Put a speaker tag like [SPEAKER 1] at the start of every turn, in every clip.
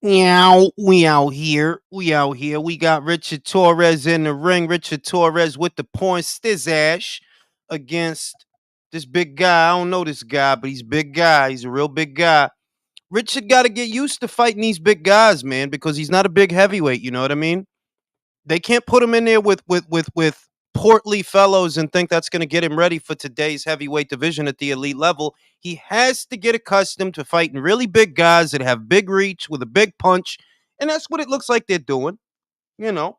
[SPEAKER 1] Meow, we out here. We out here. We got Richard Torres in the ring. Richard Torres with the point stizash against this big guy. I don't know this guy, but he's a big guy. He's a real big guy. Richard got to get used to fighting these big guys, man, because he's not a big heavyweight. You know what I mean? They can't put him in there with portly fellows and think that's going to get him ready for today's heavyweight division at the elite level. He has to get accustomed to fighting really big guys that have big reach with a big punch, and that's what it looks like they're doing. You know,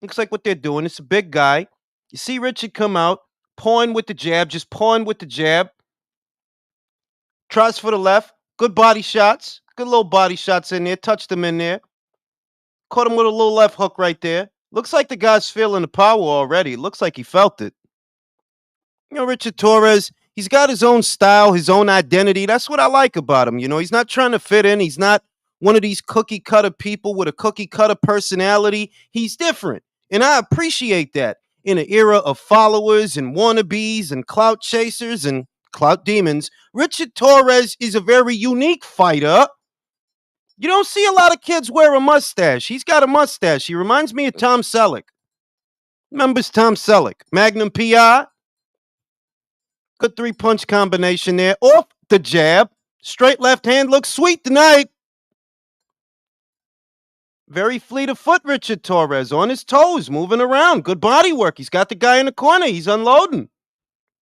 [SPEAKER 1] looks like what they're doing. It's a big guy. You see Richard come out, pawing with the jab, just pawing with the jab. Tries for the left. Good body shots. Good little body shots in there. Touched him in there. Caught him with a little left hook right there. Looks like the guy's feeling the power already. Looks like he felt it. You know, Richard Torres, he's got his own style, his own identity. That's what I like about him. You know, he's not trying to fit in. He's not one of these cookie cutter people with a cookie cutter personality. He's different. And I appreciate that in an era of followers and wannabes and clout chasers and clout demons. Richard Torres is a very unique fighter. You don't see a lot of kids wear a mustache. He's got a mustache. He reminds me of Tom Selleck. Remembers Tom Selleck? Magnum PI. Good three-punch combination there. Off the jab. Straight left hand looks sweet tonight. Very fleet of foot, Richard Torres. On his toes, moving around. Good body work. He's got the guy in the corner. He's unloading.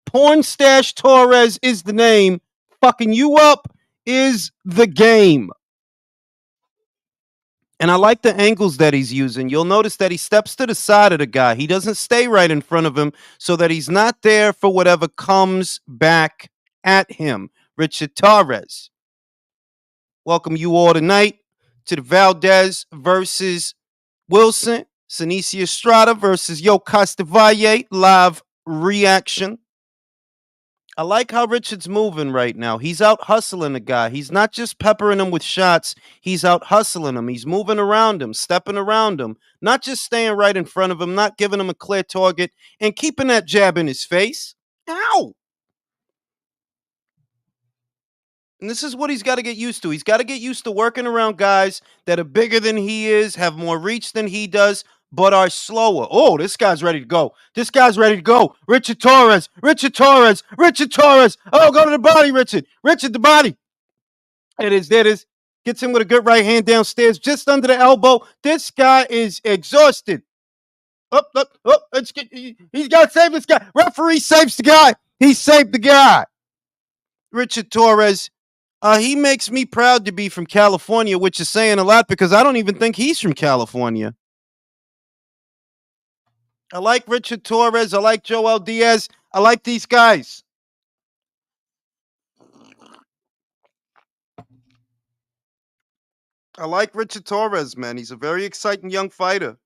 [SPEAKER 1] Porn Stash Torres is the name. Fucking you up is the game. And I like the angles that he's using. You'll notice that he steps to the side of the guy. He doesn't stay right in front of him so that he's not there for whatever comes back at him. Richard Torres. Welcome you all tonight to the Valdez versus Wilson. Sinisi Estrada versus Yo Costa Valle live reaction. I like how Richard's moving right now. He's out hustling the guy. He's not just peppering him with shots. He's out hustling him. He's moving around him, stepping around him, not just staying right in front of him, not giving him a clear target, and keeping that jab in his face. Ow! And this is what he's got to get used to. He's got to get used to working around guys that are bigger than he is, have more reach than he does, but are slower. Oh, this guy's ready to go. This guy's ready to go. Richard Torres. Richard Torres. Richard Torres. Oh, go to the body, Richard. Richard, the body. It is. There it is. Gets him with a good right hand downstairs, just under the elbow. This guy is exhausted. Up. He's got to save this guy. Referee saves the guy. He saved the guy. Richard Torres. He makes me proud to be from California, which is saying a lot because I don't even think he's from California. I like Richard Torres. I like Joel Diaz. I like these guys. I like Richard Torres, man. He's a very exciting young fighter.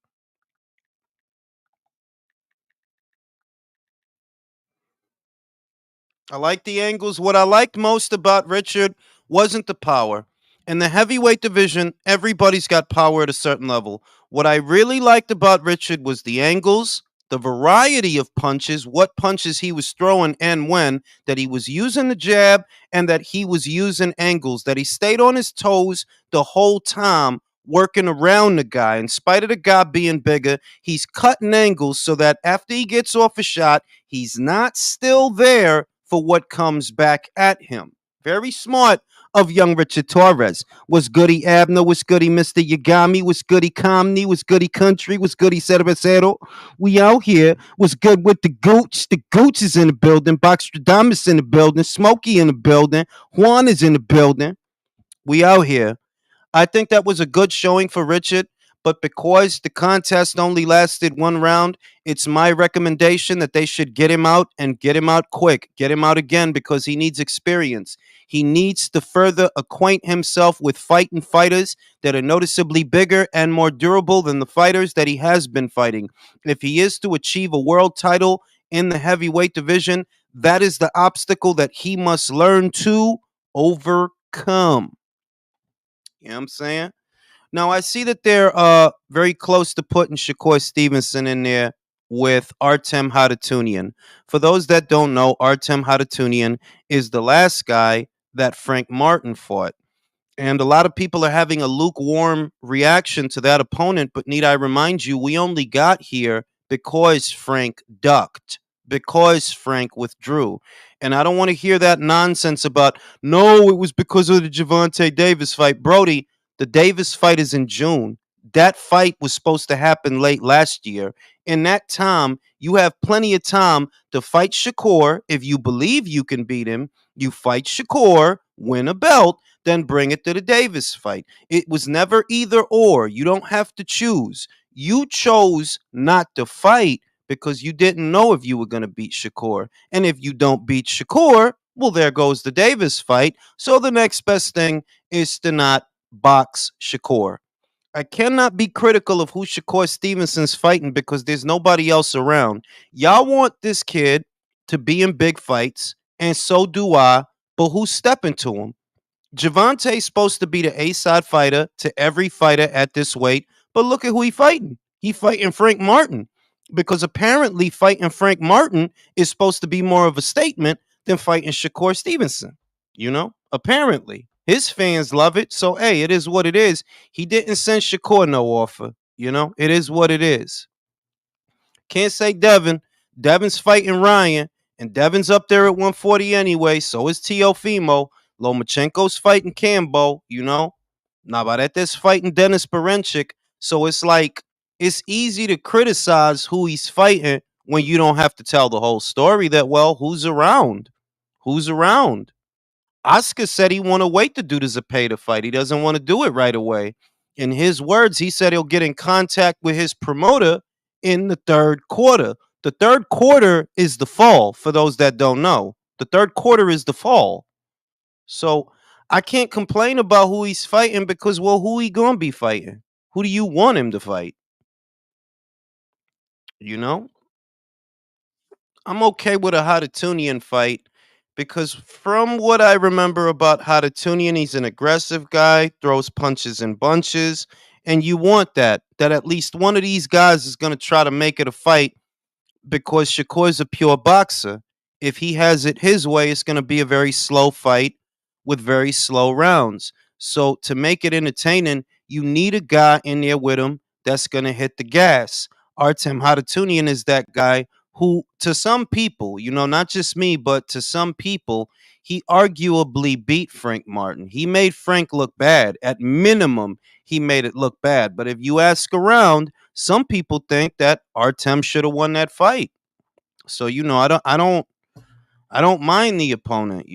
[SPEAKER 1] I like the angles. What I liked most about Richard wasn't the power. In the heavyweight division, everybody's got power at a certain level. What I really liked about Richard was the angles, the variety of punches, what punches he was throwing and when, that he was using the jab and that he was using angles, that he stayed on his toes the whole time working around the guy. In spite of the guy being bigger, he's cutting angles so that after he gets off a shot, he's not still there for what comes back at him. Very smart of young Richard Torres. Was goody Abner? Was goody Mr. Yagami? Was goody Comney? Was goody Country? Was goody Cervecero? We out here. Was good with the Gooch. The Gooch is in the building. Boxstradamus in the building. Smokey in the building. Juan is in the building. We out here. I think that was a good showing for Richard, but because the contest only lasted one round, it's my recommendation that they should get him out and get him out quick. Get him out again because he needs experience. He needs to further acquaint himself with fighting fighters that are noticeably bigger and more durable than the fighters that he has been fighting. If he is to achieve a world title in the heavyweight division, that is the obstacle that he must learn to overcome. You know what I'm saying? Now, I see that they're very close to putting Shakur Stevenson in there with Artem Hadatunian. For those that don't know, Artem Hadatunian is the last guy that Frank Martin fought. And a lot of people are having a lukewarm reaction to that opponent. But need I remind you, we only got here because Frank ducked, because Frank withdrew. And I don't want to hear that nonsense about, no, it was because of the Javante Davis fight. Brody, the Davis fight is in June. That fight was supposed to happen late last year. In that time, you have plenty of time to fight Shakur. If you believe you can beat him, you fight Shakur, win a belt, then bring it to the Davis fight. It was never either or. You don't have to choose. You chose not to fight because you didn't know if you were going to beat Shakur. And if you don't beat Shakur, well, there goes the Davis fight. So the next best thing is to not box Shakur. I cannot be critical of who Shakur Stevenson's fighting because there's nobody else around. Y'all want this kid to be in big fights, and so do I, but who's stepping to him? Javante's supposed to be the A-side fighter to every fighter at this weight, but look at who he fighting. He fighting Frank Martin because apparently fighting Frank Martin is supposed to be more of a statement than fighting Shakur Stevenson. Apparently. His fans love it, so hey, it is what it is. He didn't send Shakur no offer. It is what it is. Can't say Devin. Devin's fighting Ryan, and Devin's up there at 140 anyway. So is Teofimo. Lomachenko's fighting Cambo. Navarrete's fighting Dennis Berenchik. So it's like, it's easy to criticize who he's fighting when you don't have to tell the whole story that, well, who's around? Who's around? Oscar said he want to wait to do the Zepeda fight. He doesn't want to do it right away. In his words, he said he'll get in contact with his promoter in the third quarter. The third quarter is the fall, for those that don't know. The third quarter is the fall. So I can't complain about who he's fighting because, well, who he going to be fighting? Who do you want him to fight? You know? I'm okay with a Hatatunian fight because from what I remember about Hatatunian, he's an aggressive guy, throws punches in bunches, and you want that at least one of these guys is going to try to make it a fight because Shakur's a pure boxer. If he has it his way, it's going to be a very slow fight with very slow rounds. So to make it entertaining, you need a guy in there with him that's going to hit the gas. Artem Hatatunian is that guy who, to some people, not just me, but to some people, he arguably beat Frank Martin. He made Frank look bad. At minimum, he made it look bad. But if you ask around, some people think that Artem should have won that fight. So I don't mind the opponent.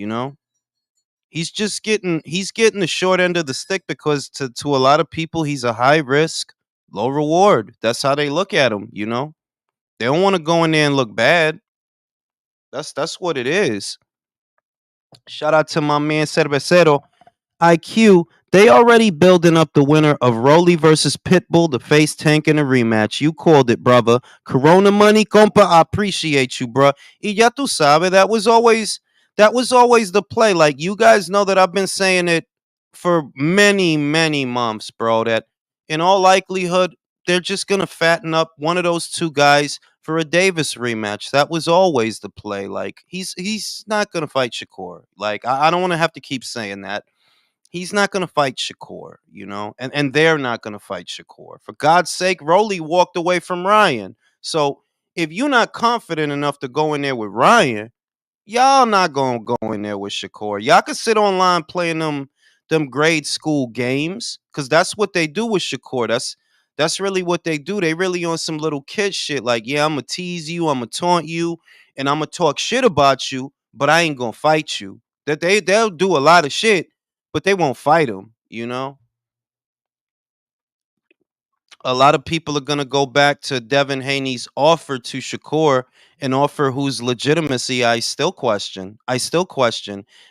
[SPEAKER 1] He's getting the short end of the stick because to a lot of people he's a high risk, low reward. That's how they look at him. They don't want to go in there and look bad. That's what it is. Shout out to my man Cervecero. IQ, they already building up the winner of Rolly versus Pitbull, the face tank in a rematch. You called it, brother. Corona money, compa. I appreciate you, bro. Y ya tú sabes, that was always the play. Like, you guys know that I've been saying it for many, many months, bro. That in all likelihood, they're just gonna fatten up one of those two guys for a Davis rematch. That was always the play. Like, he's not gonna fight Shakur. Like, I don't want to have to keep saying that. He's not going to fight Shakur, and they're not going to fight Shakur. For God's sake, Rolly walked away from Ryan. So if you're not confident enough to go in there with Ryan, y'all not going to go in there with Shakur. Y'all can sit online playing them grade school games because that's what they do with Shakur. That's really what they do. They really on some little kid shit. Like, yeah, I'm going to tease you, I'm going to taunt you, and I'm going to talk shit about you, but I ain't going to fight you. They'll do a lot of shit, but they won't fight him. A lot of people are going to go back to Devin Haney's offer to Shakur, an offer whose legitimacy I still question.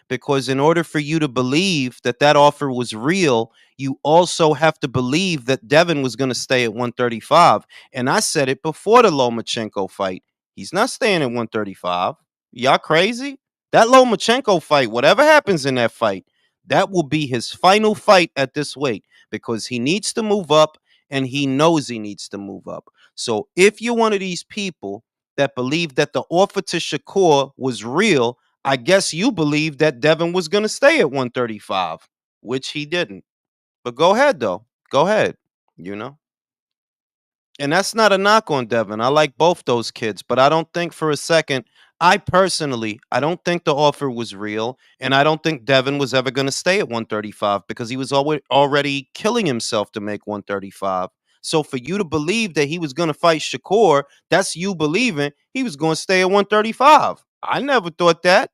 [SPEAKER 1] Because in order for you to believe that that offer was real, you also have to believe that Devin was going to stay at 135. And I said it before the Lomachenko fight. He's not staying at 135. Y'all crazy? That Lomachenko fight, whatever happens in that fight, that will be his final fight at this weight because he needs to move up and he knows he needs to move up. So if you're one of these people that believe that the offer to Shakur was real, I guess you believe that Devin was going to stay at 135. which he didn't. But go ahead though. Go ahead. You know? And that's not a knock on Devin. I like both those kids, but I don't think for a second, I personally, I don't think the offer was real. And I don't think Devin was ever going to stay at 135 because he was already killing himself to make 135. So for you to believe that he was going to fight Shakur, that's you believing he was going to stay at 135. I never thought that.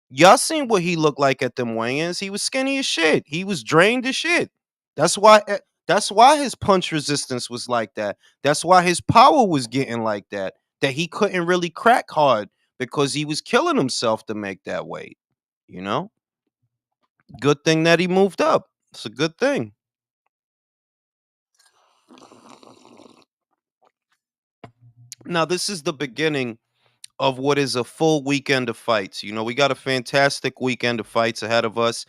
[SPEAKER 1] Y'all seen what he looked like at them weigh-ins. He was skinny as shit. He was drained as shit. That's why his punch resistance was like that. That's why his power was getting like that. That he couldn't really crack hard because he was killing himself to make that weight. You know? Good thing that he moved up. It's a good thing. Now, this is the beginning of what is a full weekend of fights. We got a fantastic weekend of fights ahead of us.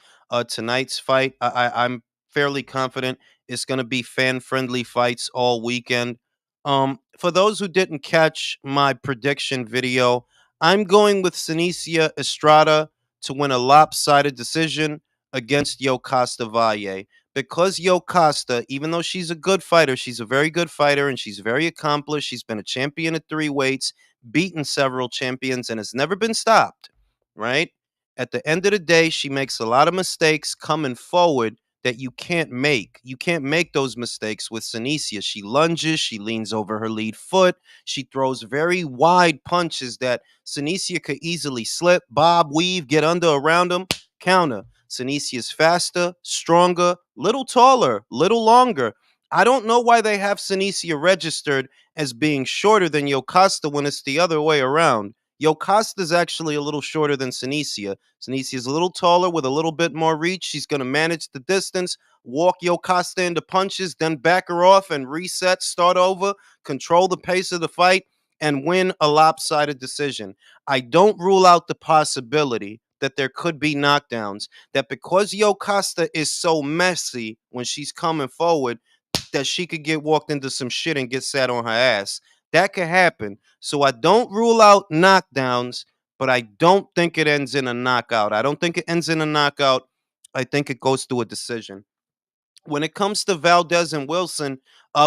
[SPEAKER 1] Tonight's fight, I'm fairly confident it's going to be fan friendly fights all weekend. For those who didn't catch my prediction video, I'm going with Sinicia Estrada to win a lopsided decision against Yokasta Valle. Because Yokasta, even though she's a good fighter, she's a very good fighter and she's very accomplished. She's been a champion at three weights, beaten several champions, and has never been stopped, right? At the end of the day, she makes a lot of mistakes coming forward that you can't make. You can't make those mistakes with Sinicia. She lunges, she leans over her lead foot, she throws very wide punches that Sinicia could easily slip, bob, weave, get under, around them, counter. Sinicia's faster, stronger, little taller, little longer. I don't know why they have Sinicia registered as being shorter than Yokasta when it's the other way around. Yokasta's actually a little shorter than Sinicia. Sinicia's a little taller with a little bit more reach. She's going to manage the distance, walk Yokasta into punches, then back her off and reset, start over, control the pace of the fight, and win a lopsided decision. I don't rule out the possibility that there could be knockdowns, that because Yokasta is so messy when she's coming forward, that she could get walked into some shit and get sat on her ass. That could happen. So I don't rule out knockdowns, but I don't think it ends in a knockout. I don't think it ends in a knockout. I think it goes to a decision. When it comes to Valdez and Wilson,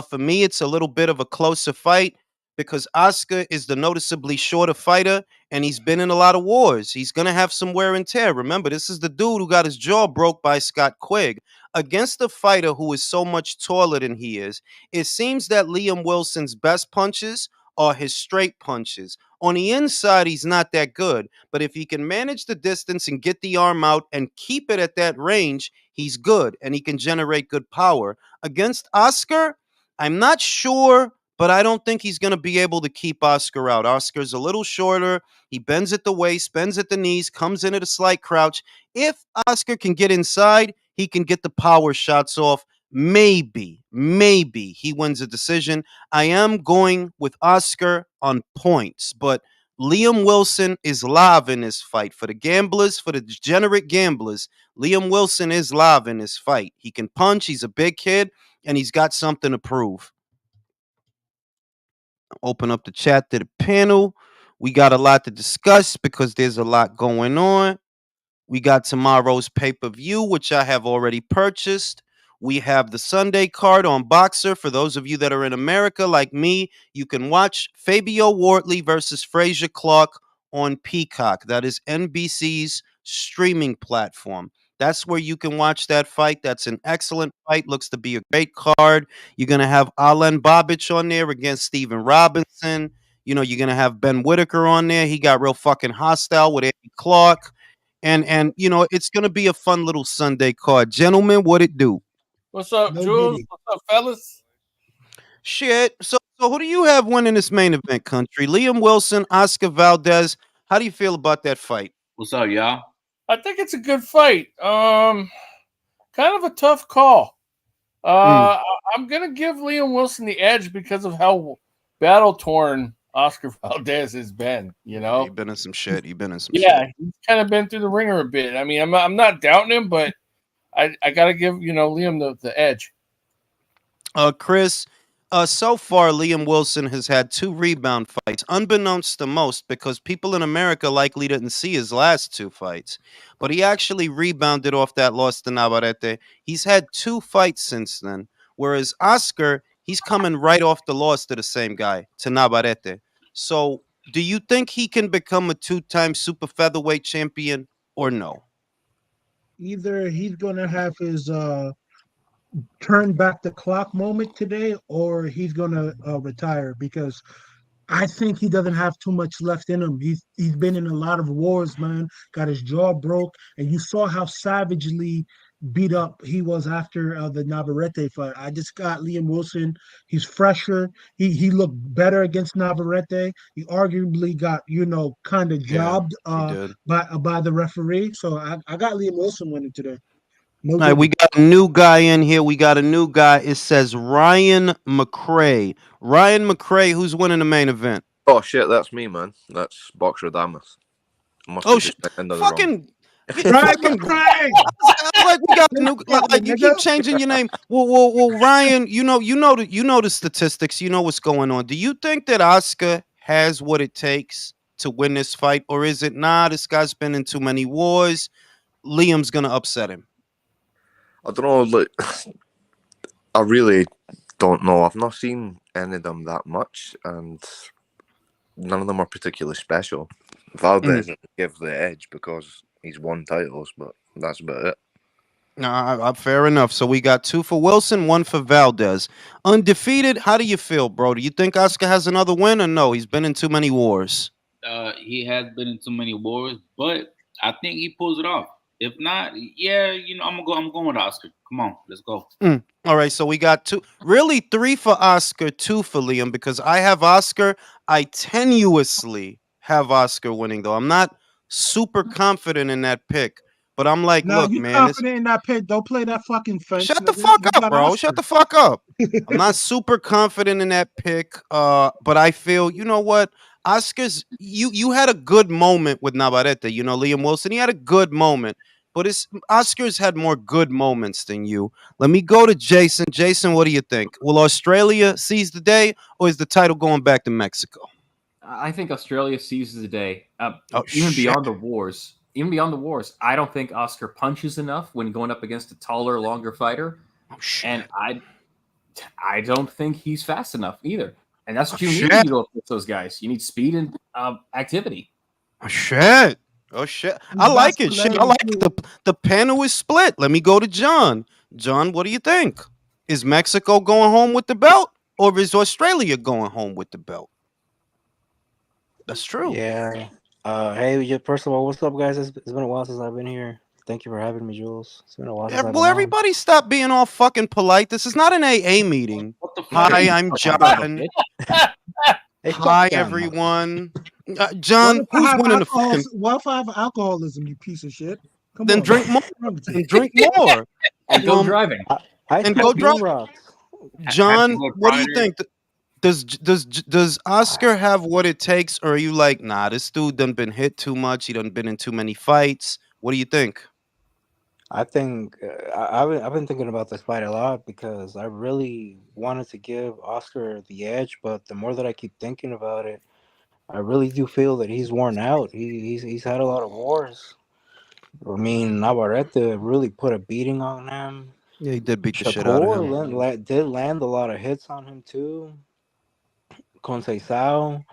[SPEAKER 1] for me, it's a little bit of a closer fight because Oscar is the noticeably shorter fighter and he's been in a lot of wars. He's going to have some wear and tear. Remember, this is the dude who got his jaw broke by Scott Quigg. Against a fighter who is so much taller than he is, it seems that Liam Wilson's best punches are his straight punches. On the inside, he's not that good, but if he can manage the distance and get the arm out and keep it at that range, he's good and he can generate good power. Against Oscar, I'm not sure, but I don't think he's going to be able to keep Oscar out. Oscar's a little shorter. He bends at the waist, bends at the knees, comes in at a slight crouch. If Oscar can get inside, he can get the power shots off. Maybe he wins a decision. I am going with Oscar on points, but Liam Wilson is live in this fight. For the gamblers, for the degenerate gamblers, Liam Wilson is live in this fight. He can punch, he's a big kid, and he's got something to prove. Open up the chat to the panel. We got a lot to discuss because there's a lot going on. We got tomorrow's pay-per-view, which I have already purchased. We have the Sunday card on Boxer. For those of you that are in America like me, you can watch Fabio Wardley versus Frazier Clark on Peacock. That is NBC's streaming platform. That's where you can watch that fight. That's an excellent fight. Looks to be a great card. You're going to have Alen Babic on there against Steven Robinson. You're going to have Ben Whitaker on there. He got real fucking hostile with Eddie Clark. And it's gonna be a fun little Sunday card. Gentlemen, what it do?
[SPEAKER 2] What's up,
[SPEAKER 3] No
[SPEAKER 2] Jules?
[SPEAKER 3] diddy.
[SPEAKER 2] What's up, fellas?
[SPEAKER 1] Shit. So who do you have winning this main event, country? Liam Wilson, Oscar Valdez. How do you feel about that fight?
[SPEAKER 4] What's up, y'all?
[SPEAKER 2] I think it's a good fight. Kind of a tough call. I'm gonna give Liam Wilson the edge because of how battle torn Oscar Valdez has been.
[SPEAKER 1] He been in some shit. He
[SPEAKER 2] Yeah, he's kind of been through the ringer a bit. I mean, I'm not doubting him, but I gotta give Liam the edge.
[SPEAKER 1] Chris, So far, Liam Wilson has had 2 rebound fights, unbeknownst to most, because people in America likely didn't see his last 2 fights. But he actually rebounded off that loss to Navarrete. He's had 2 fights since then. Whereas Oscar, he's coming right off the loss to the same guy, to Navarrete. So, do you think he can become a 2-time super featherweight champion or no?
[SPEAKER 3] Either he's gonna have his turn back the clock moment today, or he's gonna retire because I think he doesn't have too much left in him. He's been in a lot of wars, man. Got his jaw broke, and you saw how savagely beat up he was after the Navarrete fight. I just got Liam Wilson. He's fresher. He looked better against Navarrete. He arguably got kind of
[SPEAKER 1] Yeah,
[SPEAKER 3] jobbed
[SPEAKER 1] he did.
[SPEAKER 3] by the referee. So I got Liam Wilson winning today. No
[SPEAKER 1] All right, we
[SPEAKER 3] debate.
[SPEAKER 1] got a new guy in here. We got a new guy. It says Ryan McCray. Ryan McCray, who's winning the main event?
[SPEAKER 4] Oh shit, that's me, man. That's Boxer Damas. I must
[SPEAKER 1] Oh,
[SPEAKER 4] have just ended it wrong.
[SPEAKER 1] fucking,
[SPEAKER 3] Right,
[SPEAKER 1] fucking.
[SPEAKER 3] McCray.
[SPEAKER 1] Like we got a new,
[SPEAKER 3] Got me,
[SPEAKER 1] like you keep
[SPEAKER 3] nigga.
[SPEAKER 1] changing your name. Well, Ryan, you know the statistics. You know what's going on. Do you think that Oscar has what it takes to win this fight, or is it nah? This guy's been in too many wars. Liam's gonna upset him.
[SPEAKER 4] I don't know. Like, I really don't know. I've not seen any of them that much, and none of them are particularly special. Valdez I give the edge because he's won titles, but that's about it.
[SPEAKER 1] Nah, fair enough. So we got 2 for Wilson, 1 for Valdez. Undefeated. How do you feel, bro? Do you think Oscar has another win, or no? He's been in too many wars.
[SPEAKER 5] He has been in too many wars, but I think he pulls it off. If not, yeah, I'm going with Oscar. Come on, let's go.
[SPEAKER 1] All right, so we got 2, really 3 for Oscar, 2 for Liam, because I have Oscar. I tenuously have Oscar winning, though. I'm not super confident in that pick, but I'm like,
[SPEAKER 3] Now
[SPEAKER 1] look,
[SPEAKER 3] you
[SPEAKER 1] man, this.
[SPEAKER 3] confident in that pick? Don't play that fucking fence,
[SPEAKER 1] Shut the
[SPEAKER 3] nigga.
[SPEAKER 1] fuck
[SPEAKER 3] You
[SPEAKER 1] up,
[SPEAKER 3] got
[SPEAKER 1] bro.
[SPEAKER 3] Oscar.
[SPEAKER 1] Shut the fuck up. I'm not super confident in that pick, but I feel, you know what? Oscar's you had a good moment with Navarrete, Liam Wilson. He had a good moment, but Oscar's had more good moments than you. Let me go to Jason. Jason, what do you think? Will Australia seize the day, or is the title going back to Mexico?
[SPEAKER 6] I think Australia seizes the day.
[SPEAKER 1] Oh
[SPEAKER 6] Even
[SPEAKER 1] shit.
[SPEAKER 6] beyond the wars, I don't think Oscar punches enough when going up against a taller, longer fighter,
[SPEAKER 1] Oh shit.
[SPEAKER 6] and I don't think he's fast enough either. And that's what
[SPEAKER 1] Oh,
[SPEAKER 6] you need
[SPEAKER 1] shit.
[SPEAKER 6] when you go up against those guys. You need speed and activity.
[SPEAKER 1] Oh shit. Oh shit. I like it. Shit. I like it. The panel is split. Let me go to John. John, what do you think? Is Mexico going home with the belt, or is Australia going home with the belt? That's true.
[SPEAKER 7] Yeah. Hey, first of all, what's up, guys? It's been a while since I've been here. Thank you for having me, Jules. It's been a while since I've been
[SPEAKER 1] Well,
[SPEAKER 7] on.
[SPEAKER 1] everybody stop being all fucking polite. This is not an AA meeting.
[SPEAKER 5] What the fuck?
[SPEAKER 1] Hi, I'm John.
[SPEAKER 7] Hey,
[SPEAKER 1] Hi,
[SPEAKER 7] shut down,
[SPEAKER 1] everyone. John, who's winning the fucking?
[SPEAKER 3] What if I have alcoholism, you piece of shit? Come
[SPEAKER 1] Then
[SPEAKER 3] on.
[SPEAKER 1] drink more.
[SPEAKER 3] What's wrong with you?
[SPEAKER 1] Then drink more.
[SPEAKER 6] And go driving.
[SPEAKER 7] I
[SPEAKER 1] And
[SPEAKER 7] smoke
[SPEAKER 1] go drive.
[SPEAKER 7] Moon rocks.
[SPEAKER 1] John,
[SPEAKER 5] Go
[SPEAKER 1] what do you
[SPEAKER 5] Friday.
[SPEAKER 1] think? Does Oscar have what it takes, or are you like, nah, this dude done been hit too much. He done been in too many fights. What do you think?
[SPEAKER 7] I think I've been thinking about this fight a lot because I really wanted to give Oscar the edge, but the more that I keep thinking about it, I really do feel that he's worn out. He's had a lot of wars. I mean, Navarrete really put a beating on him.
[SPEAKER 1] Yeah, he did beat the shit out of him.
[SPEAKER 7] Shakur did land a lot of hits on him too. Conceição.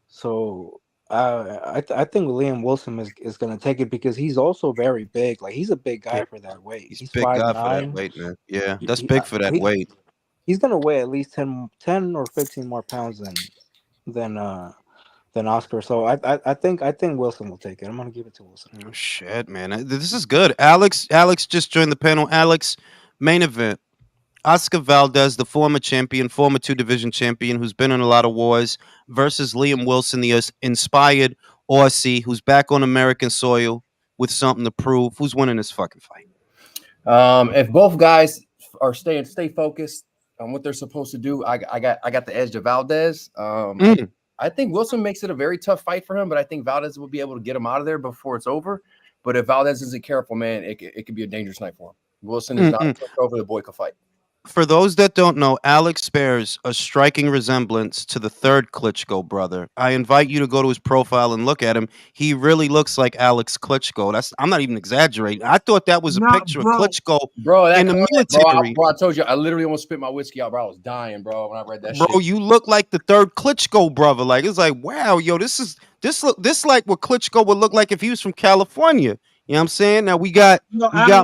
[SPEAKER 7] So I think Liam Wilson is going to take it because he's also very big. Like he's a big guy
[SPEAKER 1] Yeah,
[SPEAKER 7] for that weight.
[SPEAKER 1] he's
[SPEAKER 7] He's
[SPEAKER 1] a big guy for that
[SPEAKER 7] 5'9".
[SPEAKER 1] weight, man. Yeah, that's big for that weight.
[SPEAKER 7] He's going to weigh at least 10 or 15 more pounds than Oscar. So I think Wilson will take it. I'm going to give it to Wilson.
[SPEAKER 1] Oh shit, man. This is good. Alex just joined the panel. Alex, main event. Oscar Valdez, the former champion, former 2-division champion, who's been in a lot of wars, versus Liam Wilson, the inspired Aussie, who's back on American soil with something to prove. Who's winning this fucking fight?
[SPEAKER 8] If both guys are stay focused on what they're supposed to do, I got the edge to Valdez. I think Wilson makes it a very tough fight for him, but I think Valdez will be able to get him out of there before it's over. But if Valdez isn't careful, man, it could be a dangerous night for him. Wilson is not over the boy could fight.
[SPEAKER 1] For those that don't know, Alex bears a striking resemblance to the third Klitschko brother. I invite you to go to his profile and look at him. He really looks like Alex Klitschko. I'm not even exaggerating. I thought that was a
[SPEAKER 3] Nah,
[SPEAKER 1] picture of
[SPEAKER 3] bro.
[SPEAKER 1] Klitschko
[SPEAKER 8] Bro, that
[SPEAKER 1] in the
[SPEAKER 8] comment,
[SPEAKER 1] military.
[SPEAKER 8] bro, I told you, I literally almost spit my whiskey out, bro. I was dying, bro, when I read that
[SPEAKER 1] Bro,
[SPEAKER 8] shit.
[SPEAKER 1] you look like the third Klitschko brother. Like it's like, wow, yo, this like what Klitschko would look like if he was from California. You know what I'm saying? Now we got
[SPEAKER 3] No,
[SPEAKER 1] my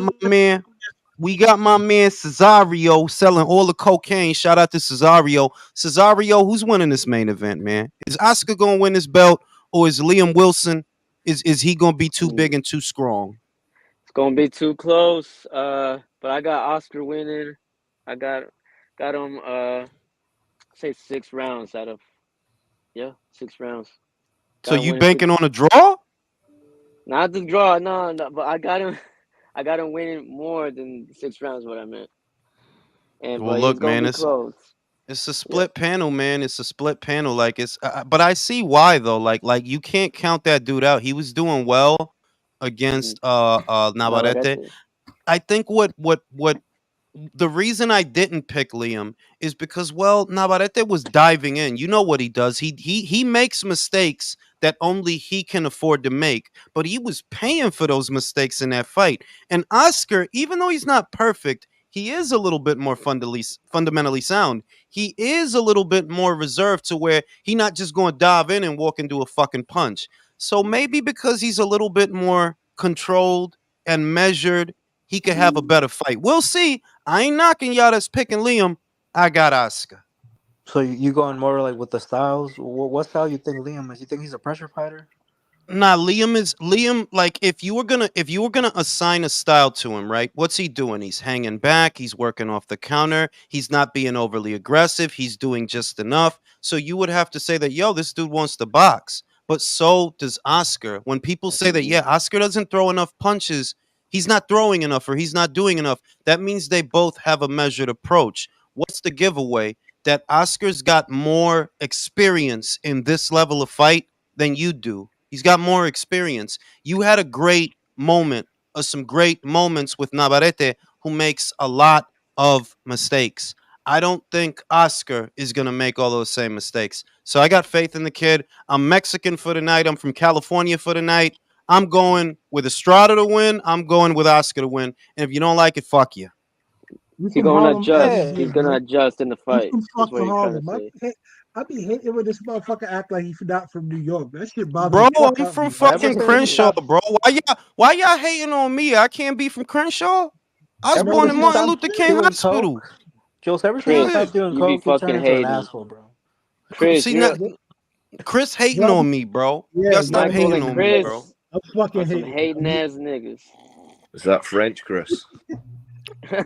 [SPEAKER 1] man Cesario selling all the cocaine. Shout out to Cesario. Cesario, who's winning this main event, man? Is Oscar gonna win this belt, or is Liam Wilson? Is he gonna be too big and too strong?
[SPEAKER 9] It's gonna be too close. But I got Oscar winning. I got him. Say 6 rounds out of 6 rounds.
[SPEAKER 1] So you banking on a draw?
[SPEAKER 9] Not the draw, no, but I got him. I got him winning more than 6 rounds. What I meant.
[SPEAKER 1] Well, look, man,
[SPEAKER 9] close.
[SPEAKER 1] It's a split panel, man. It's a split panel. Like but I see why though. Like you can't count that dude out. He was doing well against Navarrete. I think what the reason I didn't pick Liam is because, well, Navarrete was diving in. You know what he does. He makes mistakes that only he can afford to make, but he was paying for those mistakes in that fight. And Oscar, even though he's not perfect, he is a little bit more fundamentally sound. He is a little bit more reserved to where he not just going to dive in and walk into a fucking punch. So maybe because he's a little bit more controlled and measured, he could have a better fight. We'll see. I ain't knocking y'all that's picking Liam. I got Oscar.
[SPEAKER 7] So you going more like with the styles? What style you think Liam is? You think he's a pressure fighter?
[SPEAKER 1] Nah, Liam. Like if you were gonna assign a style to him, right? What's he doing? He's hanging back. He's working off the counter. He's not being overly aggressive. He's doing just enough. So you would have to say that, yo, this dude wants to box. But so does Oscar. When people say that, yeah, Oscar doesn't throw enough punches, he's not throwing enough or he's not doing enough, that means they both have a measured approach. What's the giveaway? That Oscar's got more experience in this level of fight than you do. He's got more experience. You had a great moment, some great moments with Navarrete, who makes a lot of mistakes. I don't think Oscar is going to make all those same mistakes. So I got faith in the kid. I'm Mexican for the night. I'm from California for the night. I'm going with Estrada to win. I'm going with Oscar to win. And if you don't like it, fuck you.
[SPEAKER 9] He's gonna adjust. He's gonna adjust in the fight.
[SPEAKER 3] That's what you're trying to say. I be hating when this motherfucker act like he's not from New York. That shit bothers me.
[SPEAKER 1] Bro, I'm from fucking Crenshaw, bro. Why y'all hating on me? I can't be from Crenshaw. I was born in Martin Luther King Hospital.
[SPEAKER 7] Jules, ever since you stopped doing coke, you turned into an asshole, bro.
[SPEAKER 9] Chris,
[SPEAKER 1] Chris hating on me, bro. You gotta stop hating on me, bro.
[SPEAKER 3] I'm fucking
[SPEAKER 9] hating ass niggas.
[SPEAKER 4] Is that French, Chris?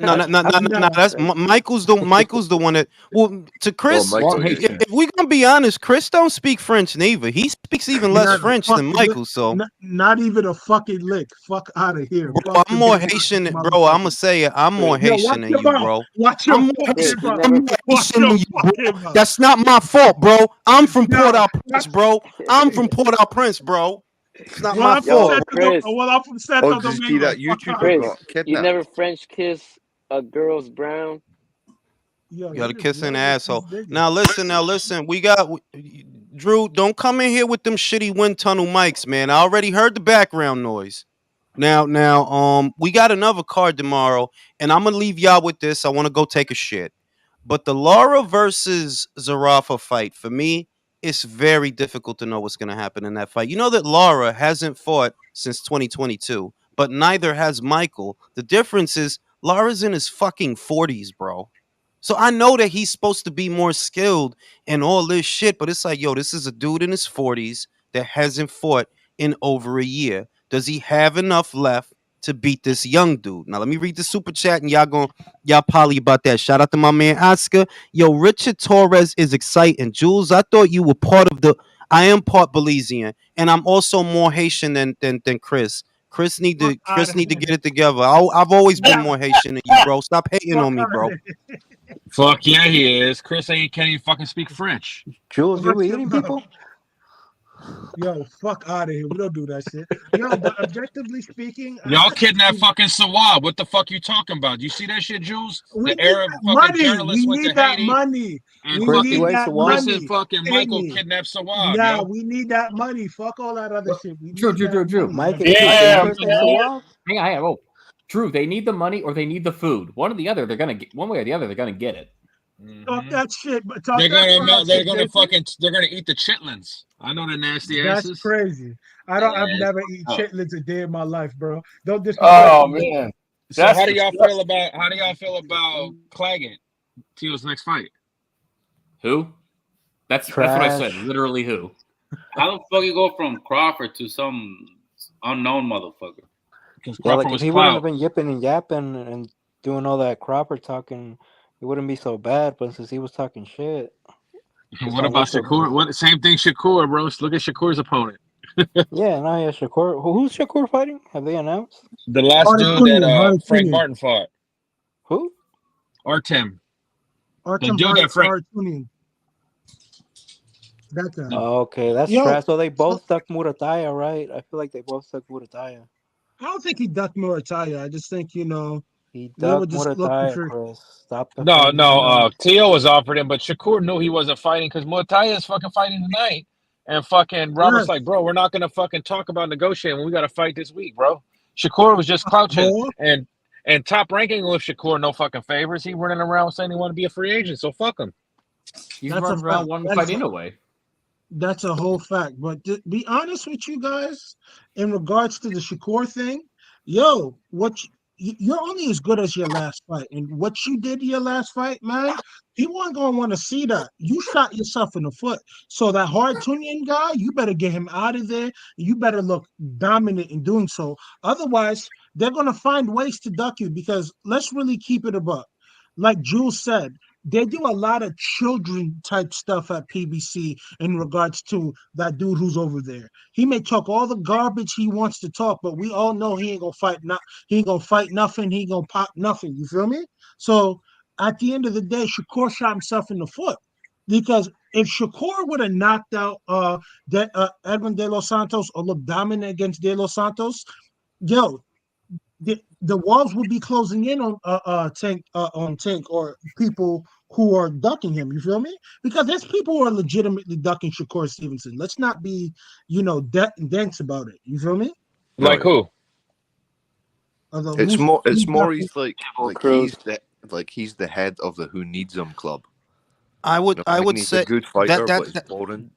[SPEAKER 1] No. That's Michael's the one that. Well, to Chris, if we gonna be honest, Chris don't speak French neither. He speaks even less French than Michael. So
[SPEAKER 3] not even a fucking lick. Fuck out of here,
[SPEAKER 1] bro. I'm more Haitian, bro. I'm gonna say it. I'm more Haitian than you, bro. I'm more Haitian than you, bro. That's not my fault, bro. I'm from Port-au-Prince, bro. I'm from Port-au-Prince, bro. It's not my fault.
[SPEAKER 9] Chris.
[SPEAKER 3] I'm from Santo
[SPEAKER 4] Domingo. That YouTuber
[SPEAKER 9] Chris, you never French kiss a girl's brown?
[SPEAKER 1] You gotta kiss an asshole. Now listen. We got Drew. Don't come in here with them shitty wind tunnel mics, man. I already heard the background noise. Now, we got another card tomorrow, and I'm gonna leave y'all with this. I want to go take a shit. But the Lara versus Zarafa fight, for me, it's very difficult to know what's going to happen in that fight. You know that Lara hasn't fought since 2022, but neither has Michael. The difference is Lara's in his fucking 40s, bro. So I know that he's supposed to be more skilled and all this shit, but it's like, yo, this is a dude in his 40s that hasn't fought in over a year. Does he have enough left to beat this young dude? Now let me read the super chat and y'all poly about that. Shout out to my man Oscar. Yo, Richard Torres is exciting. Jules, I thought you were I am part Belizean, and I'm also more Haitian than Chris. Chris need to get it together. I've always been more Haitian than you, bro. Stop hating on me, bro.
[SPEAKER 10] Fuck yeah, he is. Chris can't even fucking speak French.
[SPEAKER 7] Jules, you eating people?
[SPEAKER 3] Yo, fuck out of here. We don't do that shit. Yo, but objectively speaking,
[SPEAKER 10] Y'all kidnapped fucking Sawad. What the fuck you talking about? You see that shit, Jules?
[SPEAKER 3] we
[SPEAKER 10] The
[SPEAKER 3] need
[SPEAKER 10] Arab
[SPEAKER 3] that
[SPEAKER 10] fucking
[SPEAKER 3] money. We
[SPEAKER 10] journalist went to
[SPEAKER 3] need that
[SPEAKER 10] Haiti
[SPEAKER 3] money.
[SPEAKER 10] and
[SPEAKER 3] We
[SPEAKER 7] Christy,
[SPEAKER 3] need
[SPEAKER 10] fucking
[SPEAKER 7] wait,
[SPEAKER 3] that
[SPEAKER 7] Sawad?
[SPEAKER 10] Chris and
[SPEAKER 3] money.
[SPEAKER 10] fucking Michael
[SPEAKER 3] Amy.
[SPEAKER 10] kidnapped Sawad,
[SPEAKER 3] Nah,
[SPEAKER 10] yo.
[SPEAKER 3] we need that money. Fuck all that other shit. We
[SPEAKER 6] Drew,
[SPEAKER 3] need
[SPEAKER 6] Drew,
[SPEAKER 3] that
[SPEAKER 6] Drew, Drew.
[SPEAKER 3] money.
[SPEAKER 7] Mike,
[SPEAKER 3] man.
[SPEAKER 7] is
[SPEAKER 2] Yeah,
[SPEAKER 7] Chris and
[SPEAKER 2] man.
[SPEAKER 7] Sawad?
[SPEAKER 6] Hang on. Oh, Drew, they need the money or they need the food. One or the other. They're gonna get one way or the other. They're gonna get it.
[SPEAKER 3] Talk that shit, but talk
[SPEAKER 10] They're
[SPEAKER 3] that
[SPEAKER 10] gonna
[SPEAKER 3] shit, Jason.
[SPEAKER 10] they're gonna eat the chitlins. I know the nasty
[SPEAKER 3] That's
[SPEAKER 10] asses.
[SPEAKER 3] crazy. I've never eaten chitlins a day in my life, bro. Don't disrespect
[SPEAKER 2] Oh
[SPEAKER 3] me.
[SPEAKER 2] man,
[SPEAKER 10] So
[SPEAKER 2] that's
[SPEAKER 10] how do y'all
[SPEAKER 2] disgusting.
[SPEAKER 10] feel about Claggett? Teal's next fight.
[SPEAKER 6] Who? That's what I said.
[SPEAKER 7] Trash.
[SPEAKER 6] Literally who?
[SPEAKER 5] How the fuck you go from Crawford to some unknown motherfucker?
[SPEAKER 10] Because
[SPEAKER 7] Yeah,
[SPEAKER 10] Crawford
[SPEAKER 7] like if
[SPEAKER 10] was
[SPEAKER 7] he wouldn't have
[SPEAKER 10] clout.
[SPEAKER 7] been yipping and yapping and doing all that Crawford talking, it wouldn't be so bad. But since he was talking shit, just
[SPEAKER 10] What
[SPEAKER 7] don't
[SPEAKER 10] about
[SPEAKER 7] look so
[SPEAKER 10] Shakur?
[SPEAKER 7] good.
[SPEAKER 10] Same thing, Shakur, bro. Look at Shakur's opponent.
[SPEAKER 7] Yeah, now yeah, Shakur. Who's Shakur fighting? Have they announced?
[SPEAKER 10] The last dude that Frank
[SPEAKER 3] Artunian.
[SPEAKER 10] Martin fought.
[SPEAKER 7] Who?
[SPEAKER 10] Artem. The
[SPEAKER 3] Artem
[SPEAKER 10] dude that Frank.
[SPEAKER 3] Artunian. That guy.
[SPEAKER 7] Okay, that's
[SPEAKER 3] Yo,
[SPEAKER 7] trash. So they both stuck Murataya, right? I feel like they both stuck Murataya.
[SPEAKER 3] I don't think he ducked Murataya. I just think,
[SPEAKER 7] He
[SPEAKER 3] they were
[SPEAKER 7] ducked
[SPEAKER 3] just looking
[SPEAKER 7] Murataya,
[SPEAKER 3] for.
[SPEAKER 7] Chris. Stop the
[SPEAKER 10] No,
[SPEAKER 7] fucking lie.
[SPEAKER 10] Teal was offered him, but Shakur knew he wasn't fighting because Muay is fucking fighting tonight. And fucking Robert's
[SPEAKER 3] Yes.
[SPEAKER 10] like, bro, we're not gonna fucking talk about negotiating when we gotta fight this week, bro. Shakur was just crouching
[SPEAKER 3] Boy,
[SPEAKER 10] and top ranking with Shakur, no fucking favors. He running around saying he want to be a free agent, so fuck him.
[SPEAKER 6] He's
[SPEAKER 3] that's a
[SPEAKER 6] running around
[SPEAKER 3] fact.
[SPEAKER 6] wanting to fight anyway.
[SPEAKER 3] That's a whole fact. But to be honest with you guys, in regards to the Shakur thing, yo, you're only as good as your last fight, and what you did in your last fight, man, he wasn't gonna want to see that. You shot yourself in the foot. So that hard Tunian guy, you better get him out of there. You better look dominant in doing so. Otherwise, they're gonna find ways to duck you because let's really keep it above. Like Jules said, they do a lot of children type stuff at PBC in regards to that dude who's over there. He may talk all the garbage he wants to talk, but we all know he ain't gonna fight. He ain't gonna fight nothing. He ain't gonna pop nothing. You feel me? So at the end of the day, Shakur shot himself in the foot because if Shakur would have knocked out Edwin De Los Santos or looked dominant against De Los Santos, yo, the walls would be closing in on Tank or people who are ducking him. You feel me? Because there's people who are legitimately ducking Shakur Stevenson. Let's not be, dense about it. You feel me?
[SPEAKER 10] Like who?
[SPEAKER 4] It's more. He's
[SPEAKER 9] Cruz.
[SPEAKER 4] he's the head of the Who Needs Him club.
[SPEAKER 1] I would
[SPEAKER 4] He's
[SPEAKER 1] say
[SPEAKER 4] a good fighter,
[SPEAKER 1] that
[SPEAKER 4] but he's boring.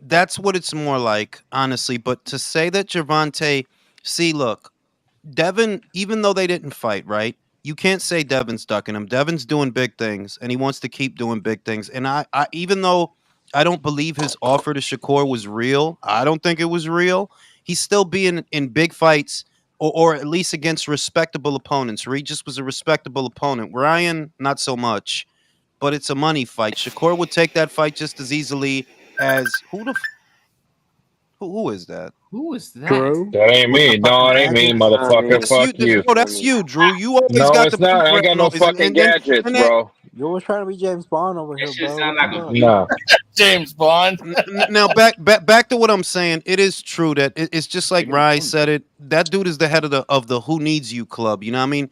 [SPEAKER 1] that's what it's more like, honestly. But to say that Gervonta, see, look, Devin, even though they didn't fight, right? You can't say Devin's ducking him. Devin's doing big things, and he wants to keep doing big things. And I even though I don't believe his offer to Shakur was real, I don't think it was real. He's still being in big fights, or at least against respectable opponents. Regis was a respectable opponent. Ryan, not so much. But it's a money fight. Shakur would take that fight just as easily as who is that?
[SPEAKER 6] Who is that?
[SPEAKER 7] Drew.
[SPEAKER 10] That ain't
[SPEAKER 7] With the
[SPEAKER 10] me. No,
[SPEAKER 7] fucking
[SPEAKER 10] it ain't me,
[SPEAKER 7] gadgets.
[SPEAKER 10] motherfucker.
[SPEAKER 1] That's you,
[SPEAKER 10] Fuck you.
[SPEAKER 1] bro. That's you, Drew. You always
[SPEAKER 10] No,
[SPEAKER 1] got
[SPEAKER 10] it's
[SPEAKER 1] the
[SPEAKER 10] not. I ain't got
[SPEAKER 1] background
[SPEAKER 10] no
[SPEAKER 1] noise,
[SPEAKER 10] fucking gadgets,
[SPEAKER 1] and then
[SPEAKER 10] bro.
[SPEAKER 7] You was trying to be James Bond over
[SPEAKER 5] That
[SPEAKER 7] here,
[SPEAKER 5] shit
[SPEAKER 7] bro.
[SPEAKER 5] sound
[SPEAKER 7] What
[SPEAKER 5] like
[SPEAKER 7] the
[SPEAKER 5] a
[SPEAKER 7] fuck?
[SPEAKER 5] beat.
[SPEAKER 10] Nah.
[SPEAKER 2] James Bond.
[SPEAKER 1] now back to what I'm saying. It is true that it's just like Rye said it. That dude is the head of the Who Needs You club. You know what I mean?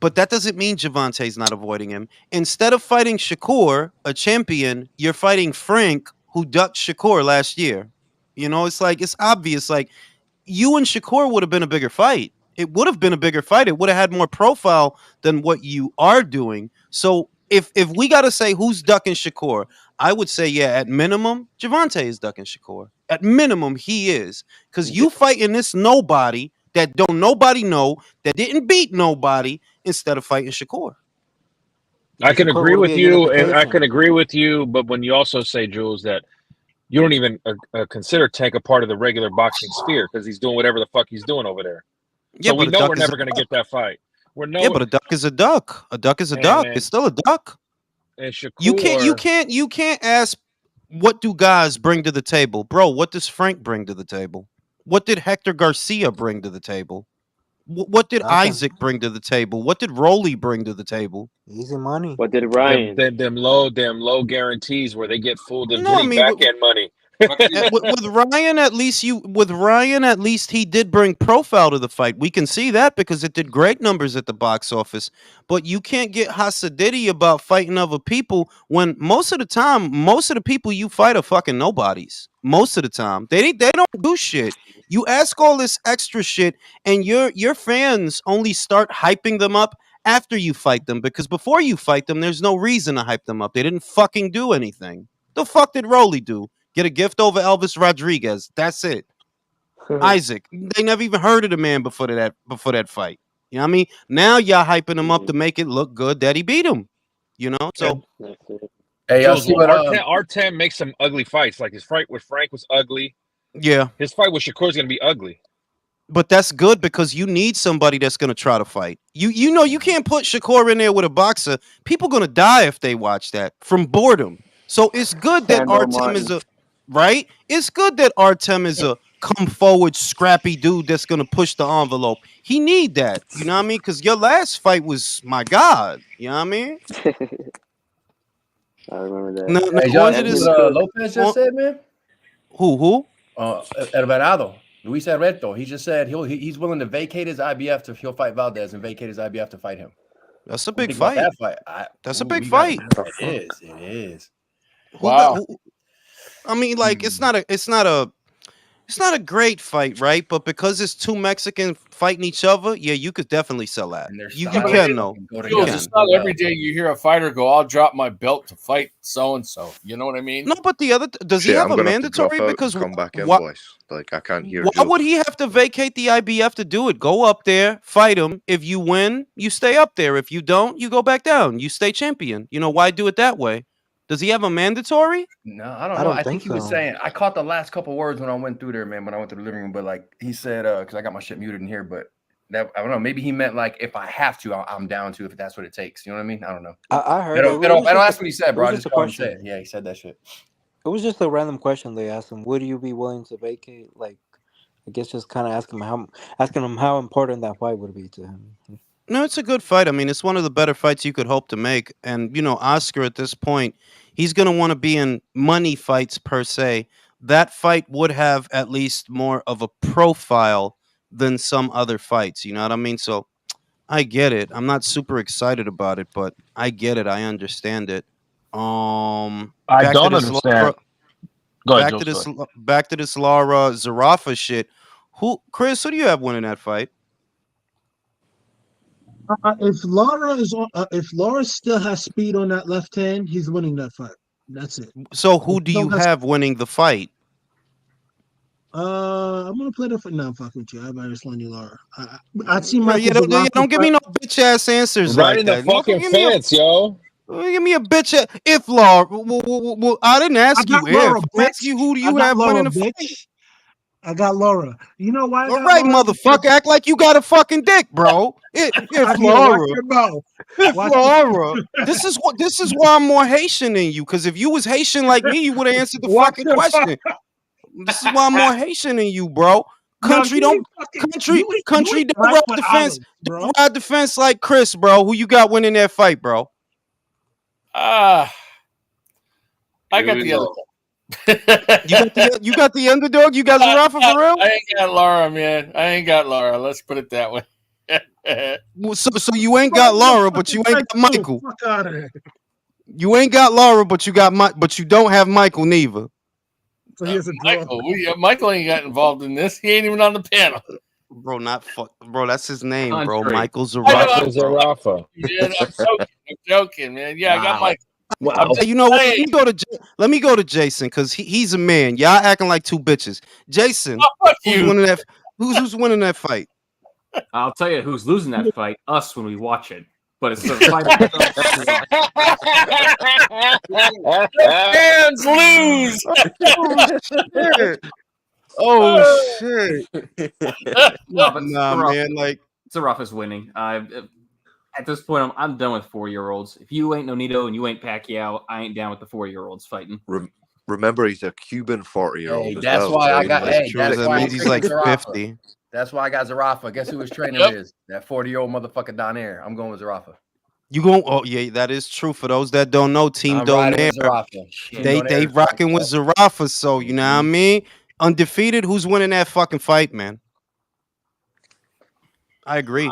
[SPEAKER 1] But that doesn't mean Gervonta's not avoiding him. Instead of fighting Shakur, a champion, you're fighting Frank, who ducked Shakur last year. It's like it's obvious. Like you and Shakur would have been a bigger fight. It would have been a bigger fight. It would have had more profile than what you are doing. So if we got to say who's ducking Shakur, I would say, yeah, at minimum, Gervonta is ducking Shakur. At minimum, he is. Because you fighting this nobody that don't nobody know, that didn't beat nobody, instead of fighting Shakur.
[SPEAKER 10] I can
[SPEAKER 7] Shakur
[SPEAKER 10] agree
[SPEAKER 7] would be
[SPEAKER 10] with
[SPEAKER 7] a
[SPEAKER 10] you, and I
[SPEAKER 7] unification.
[SPEAKER 10] can agree with you, but when you also say, Jules, that you don't even consider Tank a part of the regular boxing sphere because he's doing whatever the fuck he's doing over there.
[SPEAKER 1] Yeah,
[SPEAKER 10] So we
[SPEAKER 1] but a
[SPEAKER 10] know we're
[SPEAKER 1] duck is a
[SPEAKER 10] never going to get that fight. We're
[SPEAKER 1] yeah,
[SPEAKER 10] no
[SPEAKER 1] but a duck is a duck. A duck is a duck. It's
[SPEAKER 10] and
[SPEAKER 1] still a duck. You
[SPEAKER 10] Shakur.
[SPEAKER 1] can't ask what do guys bring to the table, bro. What does Frank bring to the table? What did Hector Garcia bring to the table? What did
[SPEAKER 7] Nothing.
[SPEAKER 1] Isaac bring to the table? What did Rolly bring to the table?
[SPEAKER 7] Easy money.
[SPEAKER 9] What did
[SPEAKER 10] Them,
[SPEAKER 9] Ryan?
[SPEAKER 10] them, them low guarantees where they get full
[SPEAKER 1] No, I
[SPEAKER 10] getting
[SPEAKER 1] mean,
[SPEAKER 10] back end money.
[SPEAKER 1] With Ryan, at least he did bring profile to the fight. We can see that because it did great numbers at the box office. But you can't get Hasidity about fighting other people when most of the time, most of the people you fight are fucking nobodies. Most of the time, they don't do shit. You ask all this extra shit, and your fans only start hyping them up after you fight them, because before you fight them, there's no reason to hype them up. They didn't fucking do anything. The fuck did Rolly do? Get a gift over Elvis Rodriguez. That's it. Isaac. They never even heard of the man before that fight. You know what I mean? Now y'all hyping him up to make it look good that he beat him. You know? So
[SPEAKER 8] hey,
[SPEAKER 10] Jules,
[SPEAKER 8] see what
[SPEAKER 10] R10 makes some ugly fights. Like his fight with Frank was ugly.
[SPEAKER 1] yeah.
[SPEAKER 10] His fight with Shakur is gonna be ugly.
[SPEAKER 1] But that's good because you need somebody that's gonna try to fight. You know you can't put Shakur in there with a boxer. People gonna die if they watch that from boredom. So it's good that
[SPEAKER 9] Sandor
[SPEAKER 1] Artem
[SPEAKER 9] Martin.
[SPEAKER 1] is a right. It's good that Artem is a come forward, scrappy dude that's gonna push the envelope. He need that. You know what I mean? Because your last fight was my God. You know what I mean?
[SPEAKER 9] I remember that.
[SPEAKER 1] No,
[SPEAKER 8] Hey, y'all
[SPEAKER 1] on to
[SPEAKER 8] hear
[SPEAKER 1] this.
[SPEAKER 8] what Lopez just said, man?
[SPEAKER 1] Who?
[SPEAKER 8] Alvarado, Luis Alberto. He just said he's willing to vacate his IBF he'll fight Valdez and vacate his IBF to fight him.
[SPEAKER 1] That's a
[SPEAKER 8] What do
[SPEAKER 1] big
[SPEAKER 8] you think about
[SPEAKER 1] fight.
[SPEAKER 8] that fight.
[SPEAKER 1] That's a big
[SPEAKER 8] you
[SPEAKER 1] fight.
[SPEAKER 8] It is.
[SPEAKER 2] Wow.
[SPEAKER 1] I mean, like it's not a great fight, right? But because it's two Mexicans fighting each other, yeah, you could definitely sell that.
[SPEAKER 8] And their
[SPEAKER 1] You
[SPEAKER 8] styles
[SPEAKER 1] can though.
[SPEAKER 8] go
[SPEAKER 1] You
[SPEAKER 2] Jules,
[SPEAKER 1] can.
[SPEAKER 2] it's not every day you hear a fighter go, "I'll drop my belt to fight so and so." You know what I mean?
[SPEAKER 1] No, but the other does he
[SPEAKER 4] Shit,
[SPEAKER 1] have
[SPEAKER 4] I'm
[SPEAKER 1] a
[SPEAKER 4] gonna have to drop
[SPEAKER 1] mandatory?
[SPEAKER 4] out
[SPEAKER 1] Because
[SPEAKER 4] and come back in,
[SPEAKER 1] why
[SPEAKER 4] boys. Like I can't hear.
[SPEAKER 1] would he have to vacate the IBF to do it? Go up there, fight him. If you win, you stay up there. If you don't, you go back down. You stay champion. You know why do it that way? Does he have a mandatory?
[SPEAKER 8] No, I don't
[SPEAKER 7] I
[SPEAKER 8] know.
[SPEAKER 7] don't
[SPEAKER 8] I
[SPEAKER 7] think
[SPEAKER 8] think he was
[SPEAKER 7] so.
[SPEAKER 8] saying I caught the last couple words when I went through there, man. When I went through the living room, but like he said, because I got my shit muted in here, but that I don't know. Maybe he meant like if I have to, I'm down to if that's what it takes. You know what I mean? I don't know.
[SPEAKER 7] I heard.
[SPEAKER 8] I don't ask what he said, bro. I just called him
[SPEAKER 7] question.
[SPEAKER 8] and said, yeah, he said that shit.
[SPEAKER 7] It was just a random question they asked him. Would you be willing to vacate? Like, I guess just kind of asking him how important that fight would be to him.
[SPEAKER 1] No, it's a good fight. I mean, it's one of the better fights you could hope to make. And, you know, Oscar at this point, he's going to want to be in money fights per se. That fight would have at least more of a profile than some other fights. You know what I mean? So I get it. I'm not super excited about it, but I get it. I understand it.
[SPEAKER 10] I
[SPEAKER 1] back
[SPEAKER 10] don't
[SPEAKER 1] to this
[SPEAKER 10] understand.
[SPEAKER 1] Lara,
[SPEAKER 10] Go ahead,
[SPEAKER 1] back to
[SPEAKER 10] Jules.
[SPEAKER 1] this back to this Lara Zarafa shit. Chris, who do you have winning that fight?
[SPEAKER 3] If Lara still has speed on that left hand, he's winning that fight. That's it.
[SPEAKER 1] So who do you have winning the fight?
[SPEAKER 3] I'm gonna play the for now. Fuck with you. I better just you, Lara. I'd see
[SPEAKER 1] Bro,
[SPEAKER 3] Michael.
[SPEAKER 1] don't give me no bitch ass answers
[SPEAKER 10] Right
[SPEAKER 1] like
[SPEAKER 10] in the
[SPEAKER 1] that.
[SPEAKER 10] fucking fence, yo.
[SPEAKER 1] Give me a bitch. If Lara, well, I didn't ask you
[SPEAKER 3] Laura,
[SPEAKER 1] if. I asked you who do you
[SPEAKER 3] I got
[SPEAKER 1] have
[SPEAKER 3] Laura,
[SPEAKER 1] winning the
[SPEAKER 3] bitch.
[SPEAKER 1] fight?
[SPEAKER 3] I got Laura. You know why?
[SPEAKER 1] All right, motherfucker. Act like you got a fucking dick, bro. If Laura, this is why I'm more Haitian than you. Because if you was Haitian like me, you would have answered the fucking question. This is why I'm more Haitian than you, bro. Country don't ride the fence. Don't ride the fence like Chris, bro. Who you got winning that fight, bro?
[SPEAKER 2] I got the other.
[SPEAKER 1] You got the underdog. You got Zarafa for real.
[SPEAKER 2] I ain't got Lara, man. I ain't got Lara. Let's put it that way.
[SPEAKER 1] So you ain't got Lara, but you ain't got Michael.
[SPEAKER 3] Fuck out of here.
[SPEAKER 1] You ain't got Lara, but you don't have Michael neither.
[SPEAKER 3] So here's a
[SPEAKER 2] Michael ain't got involved in this. He ain't even on the panel.
[SPEAKER 1] Bro, bro, that's his name, bro.
[SPEAKER 6] Country.
[SPEAKER 1] Michael Zarafa.
[SPEAKER 10] Zarafa.
[SPEAKER 2] Man, I'm joking, man. Yeah, I got Michael.
[SPEAKER 6] Wow.
[SPEAKER 1] You know what? Let me go to Jason because he's a man. Y'all acting like two bitches. Jason, who's winning that? Who's winning that fight?
[SPEAKER 6] I'll tell you who's losing that fight. Us when we watch it. But it's the fight.
[SPEAKER 2] Fans lose.
[SPEAKER 1] Oh shit!
[SPEAKER 6] Nah,
[SPEAKER 1] man. Like
[SPEAKER 6] Zarafa's winning. At this point, I'm done with 4-year-olds. If you ain't Nonito and you ain't Pacquiao, I ain't down with the 4-year-olds fighting.
[SPEAKER 4] Remember, he's a Cuban 40-year-old.
[SPEAKER 8] Hey, that's why I got. Hey, that's
[SPEAKER 1] that
[SPEAKER 8] why
[SPEAKER 1] means he's like
[SPEAKER 8] Zarafa.
[SPEAKER 1] 50.
[SPEAKER 8] That's why I got Zarafa. Guess who his trainer is? That 40-year-old motherfucker down there. I'm going with Zarafa.
[SPEAKER 1] You going? Oh yeah, that is true. For those that don't know, Team
[SPEAKER 8] I'm riding
[SPEAKER 1] Donaire,
[SPEAKER 8] with Zarafa. Team
[SPEAKER 1] they
[SPEAKER 8] Donaire.
[SPEAKER 1] rocking with Zarafa. So you know what I mean? Undefeated. Who's winning that fucking fight, man? I agree.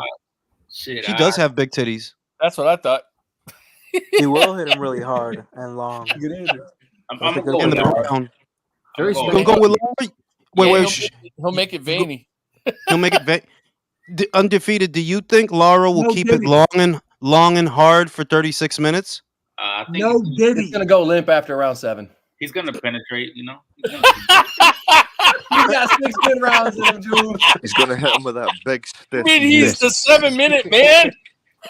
[SPEAKER 5] Shit,
[SPEAKER 1] He does have big titties.
[SPEAKER 2] That's what I thought.
[SPEAKER 7] He will hit him really hard and long.
[SPEAKER 8] Good answer.
[SPEAKER 5] I'm
[SPEAKER 7] That's a
[SPEAKER 5] gonna
[SPEAKER 7] good
[SPEAKER 5] go
[SPEAKER 1] In
[SPEAKER 5] with
[SPEAKER 1] the
[SPEAKER 7] thing.
[SPEAKER 5] Lara.
[SPEAKER 1] ground.
[SPEAKER 5] I'm
[SPEAKER 6] Very
[SPEAKER 5] gonna
[SPEAKER 1] You
[SPEAKER 5] go
[SPEAKER 1] gonna
[SPEAKER 5] with
[SPEAKER 1] go with
[SPEAKER 5] Lara.
[SPEAKER 1] Lara?
[SPEAKER 2] Yeah,
[SPEAKER 1] Wait.
[SPEAKER 2] he'll make it veiny.
[SPEAKER 1] He'll make it. Undefeated. Do you think Lara will
[SPEAKER 3] No
[SPEAKER 1] keep it
[SPEAKER 3] diddy.
[SPEAKER 1] long and hard for 36 minutes?
[SPEAKER 5] I think
[SPEAKER 3] No
[SPEAKER 8] He's
[SPEAKER 3] diddy.
[SPEAKER 8] gonna go limp after round 7.
[SPEAKER 5] he's gonna penetrate. You know.
[SPEAKER 8] He's got 6 good rounds in him, dude.
[SPEAKER 4] He's gonna hit him with that big
[SPEAKER 2] I
[SPEAKER 4] stiff.
[SPEAKER 2] mean, he's the 7-minute man.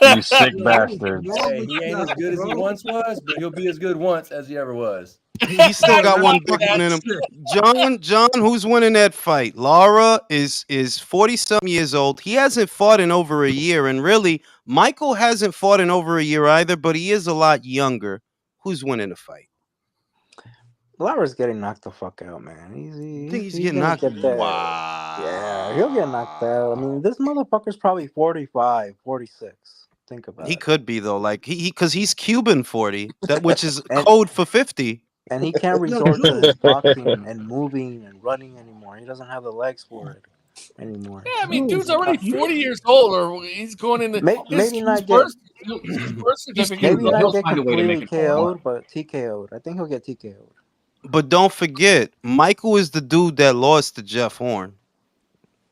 [SPEAKER 10] You sick
[SPEAKER 3] Yo, what is
[SPEAKER 10] bastards.
[SPEAKER 3] wrong
[SPEAKER 8] Hey,
[SPEAKER 3] with
[SPEAKER 8] he ain't
[SPEAKER 3] y'all,
[SPEAKER 8] as good as he
[SPEAKER 3] bro?
[SPEAKER 8] once was, but he'll be as good once as he ever was.
[SPEAKER 1] He's still got one big
[SPEAKER 2] That
[SPEAKER 1] one in him.
[SPEAKER 2] shit.
[SPEAKER 1] John, who's winning that fight? Lara is 40-something years old. He hasn't fought in over a year, and really, Michael hasn't fought in over a year either. But he is a lot younger. Who's winning the fight?
[SPEAKER 7] Lara's getting knocked the fuck out, man.
[SPEAKER 1] I think he's
[SPEAKER 7] He's
[SPEAKER 1] getting
[SPEAKER 7] gonna
[SPEAKER 1] knocked.
[SPEAKER 7] get that.
[SPEAKER 1] Wow.
[SPEAKER 7] Yeah, he'll get knocked out. I mean, this motherfucker's probably 45, 46. Think about
[SPEAKER 1] He
[SPEAKER 7] it.
[SPEAKER 1] could be though, like he because he's Cuban 40, that which is
[SPEAKER 7] And
[SPEAKER 1] code for 50.
[SPEAKER 7] and he can't
[SPEAKER 3] Yo,
[SPEAKER 7] resort to
[SPEAKER 3] Jules.
[SPEAKER 7] his boxing and moving and running anymore. He doesn't have the legs for it anymore.
[SPEAKER 2] Yeah, I mean, dude's
[SPEAKER 3] Jules,
[SPEAKER 2] already
[SPEAKER 3] you
[SPEAKER 2] 40 years old, or he's going in the
[SPEAKER 7] Maybe
[SPEAKER 2] his
[SPEAKER 7] not get
[SPEAKER 2] birth certificate.
[SPEAKER 7] maybe
[SPEAKER 6] He'll
[SPEAKER 7] not get
[SPEAKER 6] find a way to make
[SPEAKER 7] completely
[SPEAKER 6] it normal.
[SPEAKER 7] KO'd, but TKO'd. I think he'll get TKO'd.
[SPEAKER 1] But don't forget, Michael is the dude that lost to Jeff Horn.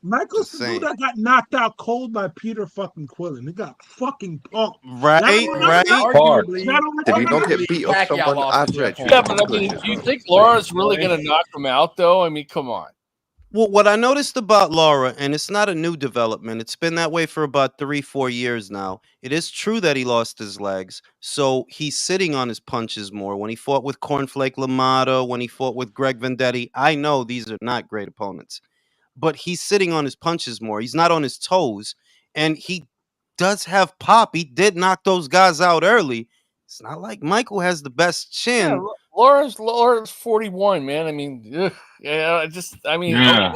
[SPEAKER 3] Michael's
[SPEAKER 1] Just
[SPEAKER 3] the dude
[SPEAKER 1] saying.
[SPEAKER 3] that got knocked out cold by Peter fucking Quillen. He got fucking punked.
[SPEAKER 1] Right, right.
[SPEAKER 10] Hard.
[SPEAKER 4] Did he not get
[SPEAKER 8] Arguably,
[SPEAKER 4] beat off
[SPEAKER 8] Pacquiao
[SPEAKER 4] someone
[SPEAKER 8] lost to
[SPEAKER 4] after
[SPEAKER 8] Jeff
[SPEAKER 4] it?
[SPEAKER 8] Horn.
[SPEAKER 2] Yeah, but I mean, do you think Laura's really going to knock him out, though? I mean, come on.
[SPEAKER 1] Well, what I noticed about Lara, and it's not a new development, it's been that way for about 3-4 years now. It is true that he lost his legs, so he's sitting on his punches more. When he fought with Cornflake Lamata, when he fought with Greg Vendetti, I know these are not great opponents, but he's sitting on his punches more. He's not on his toes, and he does have pop. He did knock those guys out early. It's not like Michael has the best
[SPEAKER 2] Yeah,
[SPEAKER 1] chin.
[SPEAKER 2] Laura's 41, man. I mean, yeah,
[SPEAKER 10] Yeah.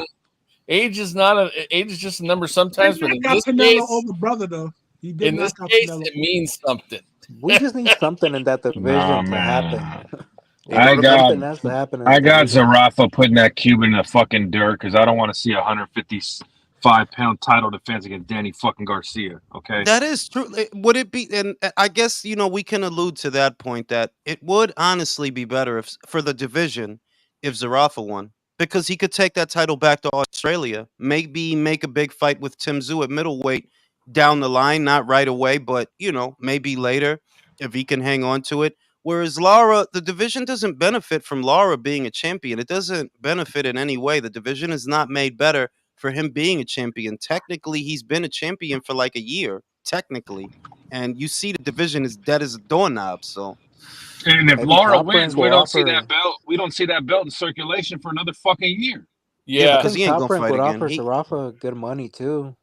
[SPEAKER 2] age is not age is just a number sometimes, but
[SPEAKER 3] He
[SPEAKER 2] in
[SPEAKER 3] got
[SPEAKER 2] this
[SPEAKER 3] Canelo
[SPEAKER 2] case,
[SPEAKER 3] over brother though. He did
[SPEAKER 2] in this
[SPEAKER 3] knock out
[SPEAKER 2] case,
[SPEAKER 3] Canelo.
[SPEAKER 2] it means something.
[SPEAKER 7] We just need something in that division to happen.
[SPEAKER 10] Man.
[SPEAKER 4] You know
[SPEAKER 10] I
[SPEAKER 4] the
[SPEAKER 10] got
[SPEAKER 7] Something has to happen in
[SPEAKER 10] I
[SPEAKER 7] that
[SPEAKER 10] got
[SPEAKER 7] division.
[SPEAKER 10] Zarafa putting that Cuban in the fucking dirt because I don't want to see a 155-pound title defense against Danny fucking Garcia. Okay.
[SPEAKER 1] That is true. Would it be? And I guess we can allude to that point that it would honestly be better if for the division if Zarafa won because he could take that title back to Australia, maybe make a big fight with Tszyu at middleweight down the line, not right away, but maybe later if he can hang on to it. Whereas Lara, the division doesn't benefit from Lara being a champion. It doesn't benefit in any way. The division is not made better for him being a champion. Technically, he's been a champion for like a year, technically. And you see the division is dead as a doorknob. So
[SPEAKER 10] And if
[SPEAKER 7] Maybe
[SPEAKER 10] Laura
[SPEAKER 7] Top
[SPEAKER 10] wins,
[SPEAKER 7] Rank
[SPEAKER 10] we
[SPEAKER 7] will
[SPEAKER 10] don't see
[SPEAKER 7] offer.
[SPEAKER 10] that belt. We don't see that belt in circulation for another fucking year.
[SPEAKER 1] yeah,
[SPEAKER 2] Yeah,
[SPEAKER 1] because
[SPEAKER 7] think
[SPEAKER 1] he ain't
[SPEAKER 7] Top
[SPEAKER 1] gonna
[SPEAKER 7] Rank
[SPEAKER 1] fight
[SPEAKER 7] would
[SPEAKER 1] again.
[SPEAKER 7] offer Zarafa good money too.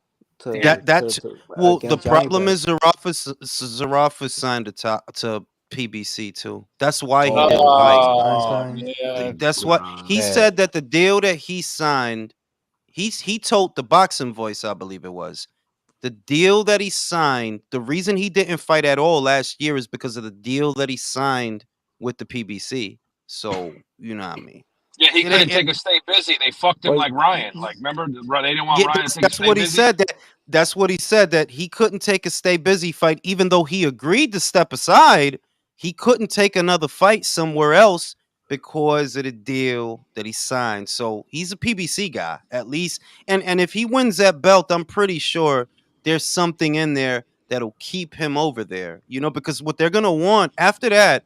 [SPEAKER 1] That that's well, the
[SPEAKER 7] Against Johnny
[SPEAKER 1] problem
[SPEAKER 7] Bet.
[SPEAKER 1] is Zarafa signed to PBC too. That's why he
[SPEAKER 7] Oh,
[SPEAKER 1] didn't fight.
[SPEAKER 7] Einstein.
[SPEAKER 2] yeah.
[SPEAKER 1] That's what he said that the deal that he signed. He told the Boxing Voice, I believe it was. The deal that he signed, the reason he didn't fight at all last year is because of the deal that he signed with the PBC. So, you know what I mean?
[SPEAKER 10] Yeah, he
[SPEAKER 1] It
[SPEAKER 10] couldn't
[SPEAKER 1] ain't
[SPEAKER 10] take a stay busy. They fucked him
[SPEAKER 7] Wait,
[SPEAKER 10] like Ryan. Like, remember, they didn't want
[SPEAKER 1] yeah,
[SPEAKER 10] Ryan to take a
[SPEAKER 1] that's
[SPEAKER 10] stay
[SPEAKER 1] what he
[SPEAKER 10] busy.
[SPEAKER 1] said. That's what he said, that he couldn't take a stay busy fight, even though he agreed to step aside. He couldn't take another fight somewhere else because of the deal that he signed. So he's a PBC guy, at least. And if he wins that belt, I'm pretty sure there's something in there that'll keep him over there. Because what they're gonna want after that,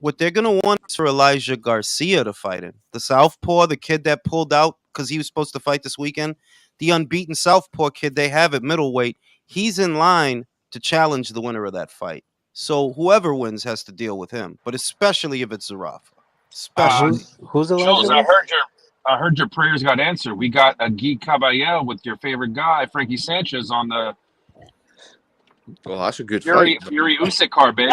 [SPEAKER 1] what they're gonna want is for Elijah Garcia to fight him. The Southpaw, the kid that pulled out because he was supposed to fight this weekend, the unbeaten Southpaw kid they have at middleweight, he's in line to challenge the winner of that fight. So whoever wins has to deal with him, but especially if it's Zarafa. Especially.
[SPEAKER 7] Who's Elijah?
[SPEAKER 10] Jules, I heard your prayers got answered. We got a Guy Caballel with your favorite guy, Frankie Sanchez, on the
[SPEAKER 4] Well, that's a good
[SPEAKER 10] Fury
[SPEAKER 4] fight.
[SPEAKER 10] Usyk card, baby.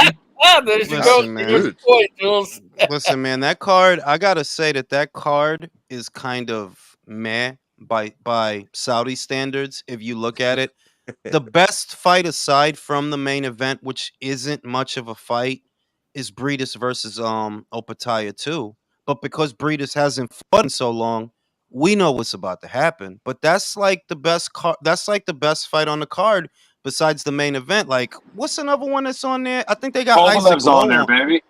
[SPEAKER 2] There you
[SPEAKER 1] Listen,
[SPEAKER 2] go.
[SPEAKER 1] man.
[SPEAKER 2] Good point, Jules.
[SPEAKER 1] Listen, man, that card, I gotta say that card is kind of meh by Saudi standards if you look at it. the best fight aside from the main event, which isn't much of a fight, is Breedis versus Opataya too. But because Breedis hasn't fought in so long, we know what's about to happen. But that's like the best that's like the best fight on the card besides the main event. Like, what's another one that's on there? I think they got Isaac
[SPEAKER 10] Kovalev's on there,
[SPEAKER 1] Lowe.
[SPEAKER 10] baby.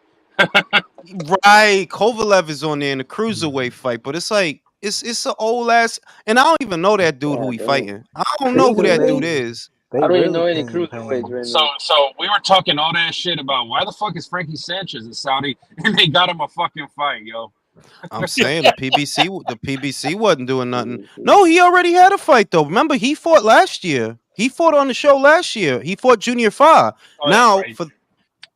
[SPEAKER 1] Right, Kovalev is on there in the cruiserweight fight, but it's like it's an old ass, and I don't even know that dude who he
[SPEAKER 9] damn.
[SPEAKER 1] fighting. I don't know who that dude is.
[SPEAKER 7] They
[SPEAKER 9] I don't even
[SPEAKER 7] really
[SPEAKER 9] know any
[SPEAKER 7] paying
[SPEAKER 9] cruiserweights right
[SPEAKER 10] So
[SPEAKER 9] now.
[SPEAKER 10] we were talking all that shit about why the fuck is Frankie Sanchez in Saudi, and they got him a fucking fight, yo.
[SPEAKER 1] I'm saying the PBC wasn't doing nothing. No, he already had a fight though. Remember, he fought last year. He fought on the show last year. He fought Junior Fa.
[SPEAKER 10] Oh,
[SPEAKER 1] Now,
[SPEAKER 10] that's right.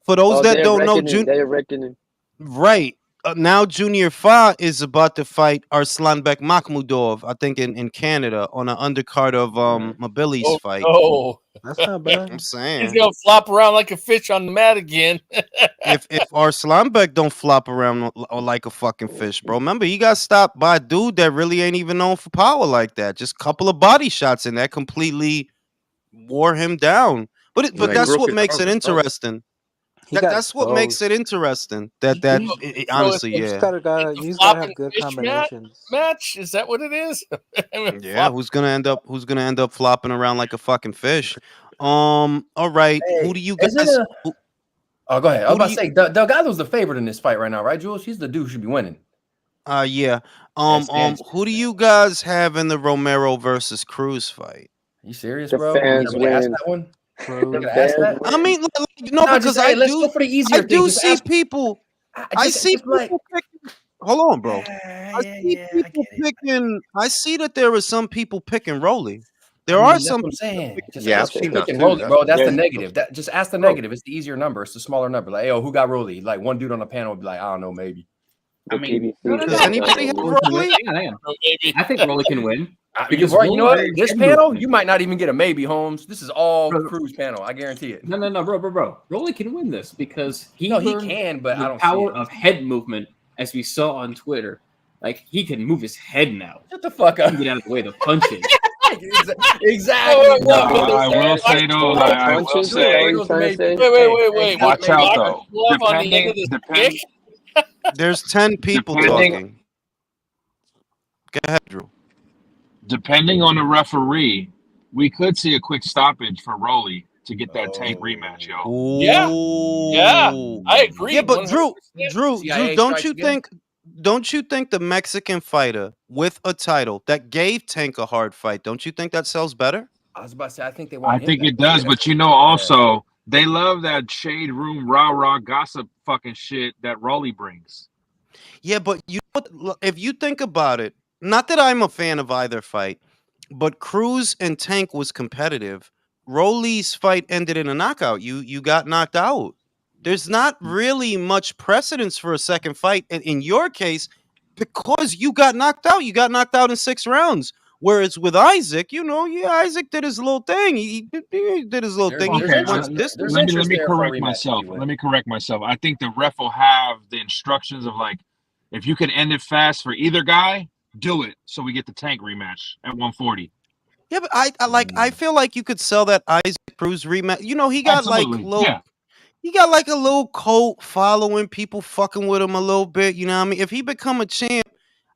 [SPEAKER 1] for those
[SPEAKER 9] Oh,
[SPEAKER 1] that
[SPEAKER 9] they're
[SPEAKER 1] don't know,
[SPEAKER 9] reckoning. They're reckoning.
[SPEAKER 1] right now Junior Fa is about to fight Arslanbek Makhmudov, I think in Canada on an undercard of Mabili's
[SPEAKER 2] Oh,
[SPEAKER 1] fight.
[SPEAKER 2] no.
[SPEAKER 7] That's not
[SPEAKER 1] I'm
[SPEAKER 7] bad.
[SPEAKER 2] He's
[SPEAKER 1] saying
[SPEAKER 2] going to flop around like a fish on the mat again.
[SPEAKER 1] if Arslanbek don't flop around like a fucking fish, bro. Remember, he got stopped by a dude that really ain't even known for power like that. Just a couple of body shots, and that completely wore him down. But
[SPEAKER 4] Like,
[SPEAKER 1] that's
[SPEAKER 4] broke
[SPEAKER 1] what
[SPEAKER 4] his
[SPEAKER 1] makes it
[SPEAKER 4] pelvis, bro.
[SPEAKER 1] interesting.
[SPEAKER 7] He got
[SPEAKER 1] That's what makes
[SPEAKER 7] exposed.
[SPEAKER 1] it interesting. That
[SPEAKER 7] You
[SPEAKER 1] honestly,
[SPEAKER 7] just
[SPEAKER 1] yeah,
[SPEAKER 7] gotta
[SPEAKER 2] The
[SPEAKER 7] you just gotta have
[SPEAKER 2] flopping
[SPEAKER 7] good
[SPEAKER 2] fish
[SPEAKER 7] combinations.
[SPEAKER 2] match? Is that what it is? I mean,
[SPEAKER 1] yeah. Who's gonna end up flopping around like a fucking fish? All right. Who
[SPEAKER 8] Hey,
[SPEAKER 1] do you
[SPEAKER 8] is it
[SPEAKER 1] guys?
[SPEAKER 8] a? Oh, go ahead. I was
[SPEAKER 1] Who do
[SPEAKER 8] about to
[SPEAKER 1] you?
[SPEAKER 8] say Delgado's the favorite in this fight right now, right, Jules? He's the dude who should be winning.
[SPEAKER 1] Yeah.
[SPEAKER 8] And Sanchez.
[SPEAKER 1] Who do you guys have in the Romero versus Cruz fight?
[SPEAKER 8] You serious,
[SPEAKER 9] The
[SPEAKER 8] bro? You
[SPEAKER 9] fans
[SPEAKER 8] gonna ask
[SPEAKER 9] win.
[SPEAKER 8] that one?
[SPEAKER 7] Cruz.
[SPEAKER 8] You're gonna
[SPEAKER 9] The
[SPEAKER 8] ask
[SPEAKER 9] fans
[SPEAKER 8] that?
[SPEAKER 1] I
[SPEAKER 9] win.
[SPEAKER 1] mean,
[SPEAKER 8] No, just
[SPEAKER 1] because
[SPEAKER 8] hey, let's go for the easier thing. Just
[SPEAKER 1] see
[SPEAKER 8] ask.
[SPEAKER 1] people. I
[SPEAKER 8] Just
[SPEAKER 1] see
[SPEAKER 8] like.
[SPEAKER 1] people picking. Hold on, bro. I see
[SPEAKER 8] I
[SPEAKER 1] people
[SPEAKER 8] get it.
[SPEAKER 1] picking. I see that there are some people picking Rolly.
[SPEAKER 8] I
[SPEAKER 1] There
[SPEAKER 8] mean,
[SPEAKER 1] are
[SPEAKER 8] that's
[SPEAKER 1] some
[SPEAKER 8] what I'm
[SPEAKER 1] people
[SPEAKER 8] saying.
[SPEAKER 1] picking.
[SPEAKER 8] Just
[SPEAKER 4] Yeah, I've
[SPEAKER 8] ask for
[SPEAKER 4] seen
[SPEAKER 8] pick
[SPEAKER 4] that
[SPEAKER 8] and
[SPEAKER 4] too.
[SPEAKER 8] roll it, bro. That's the
[SPEAKER 10] Yeah.
[SPEAKER 8] negative. Just ask the
[SPEAKER 1] Bro.
[SPEAKER 8] negative. It's the easier number. It's the smaller number. Like, yo, who got Rolly? Like one dude on the panel would be like, I don't know, maybe.
[SPEAKER 5] I
[SPEAKER 9] The
[SPEAKER 5] mean,
[SPEAKER 9] PBC
[SPEAKER 1] Does
[SPEAKER 9] got
[SPEAKER 1] anybody have
[SPEAKER 5] Rolly can win.
[SPEAKER 1] Rolly?
[SPEAKER 5] Hang on.
[SPEAKER 2] Maybe.
[SPEAKER 6] I think Rolly can win.
[SPEAKER 8] Because
[SPEAKER 6] Because
[SPEAKER 8] you know what?
[SPEAKER 6] Rolly
[SPEAKER 8] This
[SPEAKER 6] head
[SPEAKER 8] panel,
[SPEAKER 6] movement.
[SPEAKER 8] you might not even get a maybe, Holmes. This is all
[SPEAKER 6] Bro.
[SPEAKER 8] Cruz panel. I guarantee it.
[SPEAKER 6] No, bro. Rolly can win this because he
[SPEAKER 8] No, he
[SPEAKER 6] learned
[SPEAKER 8] can, but I
[SPEAKER 6] the
[SPEAKER 8] don't see
[SPEAKER 6] power
[SPEAKER 8] it.
[SPEAKER 6] of head movement, as we saw on Twitter. Like he can move his head now.
[SPEAKER 8] Shut the fuck
[SPEAKER 6] He
[SPEAKER 8] up.
[SPEAKER 6] can get out of the way of the punches.
[SPEAKER 8] Exactly.
[SPEAKER 2] Wait,
[SPEAKER 10] No,
[SPEAKER 2] wait, wait,
[SPEAKER 10] I will say though.
[SPEAKER 9] Hold up,
[SPEAKER 10] I will
[SPEAKER 9] punches? Is that what
[SPEAKER 10] say,
[SPEAKER 9] you're trying to say?
[SPEAKER 2] wait.
[SPEAKER 10] watch out though.
[SPEAKER 2] Glove on the end of the
[SPEAKER 10] Depending,
[SPEAKER 2] stick?
[SPEAKER 1] There's 10 people
[SPEAKER 10] Depending-
[SPEAKER 1] talking. Go ahead, Drew.
[SPEAKER 10] depending on the referee, we could see a quick stoppage for Rolly to get that tank rematch, yo.
[SPEAKER 2] Yeah, I agree.
[SPEAKER 1] Yeah, but
[SPEAKER 2] 100%.
[SPEAKER 1] Drew,
[SPEAKER 8] CIA
[SPEAKER 1] don't
[SPEAKER 8] strikes
[SPEAKER 1] you
[SPEAKER 8] again?
[SPEAKER 1] think the Mexican fighter with a title that gave Tank a hard fight, don't you think that sells better?
[SPEAKER 8] I was about to say, I think they want
[SPEAKER 10] I think
[SPEAKER 8] him
[SPEAKER 10] it
[SPEAKER 8] back.
[SPEAKER 10] does, but you know, also they love that shade room rah gossip fucking shit that Rolly brings.
[SPEAKER 1] Yeah, but if you think about it, not that I'm a fan of either fight, but Cruz and Tank was competitive. Rolly's fight ended in a knockout. You got knocked out. There's not really much precedence for a second fight in your case because you got knocked out. You got knocked out in 6 rounds. Whereas with Isaac, Isaac did his little thing. He did his little thing.
[SPEAKER 10] Okay,
[SPEAKER 8] there's
[SPEAKER 10] let
[SPEAKER 8] interest
[SPEAKER 10] me
[SPEAKER 8] there for a
[SPEAKER 10] correct
[SPEAKER 8] rematch
[SPEAKER 10] myself.
[SPEAKER 8] if you win.
[SPEAKER 10] Let me correct myself. I think the ref will have the instructions of like, if you can end it fast for either guy, do it so we get the Tank rematch at 140.
[SPEAKER 1] Yeah, but I feel like you could sell that Isaac Cruz rematch. He got
[SPEAKER 10] Absolutely,
[SPEAKER 1] he got like a little cult following, people fucking with him a little bit. You know what I mean? If he become a champ,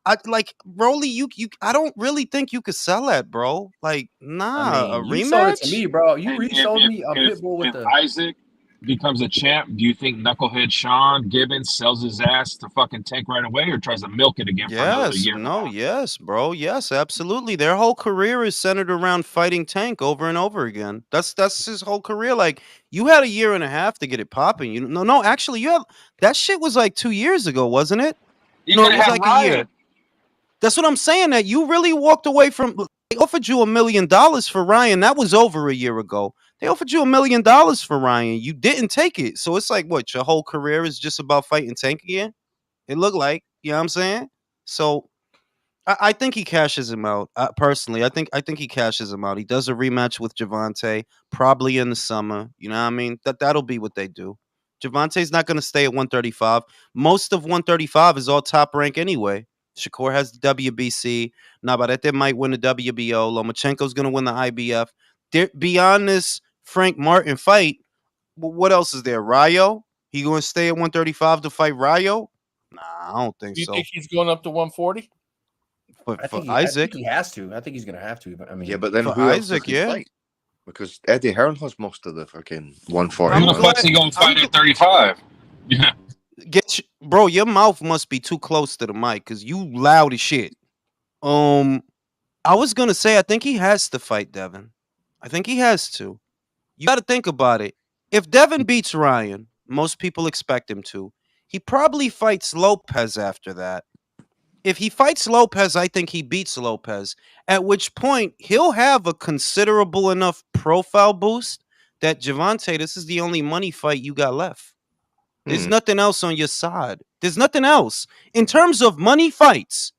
[SPEAKER 1] I like Rolly. I don't really think you could sell that, bro. Like, nah, a
[SPEAKER 8] you sold it to
[SPEAKER 1] rematch.
[SPEAKER 8] me, bro. You
[SPEAKER 10] And
[SPEAKER 8] resold me a
[SPEAKER 10] if
[SPEAKER 8] Pitbull with the.
[SPEAKER 10] Isaac becomes a champ, do you think Knucklehead Sean Gibbons sells his ass to fucking Tank right away, or tries to milk it again for another
[SPEAKER 1] Yes,
[SPEAKER 10] year?
[SPEAKER 1] no, yes, bro, yes, absolutely. Their whole career is centered around fighting Tank over and over again. That's his whole career. Like, you had a year and a half to get it popping. No, actually, that shit was like 2 years ago, wasn't it?
[SPEAKER 10] You
[SPEAKER 1] No,
[SPEAKER 10] could
[SPEAKER 1] it was
[SPEAKER 10] have
[SPEAKER 1] like
[SPEAKER 10] Ryan.
[SPEAKER 1] a year. That's what I'm saying. That you really walked away from. They offered you $1 million for Ryan. That was over a year ago. They offered you $1 million for Ryan. You didn't take it. So it's like, what? Your whole career is just about fighting Tank again? It looked like. You know what I'm saying? So I think he cashes him out. Personally, I think he cashes him out. He does a rematch with Javante, probably in the summer. You know what I mean? That'll be what they do. Javante's not going to stay at 135. Most of 135 is all top rank anyway. Shakur has the WBC. Navarrete might win the WBO. Lomachenko's going to win the IBF. beyond this Frank Martin fight, what else is there? Rayo? He going to stay at 135 to fight Rayo? Nah, I don't think
[SPEAKER 2] Do you
[SPEAKER 1] so.
[SPEAKER 2] think he's going up to 140?
[SPEAKER 1] For
[SPEAKER 8] I think
[SPEAKER 1] Isaac,
[SPEAKER 8] he has to. I think he's going to have to. But I mean,
[SPEAKER 4] Yeah, but then
[SPEAKER 1] for
[SPEAKER 4] who else
[SPEAKER 1] Isaac,
[SPEAKER 4] does he
[SPEAKER 1] yeah.
[SPEAKER 4] fight? Because Eddie Hearn has most of the fucking 140.
[SPEAKER 1] I'm
[SPEAKER 10] Who the
[SPEAKER 1] glad-
[SPEAKER 10] fuck's he gonna fight at 35? Yeah.
[SPEAKER 1] Bro, your mouth must be too close to the mic because you loud as shit. I was gonna say I think he has to fight Devin. I think he has to. You got to think about it. If Devin beats Ryan, most people expect him to. He probably fights Lopez after that. If he fights Lopez, I think he beats Lopez. At which point he'll have a considerable enough profile boost that Javante, this is the only money fight you got left. There's nothing else on your side. There's nothing else in terms of money fights.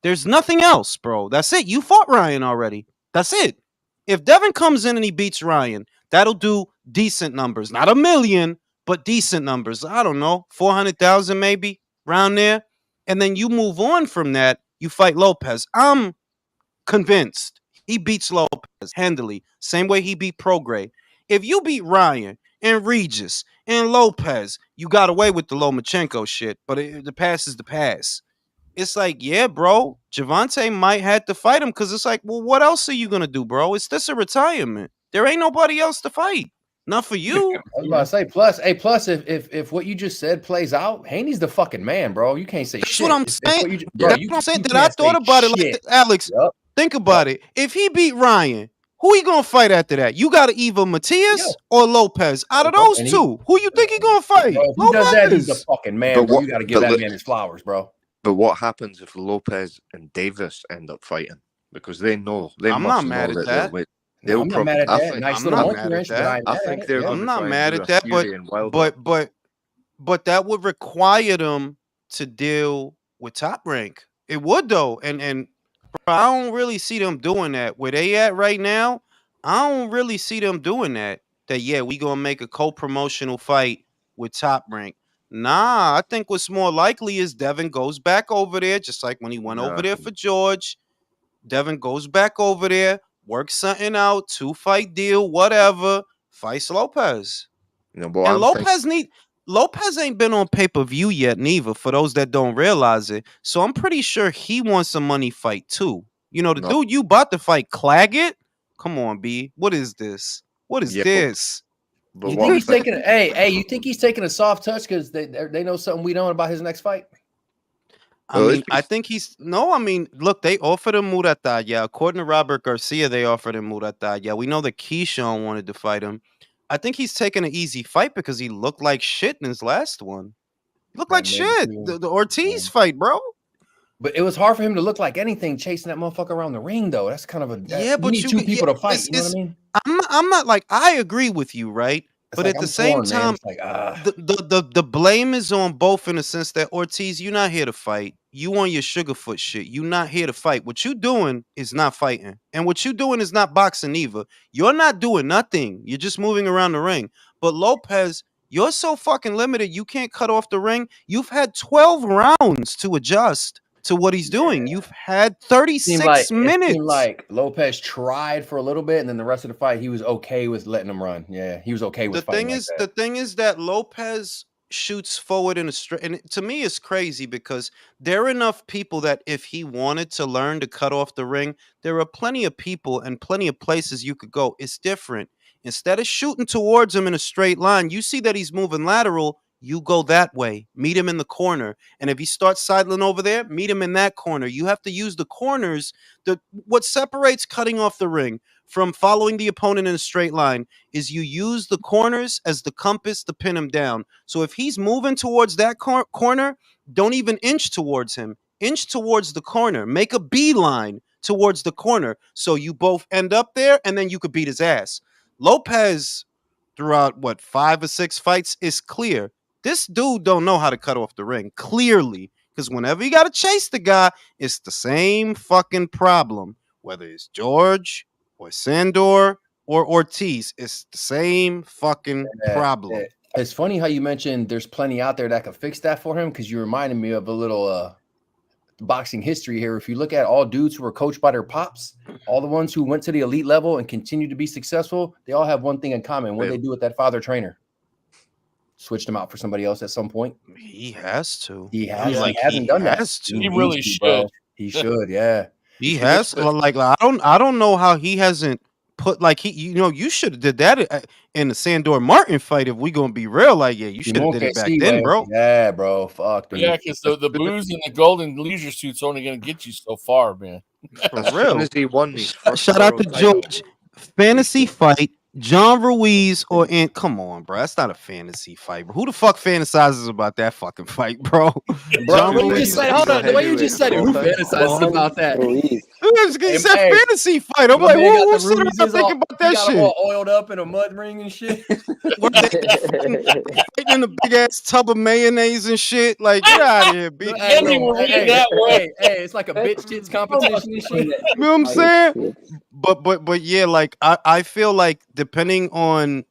[SPEAKER 1] There's nothing else, bro. That's it. You fought Ryan already. That's it. If Devin comes in and he beats Ryan, that'll do decent numbers. Not a million, but decent numbers. I don't know, 400,000 maybe, around there. And then you move on from that, you fight Lopez. I'm convinced he beats Lopez handily, same way he beat Prograis. If you beat Ryan and Regis and Lopez, you got away with the Lomachenko shit, but the pass is the pass. It's like, yeah, bro, Javante might have to fight him because it's like, well, what else are you going to do, bro? Is this a retirement? There ain't nobody else to fight. Not for you.
[SPEAKER 8] I was about to say, plus, if what you just said plays out, Haney's the fucking man, bro. You can't say
[SPEAKER 1] That's
[SPEAKER 8] shit.
[SPEAKER 1] what I'm saying. That's what I'm saying. That I
[SPEAKER 8] can't
[SPEAKER 1] thought
[SPEAKER 8] say
[SPEAKER 1] about it
[SPEAKER 8] shit.
[SPEAKER 1] like Alex.
[SPEAKER 8] Yep.
[SPEAKER 1] Think about it. If he beat Ryan, who he gonna fight after that? You got either Matias or Lopez. Out of those two, who you think he gonna fight?
[SPEAKER 8] Bro, if he does that, he's the fucking man, bro. You got to give that man his flowers, bro.
[SPEAKER 4] But what happens if Lopez and Davis end up fighting? Because they know
[SPEAKER 1] I'm not mad at that.
[SPEAKER 4] They'll
[SPEAKER 8] I'm not mad at that. Nice little monkey wrench, but
[SPEAKER 4] I think they're going
[SPEAKER 1] I'm
[SPEAKER 4] to
[SPEAKER 1] not
[SPEAKER 4] try
[SPEAKER 1] mad
[SPEAKER 4] and
[SPEAKER 1] at
[SPEAKER 4] do a
[SPEAKER 1] that,
[SPEAKER 4] Fury and Wilder.
[SPEAKER 1] but that would require them to deal with Top Rank. It would though, and I don't really see them doing that. Where they at right now, I don't really see them doing that. That yeah, we gonna make a co-promotional fight with Top Rank. Nah, I think what's more likely is Devin goes back over there, just like when he went over there for George. Devin goes back over there, works something out, 2-fight deal, whatever, fights Lopez.
[SPEAKER 4] And
[SPEAKER 1] Lopez ain't been on pay-per-view yet, neither, for those that don't realize it. So I'm pretty sure he wants a money fight too. You know, the dude you about to fight, Claggett? Come on, B. What is this? What is this?
[SPEAKER 8] You think he's taking you think he's taking a soft touch because they know something we don't about his next fight?
[SPEAKER 1] I think look, they offered him Muratalla. According to Robert Garcia, they offered him Muratalla. We know that Keyshawn wanted to fight him. I think he's taking an easy fight because he looked like shit in his last one. He looked like shit. The Ortiz fight, bro.
[SPEAKER 8] But it was hard for him to look like anything chasing that motherfucker around the ring, though. That's kind of but you need two people to fight. You know what I mean?
[SPEAKER 1] I'm not like, I agree with you, right? But at the same time, the blame is on both in the sense that Ortiz, you're not here to fight. You on your Sugarfoot shit. You're not here to fight. What you doing is not fighting. And what you doing is not boxing either. You're not doing nothing. You're just moving around the ring. But Lopez, you're so fucking limited. You can't cut off the ring. You've had 12 rounds to adjust to what he's doing. You've had 36 minutes.
[SPEAKER 8] It seemed like Lopez tried for a little bit, and then the rest of the fight, he was okay with letting him run. Yeah, he was okay with fighting like that.
[SPEAKER 1] The thing is that Lopez shoots forward in a straight, and to me, it's crazy because there are enough people that if he wanted to learn to cut off the ring, there are plenty of people and plenty of places you could go. It's different. Instead of shooting towards him in a straight line, you see that he's moving lateral. You go that way, meet him in the corner. And if he starts sidling over there, meet him in that corner. You have to use the corners. What separates cutting off the ring from following the opponent in a straight line is you use the corners as the compass to pin him down. So if he's moving towards that corner, don't even inch towards him. Inch towards the corner. Make a beeline towards the corner. So you both end up there, and then you could beat his ass. Lopez, throughout, 5 or 6 fights, is clear. This dude don't know how to cut off the ring, clearly. Because whenever you got to chase the guy, it's the same fucking problem. Whether it's George or Sandor or Ortiz, it's the same fucking problem.
[SPEAKER 8] It's funny how you mentioned there's plenty out there that could fix that for him because you reminded me of a little boxing history here. If you look at all dudes who were coached by their pops, all the ones who went to the elite level and continue to be successful, they all have one thing in common. What they do with that father trainer? Switched him out for somebody else at some point.
[SPEAKER 1] He has to.
[SPEAKER 8] He has.
[SPEAKER 1] Like,
[SPEAKER 8] he hasn't done that.
[SPEAKER 1] to.
[SPEAKER 2] He really should.
[SPEAKER 8] Bro. He should. Yeah.
[SPEAKER 1] He has. Like, I don't know how he hasn't put, like, you should have did that in the Sandor Martin fight. If we gonna be real, like, yeah, you should have did it back then, bro.
[SPEAKER 8] Yeah, bro. Fuck. Dude.
[SPEAKER 2] Yeah, because the booze and the golden leisure suit's only gonna get you so far, man.
[SPEAKER 1] For real.
[SPEAKER 4] He won these
[SPEAKER 1] Shout out to George. Fantasy fight. John Ruiz come on, bro. That's not a fantasy fight, bro. Who the fuck fantasizes about that fucking fight, bro?
[SPEAKER 8] John Ruiz. The way you just said it, who fantasizes about that?
[SPEAKER 1] He said fantasy fight. I'm like, who's sitting around thinking about that shit?
[SPEAKER 8] All oiled up in a mud ring and shit.
[SPEAKER 1] Fighting in a big ass tub of mayonnaise and shit. Like, get out of here, B.
[SPEAKER 8] Hey, it's like a bitch tits competition and shit.
[SPEAKER 1] You know what I'm saying? But yeah, like I feel like depending on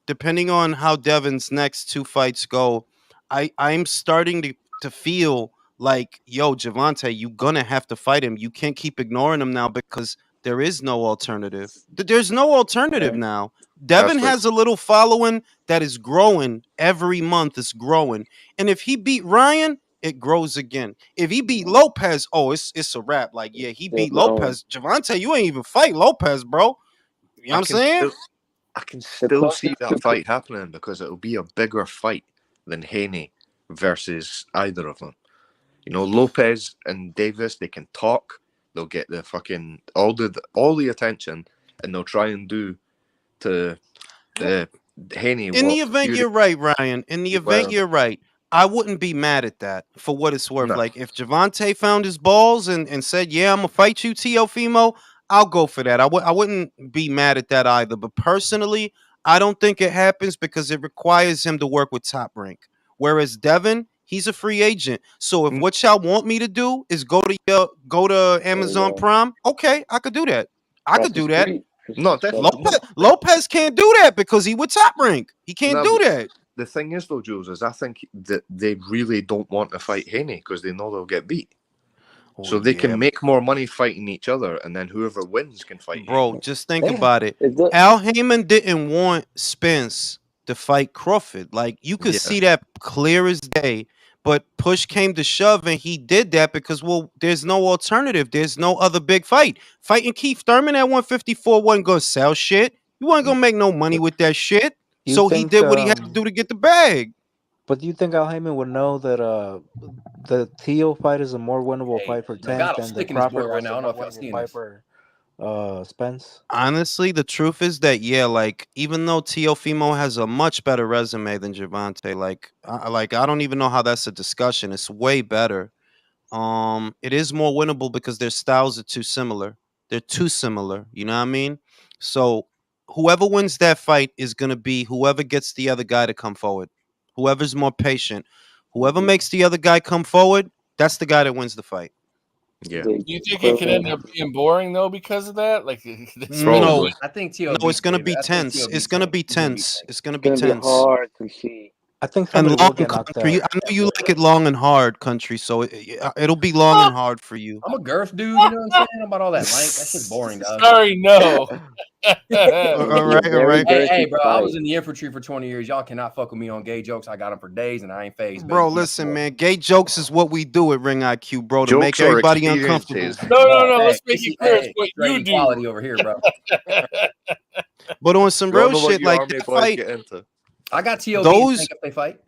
[SPEAKER 1] how Devin's next two fights go, I'm starting to feel like, yo, Gervonta, you gonna have to fight him. You can't keep ignoring him now because there is no alternative. There's no alternative now. Devin has a little following that is growing every month. It's growing, and if he beat Ryan, it grows again. If he beat Lopez, it's a wrap. Like, yeah, he beat Lopez. Gervonta, you ain't even fight Lopez, bro. You know what I'm saying?
[SPEAKER 4] I can still see that fight happening because it'll be a bigger fight than Haney versus either of them. You know, Lopez and Davis, they can talk. They'll get the fucking all the attention, and they'll try and do to the Haney.
[SPEAKER 1] In the event you're right, Ryan. In the event you're right, I wouldn't be mad at that for what it's worth. No. Like, if Gervonta found his balls and said, "Yeah, I'm gonna fight you, Teofimo," I'll go for that. I wouldn't be mad at that either. But personally, I don't think it happens because it requires him to work with Top Rank. Whereas Devin, he's a free agent. So if what y'all want me to do is go to Amazon Prime, okay, I could do that. I could do that.
[SPEAKER 4] No,
[SPEAKER 1] Lopez can't do that because he with Top Rank. He can't do that.
[SPEAKER 4] The thing is, though, Jules, is I think that they really don't want to fight Haney because they know they'll get beat. So they can make more money fighting each other, and then whoever wins can fight.
[SPEAKER 1] Bro, just think about it. Al Heyman didn't want Spence to fight Crawford. Like, you could see that clear as day. But push came to shove, and he did that because, well, there's no alternative. There's no other big fight. Fighting Keith Thurman at 154 wasn't going to sell shit. You wasn't going to make no money with that shit. So he did what he had to do to get the bag.
[SPEAKER 7] But do you think Al Heyman would know that the Tszyu fight is a more winnable fight for Tank than the Crawford right now? I don't know if fight for Spence?
[SPEAKER 1] Honestly, the truth is that, like, even though Teofimo has a much better resume than Gervonta, like I don't even know how that's a discussion. It's way better. It is more winnable because their styles are too similar. They're too similar. You know what I mean? So whoever wins that fight is going to be whoever gets the other guy to come forward. Whoever's more patient. Whoever makes the other guy come forward, that's the guy that wins the fight.
[SPEAKER 4] Yeah.
[SPEAKER 2] Do you think it could end up being boring though because of that? Like,
[SPEAKER 1] no,
[SPEAKER 8] I think
[SPEAKER 1] no, it's going to be tense. It's going to be tense. It's going to be tense.
[SPEAKER 9] Hard to see.
[SPEAKER 7] I think
[SPEAKER 1] and long country. I know you like it long and hard, country. So it'll be long and hard for you.
[SPEAKER 8] I'm a girth dude. You know what I'm saying about all that length? That shit's boring, dog.
[SPEAKER 2] Sorry, no.
[SPEAKER 1] all right.
[SPEAKER 8] Hey, bro, I was in the infantry for 20 years. Y'all cannot fuck with me on gay jokes. I got them for days, and I ain't phased.
[SPEAKER 1] Bro, listen, man. Gay jokes is what we do at Ring IQ, bro, to jokes make everybody uncomfortable.
[SPEAKER 2] No. Let's make it clear. It's what you do.
[SPEAKER 8] Quality over here, bro.
[SPEAKER 1] But on some real shit, like that fight.
[SPEAKER 8] I got T.O. if they fight.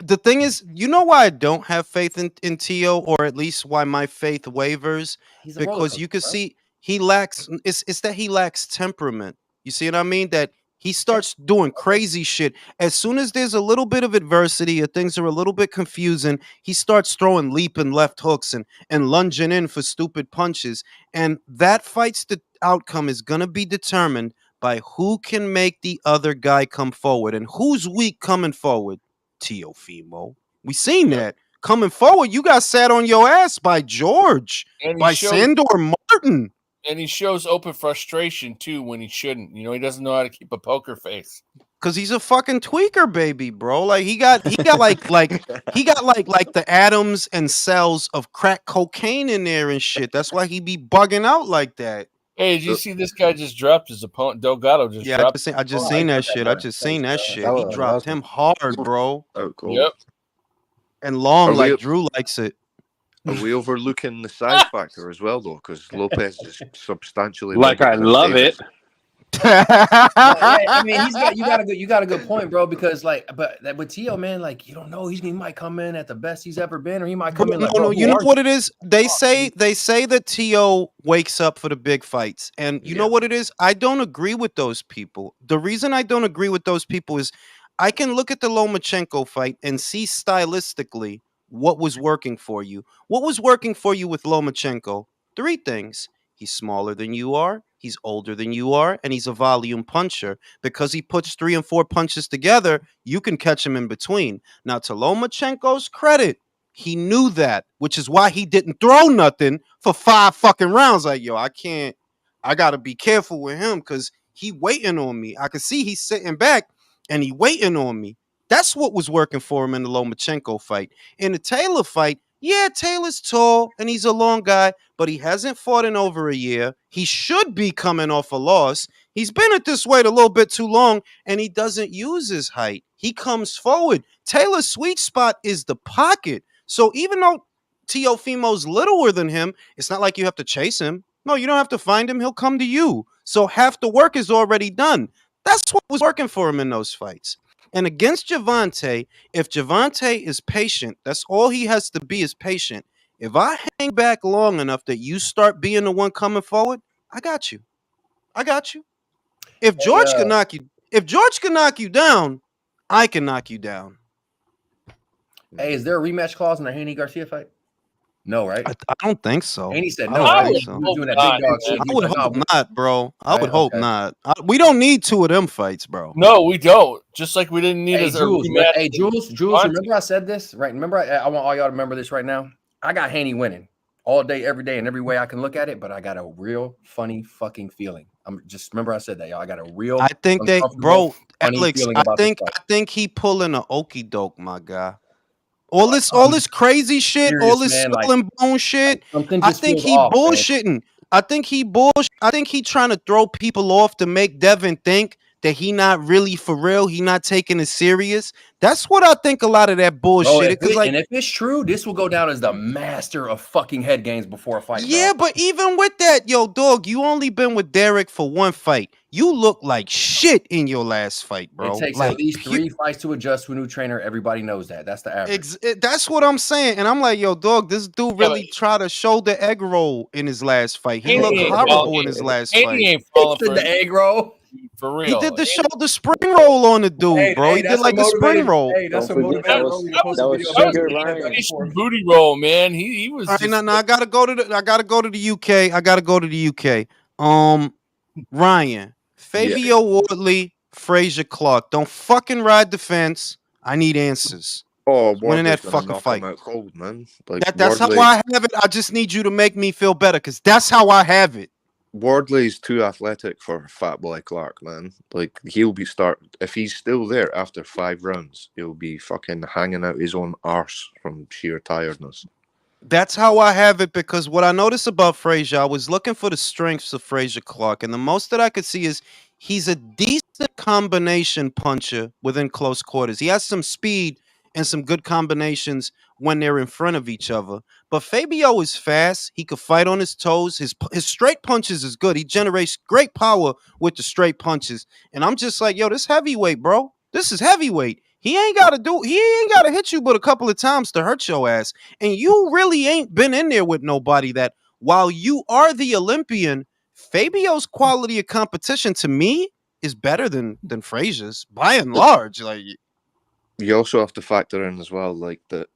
[SPEAKER 1] The thing is, you know why I don't have faith in T.O., or at least why my faith wavers? Because you can see he lacks, it's that he lacks temperament. You see what I mean? That he starts doing crazy shit. As soon as there's a little bit of adversity or things are a little bit confusing, he starts throwing leaping left hooks and lunging in for stupid punches. And that fight's the outcome is going to be determined by who can make the other guy come forward. And who's weak coming forward? Teofimo. We seen that. Coming forward, you got sat on your ass by George, by Sandor Martin.
[SPEAKER 2] And he shows open frustration, too, when he shouldn't. You know, he doesn't know how to keep a poker face.
[SPEAKER 1] Cause he's a fucking tweaker, baby, bro. Like he got like the atoms and cells of crack cocaine in there and shit. That's why he be bugging out like that.
[SPEAKER 2] Hey, did you see this guy just dropped his opponent? Delgado just
[SPEAKER 1] Yeah,
[SPEAKER 2] dropped.
[SPEAKER 1] I just
[SPEAKER 8] Oh, I
[SPEAKER 1] seen that
[SPEAKER 8] heard that.
[SPEAKER 1] shit. I just seen that shit. He
[SPEAKER 7] was
[SPEAKER 1] dropped
[SPEAKER 7] awesome.
[SPEAKER 1] him hard, bro.
[SPEAKER 4] Oh, cool.
[SPEAKER 2] Yep.
[SPEAKER 1] And long
[SPEAKER 4] Are we-
[SPEAKER 1] like Drew likes it.
[SPEAKER 4] Are we overlooking the size factor as well, though? Because Lopez is substantially
[SPEAKER 10] Like
[SPEAKER 4] bigger
[SPEAKER 10] I
[SPEAKER 4] than
[SPEAKER 10] love
[SPEAKER 4] Davis.
[SPEAKER 10] it.
[SPEAKER 8] No, yeah, I mean, you got a good point, bro. Because but with Tszyu, man, like you don't know, he might come in at the best he's ever been, or he might come in like, bro,
[SPEAKER 1] you know what it is? They say that Tszyu wakes up for the big fights, and you know what it is? I don't agree with those people. The reason I don't agree with those people is I can look at the Lomachenko fight and see stylistically what was working for you. What was working for you with Lomachenko? 3 things. He's smaller than you are, he's older than you are, and he's a volume puncher. Because he puts 3 and 4 punches together, you can catch him in between. Now, to Lomachenko's credit, he knew that, which is why he didn't throw nothing for 5 fucking rounds. Like, yo, I gotta be careful with him because he waiting on me. I can see he's sitting back and he waiting on me. That's what was working for him in the Lomachenko fight. In the Taylor fight, yeah, Taylor's tall and he's a long guy, but he hasn't fought in over a year. He should be coming off a loss. He's been at this weight a little bit too long, and he doesn't use his height. He comes forward. Taylor's sweet spot is the pocket. So even though Teofimo's littler than him, it's not like you have to chase him. No, you don't have to find him. He'll come to you. So half the work is already done. That's what was working for him in those fights. And against Gervonta, if Gervonta is patient, that's all he has to be is patient. If I hang back long enough that you start being the one coming forward, I got you. I got you. If George can knock you down, I can knock you down.
[SPEAKER 8] Hey, is there a rematch clause in the Haney Garcia fight? No, right?
[SPEAKER 1] I don't think so.
[SPEAKER 8] Haney said
[SPEAKER 1] I
[SPEAKER 8] no,
[SPEAKER 1] don't
[SPEAKER 8] right?
[SPEAKER 1] think
[SPEAKER 8] He
[SPEAKER 1] so.
[SPEAKER 8] was doing that big dog shit.
[SPEAKER 1] I would hope not, bro. I
[SPEAKER 8] Right,
[SPEAKER 1] would hope
[SPEAKER 8] okay.
[SPEAKER 1] not. We don't need 2 of them fights, bro.
[SPEAKER 2] No, we don't. Just like we didn't need
[SPEAKER 8] Hey,
[SPEAKER 2] a
[SPEAKER 8] Jules,
[SPEAKER 2] rematch.
[SPEAKER 8] hey, Jules, remember I said this, right? Remember, I want all y'all to remember this right now. I got Haney winning all day, every day, and every way I can look at it, but I got a real funny fucking feeling. I'm just remember I said that, y'all. I got a real
[SPEAKER 1] I think they, bro,
[SPEAKER 8] funny
[SPEAKER 1] Alex,
[SPEAKER 8] feeling
[SPEAKER 1] I
[SPEAKER 8] about this fight.
[SPEAKER 1] think he pulling a okey doke, my guy. All this crazy shit,
[SPEAKER 8] serious,
[SPEAKER 1] all this
[SPEAKER 8] man,
[SPEAKER 1] skull and bone shit.
[SPEAKER 8] something
[SPEAKER 1] I
[SPEAKER 8] just
[SPEAKER 1] think
[SPEAKER 8] feels
[SPEAKER 1] he
[SPEAKER 8] off, man.
[SPEAKER 1] bullshitting. I think he trying to throw people off to make Devin think that he not really for real. He not taking it serious. That's what I think a lot of that bullshit.
[SPEAKER 8] And if it's true, this will go down as the master of fucking head games before a fight.
[SPEAKER 1] Yeah,
[SPEAKER 8] bro.
[SPEAKER 1] but even with that, yo, dog, you only been with Derek for 1 fight. You look like shit in your last fight, bro.
[SPEAKER 8] It takes
[SPEAKER 1] like,
[SPEAKER 8] at least 3 fights to adjust to a new trainer. Everybody knows that. That's the average.
[SPEAKER 1] That's what I'm saying. And I'm like, yo, dog, this dude really tried to show the egg roll in his last fight. He looked horrible in his last fight.
[SPEAKER 2] Haney ain't falling for
[SPEAKER 8] the egg roll.
[SPEAKER 2] For real.
[SPEAKER 1] He did the shoulder spring roll on the dude, bro. He did like a spring roll.
[SPEAKER 8] Hey, that's a motivated roll.
[SPEAKER 2] That was booty roll, man. He was.
[SPEAKER 1] All right, now I gotta go to the UK. I gotta go to the UK. Ryan, Fabio Wardley, Frazier Clark. Don't fucking ride the fence. I need answers.
[SPEAKER 4] Oh,
[SPEAKER 1] winning that
[SPEAKER 4] Wardley's gonna
[SPEAKER 1] fucking
[SPEAKER 4] knock
[SPEAKER 1] fight.
[SPEAKER 4] him out cold, man. Like,
[SPEAKER 1] That's how I have it. I just need you to make me feel better because that's how I have it.
[SPEAKER 4] Wardley's too athletic for Fat Boy Clark, man. Like, he'll be if he's still there after 5 rounds, he'll be fucking hanging out his own arse from sheer tiredness.
[SPEAKER 1] That's how I have it because what I noticed about Frazier, I was looking for the strengths of Frazier Clark, and the most that I could see is he's a decent combination puncher within close quarters. He has some speed and some good combinations when they're in front of each other. But Fabio is fast. He could fight on his toes. His straight punches is good. He generates great power with the straight punches. And I'm just like, yo, this heavyweight, bro. This is heavyweight. He ain't got to hit you but a couple of times to hurt your ass. And you really ain't been in there with nobody that, while you are the Olympian, Fabio's quality of competition to me is better than Frazier's by and large. Like,
[SPEAKER 4] you also have to factor in as well, like, that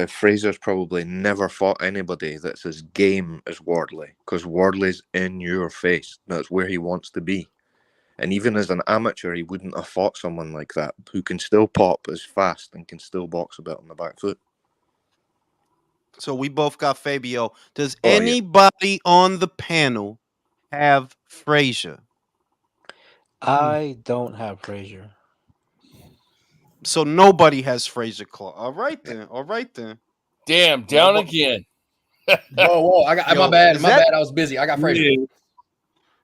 [SPEAKER 4] Frazier's probably never fought anybody that's as game as Wardley, because Wardley's in your face. That's where he wants to be. And even as an amateur, he wouldn't have fought someone like that who can still pop as fast and can still box a bit on the back foot.
[SPEAKER 1] So we both got Fabio. Does anybody on the panel have Frazier?
[SPEAKER 7] I don't have Frazier.
[SPEAKER 1] So nobody has Frazier Claw. All right then. All right then.
[SPEAKER 2] Damn, down again.
[SPEAKER 8] Whoa! I got
[SPEAKER 1] Yo,
[SPEAKER 8] my bad.
[SPEAKER 1] is
[SPEAKER 8] My
[SPEAKER 1] that-
[SPEAKER 8] bad. I was busy. I got Frazier.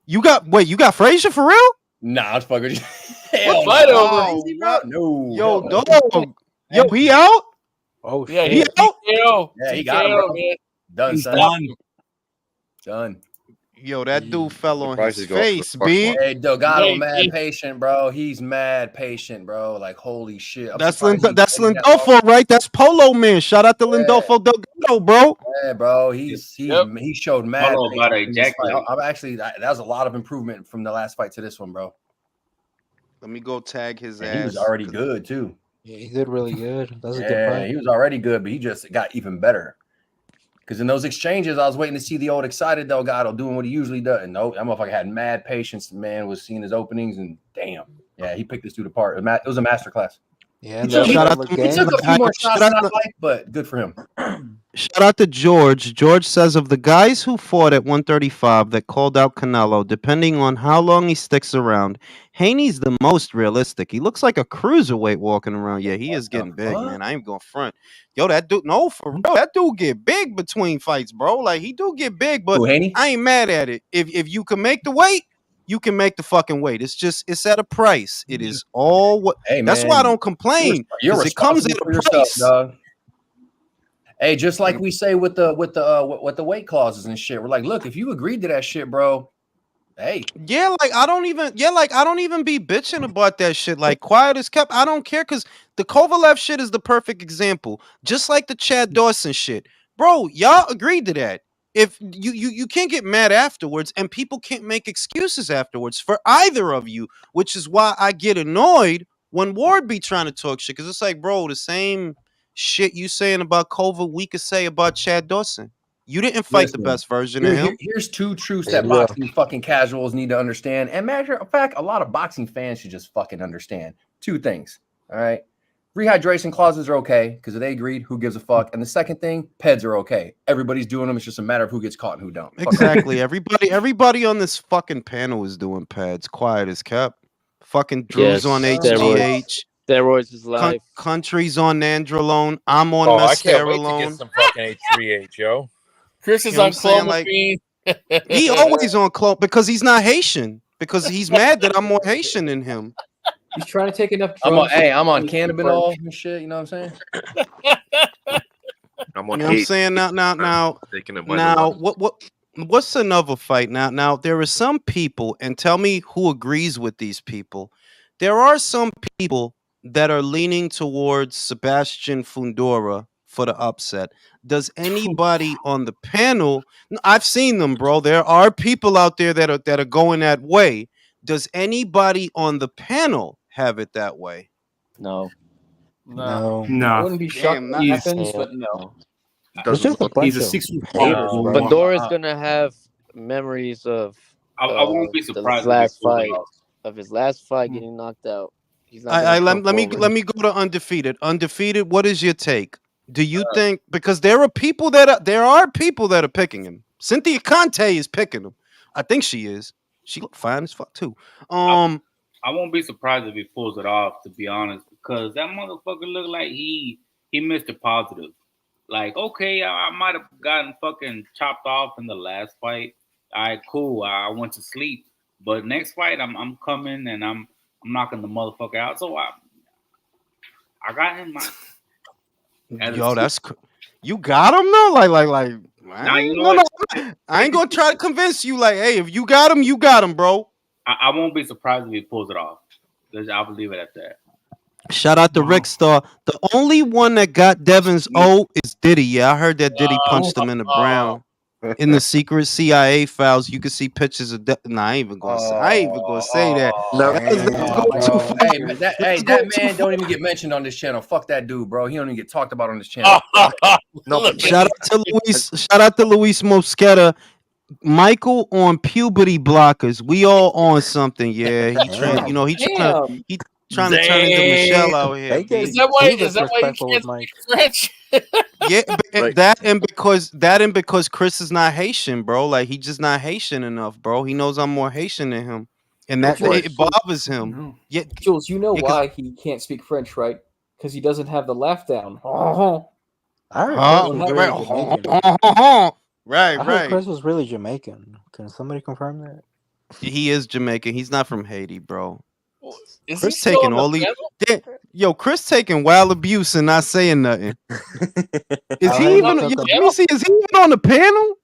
[SPEAKER 1] You got Frazier for real?
[SPEAKER 8] Nah, I was fucking with you.
[SPEAKER 2] What
[SPEAKER 8] Hell
[SPEAKER 2] fight
[SPEAKER 8] no.
[SPEAKER 2] over?
[SPEAKER 8] Crazy, bro? No.
[SPEAKER 1] Yo,
[SPEAKER 8] hell no.
[SPEAKER 1] dog. Yo, he out?
[SPEAKER 7] Oh
[SPEAKER 2] Yeah,
[SPEAKER 7] shit!
[SPEAKER 1] He out?
[SPEAKER 2] TKO.
[SPEAKER 8] Yeah, he got him, bro.
[SPEAKER 2] man.
[SPEAKER 8] Done,
[SPEAKER 5] He's
[SPEAKER 8] son.
[SPEAKER 5] done.
[SPEAKER 8] Done.
[SPEAKER 1] Yo, that dude fell on
[SPEAKER 4] Surprised
[SPEAKER 1] his
[SPEAKER 4] he got to the
[SPEAKER 1] face,
[SPEAKER 4] first
[SPEAKER 1] B.
[SPEAKER 4] one.
[SPEAKER 8] Hey, Delgado,
[SPEAKER 2] Hey,
[SPEAKER 8] mad
[SPEAKER 2] hey.
[SPEAKER 8] patient, bro. He's mad patient, bro. Like, holy shit. I'm
[SPEAKER 1] That's
[SPEAKER 8] surprised he
[SPEAKER 1] that's
[SPEAKER 8] waited that long.
[SPEAKER 1] Lindolfo, right? That's Polo Man. Shout out to
[SPEAKER 8] Yeah.
[SPEAKER 1] Lindolfo Delgado, bro.
[SPEAKER 8] Yeah, bro. He showed mad
[SPEAKER 5] Polo about to
[SPEAKER 8] patience in this fight.
[SPEAKER 5] ejaculate.
[SPEAKER 8] I'm actually that was a lot of improvement from the last fight to this one, bro.
[SPEAKER 1] Let me go tag his
[SPEAKER 8] And
[SPEAKER 1] ass.
[SPEAKER 8] he was already good too.
[SPEAKER 7] Yeah, he did really good. That was a good
[SPEAKER 8] Yeah,
[SPEAKER 7] fight.
[SPEAKER 8] he was already good, but he just got even better. Because in those exchanges, I was waiting to see the old excited Delgado doing what he usually does. And no, that motherfucker had mad patience. The man was seeing his openings, and damn, yeah, he picked this dude apart. It was a masterclass.
[SPEAKER 7] Yeah,
[SPEAKER 8] He took,
[SPEAKER 1] shout out
[SPEAKER 8] he
[SPEAKER 1] to
[SPEAKER 8] took a few more shots
[SPEAKER 1] shout
[SPEAKER 8] in
[SPEAKER 1] out
[SPEAKER 8] that
[SPEAKER 1] to-
[SPEAKER 8] fight, but good for him.
[SPEAKER 1] Shout out to George. George says of the guys who fought at 135 that called out Canelo, depending on how long he sticks around, Haney's the most realistic. He looks like a cruiserweight walking around. Yeah, he is getting big, man. I ain't going front. Yo, that dude, no, for real, that dude get big between fights, bro. Like he do get big, but
[SPEAKER 8] Who, Haney?
[SPEAKER 1] I ain't mad at it. If you can make the weight, you can make the fucking weight. It's at a price. It is all what.
[SPEAKER 8] Hey,
[SPEAKER 1] That's
[SPEAKER 8] man,
[SPEAKER 1] why I don't complain.
[SPEAKER 8] You're
[SPEAKER 1] 'cause it comes
[SPEAKER 8] responsible
[SPEAKER 1] at a
[SPEAKER 8] for yourself,
[SPEAKER 1] price.
[SPEAKER 8] dog. Hey, just like we say with the weight clauses and shit, we're like, look, if you agreed to that shit, bro, hey,
[SPEAKER 1] Yeah, like I don't even be bitching about that shit. Like quiet as kept. I don't care because the Kovalev shit is the perfect example. Just like the Chad Dawson shit. Bro, y'all agreed to that. If you can't get mad afterwards and people can't make excuses afterwards for either of you, which is why I get annoyed when Ward be trying to talk shit. Cause it's like, bro, the same shit you saying about Kova, we could say about Chad Dawson. You didn't fight the
[SPEAKER 8] listen,
[SPEAKER 1] best version of him.
[SPEAKER 8] here's two truths
[SPEAKER 4] There
[SPEAKER 8] that
[SPEAKER 4] you go.
[SPEAKER 8] boxing fucking casuals need to understand. And matter of fact, a lot of boxing fans should just fucking understand. Two things. All right. Rehydration clauses are okay because if they agreed, who gives a fuck? And the second thing, peds are okay. Everybody's doing them. It's just a matter of who gets caught and who don't. Fuck
[SPEAKER 1] Exactly. Everybody on this fucking panel is doing pads. Quiet as kept. Fucking Drew's
[SPEAKER 9] Yes,
[SPEAKER 1] on
[SPEAKER 9] steroids.
[SPEAKER 1] HGH.
[SPEAKER 9] Steroids is life.
[SPEAKER 1] Country's on Nandrolone. I'm on
[SPEAKER 10] Oh, I can't wait to get
[SPEAKER 1] Mescarolone.
[SPEAKER 10] some fucking H3H, yo.
[SPEAKER 2] Chris
[SPEAKER 1] You
[SPEAKER 2] is
[SPEAKER 1] know what
[SPEAKER 2] on
[SPEAKER 1] I'm saying? Like,
[SPEAKER 2] clomiphene.
[SPEAKER 1] he always on clone because he's not Haitian. Because he's mad that I'm more Haitian than him.
[SPEAKER 6] He's trying to take enough
[SPEAKER 8] I'm
[SPEAKER 6] drugs.
[SPEAKER 8] I'm on cannabinol and shit. You know what I'm saying?
[SPEAKER 4] I'm
[SPEAKER 1] You
[SPEAKER 4] on
[SPEAKER 1] know what I'm
[SPEAKER 4] hate.
[SPEAKER 1] saying? Now,
[SPEAKER 4] Taking it by the
[SPEAKER 1] Now,
[SPEAKER 4] nuts.
[SPEAKER 1] what's another fight? Now there are some people, and tell me who agrees with these people. There are some people that are leaning towards Sebastian Fundora for the upset. Does anybody on the panel? I've seen them, bro. There are people out there that are going that way. Does anybody on the panel have it that way?
[SPEAKER 9] No.
[SPEAKER 6] I
[SPEAKER 11] No.
[SPEAKER 6] wouldn't be shocked
[SPEAKER 1] Damn,
[SPEAKER 6] if that
[SPEAKER 11] he's-
[SPEAKER 6] happens,
[SPEAKER 9] Hell
[SPEAKER 6] but no.
[SPEAKER 7] There's just a
[SPEAKER 11] He's
[SPEAKER 7] bunch
[SPEAKER 11] a
[SPEAKER 7] of
[SPEAKER 11] 6
[SPEAKER 7] haters,
[SPEAKER 5] No.
[SPEAKER 7] bro.
[SPEAKER 9] Fundora's gonna have memories of
[SPEAKER 5] I won't be
[SPEAKER 9] the
[SPEAKER 5] surprised if
[SPEAKER 9] last
[SPEAKER 5] he pulls it
[SPEAKER 9] fight
[SPEAKER 5] off.
[SPEAKER 9] of his last fight getting knocked out. He's not gonna come
[SPEAKER 1] Let me
[SPEAKER 9] forward.
[SPEAKER 1] go to undefeated. Undefeated. What is your take? Do you think because there are people that are picking him? Cynthia Conte is picking him. I think she is. She look fine as fuck too.
[SPEAKER 5] I won't be surprised if he pulls it off, to be honest, because that motherfucker looked like he missed a positive. Like, okay, I might have gotten fucking chopped off in the last fight. All right, cool. I went to sleep, but next fight I'm coming and I'm knocking the motherfucker out. So I got him.
[SPEAKER 1] Yo, you got him though. Like.
[SPEAKER 5] Nah, you know
[SPEAKER 1] No,
[SPEAKER 5] what?
[SPEAKER 1] I ain't gonna try to convince you. Like, hey, if you got him, bro.
[SPEAKER 5] I won't be surprised if he pulls it off. I will leave it at that.
[SPEAKER 1] Shout out to Rick Star. The only one that got Devin's O is Diddy. Yeah, I heard that Diddy punched him in the brown. In the secret CIA files, you can see pictures of. Nah, I ain't even gonna say that.
[SPEAKER 4] No.
[SPEAKER 8] That man don't even get mentioned on this channel. Fuck that dude, bro. He don't even get talked about on this channel.
[SPEAKER 4] No,
[SPEAKER 1] Shout out to Luis Mosqueda. Michael on puberty blockers. We all on something. Yeah, he trying. You know, he trying to turn into Michelle out here.
[SPEAKER 7] They get
[SPEAKER 2] Is that why you
[SPEAKER 7] disrespectful
[SPEAKER 2] can't
[SPEAKER 7] with Mike.
[SPEAKER 2] speak French?
[SPEAKER 1] Yeah,
[SPEAKER 4] Right.
[SPEAKER 1] that and because Chris is not Haitian, bro. Like he just not Haitian enough, bro. He knows I'm more Haitian than him. and that
[SPEAKER 4] Right.
[SPEAKER 1] it bothers him.
[SPEAKER 11] No.
[SPEAKER 1] Yeah,
[SPEAKER 6] Jules, you know
[SPEAKER 1] yeah, 'cause-
[SPEAKER 6] why he can't speak French, right? Because he doesn't have the laugh down.
[SPEAKER 7] I heard
[SPEAKER 1] Huh?
[SPEAKER 7] Chris was
[SPEAKER 6] Right,
[SPEAKER 7] really Jamaican.
[SPEAKER 1] Right,
[SPEAKER 7] I heard
[SPEAKER 1] right.
[SPEAKER 7] Chris was really Jamaican. Can somebody confirm that?
[SPEAKER 1] He is Jamaican. He's not from Haiti, bro.
[SPEAKER 2] Is he
[SPEAKER 1] Chris
[SPEAKER 2] still
[SPEAKER 1] taking
[SPEAKER 2] on the
[SPEAKER 1] all these.
[SPEAKER 2] panel?
[SPEAKER 1] Yo, Chris taking wild abuse and not saying nothing. Is
[SPEAKER 7] I
[SPEAKER 1] he
[SPEAKER 7] heard
[SPEAKER 1] even?
[SPEAKER 7] he
[SPEAKER 1] Yo,
[SPEAKER 7] took
[SPEAKER 1] let me see. Is he even on the panel?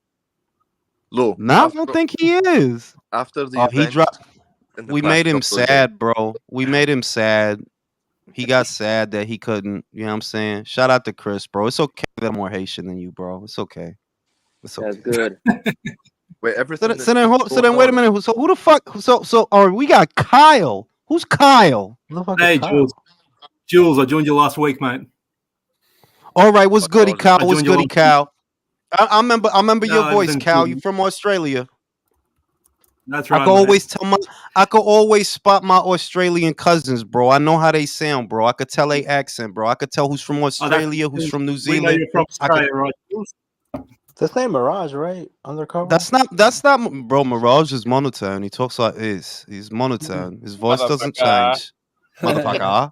[SPEAKER 4] Look,
[SPEAKER 1] No, I don't think he is.
[SPEAKER 4] after the
[SPEAKER 1] Oh, he
[SPEAKER 4] event
[SPEAKER 1] dropped.
[SPEAKER 4] in the
[SPEAKER 1] We
[SPEAKER 4] past
[SPEAKER 1] made him
[SPEAKER 4] couple of days.
[SPEAKER 1] sad, bro. We made him sad. He got sad that he couldn't. You know what I'm saying? Shout out to Chris, bro. It's okay that I'm more Haitian than you, bro. It's okay. It's okay.
[SPEAKER 9] That's good.
[SPEAKER 4] Wait,
[SPEAKER 1] So
[SPEAKER 4] everything.
[SPEAKER 1] then, so then, so then wait a
[SPEAKER 4] minute.
[SPEAKER 1] minute. So who the fuck? Oh, we got Kyle. Who's Kyle?
[SPEAKER 7] Who the fuck
[SPEAKER 11] Hey,
[SPEAKER 7] is Kyle?
[SPEAKER 11] Jules. Jules, I joined you last week, mate.
[SPEAKER 1] All right, what's goody,
[SPEAKER 4] I
[SPEAKER 1] Kyle? What's
[SPEAKER 11] joined you
[SPEAKER 1] goody,
[SPEAKER 11] on-
[SPEAKER 1] Kyle? I remember your
[SPEAKER 11] No,
[SPEAKER 1] voice,
[SPEAKER 11] everything's
[SPEAKER 1] Cal.
[SPEAKER 11] good.
[SPEAKER 1] You from Australia?
[SPEAKER 11] That's
[SPEAKER 1] I
[SPEAKER 11] right.
[SPEAKER 1] can
[SPEAKER 11] mate.
[SPEAKER 1] always I could always spot my Australian cousins, bro. I know how they sound, bro. I could tell their accent, bro. I could tell who's from Australia, who's from New
[SPEAKER 11] We know
[SPEAKER 1] Zealand.
[SPEAKER 11] you're from
[SPEAKER 1] I could-
[SPEAKER 11] Australia, right, Jules?
[SPEAKER 7] That's named Mirage, right? Undercover.
[SPEAKER 1] That's not, bro. Mirage is monotone. He talks like this. He's monotone. His voice doesn't
[SPEAKER 2] Motherfucker.
[SPEAKER 1] change. Motherfucker.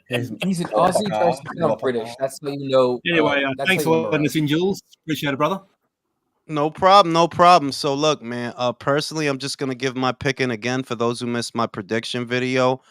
[SPEAKER 6] He's an Aussie tries to sound British. That's how you know.
[SPEAKER 11] Anyway,
[SPEAKER 6] that's
[SPEAKER 11] thanks
[SPEAKER 6] how you
[SPEAKER 11] for
[SPEAKER 6] know
[SPEAKER 11] letting
[SPEAKER 6] Mirage.
[SPEAKER 11] us in, Jules. Appreciate it, brother.
[SPEAKER 1] No problem, no problem. So look, man, personally, I'm just gonna give my pick in again for those who missed my prediction video.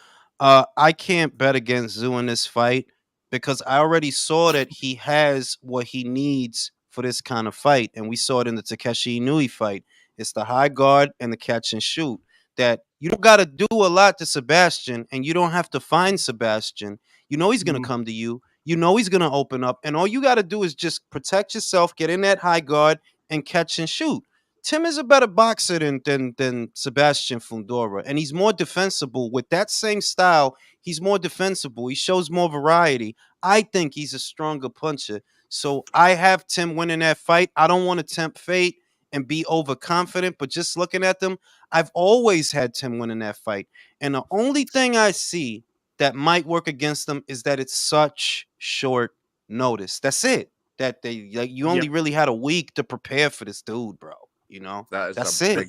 [SPEAKER 1] I can't bet against Zoo in this fight because I already saw that he has what he needs for this kind of fight, and we saw it in the Takeshi Inui fight. It's the high guard and the catch and shoot. That you don't got to do a lot to Sebastian, and you don't have to find Sebastian. You know he's gonna come to you. You know he's gonna open up, and all you got to do is just protect yourself, get in that high guard, and catch and shoot. Tim is a better boxer than Sebastian Fundora, and he's more defensible with that same style. He's more defensible. He shows more variety. I think he's a stronger puncher. So I have Tim winning that fight. I don't want to tempt fate and be overconfident, but just looking at them, I've always had Tim winning that fight. And the only thing I see that might work against them is that it's such short notice. That's it. That they like you only really had a week to prepare for this dude, bro. You know,
[SPEAKER 4] That is
[SPEAKER 1] that's
[SPEAKER 4] a
[SPEAKER 1] it.
[SPEAKER 4] big-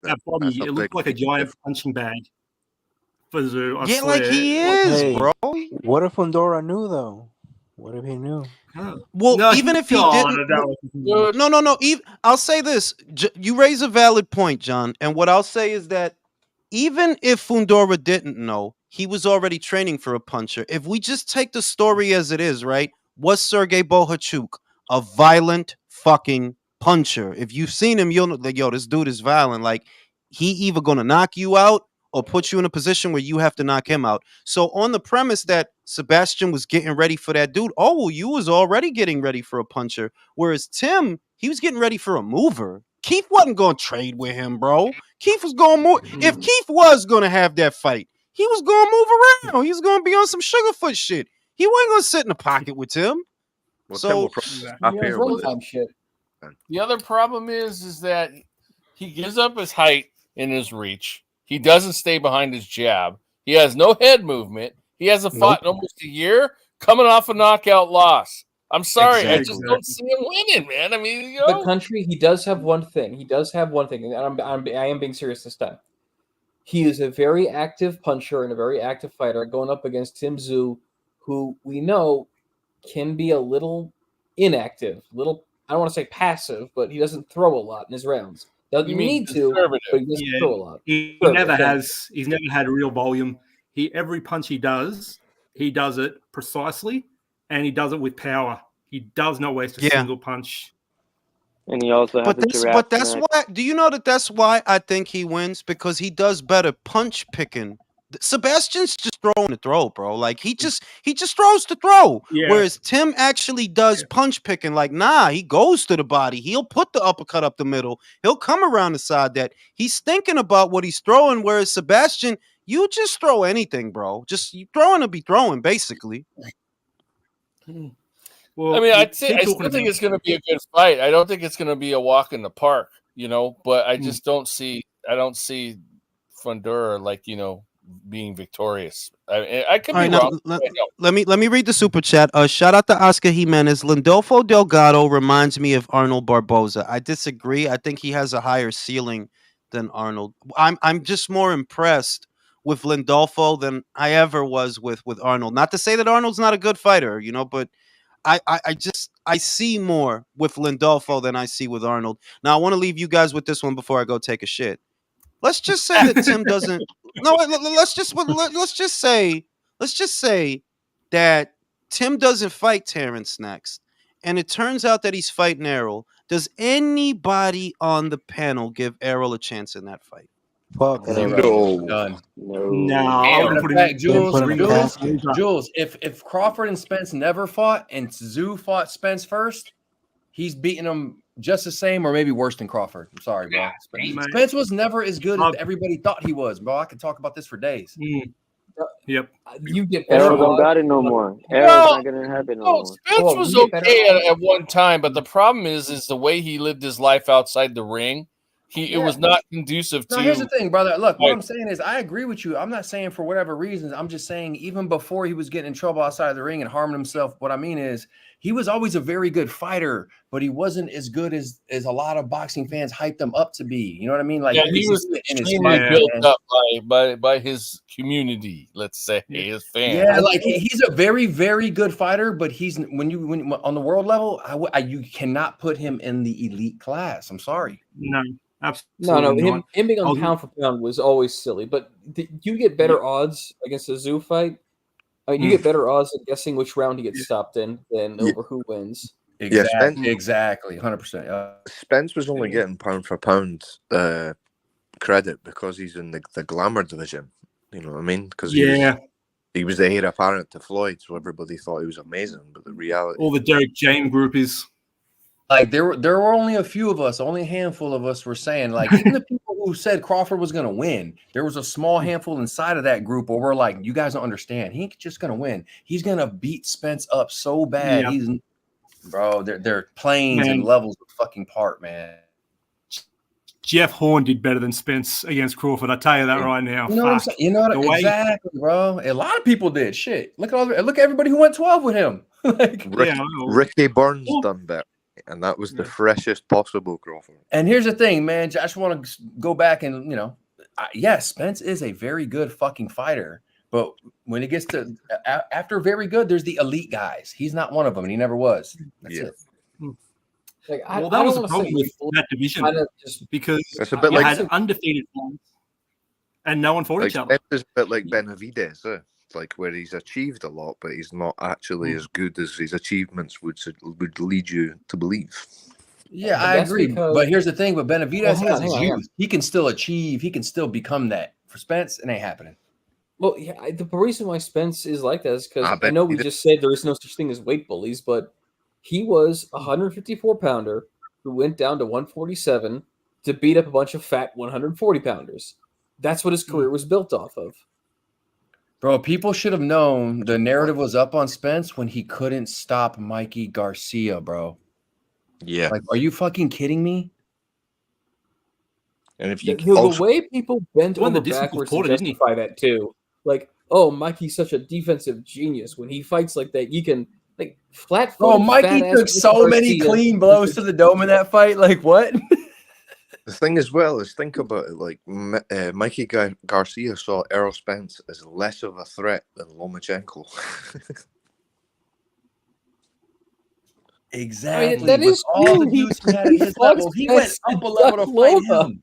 [SPEAKER 11] That body,
[SPEAKER 4] that's a
[SPEAKER 11] it looked
[SPEAKER 4] big
[SPEAKER 11] like a
[SPEAKER 4] thing.
[SPEAKER 11] giant punching bag for Zoo. I
[SPEAKER 1] Yeah,
[SPEAKER 11] swear.
[SPEAKER 1] like he is,
[SPEAKER 7] Hey,
[SPEAKER 1] bro.
[SPEAKER 7] what if Fundora knew though? What if he knew?
[SPEAKER 1] Well,
[SPEAKER 11] No,
[SPEAKER 1] even if he
[SPEAKER 11] God,
[SPEAKER 1] didn't,
[SPEAKER 11] that was-
[SPEAKER 1] no. I'll say this: you raise a valid point, John. And what I'll say is that even if Fundora didn't know, he was already training for a puncher. If we just take the story as it is, right? Was Sergey Bohachuk a violent fucking puncher? If you've seen him, you'll know that, yo, this dude is violent. Like, he either gonna knock you out or put you in a position where you have to knock him out. So on the premise that Sebastian was getting ready for that dude, oh, well, you was already getting ready for a puncher. Whereas Tim, he was getting ready for a mover. Keith wasn't going to trade with him, bro. Keith was going to move. If Keith was going to have that fight, he was going to move around. He was going to be on some Sugarfoot shit. He wasn't going to sit in the pocket with Tim.
[SPEAKER 4] Well,
[SPEAKER 1] So-
[SPEAKER 4] Tim will probably up
[SPEAKER 6] Yeah,
[SPEAKER 4] here with it.
[SPEAKER 6] runtime shit.
[SPEAKER 2] The other problem is that he gives up his height and his reach. He doesn't stay behind his jab. He has no head movement. He hasn't fought in almost a year, coming off a knockout loss. I'm sorry, I just don't see him winning, man. I mean, you know,
[SPEAKER 6] The country, he does have one thing. He does have one thing, and I am being serious this time. He is a very active puncher and a very active fighter going up against Tim Tszyu, who we know can be a little inactive, little, I don't want to say passive, but he doesn't throw a lot in his rounds. Doesn't
[SPEAKER 2] You mean
[SPEAKER 6] need to,
[SPEAKER 2] conservative.
[SPEAKER 6] but he doesn't
[SPEAKER 11] Yeah,
[SPEAKER 6] throw a lot.
[SPEAKER 11] He
[SPEAKER 6] Sure,
[SPEAKER 11] never
[SPEAKER 6] okay.
[SPEAKER 11] has. He's never had real volume. Every punch he does it precisely, and he does it with power. He does not waste a
[SPEAKER 1] Yeah.
[SPEAKER 11] single punch.
[SPEAKER 9] And he also has
[SPEAKER 1] But that's why. Do you know that that's why I think he wins? Because he does better punch picking. Sebastian's just throwing to throw, bro. Like he just throws to throw.
[SPEAKER 11] Yeah.
[SPEAKER 1] Whereas Tim actually does punch picking. Like, nah, he goes to the body. He'll put the uppercut up the middle. He'll come around the side that he's thinking about what he's throwing. Whereas Sebastian, you just throw anything, bro. Just you throwing to be throwing, basically.
[SPEAKER 11] Well,
[SPEAKER 2] I mean,
[SPEAKER 11] we
[SPEAKER 2] I still
[SPEAKER 11] keep talking
[SPEAKER 2] think
[SPEAKER 11] about-
[SPEAKER 2] it's going to be a good fight. I don't think it's going to be a walk in the park, you know. But I just don't see. I don't see Fundora like being victorious. I could
[SPEAKER 1] All
[SPEAKER 2] be
[SPEAKER 1] right,
[SPEAKER 2] wrong.
[SPEAKER 1] now, let me read the super chat. Shout out to Oscar Jimenez. Lindolfo Delgado reminds me of Arnold Barboza. I disagree. I think he has a higher ceiling than Arnold. I'm just more impressed with Lindolfo than I ever was with Arnold. Not to say that Arnold's not a good fighter, but I see more with Lindolfo than I see with Arnold. Now I want to leave you guys with this one before I go take a shit. Let's just say that Tim doesn't. No, let's just say that Tim doesn't fight Terrence next, and it turns out that he's fighting Errol. Does anybody on the panel give Errol a chance in that fight?
[SPEAKER 7] Fuck
[SPEAKER 9] Hell
[SPEAKER 7] no.
[SPEAKER 4] No.
[SPEAKER 8] Done.
[SPEAKER 11] No, I
[SPEAKER 8] Matter
[SPEAKER 11] wouldn't
[SPEAKER 8] of
[SPEAKER 11] put him
[SPEAKER 8] fact,
[SPEAKER 11] in.
[SPEAKER 8] Jules,
[SPEAKER 7] Put him in a
[SPEAKER 8] Jules,
[SPEAKER 7] casket.
[SPEAKER 8] Jules, if Crawford and Spence never fought and Tszyu fought Spence first, he's beating him just the same or maybe worse than Crawford. I'm sorry, bro.
[SPEAKER 11] Mate.
[SPEAKER 8] Spence was never as good as everybody thought he was, bro. I could talk about this for days.
[SPEAKER 11] Yep.
[SPEAKER 6] You get better
[SPEAKER 9] Errol don't
[SPEAKER 6] odds.
[SPEAKER 9] got it no more. Errol's not gonna have it no more.
[SPEAKER 2] Spence
[SPEAKER 6] Well,
[SPEAKER 2] was
[SPEAKER 6] you get better
[SPEAKER 2] okay
[SPEAKER 6] odds.
[SPEAKER 2] at one time, but the problem is the way he lived his life outside the ring. It was not conducive to.
[SPEAKER 8] No, here's the thing, brother. Look, what
[SPEAKER 2] Right.
[SPEAKER 8] I'm saying is I agree with you. I'm not saying for whatever reasons. I'm just saying even before he was getting in trouble outside of the ring and harming himself, what I mean is he was always a very good fighter, but he wasn't as good as a lot of boxing fans hyped him up to be. You know what I mean? Like
[SPEAKER 2] he was
[SPEAKER 8] in his
[SPEAKER 2] extremely
[SPEAKER 8] fight,
[SPEAKER 2] built
[SPEAKER 8] man.
[SPEAKER 2] up by his community, let's say, his fans.
[SPEAKER 8] Yeah, like he's a very, very good fighter, but he's when on the world level, you cannot put him in the elite class. I'm sorry.
[SPEAKER 11] No, absolutely
[SPEAKER 6] No.
[SPEAKER 11] not.
[SPEAKER 6] Him being on
[SPEAKER 11] I'll-
[SPEAKER 6] pound for pound was always silly, but you get better odds against a Zoo fight. I mean, you get better odds at guessing which round he gets stopped in than over who wins.
[SPEAKER 8] Exactly, 100%.
[SPEAKER 4] Spence was only getting pound for pound credit because he's in the glamour division. You know what I mean? Because he was the heir apparent to Floyd, so everybody thought he was amazing. But the reality,
[SPEAKER 11] all the Derek James group is
[SPEAKER 8] like there were only a few of us, only a handful of us were saying, like, even the people who said Crawford was going to win, there was a small handful inside of that group where we're like, you guys don't understand. He ain't just going to win. He's going to beat Spence up so bad.
[SPEAKER 11] Yeah.
[SPEAKER 8] Bro, they're planes and levels of fucking part, man.
[SPEAKER 11] Jeff Horn did better than Spence against Crawford. I tell you that right now.
[SPEAKER 8] You know what I'm saying? You know what? Exactly, bro. A lot of people did. Shit. Look at everybody who went 12 with him.
[SPEAKER 4] Ricky Burns done better, and that was the freshest possible Crawford.
[SPEAKER 8] And here's the thing, man. I just want to go back and Spence is a very good fucking fighter. But when it gets to after very good, there's the elite guys. He's not one of them, and he never was. That's it.
[SPEAKER 6] Like,
[SPEAKER 11] That was the problem with that division because
[SPEAKER 4] it's a bit
[SPEAKER 11] you
[SPEAKER 4] like
[SPEAKER 11] had undefeated ones and no one fought each other.
[SPEAKER 4] Spence is a bit like Benavidez, like where he's achieved a lot, but he's not actually as good as his achievements would lead you to believe.
[SPEAKER 8] Yeah, I agree. But here's the thing: with Benavidez has his youth. He can still achieve. He can still become that. For Spence, it ain't happening.
[SPEAKER 6] Well, yeah, the reason why Spence is like that is because I know we just said there is no such thing as weight bullies, but he was a 154-pounder who went down to 147 to beat up a bunch of fat 140-pounders. That's what his career was built off of.
[SPEAKER 8] Bro, people should have known the narrative was up on Spence when he couldn't stop Mikey Garcia, bro.
[SPEAKER 4] Yeah.
[SPEAKER 8] Like, are you fucking kidding me?
[SPEAKER 4] And if you
[SPEAKER 6] the way people bent over backwards to justify that too, like, oh, Mikey's such a defensive genius. When he fights like that, you can like flat.
[SPEAKER 8] Bro, Mikey took so many clean blows to the dome in that fight. Like what?
[SPEAKER 4] The thing as well is think about it. Like Mikey Garcia saw Errol Spence as less of a threat than Lomachenko.
[SPEAKER 8] Exactly.
[SPEAKER 6] I mean, that is
[SPEAKER 8] all the dudes he had at his level. He went up a level to fight him.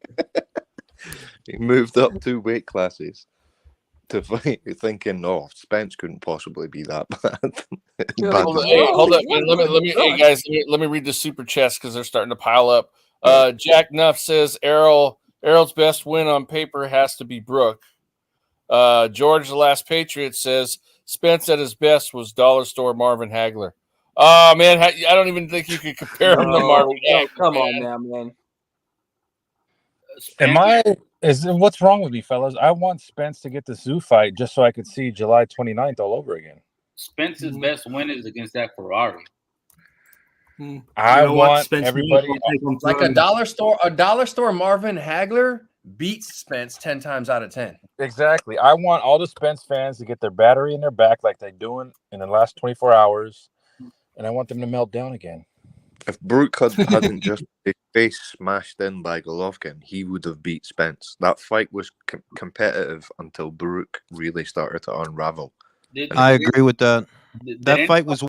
[SPEAKER 4] He moved up 2 weight classes to fight, thinking, "No, Spence couldn't possibly be that bad."
[SPEAKER 2] Hold up. Hey guys, let me read the super chats because they're starting to pile up. Jack Nuff says Errol's best win on paper has to be Brooke. George the Last Patriot says Spence at his best was dollar store Marvin Hagler. Oh man, I don't even think you could compare him to Marvin Hagler.
[SPEAKER 6] Come on now, man.
[SPEAKER 10] What's wrong with me, fellas? I want Spence to get the Tszyu fight just so I could see July 29th all over again.
[SPEAKER 5] Spence's best win is against that Ferrari.
[SPEAKER 10] I want everybody
[SPEAKER 8] like a dollar store Marvin Hagler beats Spence 10 times out of 10.
[SPEAKER 10] Exactly. I want all the Spence fans to get their battery in their back like they're doing in the last 24 hours, and I want them to melt down again.
[SPEAKER 4] If Brooke hadn't just his face smashed in by Golovkin, he would have beat Spence. That fight was competitive until Brooke really started to unravel.
[SPEAKER 1] I agree with that.
[SPEAKER 5] Did
[SPEAKER 1] That
[SPEAKER 5] any-
[SPEAKER 1] fight was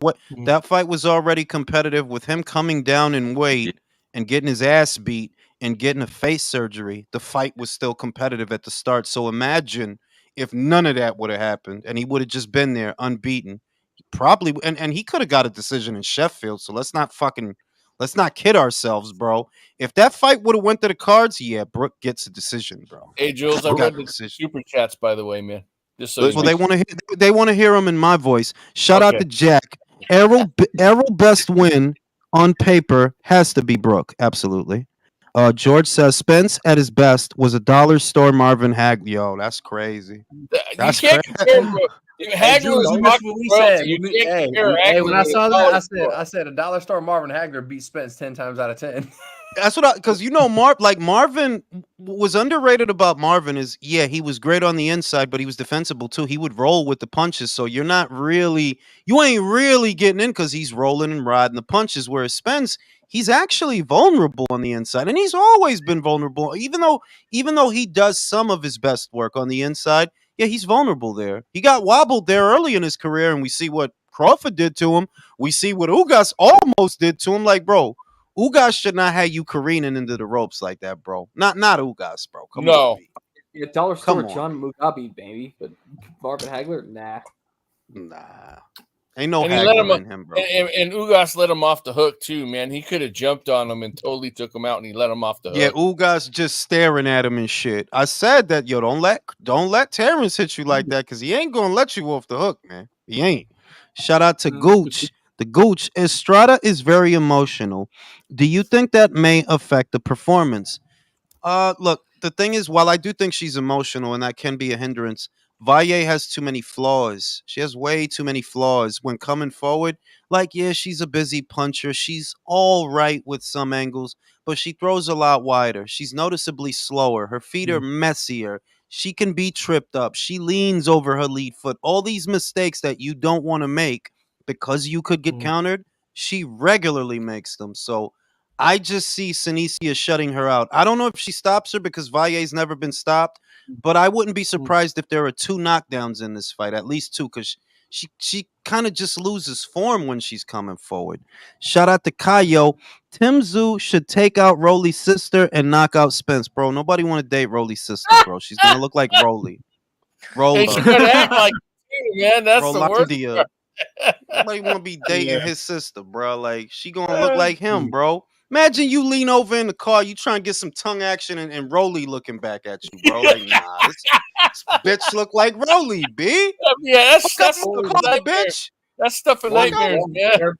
[SPEAKER 1] that fight was already competitive with him coming down in weight and getting his ass beat and getting a face surgery. The fight was still competitive at the start. So imagine if none of that would have happened and he would have just been there unbeaten. Probably and he could have got a decision in Sheffield. So let's not kid ourselves, bro. If that fight would have went to the cards, yeah, Brooke gets a decision, bro.
[SPEAKER 2] Hey, Jules, I
[SPEAKER 1] He got
[SPEAKER 2] read
[SPEAKER 1] a
[SPEAKER 2] the
[SPEAKER 1] decision.
[SPEAKER 2] super chats, by the way, man. Just so
[SPEAKER 4] Let's
[SPEAKER 2] you
[SPEAKER 1] Well,
[SPEAKER 2] know.
[SPEAKER 1] they want to hear him in my voice. Shout out
[SPEAKER 2] Okay.
[SPEAKER 1] to Jack. Errol best win on paper has to be Brooke. Absolutely. George says Spence at his best was a dollar store Marvin Hagler. Yo, that's crazy. That's
[SPEAKER 2] You can't compare him.
[SPEAKER 8] Hey,
[SPEAKER 2] Hagler was
[SPEAKER 8] Jules,
[SPEAKER 2] fucking
[SPEAKER 8] what we
[SPEAKER 2] royalty.
[SPEAKER 8] said.
[SPEAKER 2] You
[SPEAKER 8] When we-
[SPEAKER 2] can't
[SPEAKER 8] hey,
[SPEAKER 2] compare
[SPEAKER 8] hey,
[SPEAKER 2] Hagler
[SPEAKER 8] when I
[SPEAKER 2] with
[SPEAKER 8] saw
[SPEAKER 2] a
[SPEAKER 8] that,
[SPEAKER 2] dollar store.
[SPEAKER 8] I said a dollar store Marvin Hagler beat Spence 10 times out of 10.
[SPEAKER 1] That's because Marvin was underrated about Marvin is he was great on the inside, but he was defensible too. He would roll with the punches, so you ain't really getting in because he's rolling and riding the punches. Whereas Spence, he's actually vulnerable on the inside, and he's always been vulnerable. Even though he does some of his best work on the inside, he's vulnerable there. He got wobbled there early in his career, and we see what Crawford did to him. We see what Ugas almost did to him. Like, bro. Ugas should not have you careening into the ropes like that, bro. Not Ugas, bro. Come on, B.
[SPEAKER 6] Yeah, dollar
[SPEAKER 1] Come
[SPEAKER 6] store
[SPEAKER 1] on.
[SPEAKER 6] John Mugabe, maybe, but Marvin Hagler, nah.
[SPEAKER 1] Ain't no
[SPEAKER 2] And he let him,
[SPEAKER 1] Hagler in him, bro.
[SPEAKER 2] and Ugas let him off the hook too, man. He could have jumped on him and totally took him out, and he let him off the
[SPEAKER 1] Yeah,
[SPEAKER 2] hook.
[SPEAKER 1] Ugas just staring at him and shit. I said that, don't let Terrence hit you like that because he ain't gonna let you off the hook, man. He ain't. Shout out to Gooch. The Gooch. Estrada is very emotional. Do you think that may affect the performance? Look, the thing is, while I do think she's emotional and that can be a hindrance, Valle has too many flaws. She has way too many flaws when coming forward. Like, yeah, she's a busy puncher. She's all right with some angles, but she throws a lot wider. She's noticeably slower. Her feet are messier. She can be tripped up. She leans over her lead foot. All these mistakes that you don't want to make because you could get countered, she regularly makes them. So I just see Sinicia shutting her out. I don't know if she stops her because Valle's never been stopped, but I wouldn't be surprised if there are 2 knockdowns in this fight, at least 2, because she kind of just loses form when she's coming forward. Shout out to Kayo. Tszyu should take out Rolly's sister and knock out Spence, bro. Nobody want to date Rolly's sister, bro. She's gonna look like Rolly.
[SPEAKER 2] Hey, she could act like you, man. That's the worst.
[SPEAKER 1] Rolandia. Nobody want to be dating his sister, bro. Like, she gonna look like him, bro. Imagine you lean over in the car, you trying to get some tongue action, and Rolly looking back at you, bro. Like, nah, this bitch look like Rolly, B.
[SPEAKER 2] Yeah, that's
[SPEAKER 1] Fuck up
[SPEAKER 2] stuff
[SPEAKER 1] in the
[SPEAKER 2] for
[SPEAKER 1] car,
[SPEAKER 2] nightmares.
[SPEAKER 1] bitch.
[SPEAKER 2] That's stuff for nightmares, man.
[SPEAKER 1] You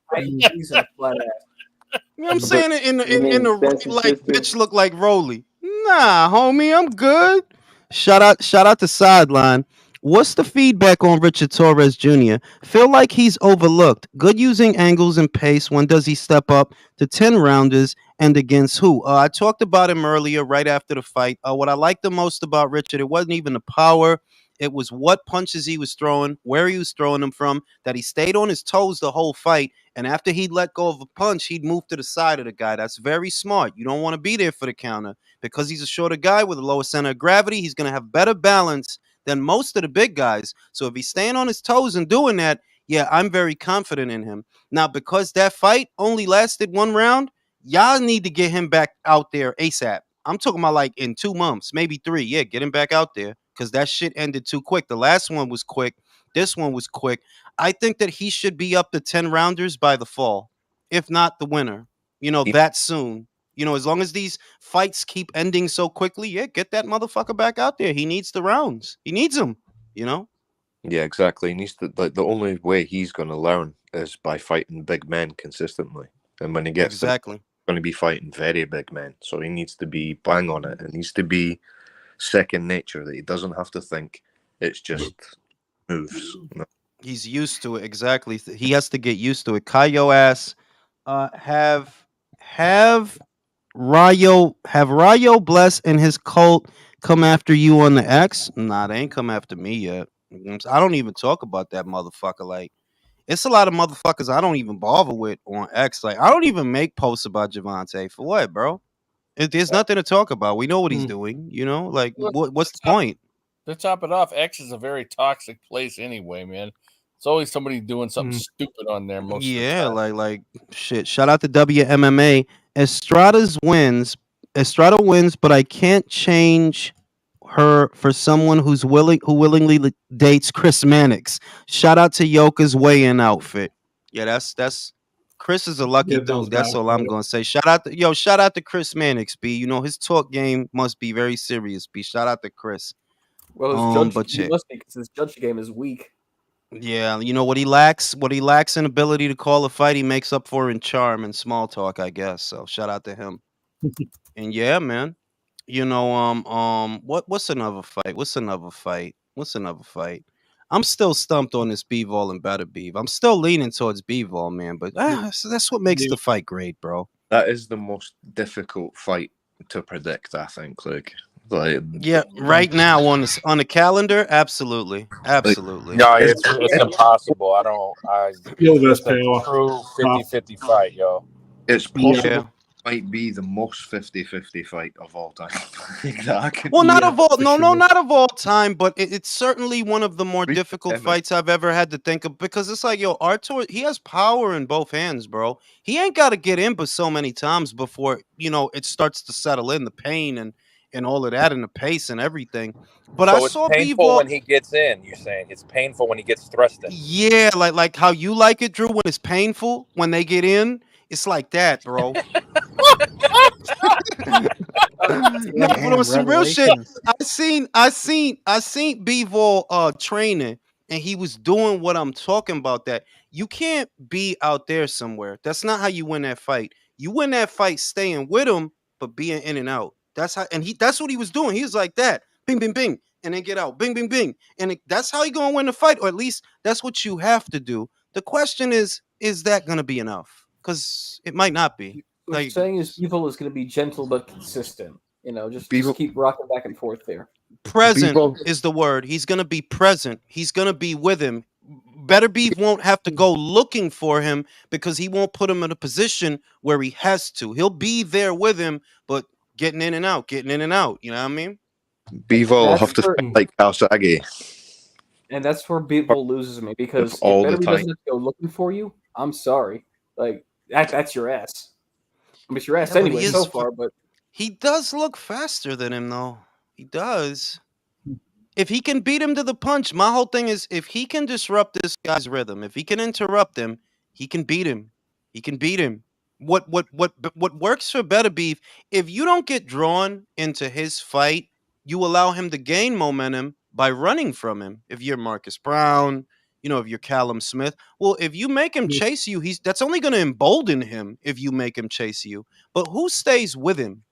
[SPEAKER 1] know what I'm saying? In the right, like, bitch look like Rolly. Nah, homie, I'm good. Shout out to Sideline. What's the feedback on Richard Torres Jr.? Feel like he's overlooked. Good using angles and pace. When does he step up to 10 rounders and against who? I talked about him earlier, right after the fight. What I liked the most about Richard, it wasn't even the power. It was what punches he was throwing, where he was throwing them from, that he stayed on his toes the whole fight. And after he'd let go of a punch, he'd move to the side of the guy. That's very smart. You don't want to be there for the counter because he's a shorter guy with a lower center of gravity. He's going to have better balance than most of the big guys. So if he's staying on his toes and doing that, yeah, I'm very confident in him. Now, because that fight only lasted 1 round, y'all need to get him back out there ASAP. I'm talking about like in 2 months, maybe 3. Yeah, get him back out there because that shit ended too quick. The last one was quick. This one was quick. I think that he should be up to 10 rounders by the fall, if not the winner, that soon. As long as these fights keep ending so quickly, yeah, get that motherfucker back out there. He needs the rounds. He needs them,
[SPEAKER 4] Yeah, exactly. He needs to, like, the only way he's going to learn is by fighting big men consistently. And when he gets
[SPEAKER 1] exactly,
[SPEAKER 4] going to be fighting very big men. So he needs to be bang on it. It needs to be second nature that he doesn't have to think. It's just moves.
[SPEAKER 1] He's used to it. Exactly. He has to get used to it. Kayo asks, have Rayo Bless and his cult come after you on the X? Nah, they ain't come after me yet. I don't even talk about that motherfucker. Like, It's a lot of motherfuckers I don't even bother with on X. Like, I don't even make posts about Javante. For what, bro? There's nothing to talk about. We know what he's doing. You know, like, what's the point?
[SPEAKER 2] To top it off, X is a very toxic place anyway, man. It's always somebody doing something stupid on there most of the time.
[SPEAKER 1] Like shit. Shout out to WMMA. Estrada wins, but I can't change her for someone who willingly dates Chris Mannix. Shout out to Yoka's weigh-in outfit. Yeah, that's Chris is a lucky dude. That's all I'm gonna say. Shout out to Chris Mannix, B. You know his talk game must be very serious, B. Shout out to Chris.
[SPEAKER 6] Well, his judge, he must be, because his judge game is weak.
[SPEAKER 1] Yeah, you know what he lacks? What he lacks in ability to call a fight, he makes up for in charm and small talk, I guess. So shout out to him. And yeah, man. You know, what's another fight? What's another fight? I'm still stumped on this Bivol and Better Beef. I'm still leaning towards Bivol, man, but that's what makes the fight great, bro.
[SPEAKER 4] That is the most difficult fight to predict, I think. Like
[SPEAKER 1] yeah, right now on the calendar, absolutely.
[SPEAKER 10] No, it's impossible. It's a true 50-50 fight, yo.
[SPEAKER 4] It's possible. Might be the most 50-50 fight of all time.
[SPEAKER 1] Not of all time, but it's certainly one of the more difficult fights I've ever had to think of, because it's like, yo, Artur, he has power in both hands, bro. He ain't got to get in but so many times before, you know, it starts to settle in, the pain and all of that and the pace and everything. But
[SPEAKER 10] so
[SPEAKER 1] I saw
[SPEAKER 10] it's painful when he gets in, you're saying? It's painful when he gets thrust in.
[SPEAKER 1] Yeah, like how you like it, Drew, when it's painful when they get in. It's like that, bro. No, but on some real shit, I seen Bivol training, and he was doing what I'm talking about. That you can't be out there somewhere. That's not how you win that fight. You win that fight staying with him, but being in and out. That's how, and that's what he was doing. He was like that, bing, bing, bing, and then get out, bing, bing, bing, and that's how you gonna win the fight, or at least that's what you have to do. The question is that gonna be enough? Because it might not be.
[SPEAKER 6] What you're saying is Bivol is going to be gentle but consistent. You know, just keep rocking back and forth there.
[SPEAKER 1] Present is the word. He's going to be present. He's going to be with him. Better Beef won't have to go looking for him, because he won't put him in a position where he has to. He'll be there with him, but getting in and out. You know what I mean?
[SPEAKER 4] Bivol will have to fight like Kalsagi.
[SPEAKER 6] And that's where Bivol loses me, because if Better Beef doesn't have to go looking for you, I'm sorry. Like, that's your ass. I mean, it's your ass anyway so far, but
[SPEAKER 1] he does look faster than him, though. He does. If he can beat him to the punch, my whole thing is, if he can disrupt this guy's rhythm, if he can interrupt him, he can beat him. He can beat him. What works for Better Beef, if you don't get drawn into his fight, you allow him to gain momentum by running from him. If you're Marcus Brown, you know, if you're Callum Smith, well, if you make him chase you, that's only going to embolden him if you make him chase you. But who stays with him?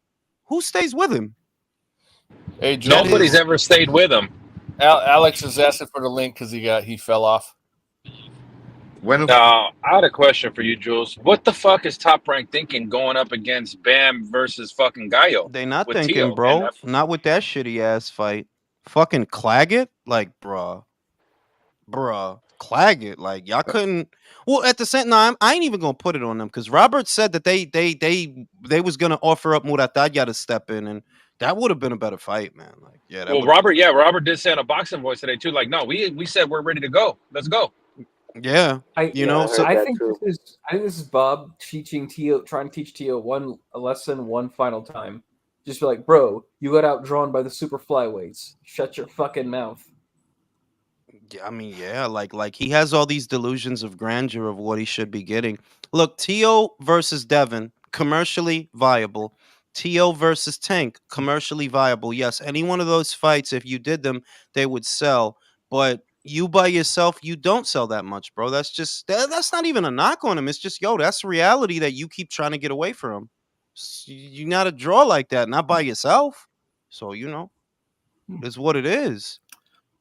[SPEAKER 1] Who stays with him?
[SPEAKER 2] Hey, Joe,
[SPEAKER 10] nobody's ever stayed with him.
[SPEAKER 2] Alex is asking for the link because he fell off.
[SPEAKER 10] I had a question for you, Jules. What the fuck is Top Rank thinking going up against Bam versus fucking Gallo?
[SPEAKER 1] They not thinking, bro. Man, not with that shitty ass fight. Fucking Claggett, like, bruh, Claggett, like, y'all couldn't. Well, at the same time, I ain't even gonna put it on them, because Robert said that they was gonna offer up Muratalla to step in, and that would have been a better fight, man. Like, yeah.
[SPEAKER 10] Robert did say on a boxing voice today too, like, no, we said we're ready to go. Let's go.
[SPEAKER 1] Yeah,
[SPEAKER 6] I think this is Bob teaching Tszyu, trying to teach Tszyu a lesson one final time. Just be like, bro, you got outdrawn by the super flyweights. Shut your fucking mouth.
[SPEAKER 1] Yeah, I mean, yeah, like he has all these delusions of grandeur of what he should be getting. Look, Tszyu versus Devin, commercially viable. Tszyu versus Tank, commercially viable. Yes, any one of those fights, if you did them, they would sell. But you by yourself, you don't sell that much, bro. That's just that's not even a knock on him. It's just, yo, that's reality that you keep trying to get away from. You're not a draw like that, not by yourself. So, you know, it's what it is.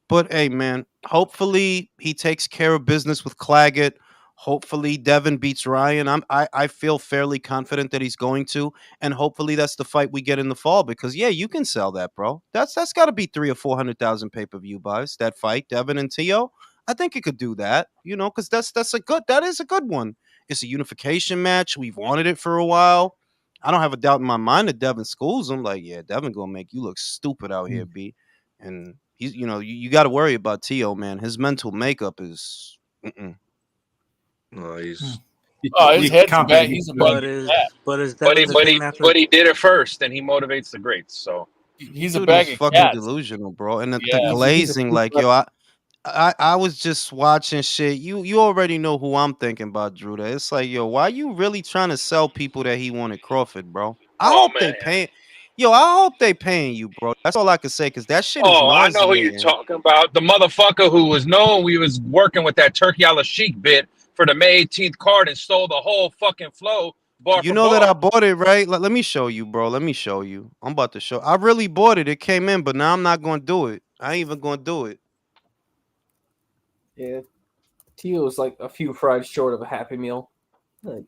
[SPEAKER 1] But hey, man, hopefully he takes care of business with Claggett. Hopefully Devin beats Ryan. I feel fairly confident that he's going to, and hopefully that's the fight we get in the fall, because yeah, you can sell that, bro. That's got to be 300,000 or 400,000 pay-per-view buys. That fight, Devin and Tszyu. I think it could do that, you know, because that is a good one. It's a unification match. We've wanted it for a while. I don't have a doubt in my mind that Devin schools him. Like, yeah, Devin gonna make you look stupid out here, B. And he's, you know, you got to worry about Tszyu, man. His mental makeup is.
[SPEAKER 4] No, he's.
[SPEAKER 2] Oh, his head's
[SPEAKER 11] can't
[SPEAKER 2] back.
[SPEAKER 11] beat
[SPEAKER 2] He's a
[SPEAKER 7] But
[SPEAKER 2] baggy
[SPEAKER 7] is
[SPEAKER 2] cat.
[SPEAKER 7] but is
[SPEAKER 10] But
[SPEAKER 7] Devin
[SPEAKER 10] he,
[SPEAKER 7] the
[SPEAKER 10] but
[SPEAKER 7] same
[SPEAKER 10] he,
[SPEAKER 7] after?
[SPEAKER 10] but he did it first, and he motivates the greats. So
[SPEAKER 2] He's a
[SPEAKER 1] Dude is
[SPEAKER 2] bag of
[SPEAKER 1] fucking
[SPEAKER 2] cats.
[SPEAKER 1] delusional, bro. And the
[SPEAKER 2] Yeah.
[SPEAKER 6] He's a
[SPEAKER 1] glazing,
[SPEAKER 6] true
[SPEAKER 1] like, yo, I was just watching shit. You already know who I'm thinking about, Drew. That it's like, yo, why you really trying to sell people that he wanted Crawford, bro? I
[SPEAKER 10] oh
[SPEAKER 1] hope
[SPEAKER 10] man,
[SPEAKER 1] they paying. Yo, I hope they paying you, bro. That's all I can say, because that shit is
[SPEAKER 10] oh I know who you're
[SPEAKER 1] nauseating.
[SPEAKER 10] talking about. The motherfucker who was known we was working with that Turkey a la Sheik bit for the May 18th card and stole the whole fucking flow bar
[SPEAKER 1] You
[SPEAKER 10] for
[SPEAKER 1] know that I
[SPEAKER 10] bar.
[SPEAKER 1] bought it, right? Let me show you, bro. Let me show you. I'm about to show. I really bought it. It came in, but now I'm not going to do it. I ain't even going to do it.
[SPEAKER 6] Yeah, Tszyu is like a few fries short of a Happy Meal. Like,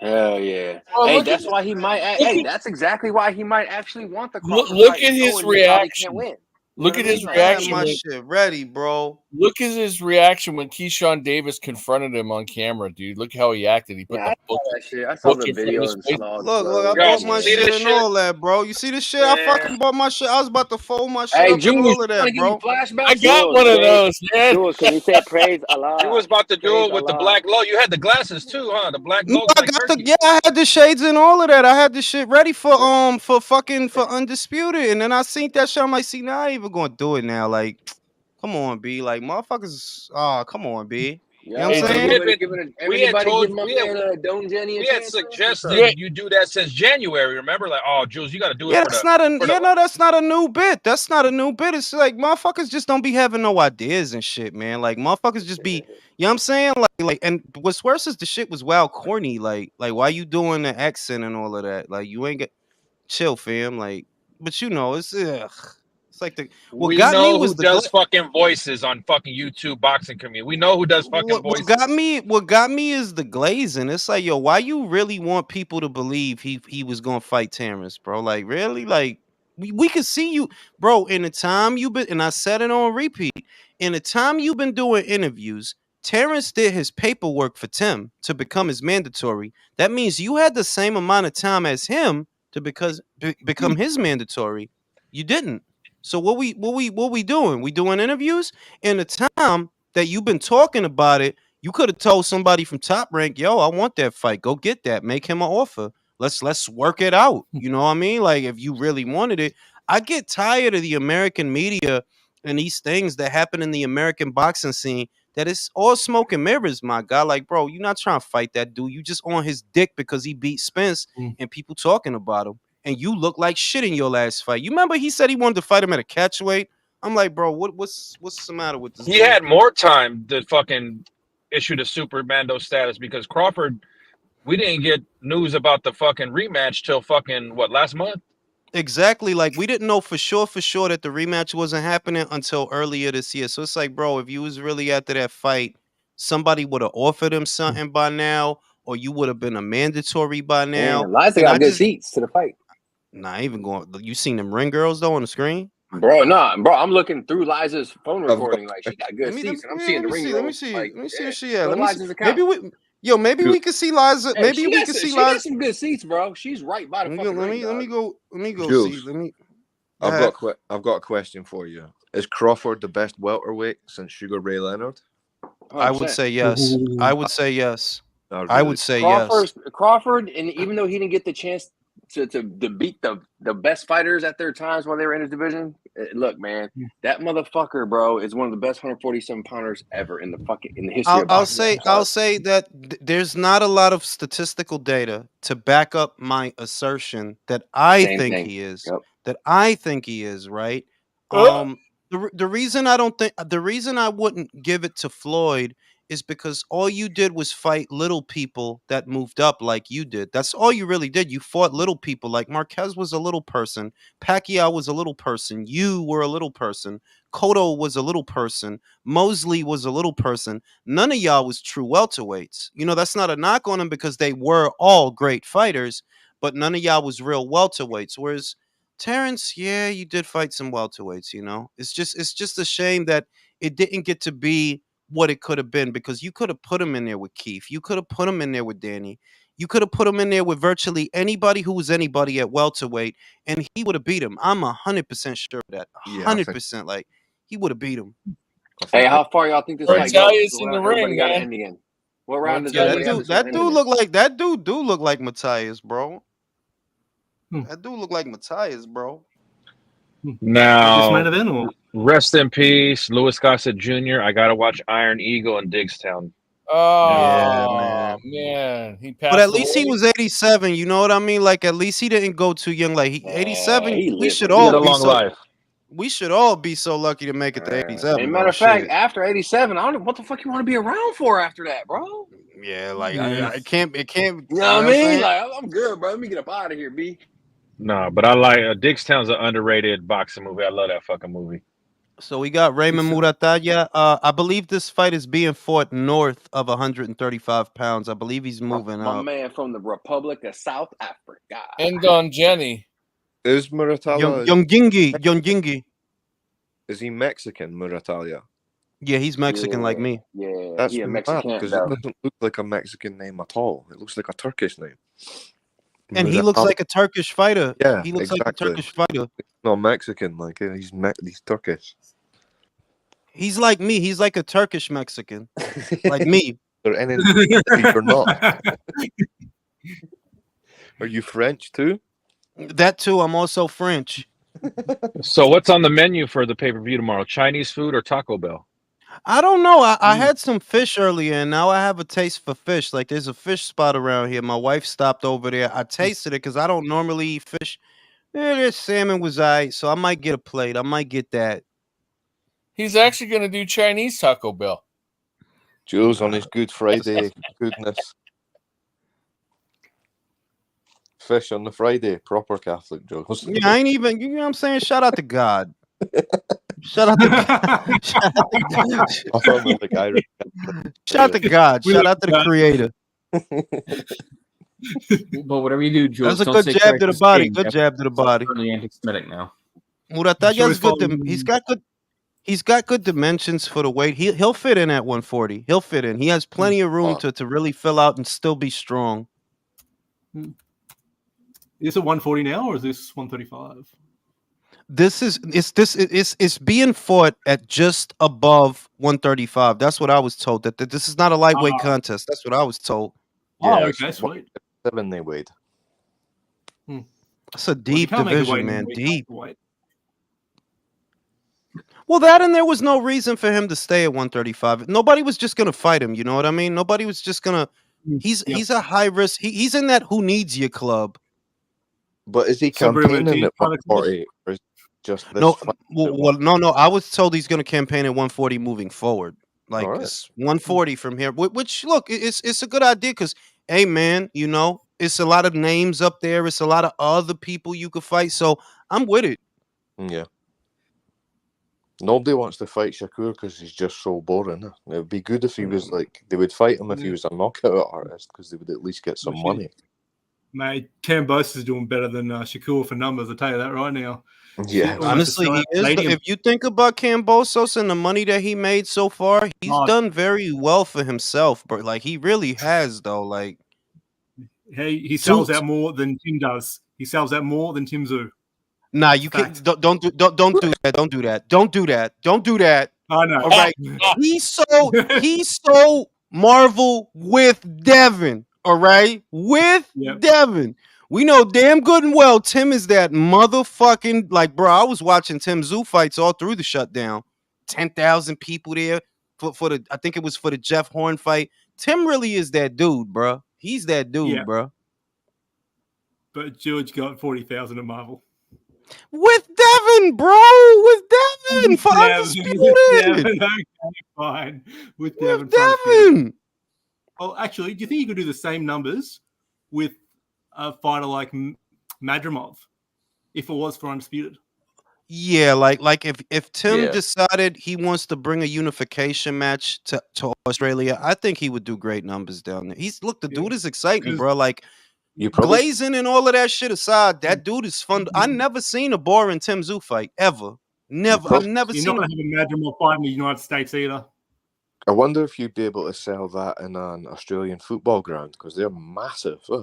[SPEAKER 8] Hell yeah!
[SPEAKER 2] Well,
[SPEAKER 8] Hey,
[SPEAKER 2] look at
[SPEAKER 8] that's why he might. Hey, that's exactly why he might actually want the Crawford
[SPEAKER 2] look
[SPEAKER 8] fight,
[SPEAKER 2] at his
[SPEAKER 8] knowing he probably can't
[SPEAKER 2] reaction.
[SPEAKER 8] win. You know
[SPEAKER 2] Look
[SPEAKER 8] what
[SPEAKER 2] at
[SPEAKER 8] I mean?
[SPEAKER 2] his
[SPEAKER 8] Like,
[SPEAKER 1] I had
[SPEAKER 2] reaction.
[SPEAKER 1] my
[SPEAKER 2] When,
[SPEAKER 1] shit ready, bro.
[SPEAKER 2] look at his reaction when Keyshawn Davis confronted him on camera, dude. Look how he acted. He put
[SPEAKER 8] yeah, I
[SPEAKER 2] the
[SPEAKER 8] saw
[SPEAKER 2] book,
[SPEAKER 8] that shit. I saw
[SPEAKER 2] book
[SPEAKER 8] the
[SPEAKER 2] in front of
[SPEAKER 8] video
[SPEAKER 2] his
[SPEAKER 8] and
[SPEAKER 2] face.
[SPEAKER 8] saw the
[SPEAKER 1] Look, I
[SPEAKER 8] flow.
[SPEAKER 10] Guys,
[SPEAKER 1] bought
[SPEAKER 10] you
[SPEAKER 1] my
[SPEAKER 8] Yeah,
[SPEAKER 10] see
[SPEAKER 1] shit
[SPEAKER 10] this
[SPEAKER 1] and
[SPEAKER 10] shit?
[SPEAKER 1] all that, bro. You see this shit? I
[SPEAKER 10] Man.
[SPEAKER 1] fucking bought my shit. I was about to fold my shit
[SPEAKER 8] hey,
[SPEAKER 1] up and
[SPEAKER 8] Jules,
[SPEAKER 1] all of
[SPEAKER 8] trying to
[SPEAKER 1] that,
[SPEAKER 8] give me
[SPEAKER 1] bro.
[SPEAKER 8] flashbacks.
[SPEAKER 2] I got one of those, man.
[SPEAKER 9] Jules, can you say praise
[SPEAKER 10] You
[SPEAKER 9] Allah?
[SPEAKER 10] was about to do
[SPEAKER 9] Praise
[SPEAKER 10] it with the
[SPEAKER 9] Allah.
[SPEAKER 10] black low. You had the glasses too, huh? The black
[SPEAKER 1] No,
[SPEAKER 10] logo
[SPEAKER 1] I
[SPEAKER 10] like
[SPEAKER 1] got the
[SPEAKER 10] turkey.
[SPEAKER 1] yeah, I had the shades and all of that. I had the shit ready for fucking for undisputed, and then I seen that shit. I'm like, see, now I ain't even gonna do it now. Like, come on, B. Like, motherfuckers. Oh, come on, B. You know
[SPEAKER 8] Yo,
[SPEAKER 1] what
[SPEAKER 2] Hey,
[SPEAKER 1] I'm
[SPEAKER 10] Because
[SPEAKER 2] Drew,
[SPEAKER 1] saying?
[SPEAKER 10] we had
[SPEAKER 8] everybody give
[SPEAKER 10] told
[SPEAKER 8] my man Don Jenny a
[SPEAKER 10] we had
[SPEAKER 8] chance, man. What's up?
[SPEAKER 10] suggested you do that since January. Remember, like, oh, Jules, you got to do it
[SPEAKER 1] Yeah,
[SPEAKER 10] for
[SPEAKER 1] that's not a
[SPEAKER 10] the.
[SPEAKER 1] yeah, no, that's not a new bit. That's not a new bit. It's like motherfuckers just don't be having no ideas and shit, man. Like motherfuckers just be, you know what I'm saying? Like and what's worse is the shit was wild corny. Like why you doing the accent and all of that? Like you ain't get chill, fam. Like, but you know, it's like the what
[SPEAKER 10] We
[SPEAKER 1] got me
[SPEAKER 10] know
[SPEAKER 1] was
[SPEAKER 10] who
[SPEAKER 1] the
[SPEAKER 10] does fucking voices on fucking YouTube boxing community. We know who does fucking voices.
[SPEAKER 1] what got me is the glazing. It's like, yo, why you really want people to believe he was gonna fight Terrence, bro? Like, really? Like, we could see you, bro, in the time you've been, and I said it on repeat, in the time you've been doing interviews, Terrence did his paperwork for Tim to become his mandatory. That means you had the same amount of time as him to become his mandatory. You didn't. So what we doing? We doing interviews? In the time that you've been talking about it, you could have told somebody from Top Rank, "Yo, I want that fight. Go get that. Make him an offer. Let's work it out." You know what I mean? Like if you really wanted it. I get tired of the American media and these things that happen in the American boxing scene. That it's all smoke and mirrors, my guy. Like, bro, you're not trying to fight that dude. You just on his dick because he beat Spence and people talking about him. And you look like shit in your last fight. You remember he said he wanted to fight him at a catchweight? I'm like, bro, what's the matter with this
[SPEAKER 10] He
[SPEAKER 1] dude?
[SPEAKER 10] had more time to fucking issue the Super Mando status because Crawford, we didn't get news about the fucking rematch till fucking what, last month?
[SPEAKER 1] Exactly. Like we didn't know for sure that the rematch wasn't happening until earlier this year. So it's like, bro, if you was really after that fight, somebody would have offered him something by now, or you would have been a mandatory by now.
[SPEAKER 8] Man, Liza
[SPEAKER 1] And
[SPEAKER 8] got
[SPEAKER 1] I
[SPEAKER 8] good
[SPEAKER 1] just
[SPEAKER 8] seats to the fight.
[SPEAKER 1] not even going. You seen them ring girls though on the screen?
[SPEAKER 8] Bro, nah, bro, I'm looking through Liza's phone
[SPEAKER 4] I've got
[SPEAKER 8] recording. Like, she got good seats, and I'm seeing
[SPEAKER 1] Let
[SPEAKER 8] the
[SPEAKER 1] me
[SPEAKER 8] ring
[SPEAKER 1] see.
[SPEAKER 8] girls. Like,
[SPEAKER 1] Let me see
[SPEAKER 8] yeah,
[SPEAKER 1] where she at.
[SPEAKER 8] go to
[SPEAKER 1] Let me see.
[SPEAKER 8] Liza's account.
[SPEAKER 1] Maybe we could see Liza.
[SPEAKER 8] Hey,
[SPEAKER 1] Maybe we could see
[SPEAKER 8] she got
[SPEAKER 1] Liza.
[SPEAKER 8] some good seats, bro. She's right by the fucking ring,
[SPEAKER 1] Let
[SPEAKER 8] dog.
[SPEAKER 1] me go. Let me go see.
[SPEAKER 4] Jules,
[SPEAKER 1] Let me. Go
[SPEAKER 4] I've
[SPEAKER 1] ahead.
[SPEAKER 4] got I've got a question for you. Is Crawford the best welterweight since Sugar Ray Leonard?
[SPEAKER 1] I would
[SPEAKER 8] 100%.
[SPEAKER 1] say yes. I would say yes. I
[SPEAKER 4] Really?
[SPEAKER 1] would say yes.
[SPEAKER 8] Crawford, and even though he didn't get the chance to beat the best fighters at their times while they were in his division, look, man, that motherfucker, bro, is one of the best 147 pounders ever in the history of
[SPEAKER 1] I'll
[SPEAKER 8] boxing.
[SPEAKER 1] say that there's not a lot of statistical data to back up my assertion that I
[SPEAKER 8] Same
[SPEAKER 1] think
[SPEAKER 8] thing.
[SPEAKER 1] he is.
[SPEAKER 8] Yep.
[SPEAKER 1] That I think he is, right? The reason I don't think the reason I wouldn't give it to Floyd is because all you did was fight little people that moved up like you did. That's all you really did. You fought little people. Like Marquez was a little person, Pacquiao was a little person, you were a little person, Cotto was a little person, Mosley was a little person. None of y'all was true welterweights. You know, that's not a knock on them because they were all great fighters, but none of y'all was real welterweights. Whereas Terrence, yeah, you did fight some welterweights, you know. It's just a shame that it didn't get to be what it could have been, because you could have put him in there with Keith. You could have put him in there with Danny. You could have put him in there with virtually anybody who was anybody at welterweight, and he would have beat him. I'm 100% sure of that.
[SPEAKER 4] Yeah, I think-
[SPEAKER 1] 100%. Like, he would have beat him.
[SPEAKER 12] Hey, how far y'all think this
[SPEAKER 2] Or
[SPEAKER 12] fight goes?
[SPEAKER 2] Italians in the
[SPEAKER 12] Everybody
[SPEAKER 2] ring,
[SPEAKER 12] got to
[SPEAKER 2] man.
[SPEAKER 12] end again. What round does
[SPEAKER 1] Yeah,
[SPEAKER 12] everybody have to
[SPEAKER 1] that
[SPEAKER 12] end
[SPEAKER 1] dude
[SPEAKER 12] in?
[SPEAKER 1] look like look like Matthias, bro.
[SPEAKER 11] Hmm.
[SPEAKER 1] That dude look like Matthias, bro.
[SPEAKER 11] Just
[SPEAKER 10] Now,
[SPEAKER 11] main event or
[SPEAKER 10] rest in peace, Louis Gossett Jr. I gotta watch Iron Eagle and Digstown.
[SPEAKER 2] Oh man, he passed
[SPEAKER 1] But at least he
[SPEAKER 2] away.
[SPEAKER 1] was 87. You know what I mean? Like, at least he didn't go too young. Like, 87.
[SPEAKER 12] he
[SPEAKER 1] We
[SPEAKER 12] lived
[SPEAKER 1] should
[SPEAKER 12] for
[SPEAKER 10] He had
[SPEAKER 1] all
[SPEAKER 10] a
[SPEAKER 1] be
[SPEAKER 10] long
[SPEAKER 1] so.
[SPEAKER 10] life.
[SPEAKER 1] We should all be so lucky to make it to 87.
[SPEAKER 12] And
[SPEAKER 1] bro.
[SPEAKER 12] matter of fact,
[SPEAKER 1] Shit.
[SPEAKER 12] after 87, I don't know what the fuck you want to be around for after that, bro.
[SPEAKER 1] Yeah, like
[SPEAKER 11] Yeah.
[SPEAKER 1] it can't.
[SPEAKER 12] You know what
[SPEAKER 1] what
[SPEAKER 12] I
[SPEAKER 1] I'm
[SPEAKER 12] mean?
[SPEAKER 1] saying?
[SPEAKER 12] Like, I'm good, bro. Let me get up out of here, B.
[SPEAKER 10] No, but I like Digstown's an underrated boxing movie. I love that fucking movie.
[SPEAKER 1] So we got Raymond
[SPEAKER 11] So-
[SPEAKER 1] Muratalla. I believe this fight is being fought north of 135 pounds. I believe he's moving
[SPEAKER 12] My
[SPEAKER 1] up.
[SPEAKER 12] man from the Republic of South Africa.
[SPEAKER 2] And on Jenny.
[SPEAKER 4] Is Muratalla?
[SPEAKER 1] Yongingi.
[SPEAKER 4] Is he Mexican, Muratalla?
[SPEAKER 1] Yeah, he's Mexican like me.
[SPEAKER 12] Yeah,
[SPEAKER 4] That's
[SPEAKER 12] he a
[SPEAKER 4] mad
[SPEAKER 12] Mexican,
[SPEAKER 4] because it
[SPEAKER 12] though.
[SPEAKER 4] doesn't look like a Mexican name at all. It looks like a Turkish name.
[SPEAKER 1] And he looks
[SPEAKER 4] Muratalla.
[SPEAKER 1] like a Turkish fighter.
[SPEAKER 4] Yeah,
[SPEAKER 1] He looks like a
[SPEAKER 4] exactly.
[SPEAKER 1] Turkish fighter.
[SPEAKER 4] Not Mexican, like he's Turkish.
[SPEAKER 1] He's like me. He's like a Turkish Mexican. Like me.
[SPEAKER 4] Or any you're not. Are you French too?
[SPEAKER 1] That too. I'm also French.
[SPEAKER 10] So what's on the menu for the pay-per-view tomorrow? Chinese food or Taco Bell?
[SPEAKER 1] I don't know. I had some fish earlier, and now I have a taste for fish. Like, there's a fish spot around here. My wife stopped over there. I tasted it because I don't normally eat fish. Their salmon was alright, so I might get a plate. I might get that.
[SPEAKER 2] He's actually going to do Chinese Taco Bell.
[SPEAKER 4] Joe's on his Good Friday goodness. Fish on the Friday, proper Catholic Joe's.
[SPEAKER 1] Yeah, I ain't even. You know what I'm saying? Shout out to God. Shout out to God. Shout out to God.
[SPEAKER 4] I thought it was like Irish.
[SPEAKER 1] Shout out to God. Shout out to the Creator.
[SPEAKER 13] But whatever you do, Jules,
[SPEAKER 1] That's a
[SPEAKER 13] don't
[SPEAKER 1] good
[SPEAKER 13] say
[SPEAKER 1] jab to the
[SPEAKER 13] Christ is
[SPEAKER 1] body.
[SPEAKER 13] king.
[SPEAKER 1] Good jab to the body.
[SPEAKER 13] Totally anti-Semitic now.
[SPEAKER 1] Muratalla's good. He's got good dimensions for the weight. He'll fit in at 140. He'll fit in. He has plenty of room to really fill out and still be strong.
[SPEAKER 11] Is it 140 now or is this 135?
[SPEAKER 1] It's being fought at just above 135. That's what I was told. That this is not a lightweight contest. That's what I was told.
[SPEAKER 11] Oh,
[SPEAKER 4] Yeah,
[SPEAKER 11] okay, sweet.
[SPEAKER 4] 7 they weighed.
[SPEAKER 1] That's a deep division, man. Deep.
[SPEAKER 11] Weight.
[SPEAKER 1] Well, that and there was no reason for him to stay at 135. Nobody was just gonna fight him. You know what I mean? Nobody was just gonna. He's a high risk. He's in that who needs you club.
[SPEAKER 4] But is he
[SPEAKER 11] So
[SPEAKER 4] campaigning
[SPEAKER 11] Bruno,
[SPEAKER 4] at 140 or is it just this
[SPEAKER 1] No,
[SPEAKER 4] fight?
[SPEAKER 1] no. I was told he's gonna campaign at 140 moving forward. Like,
[SPEAKER 4] Alright.
[SPEAKER 1] it's 140 from here. Which look, it's a good idea because, hey man, you know, it's a lot of names up there. It's a lot of other people you could fight. So I'm with it.
[SPEAKER 4] Yeah. Nobody wants to fight Shakur because he's just so boring. It would be good if he was like, they would fight him if he was a knockout artist because they would at least get some money.
[SPEAKER 11] Mate, Cambos is doing better than Shakur for numbers. I'll tell you that right now.
[SPEAKER 4] Yeah.
[SPEAKER 1] Honestly, he is. If you think about Cambosos and the money that he made so far, he's done very well for himself. But like, he really has though. Like,
[SPEAKER 11] he sells out more than Tim does. He sells out more than Tim Tszyu.
[SPEAKER 1] Nah, you can't. Don't do that. Don't do that. Don't do that. Don't do that. Don't do that.
[SPEAKER 11] I know.
[SPEAKER 1] All right. He's so Marvel with Devin. All right, with Devin. We know damn good and well Tim is that motherfucking, like, bro. I was watching Tim Tszyu fights all through the shutdown. 10,000 people there for the. I think it was for the Jeff Horn fight. Tim really is that dude, bro. He's that dude, bro.
[SPEAKER 11] But George got 40,000 at Marvel.
[SPEAKER 1] With Devin, bro. With Devin for undisputed.
[SPEAKER 11] Okay, fine. With Devin. Oh, actually, do you think you could do the same numbers with a fighter like Madrimov if it was for undisputed?
[SPEAKER 1] Yeah, like if Tim decided he wants to bring a unification match to Australia, I think he would do great numbers down there. The dude is exciting, bro. Like, glazing and all of that shit aside, that dude is fun. I never seen a boring Tim Tszyu fight ever. Never. I've never
[SPEAKER 11] You're
[SPEAKER 1] seen
[SPEAKER 11] not
[SPEAKER 1] him.
[SPEAKER 11] going to have a Madrimov fight in the United States either.
[SPEAKER 4] I wonder if you'd be able to sell that in an Australian football ground because they're massive. Huh?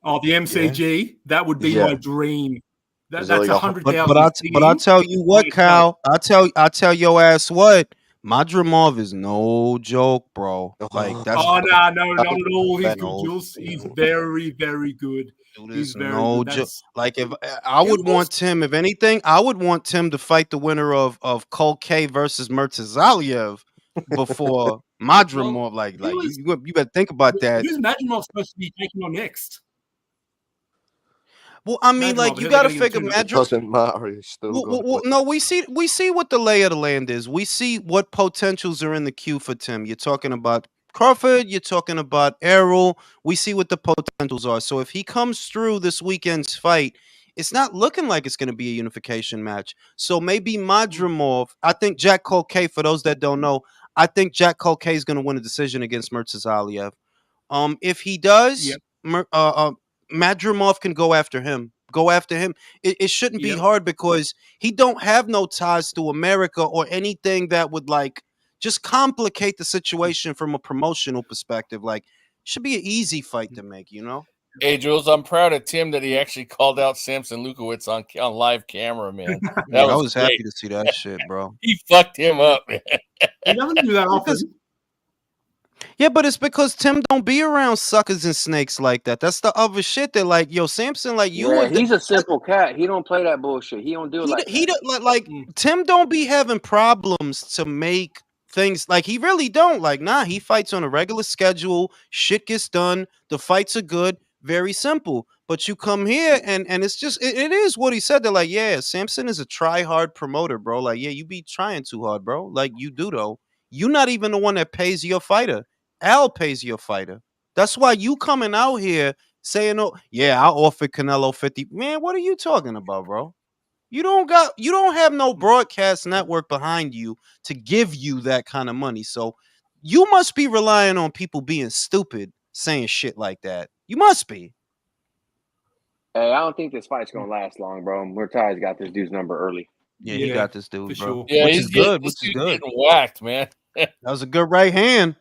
[SPEAKER 11] Oh, the MCG, that would be my dream.
[SPEAKER 4] Is
[SPEAKER 11] That's
[SPEAKER 4] it like
[SPEAKER 11] 100,000
[SPEAKER 1] But I tell you what,
[SPEAKER 11] Right,
[SPEAKER 1] Cal. I tell your ass what. Madrimov is no joke, bro. Like that's
[SPEAKER 11] Oh, no, not at all. He's good,
[SPEAKER 1] no
[SPEAKER 11] Jules. He's very, very good.
[SPEAKER 1] dude
[SPEAKER 11] He's
[SPEAKER 1] is
[SPEAKER 11] very
[SPEAKER 1] no
[SPEAKER 11] good.
[SPEAKER 1] joke. Like if I would want Tim, if anything, I would want Tim to fight the winner of Kolke versus Murtazaliev before Madrimov. Like you better think about that.
[SPEAKER 11] Who's Madrimov supposed to be taking on next?
[SPEAKER 1] Well, I mean, like
[SPEAKER 11] Madrimov,
[SPEAKER 1] you
[SPEAKER 11] they're
[SPEAKER 1] got to
[SPEAKER 11] gonna
[SPEAKER 1] figure
[SPEAKER 11] give him
[SPEAKER 4] It doesn't matter. He's still going to
[SPEAKER 1] no, we see what the lay of the land is. We see what potentials are in the queue for Tim. You're talking about Crawford. You're talking about Errol. We see what the potentials are. So if he comes through this weekend's fight, it's not looking like it's going to be a unification match. So maybe Madrimov. I think Jack Kolke. For those that don't know, I think Jack Kolke is going to win a decision against Murtazaliev. If he does, Madrimov can go after him. Go after him. It shouldn't be hard because he don't have no ties to America or anything that would like just complicate the situation from a promotional perspective. Like, should be an easy fight to make, you know?
[SPEAKER 2] Hey, Jules, I'm proud of Tim that he actually called out Samson Lukowicz on live camera, man.
[SPEAKER 1] Yeah, I was happy to see that shit, bro.
[SPEAKER 2] He fucked him up, man.
[SPEAKER 11] He doesn't do that often.
[SPEAKER 1] Yeah, but it's because Tim don't be around suckers and snakes like that. That's the other shit. They're like, yo, Samson, like you.
[SPEAKER 12] Yeah, he's a simple cat. He don't play that bullshit. He don't do it like that.
[SPEAKER 1] He don't like Tim don't be having problems to make things like he really don't like. Nah, he fights on a regular schedule. Shit gets done. The fights are good. Very simple. But you come here and it's just it is what he said. They're like, yeah, Samson is a try hard promoter, bro. Like, yeah, you be trying too hard, bro. Like you do though. You're not even the one that pays your fighter. Al pays your fighter. That's why you coming out here saying, "Oh, yeah, I offered Canelo 50." Man, what are you talking about, bro? You don't have no broadcast network behind you to give you that kind of money. So you must be relying on people being stupid saying shit like that. You must be.
[SPEAKER 12] Hey, I don't think this fight's gonna last long, bro. Murtai's got this dude's number early.
[SPEAKER 1] Yeah, he got this dude, bro.
[SPEAKER 11] Sure.
[SPEAKER 2] Yeah,
[SPEAKER 1] which
[SPEAKER 2] he's
[SPEAKER 1] is good.
[SPEAKER 2] This
[SPEAKER 1] Which is
[SPEAKER 2] dude's
[SPEAKER 1] good.
[SPEAKER 2] getting whacked, man.
[SPEAKER 1] That was a good right hand.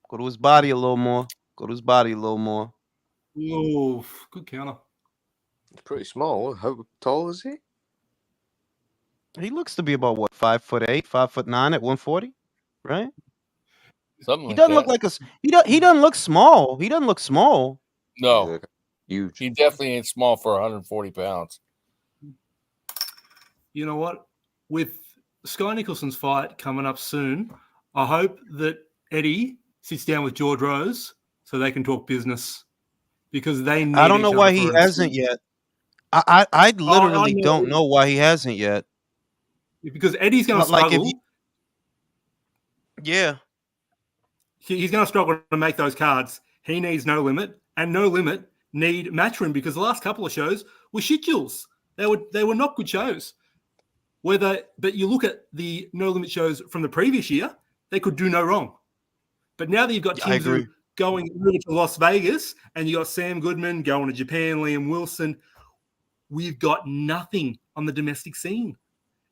[SPEAKER 1] Go to his body a little more. Go to his body a little more.
[SPEAKER 11] Oh, good counter.
[SPEAKER 4] It's pretty small. How tall is he?
[SPEAKER 1] He looks to be about what 5'8", 5'9" at 140, right?
[SPEAKER 2] Something
[SPEAKER 1] He
[SPEAKER 2] like
[SPEAKER 1] doesn't
[SPEAKER 2] that.
[SPEAKER 1] look like a. He doesn't look small. He doesn't look small.
[SPEAKER 2] No,
[SPEAKER 4] huge.
[SPEAKER 2] he definitely ain't small for 140 pounds.
[SPEAKER 11] You know what? With Sky Nicholson's fight coming up soon, I hope that Eddie sits down with George Rose so they can talk business because they need.
[SPEAKER 1] I don't know
[SPEAKER 11] each
[SPEAKER 1] why
[SPEAKER 11] other
[SPEAKER 1] he
[SPEAKER 11] for
[SPEAKER 1] hasn't yet. I literally don't know why he hasn't yet.
[SPEAKER 11] Because Eddie's going to
[SPEAKER 1] Like
[SPEAKER 11] struggle.
[SPEAKER 1] Yeah.
[SPEAKER 11] He's going to struggle to make those cards. He needs No Limit, and No Limit need Matchroom because the last couple of shows were shit jewels. They were not good shows. But you look at the No Limit shows from the previous year, they could do no wrong. But now that you've got Tszyu going to Las Vegas and you got Sam Goodman going to Japan, Liam Wilson, we've got nothing on the domestic scene.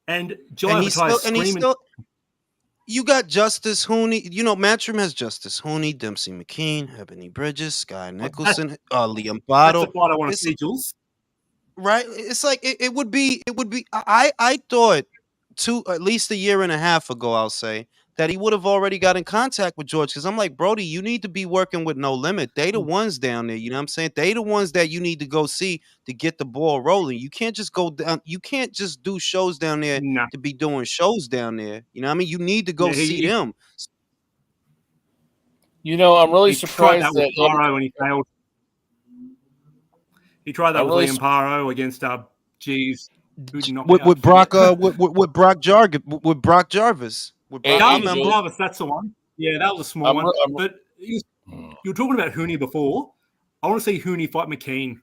[SPEAKER 11] And Jai Vita's screaming.
[SPEAKER 1] You got Justice Hooney. You know, Matchroom has Justice Hooney, Dempsey McKean, Ebony Bridges, Sky Nicholson, Liam Bottle.
[SPEAKER 11] That's the fight I want to see, Jules.
[SPEAKER 1] Right? It's like it would be. I thought at least a year and a half ago, I'll say, that he would have already got in contact with George because I'm like, Brody, you need to be working with No Limit. They the ones down there. You know what I'm saying? They the ones that you need to go see to get the ball rolling. You can't just go down. You can't just do shows down there to be doing shows down there. You know what I mean? You need to go see them.
[SPEAKER 2] You know, I'm really surprised
[SPEAKER 11] that with Paro and he failed. He tried that with Liam Paro against
[SPEAKER 1] with Brock with Brock Jarvis. With Brock Jarvis.
[SPEAKER 11] Jarvis, that's the one. Yeah, that was a small one. But you were talking about Hooney before. I want to see Hooney fight McKean.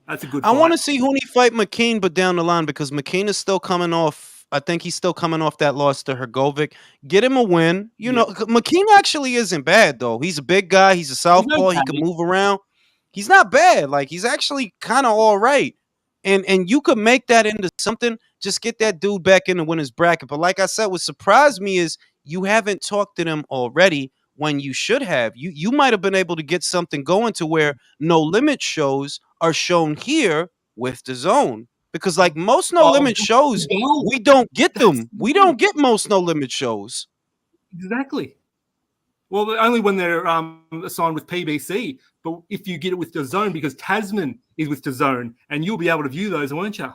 [SPEAKER 11] That's a good fight.
[SPEAKER 1] I want to see Hooney fight McKean, but down the line because McKean is still coming off. I think he's still coming off that loss to Hrgovic. Get him a win. You know, McKean actually isn't bad though. He's a big guy. He's a southpaw. He can move around. He's not bad. Like he's actually kind of all right. And you could make that into something. Just get that dude back in the winner's bracket. But like I said, what surprised me is you haven't talked to them already when you should have. You might have been able to get something going to where No Limit shows are shown here with the zone. Because like most No Limit shows,
[SPEAKER 11] well,
[SPEAKER 1] we don't get
[SPEAKER 11] that's
[SPEAKER 1] them. We don't get most No Limit shows.
[SPEAKER 11] exactly. Well, only when they're assigned with PBC. But if you get it with the zone, because Tasman is with the zone, and you'll be able to view those, won't you?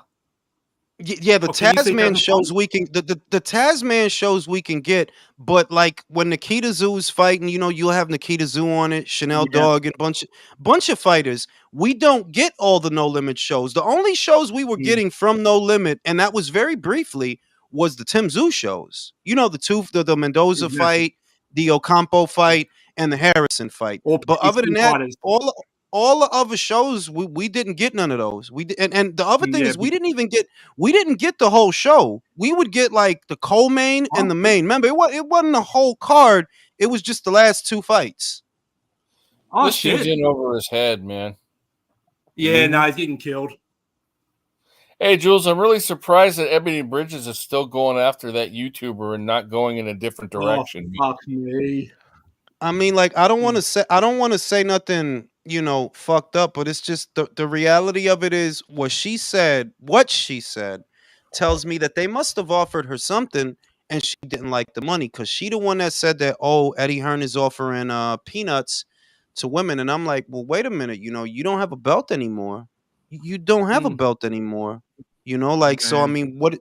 [SPEAKER 1] Yeah, the
[SPEAKER 11] Or can you see
[SPEAKER 1] Tasman
[SPEAKER 11] Tasman
[SPEAKER 1] shows
[SPEAKER 11] fight?
[SPEAKER 1] we can the Tasman shows we can get, but like when Nikita Zoo's fighting, you'll have Nikita Zoo on it, Chanel
[SPEAKER 11] Yeah.
[SPEAKER 1] Dog, and bunch of fighters. We don't get all the No Limit shows. The only shows we were getting from No Limit, and that was very briefly, was the Tim Zoo shows. The Mendoza
[SPEAKER 11] Exactly.
[SPEAKER 1] fight, the Ocampo fight, and the Harrison fight.
[SPEAKER 11] Or
[SPEAKER 1] But other than
[SPEAKER 11] PBC
[SPEAKER 1] that,
[SPEAKER 11] fighters.
[SPEAKER 1] all the other shows we didn't get none of those. And the other thing
[SPEAKER 11] Yeah.
[SPEAKER 1] is we didn't get the whole show. We would get like the co-main and the main. Remember, it wasn't a whole card. It was just the last two fights.
[SPEAKER 11] Oh,
[SPEAKER 2] This dude's
[SPEAKER 11] shit.
[SPEAKER 2] in over his head, man.
[SPEAKER 11] Yeah, no, he's getting killed.
[SPEAKER 2] Hey, Jules, I'm really surprised that Ebony Bridges is still going after that YouTuber and not going in a different direction.
[SPEAKER 11] Oh, fuck me.
[SPEAKER 1] I mean, like, I don't want to say nothing, fucked up, but it's just the reality of it is what she said tells me that they must have offered her something and she didn't like the money, because she the one that said that, oh, Eddie Hearn is offering peanuts to women. And I'm like, well, wait a minute, you don't have a belt anymore. You don't have a belt anymore. Like, so I
[SPEAKER 11] Man.
[SPEAKER 1] mean,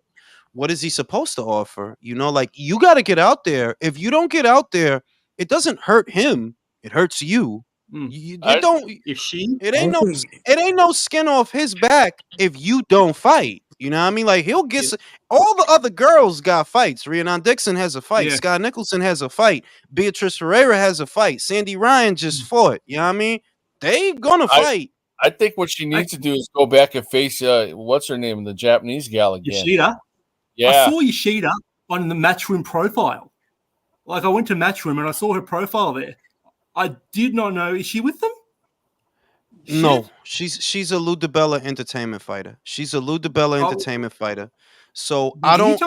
[SPEAKER 1] what is he supposed to offer? Like, you got to get out there. If you don't get out there, it doesn't hurt him. It hurts you. You don't.
[SPEAKER 11] If she,
[SPEAKER 1] It ain't no skin off his back if you don't fight. You know what I mean? Like, he'll get all the other girls got fights. Rhiannon Dixon has a fight.
[SPEAKER 11] Yeah.
[SPEAKER 1] Scott Nicholson has a fight. Beatrice Ferreira has a fight. Sandy Ryan just fought. You know what I mean? They gonna fight.
[SPEAKER 2] I think what she needs to do is go back and face what's her name, the Japanese gal again.
[SPEAKER 11] Yoshida.
[SPEAKER 2] Yeah.
[SPEAKER 11] I saw Yoshida on the Matchroom profile. Like, I went to Matchroom and I saw her profile there. I did not know. Is she with them?
[SPEAKER 1] No, she's a Lou DiBella entertainment fighter. She's a Lou DiBella entertainment fighter. So I don't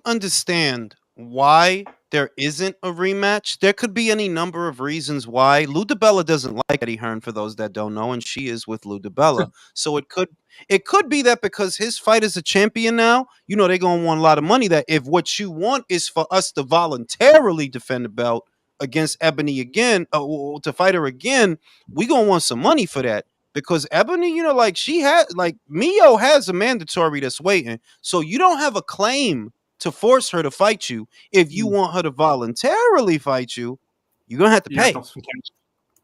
[SPEAKER 1] understand why there isn't a rematch. There could be any number of reasons why. Lou DiBella doesn't like Eddie Hearn, for those that don't know, and she is with Lou DiBella. So it could be that because his fight is a champion now, they're gonna want a lot of money. That if what you want is for us to voluntarily defend the belt against Ebony again, to fight her again, we gonna want some money for that. Because Ebony, like, she had, like, Mio has a mandatory that's waiting. So you don't have a claim to force her to fight you. If you want her to voluntarily fight you, you're gonna have to pay.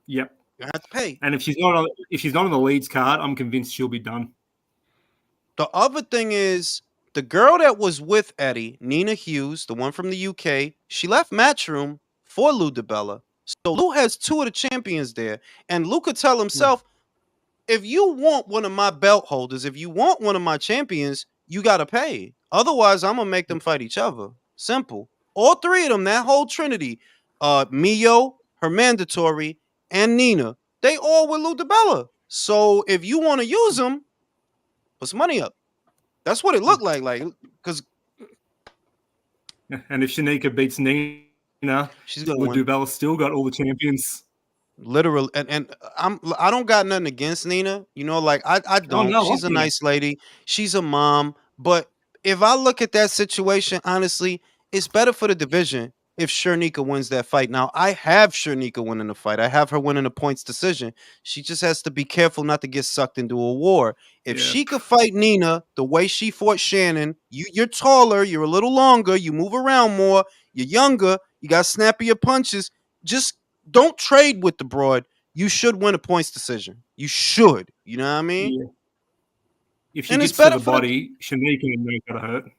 [SPEAKER 11] Yep.
[SPEAKER 1] You have to pay.
[SPEAKER 11] And if she's not on the leads card, I'm convinced she'll be done.
[SPEAKER 1] The other thing is, the girl that was with Eddie, Nina Hughes, the one from the UK, she left Matchroom for Lou DiBella. So Lou has two of the champions there. And Lou could tell himself, if you want one of my belt holders, if you want one of my champions, you got to pay. Otherwise, I'm going to make them fight each other. Simple. All three of them, that whole trinity, Mio, her mandatory, and Nina, they all with Lou DiBella. So if you want to use them, put some money up. That's what it looked like. Because
[SPEAKER 11] And if Shanika beats Nina,
[SPEAKER 1] she's gonna
[SPEAKER 11] Lou
[SPEAKER 1] win.
[SPEAKER 11] DiBella still got all the champions.
[SPEAKER 1] Literally, and I don't got nothing against Nina. I don't.
[SPEAKER 11] no,
[SPEAKER 1] She's a
[SPEAKER 11] okay.
[SPEAKER 1] nice lady. She's a mom. But if I look at that situation, honestly, it's better for the division if Shernika wins that fight. Now, I have Shernika winning the fight. I have her winning a points decision. She just has to be careful not to get sucked into a war. If she could fight Nina the way she fought Shannon, you're taller, you're a little longer, you move around more, you're younger, you got snappier punches. Just don't trade with the broad. You should win a points decision. You should. You know what I mean?
[SPEAKER 11] Yeah. If she
[SPEAKER 1] And
[SPEAKER 11] gets
[SPEAKER 1] it's
[SPEAKER 11] to
[SPEAKER 1] better
[SPEAKER 11] the
[SPEAKER 1] for the-
[SPEAKER 11] body, Shanika ain't gonna hurt.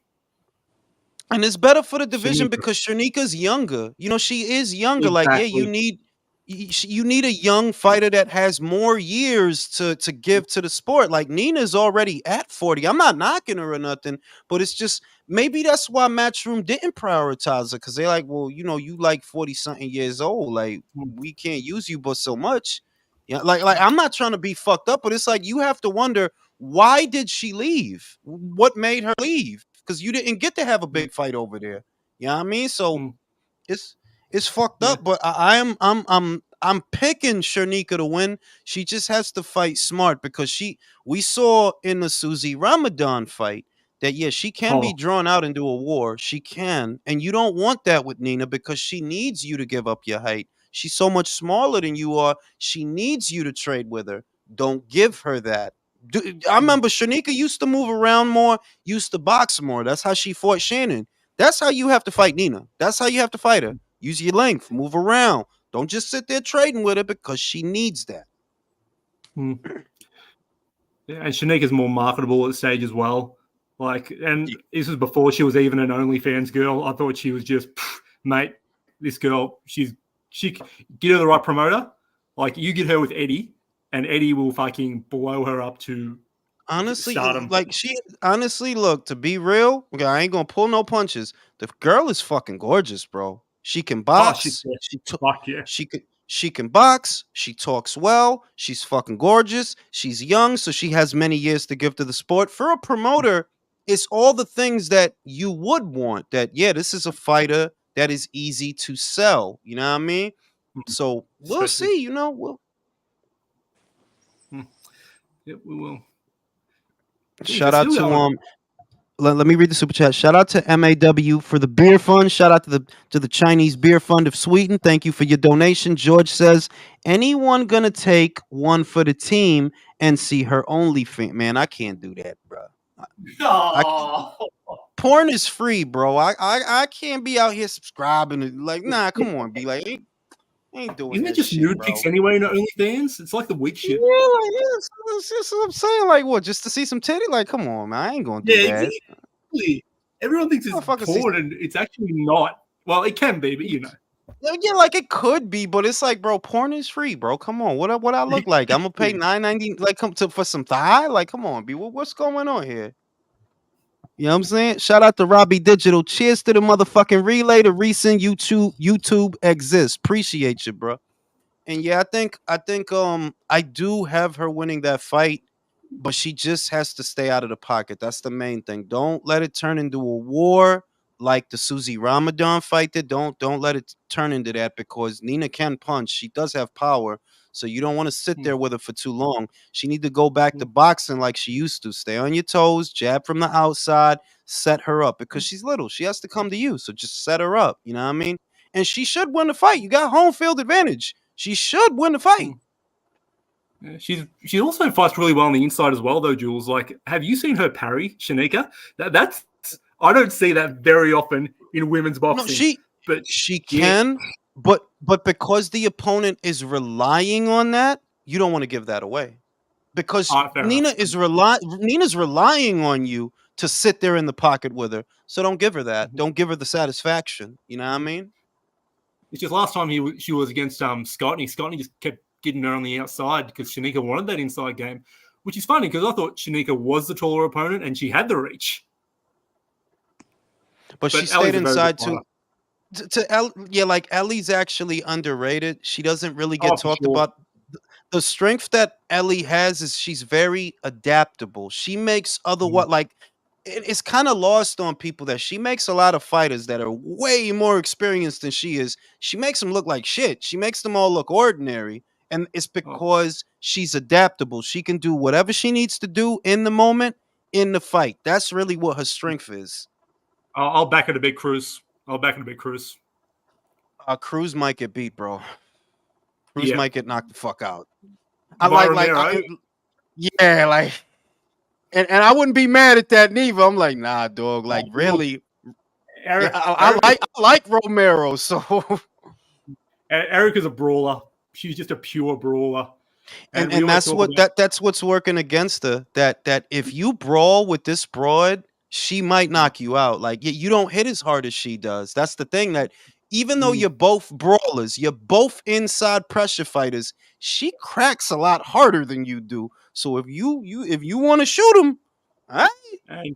[SPEAKER 1] And it's better for the division
[SPEAKER 11] Shanika.
[SPEAKER 1] because Shanika's younger. She is younger. Like, yeah, you need a young fighter that has more years to give to the sport. Like, Nina's already at 40. I'm not knocking her or nothing, but it's just maybe that's why Matchroom didn't prioritize her, because they're like, well, you like 40 something years old. Like, we can't use you but so much. Yeah, like I'm not trying to be fucked up, but it's like you have to wonder, why did she leave? What made her leave? Because you didn't get to have a big fight over there. You know what I mean? So it's it's fucked
[SPEAKER 11] Yeah.
[SPEAKER 1] up, but I'm picking Shernika to win. She just has to fight smart because we saw in the Susie Ramadan fight that yeah, she can be
[SPEAKER 11] Oh.
[SPEAKER 1] drawn out into a war. She can. And you don't want that with Nina because she needs you to give up your height. She's so much smaller than you are. She needs you to trade with her. Don't give her that. I remember Shanika used to move around more, used to box more. That's how she fought Shannon. That's how you have to fight Nina. That's how you have to fight her. Use your length, move around. Don't just sit there trading with her because she needs that.
[SPEAKER 11] Hmm. Yeah, and Shanika's more marketable at stage as well. Like, and this was before she was even an OnlyFans girl. I thought she was just, mate, this girl, she get her the right promoter. Like, you get her with Eddie, and Eddie will fucking blow her up to
[SPEAKER 1] Honestly,
[SPEAKER 11] stardom.
[SPEAKER 1] like she honestly, look, to be real, okay, I ain't gonna pull no punches. The girl is fucking gorgeous, bro. She can
[SPEAKER 11] Oh, she's
[SPEAKER 1] box.
[SPEAKER 11] fuck yeah.
[SPEAKER 1] She can box. She talks well. She's fucking gorgeous. She's young, so she has many years to give to the sport. For a promoter, it's all the things that you would want. That yeah, this is a fighter that is easy to sell. You know what I mean? So we'll
[SPEAKER 11] Especially-
[SPEAKER 1] see. You know, we'll
[SPEAKER 11] Yeah, we will.
[SPEAKER 1] shout out to let me read the super chat. Shout out to MAW for the beer fund. Shout out to the Chinese Beer Fund of Sweden. Thank you for your donation. George says, anyone gonna take one for the team and see her OnlyFans? Man, I can't do that, bro. Porn is free, bro. I can't be out here subscribing and like, nah, come on, be like, ain't doing
[SPEAKER 11] Isn't it
[SPEAKER 1] that
[SPEAKER 11] just
[SPEAKER 1] shit,
[SPEAKER 11] nude
[SPEAKER 1] bro.
[SPEAKER 11] pics anyway in OnlyFans? It's like the weak
[SPEAKER 1] Yeah,
[SPEAKER 11] shit.
[SPEAKER 1] like that's just what I'm saying. Like, what? Just to see some titty? Like, come on, man. I ain't gonna do
[SPEAKER 11] Yeah,
[SPEAKER 1] that.
[SPEAKER 11] exactly. Everyone thinks it's
[SPEAKER 1] Motherfucker see-
[SPEAKER 11] porn, and it's actually not. Well, it can be, but you know.
[SPEAKER 1] Yeah, like it could be, but it's like, bro, porn is free, bro. Come on, what I look like? I'm gonna pay $9.90 like come to for some thigh? Like, come on, B. What's going on here? You know what I'm saying? Shout out to Robbie Digital. Cheers to the motherfucking relay. The recent YouTube exists. Appreciate you, bro. And yeah, I think I do have her winning that fight, but she just has to stay out of the pocket. That's the main thing. Don't let it turn into a war like the Susie Ramadan fight did. Don't let it turn into that because Nina can punch. She does have power. So you don't want to sit there with her for too long. She need to go back to boxing like she used to. Stay on your toes, jab from the outside, set her up because she's little. She has to come to you. So just set her up. You know what I mean? And she should win the fight. You got home field advantage. She should win the fight.
[SPEAKER 11] Yeah, she also fights really well on the inside as well, though, Jules. Like, have you seen her parry, Shanika? That's I don't see that very often in women's boxing.
[SPEAKER 1] No, she can, but because the opponent is relying on that, you don't want to give that away. Because Nina's relying on you to sit there in the pocket with her. So don't give her that. Don't give her the satisfaction. You know what I mean?
[SPEAKER 11] It's just last time she was against Scotney. Scotney just kept getting her on the outside because Shanika wanted that inside game, which is funny because I thought Shanika was the taller opponent and she had the reach.
[SPEAKER 1] But she stayed inside too. Yeah, like Ellie's actually underrated. She doesn't really get talked about. The strength that Ellie has is she's very adaptable. She makes it's kind of lost on people that she makes a lot of fighters that are way more experienced than she is. She makes them look like shit. She makes them all look ordinary. And it's because she's adaptable. She can do whatever she needs to do in the moment in the fight. That's really what her strength is.
[SPEAKER 11] I'll back her to big Cruz.
[SPEAKER 1] Cruz might get beat, bro. Cruz might get knocked the fuck out.
[SPEAKER 11] Romero.
[SPEAKER 1] Yeah, like, and I wouldn't be mad at that neither. I'm like, nah, dog. Like, really, I like Romero. So
[SPEAKER 11] Erica's a brawler. She's just a pure brawler.
[SPEAKER 1] And that's what's working against her. That if you brawl with this broad, she might knock you out. Like you don't hit as hard as she does. That's the thing. That even though you're both brawlers, you're both inside pressure fighters, she cracks a lot harder than you do. So if you want to shoot him, all right.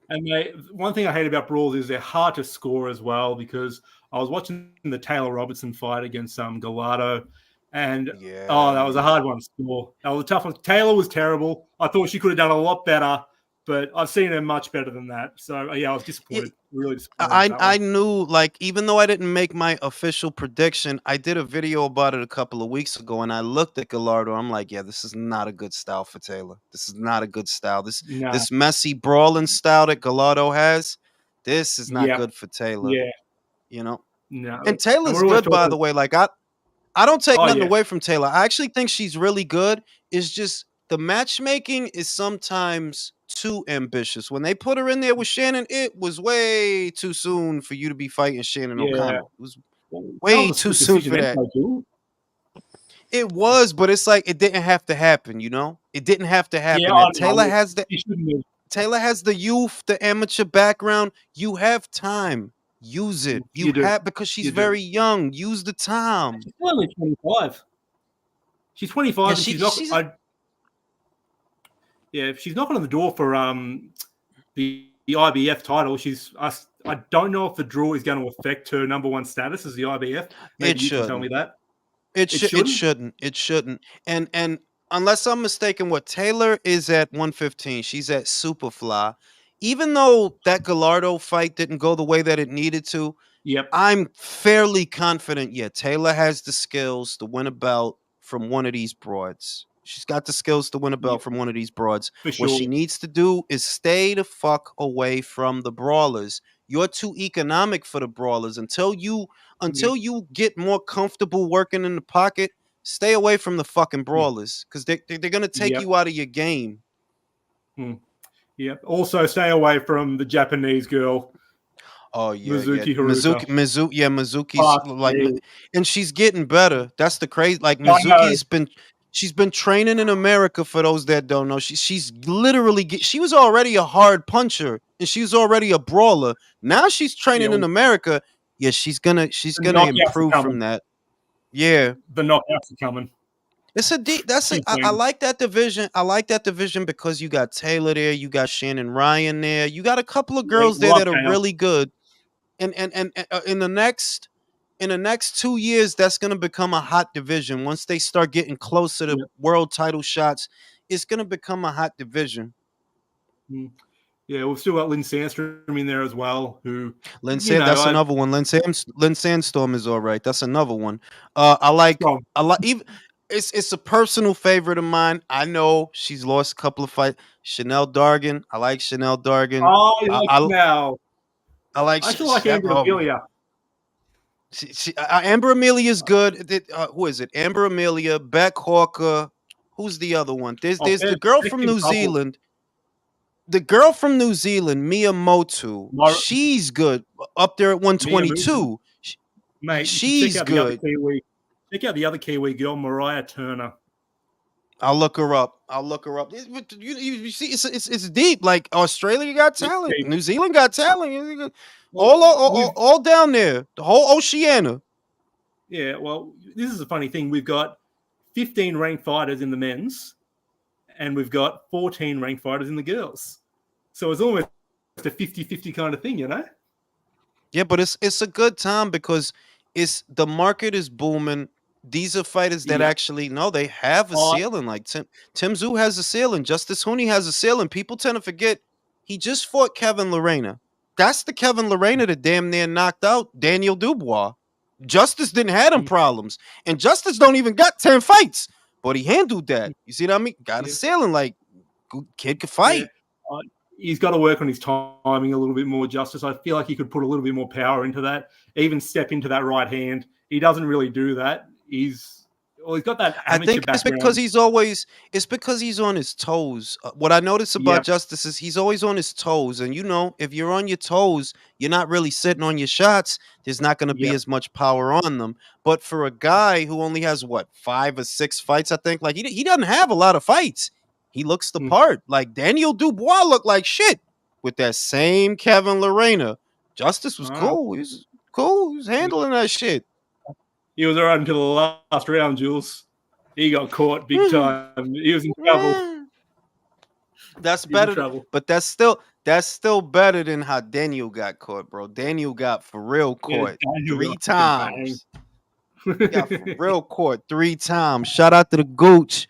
[SPEAKER 11] And one thing I hate about brawls is they're hard to score as well because I was watching the Taylor Robertson fight against Gallardo, And
[SPEAKER 1] Yeah,
[SPEAKER 11] that was a hard one to score. That was a tough one. Taylor was terrible. I thought she could have done a lot better, but I've seen her much better than that. So yeah, I was disappointed. Really disappointed with that
[SPEAKER 1] I
[SPEAKER 11] one.
[SPEAKER 1] knew, like, even though I didn't make my official prediction, I did a video about it a couple of weeks ago, and I looked at Gallardo. I'm like, yeah, this is not a good style for Taylor. This is not a good style.
[SPEAKER 11] Nah.
[SPEAKER 1] This messy brawling style that Gallardo has, this is not
[SPEAKER 11] Yep.
[SPEAKER 1] good for Taylor.
[SPEAKER 11] Yeah.
[SPEAKER 1] You know,
[SPEAKER 11] No.
[SPEAKER 1] and Taylor's
[SPEAKER 11] we're always
[SPEAKER 1] good, by
[SPEAKER 11] talking.
[SPEAKER 1] the way. Like, I don't take
[SPEAKER 11] Oh
[SPEAKER 1] nothing
[SPEAKER 11] yeah.
[SPEAKER 1] away from Taylor. I actually think she's really good. It's just the matchmaking is sometimes too ambitious. When they put her in there with Shannon, it was way too soon for you to be fighting Shannon
[SPEAKER 11] Yeah.
[SPEAKER 1] O'Connell. It was
[SPEAKER 11] Well, that
[SPEAKER 1] way
[SPEAKER 11] was a
[SPEAKER 1] too
[SPEAKER 11] split
[SPEAKER 1] soon
[SPEAKER 11] decision
[SPEAKER 1] for that.
[SPEAKER 11] anyway, Jules.
[SPEAKER 1] It was, but it's like it didn't have to happen, you know? It didn't have to happen.
[SPEAKER 11] Yeah,
[SPEAKER 1] That
[SPEAKER 11] I know.
[SPEAKER 1] Taylor has the
[SPEAKER 11] You shouldn't have.
[SPEAKER 1] Taylor has the youth, the amateur background. You have time. Use it.
[SPEAKER 11] You do.
[SPEAKER 1] Because she's
[SPEAKER 11] You do.
[SPEAKER 1] very young. Use the time.
[SPEAKER 11] She's only 25. She's 25
[SPEAKER 1] Yeah,
[SPEAKER 11] and she's not. If she's knocking on the door for the IBF title. I don't know if the draw is going to affect her number one status as the IBF. Maybe you can tell me that.
[SPEAKER 1] It shouldn't. It shouldn't. And unless I'm mistaken, what Taylor is at 115, she's at Superfly. Even though that Gallardo fight didn't go the way that it needed to,
[SPEAKER 11] Yep.
[SPEAKER 1] I'm fairly confident. Yeah, Taylor has the skills to win a belt from one of these broads. She's got the skills to win a belt from one of these broads.
[SPEAKER 11] For
[SPEAKER 1] What
[SPEAKER 11] sure.
[SPEAKER 1] she needs to do is stay the fuck away from the brawlers. You're too economic for the brawlers. Until you get more comfortable working in the pocket, stay away from the fucking brawlers because they're gonna take
[SPEAKER 11] Yep.
[SPEAKER 1] you out of your game.
[SPEAKER 11] Yep. Also, stay away from the Japanese girl.
[SPEAKER 1] Oh yeah,
[SPEAKER 11] Mizuki Haruka.
[SPEAKER 1] Mizuki's
[SPEAKER 11] Fuck
[SPEAKER 1] like,
[SPEAKER 11] me.
[SPEAKER 1] and she's getting better. That's the crazy. Like
[SPEAKER 11] I know.
[SPEAKER 1] she's been training in America. For those that don't know, she's literally she was already a hard puncher and she was already a brawler. Now she's training in America. Yeah, she's gonna improve from that. Yeah,
[SPEAKER 11] The knockouts are coming.
[SPEAKER 1] it's a deep. I like that division. I like that division because you got Taylor there, you got Shannon Ryan there, you got a couple of girls there that are really good. And in the next 2 years, that's gonna become a hot division. Once they start getting closer to world title shots, it's gonna become a hot division.
[SPEAKER 11] Yeah, we've still got Lynn Sandstrom in there as well.
[SPEAKER 1] That's another one. Lynn Sandstorm is all right. That's another one. I like even. It's a personal favorite of mine. I know she's lost a couple of fights. Chanel Dargan. I like Chanel Dargan.
[SPEAKER 11] Oh, you like Chanel.
[SPEAKER 1] I
[SPEAKER 11] still like Amber Amelia.
[SPEAKER 1] Amber Amelia's good. Who is it? Amber Amelia, Beck Hawker. Who's the other one? There's the girl from New Zealand. The girl from New Zealand, Miyamoto. She's good. Up there at 122.
[SPEAKER 11] Mate,
[SPEAKER 1] she's good.
[SPEAKER 11] Check out the other Kiwi girl, Mariah Turner.
[SPEAKER 1] I'll look her up. You see, it's deep. Like Australia got talent, New Zealand got talent. All down there, the whole Oceania.
[SPEAKER 11] Yeah, well, this is a funny thing. We've got 15 ranked fighters in the men's, and we've got 14 ranked fighters in the girls. So it's almost a 50-50 kind of thing, you know?
[SPEAKER 1] Yeah, but it's a good time because the market is booming. These are fighters that actually know they have a ceiling. Like Tim Tszyu has a ceiling. Justice Hooney has a ceiling. People tend to forget he just fought Kevin Lorena. That's the Kevin Lorena that damn near knocked out Daniel Dubois. Justice didn't have them problems. And Justice don't even got 10 fights. But he handled that. You see what I mean? Got a ceiling. Like, kid could fight.
[SPEAKER 11] Yeah. He's got to work on his timing a little bit more, Justice. I feel like he could put a little bit more power into that. Even step into that right hand. He doesn't really do that. He's got that amateur
[SPEAKER 1] I think it's
[SPEAKER 11] background.
[SPEAKER 1] because he's on his toes. What I notice about Justice is he's always on his toes. And if you're on your toes, you're not really sitting on your shots. There's not going to be as much power on them. But for a guy who only has 5 or 6 fights, I think, like he doesn't have a lot of fights. He looks the part. Like Daniel Dubois looked like shit with that same Kevin Lorena. Justice was cool. He was cool. He was handling that shit.
[SPEAKER 11] He was all right until the last round, Jules. He got caught big time. He was in trouble.
[SPEAKER 1] That's better, but that's still better than how Daniel got caught, bro. Daniel got for real caught 3 times. Got for real court 3 times. Shout out to the Gooch.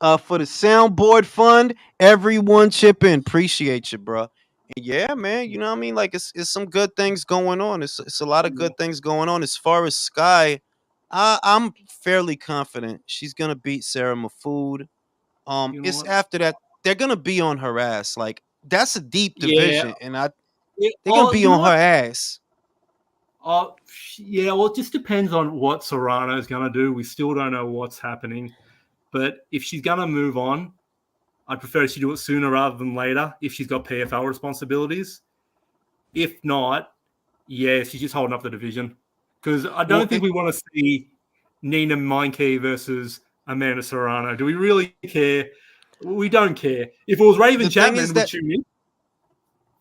[SPEAKER 1] For the soundboard fund, everyone chip in. Appreciate you, bro. And yeah, man, you know what I mean? Like it's some good things going on. It's a lot of good things going on. As far as Sky, I'm fairly confident she's gonna beat Sarah Mafood.
[SPEAKER 11] You know
[SPEAKER 1] It's
[SPEAKER 11] what?
[SPEAKER 1] after that they're gonna be on her ass. Like that's a deep
[SPEAKER 11] Yeah.
[SPEAKER 1] division, and they're gonna
[SPEAKER 11] Oh,
[SPEAKER 1] be
[SPEAKER 11] you know
[SPEAKER 1] on her
[SPEAKER 11] what?
[SPEAKER 1] ass.
[SPEAKER 11] Yeah. Well, it just depends on what Serrano's going to do. We still don't know what's happening. But if she's going to move on, I'd prefer she do it sooner rather than later if she's got PFL responsibilities. If not, yeah, she's just holding up the division. Because I don't think we want to see Nina Meinke versus Amanda Serrano. Do we really care? We don't care. If it was Raven Chapman, would tune in.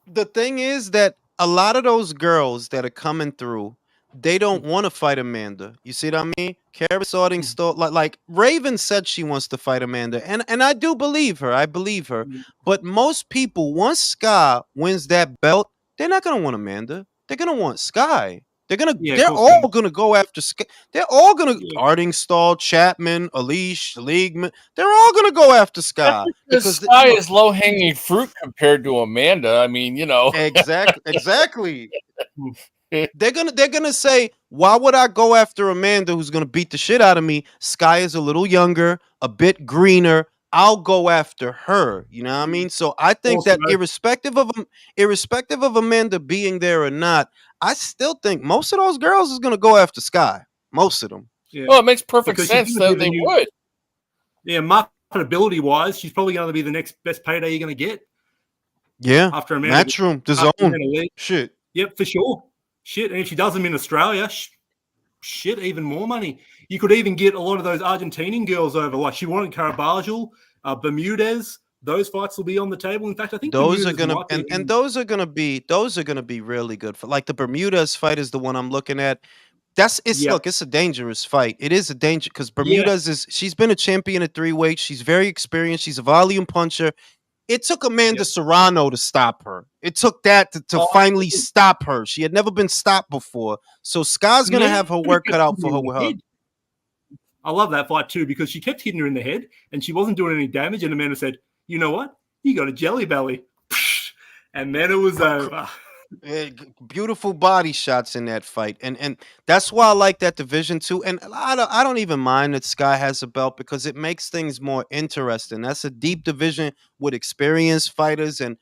[SPEAKER 1] The thing is that a lot of those girls that are coming through, they don't want to fight Amanda. You see what I mean? Kara Sorting still like Raven said she wants to fight Amanda, and I do believe her. I believe her. But most people, once Sky wins that belt, they're not gonna want Amanda. They're gonna want Sky. They're all gonna go after Sky. They're all gonna Ardingstall, Chapman, Alish, Leagueman. They're all gonna go after Sky
[SPEAKER 2] because Sky is low hanging fruit compared to Amanda. I mean, you know.
[SPEAKER 1] Exactly. They're gonna say, why would I go after Amanda who's gonna beat the shit out of me? Sky is a little younger, a bit greener. I'll go after her. You know what I mean? So I think that irrespective of Amanda being there or not, I still think most of those girls is gonna go after Sky. Most of them.
[SPEAKER 11] Yeah.
[SPEAKER 2] Well, it makes perfect sense that they would.
[SPEAKER 11] Yeah, marketability wise, she's probably going to be the next best payday you're going to get.
[SPEAKER 1] Yeah.
[SPEAKER 11] After Amanda.
[SPEAKER 1] Matchroom, the zone. Shit.
[SPEAKER 11] Yep, for sure. Shit. And if she does them in Australia, shit, even more money. You could even get a lot of those Argentinian girls over. Like she wanted Carabajal, Bermudez. Those fights will be on the table. In fact, I think
[SPEAKER 1] those are gonna and those are gonna be really good for like the Bermudez fight is the one I'm looking at. Look, it's a dangerous fight. It is a danger because Bermudez she's been a champion at 3 weights. She's very experienced. She's a volume puncher. It took Amanda Serrano to stop her. It took that to finally stop her. She had never been stopped before. So Sky's gonna have her work cut out for her with her.
[SPEAKER 11] I love that fight too because she kept hitting her in the head and she wasn't doing any damage. And Amanda said, "You know what? You got a jelly belly," and then it was over.
[SPEAKER 1] Beautiful body shots in that fight, and that's why I like that division too. And I don't even mind that Sky has a belt because it makes things more interesting. That's a deep division with experienced fighters and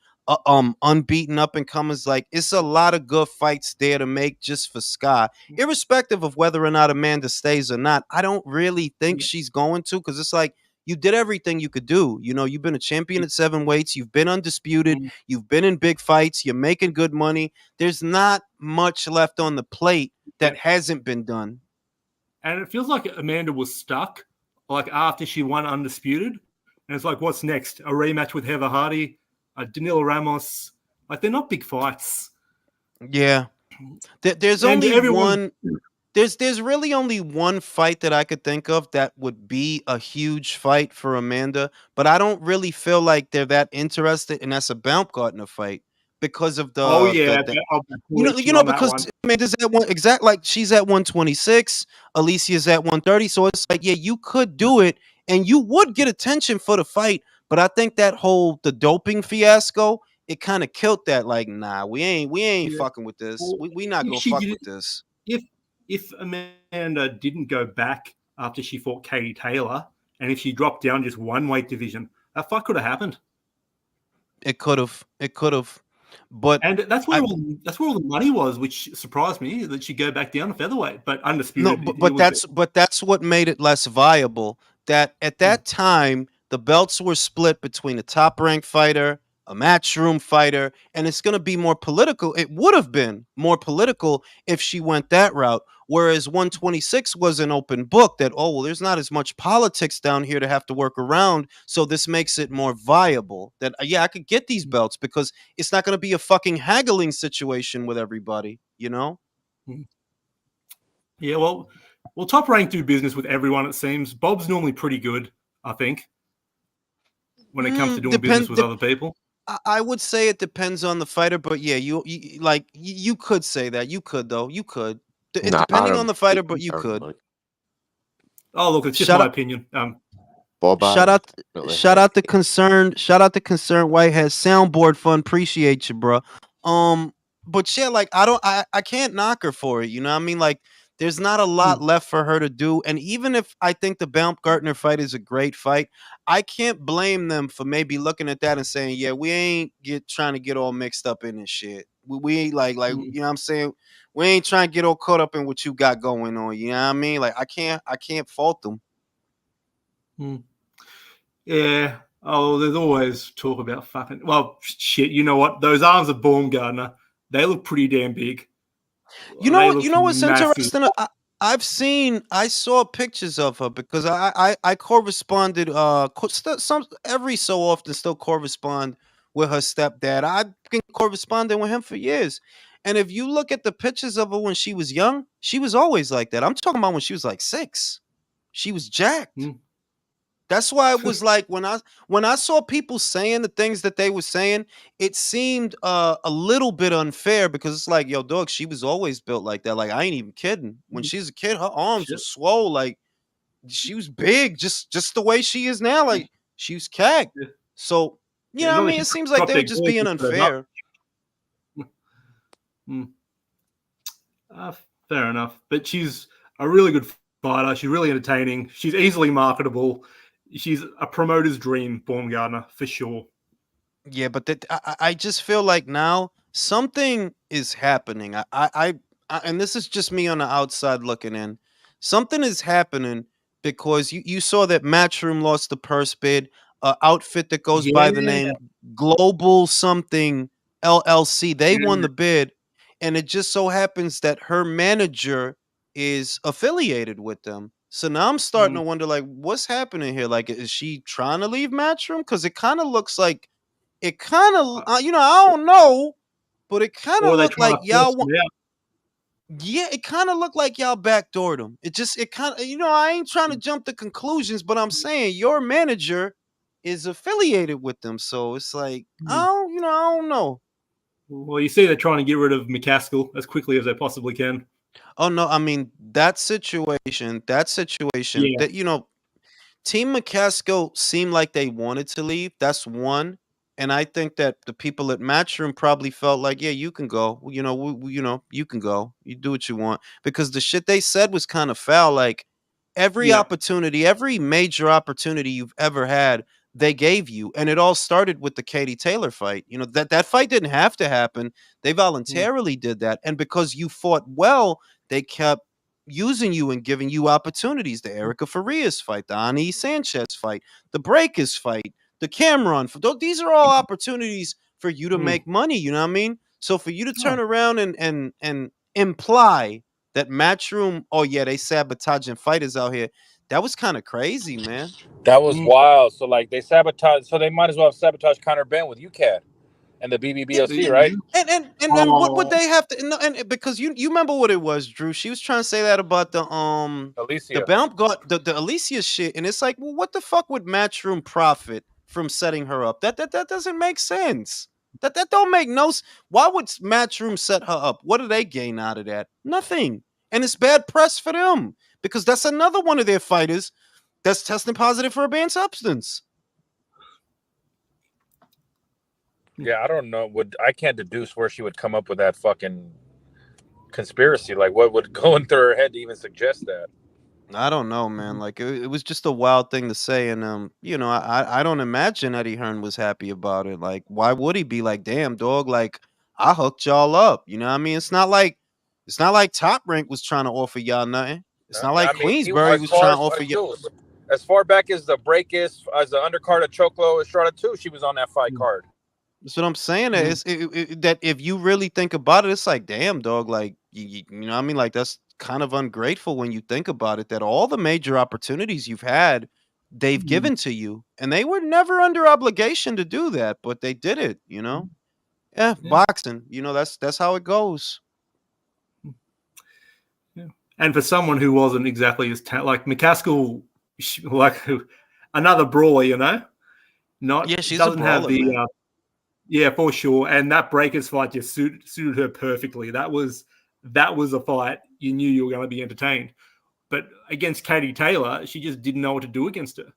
[SPEAKER 1] unbeaten up and comers. Like it's a lot of good fights there to make just for Sky, irrespective of whether or not Amanda stays or not. I don't really think she's going to because it's like. You did everything you could do. You know, you've been a champion at 7 weights. You've been undisputed. You've been in big fights. You're making good money. There's not much left on the plate that hasn't been done.
[SPEAKER 11] And it feels like Amanda was stuck, like after she won undisputed. And it's like, what's next? A rematch with Heather Hardy, Danilo Ramos. Like they're not big fights.
[SPEAKER 1] Yeah, there's only one. There's really only one fight that I could think of that would be a huge fight for Amanda, but I don't really feel like they're that interested, and that's a Baumgartner fight because of the because Amanda's at she's at 126, Alicia's at 130, so it's like you could do it and you would get attention for the fight, but I think that the doping fiasco it kind of killed that. Like, nah, we ain't fucking with this. We not gonna fuck with this.
[SPEAKER 11] If Amanda didn't go back after she fought Katie Taylor, and if she dropped down just 1 weight division, that fight could have happened.
[SPEAKER 1] It could have, but
[SPEAKER 11] that's where all the money was, which surprised me that she'd go back down to featherweight, but undisputed.
[SPEAKER 1] No, but that's what made it less viable. That at that time the belts were split between a top ranked fighter, a matchroom fighter, and it's going to be more political. It would have been more political if she went that route. Whereas 126 was an open book that, there's not as much politics down here to have to work around. So this makes it more viable that, I could get these belts because it's not going to be a fucking haggling situation with everybody, you know?
[SPEAKER 11] Yeah, well, Top Rank do business with everyone, it seems. Bob's normally pretty good, I think, when it comes to doing business with other people.
[SPEAKER 1] I would say it depends on the fighter, but yeah, you could say that. You could though. You could. Depending on the fighter, but you could.
[SPEAKER 11] Oh, look, it's just
[SPEAKER 1] Shout
[SPEAKER 11] my
[SPEAKER 1] out,
[SPEAKER 11] opinion.
[SPEAKER 4] Bob
[SPEAKER 1] shout
[SPEAKER 4] Allen,
[SPEAKER 1] out,
[SPEAKER 4] definitely.
[SPEAKER 1] shout out the concerned, shout out the concerned Whitehead soundboard fund. Appreciate you, bro. But yeah, like I can't knock her for it. You know what I mean? Like, there's not a lot left for her to do. And even if I think the Baumgartner fight is a great fight, I can't blame them for maybe looking at that and saying, yeah, we ain't trying to get all mixed up in this shit. We ain't like you know what I'm saying? We ain't trying to get all caught up in what you got going on. You know what I mean? Like, I can't fault them.
[SPEAKER 11] Yeah. Oh, there's always talk about fucking. Well, shit. You know what? Those arms of Baumgartner, they look pretty damn big.
[SPEAKER 1] You
[SPEAKER 11] They
[SPEAKER 1] know,
[SPEAKER 11] look
[SPEAKER 1] you know what's
[SPEAKER 11] massive.
[SPEAKER 1] interesting? I saw pictures of her because I corresponded some every so often still correspond with her stepdad. I've been corresponding with him for years, and if you look at the pictures of her when she was young, she was always like that. I'm talking about when she was like 6, she was jacked. That's why it was like when I saw people saying the things that they were saying, it seemed a little bit unfair because it's like, yo, dog, she was always built like that. Like, I ain't even kidding. When she's a kid, her arms were swole, like she was big, just the way she is now. Like, she was cagged. So, you know what I mean? It seems like they were just being unfair.
[SPEAKER 11] Fair enough. But she's a really good fighter. She's really entertaining. She's easily marketable. She's a promoter's dream, Baumgartner, for sure.
[SPEAKER 1] Yeah, but I just feel like now something is happening. And this is just me on the outside looking in. Something is happening because you saw that Matchroom lost the purse bid. Outfit that goes by the
[SPEAKER 11] Yeah.
[SPEAKER 1] name Global something LLC. They won the bid, and it just so happens that her manager is affiliated with them. So now I'm starting to wonder, like, what's happening here? Like, is she trying to leave Matchroom? Because it kind of looks like it kind of, you know, I don't know, but it kind
[SPEAKER 11] Or
[SPEAKER 1] of
[SPEAKER 11] are they
[SPEAKER 1] looked
[SPEAKER 11] trying
[SPEAKER 1] like
[SPEAKER 11] to
[SPEAKER 1] y'all
[SPEAKER 11] force them out?
[SPEAKER 1] yeah, it kind of looked like y'all backdoored him. It kind of, you know, I ain't trying to jump to conclusions, but I'm saying your manager is affiliated with them, so it's like, you know, I don't know.
[SPEAKER 11] Well, you see they're trying to get rid of McCaskill as quickly as they possibly can.
[SPEAKER 1] Oh no, I mean that situation,
[SPEAKER 11] Yeah.
[SPEAKER 1] that you know, Team McCaskill seemed like they wanted to leave. That's one. And I think that the people at Matchroom probably felt like, yeah, you can go. You know, you know, you can go. You do what you want. Because the shit they said was kind of foul. Like every
[SPEAKER 11] Yeah.
[SPEAKER 1] opportunity, every major opportunity you've ever had, they gave you. And it all started with the Katie Taylor fight. You know, that fight didn't have to happen. They voluntarily did that. And because you fought well, they kept using you and giving you opportunities. The Erica Farias fight, the Ani Sanchez fight, the Breakers fight, the Cameron. These are all opportunities for you to make money. You know what I mean? So for you to turn around and imply that Matchroom, oh yeah, they sabotaging fighters out here. That was kind of crazy, man.
[SPEAKER 10] That was wild. So like they sabotage. So they might as well have sabotaged Connor Ben with UCAD and the BBBOC, right?
[SPEAKER 1] And what would they have to? And because you remember what it was, Drew? She was trying to say that about the
[SPEAKER 10] Alicia.
[SPEAKER 1] the Alicia shit, and it's like, well, what the fuck would Matchroom profit from setting her up? That doesn't make sense. That don't make no. Why would Matchroom set her up? What do they gain out of that? Nothing. And it's bad press for them because that's another one of their fighters that's testing positive for a banned substance.
[SPEAKER 10] Yeah, I don't know. I can't deduce where she would come up with that fucking conspiracy. Like, what would go into her head to even suggest that?
[SPEAKER 1] I don't know, man. Like it was just a wild thing to say, and you know, I don't imagine Eddie Hearn was happy about it. Like, why would he be like, damn, dog? Like, I hooked y'all up. You know what I mean? It's not like Top Rank was trying to offer y'all nothing. It's not like
[SPEAKER 10] I mean,
[SPEAKER 1] Queensbury
[SPEAKER 10] as
[SPEAKER 1] was
[SPEAKER 10] far
[SPEAKER 1] trying
[SPEAKER 10] as
[SPEAKER 1] to offer y'all.
[SPEAKER 10] Jules, as far back as the break is, as the undercard of Choclo Estrada too, she was on that fight card.
[SPEAKER 1] That's what I'm saying. That if you really think about it, it's like, damn, dog. Like, you know what I mean? Like, that's kind of ungrateful when you think about it. That all the major opportunities you've had, they've given to you, and they were never under obligation to do that, but they did it. You know? Yeah, boxing. You know, that's how it goes.
[SPEAKER 11] Yeah. And for someone who wasn't exactly as like McCaskill, like another brawler, you know,
[SPEAKER 1] Yeah, she's
[SPEAKER 11] doesn't
[SPEAKER 1] a
[SPEAKER 11] have
[SPEAKER 1] brawler,
[SPEAKER 11] the
[SPEAKER 1] man.
[SPEAKER 11] yeah, for sure. And that Breakers fight just suited her perfectly. That was a fight you knew you were going to be entertained. But against Katie Taylor, she just didn't know what to do against her.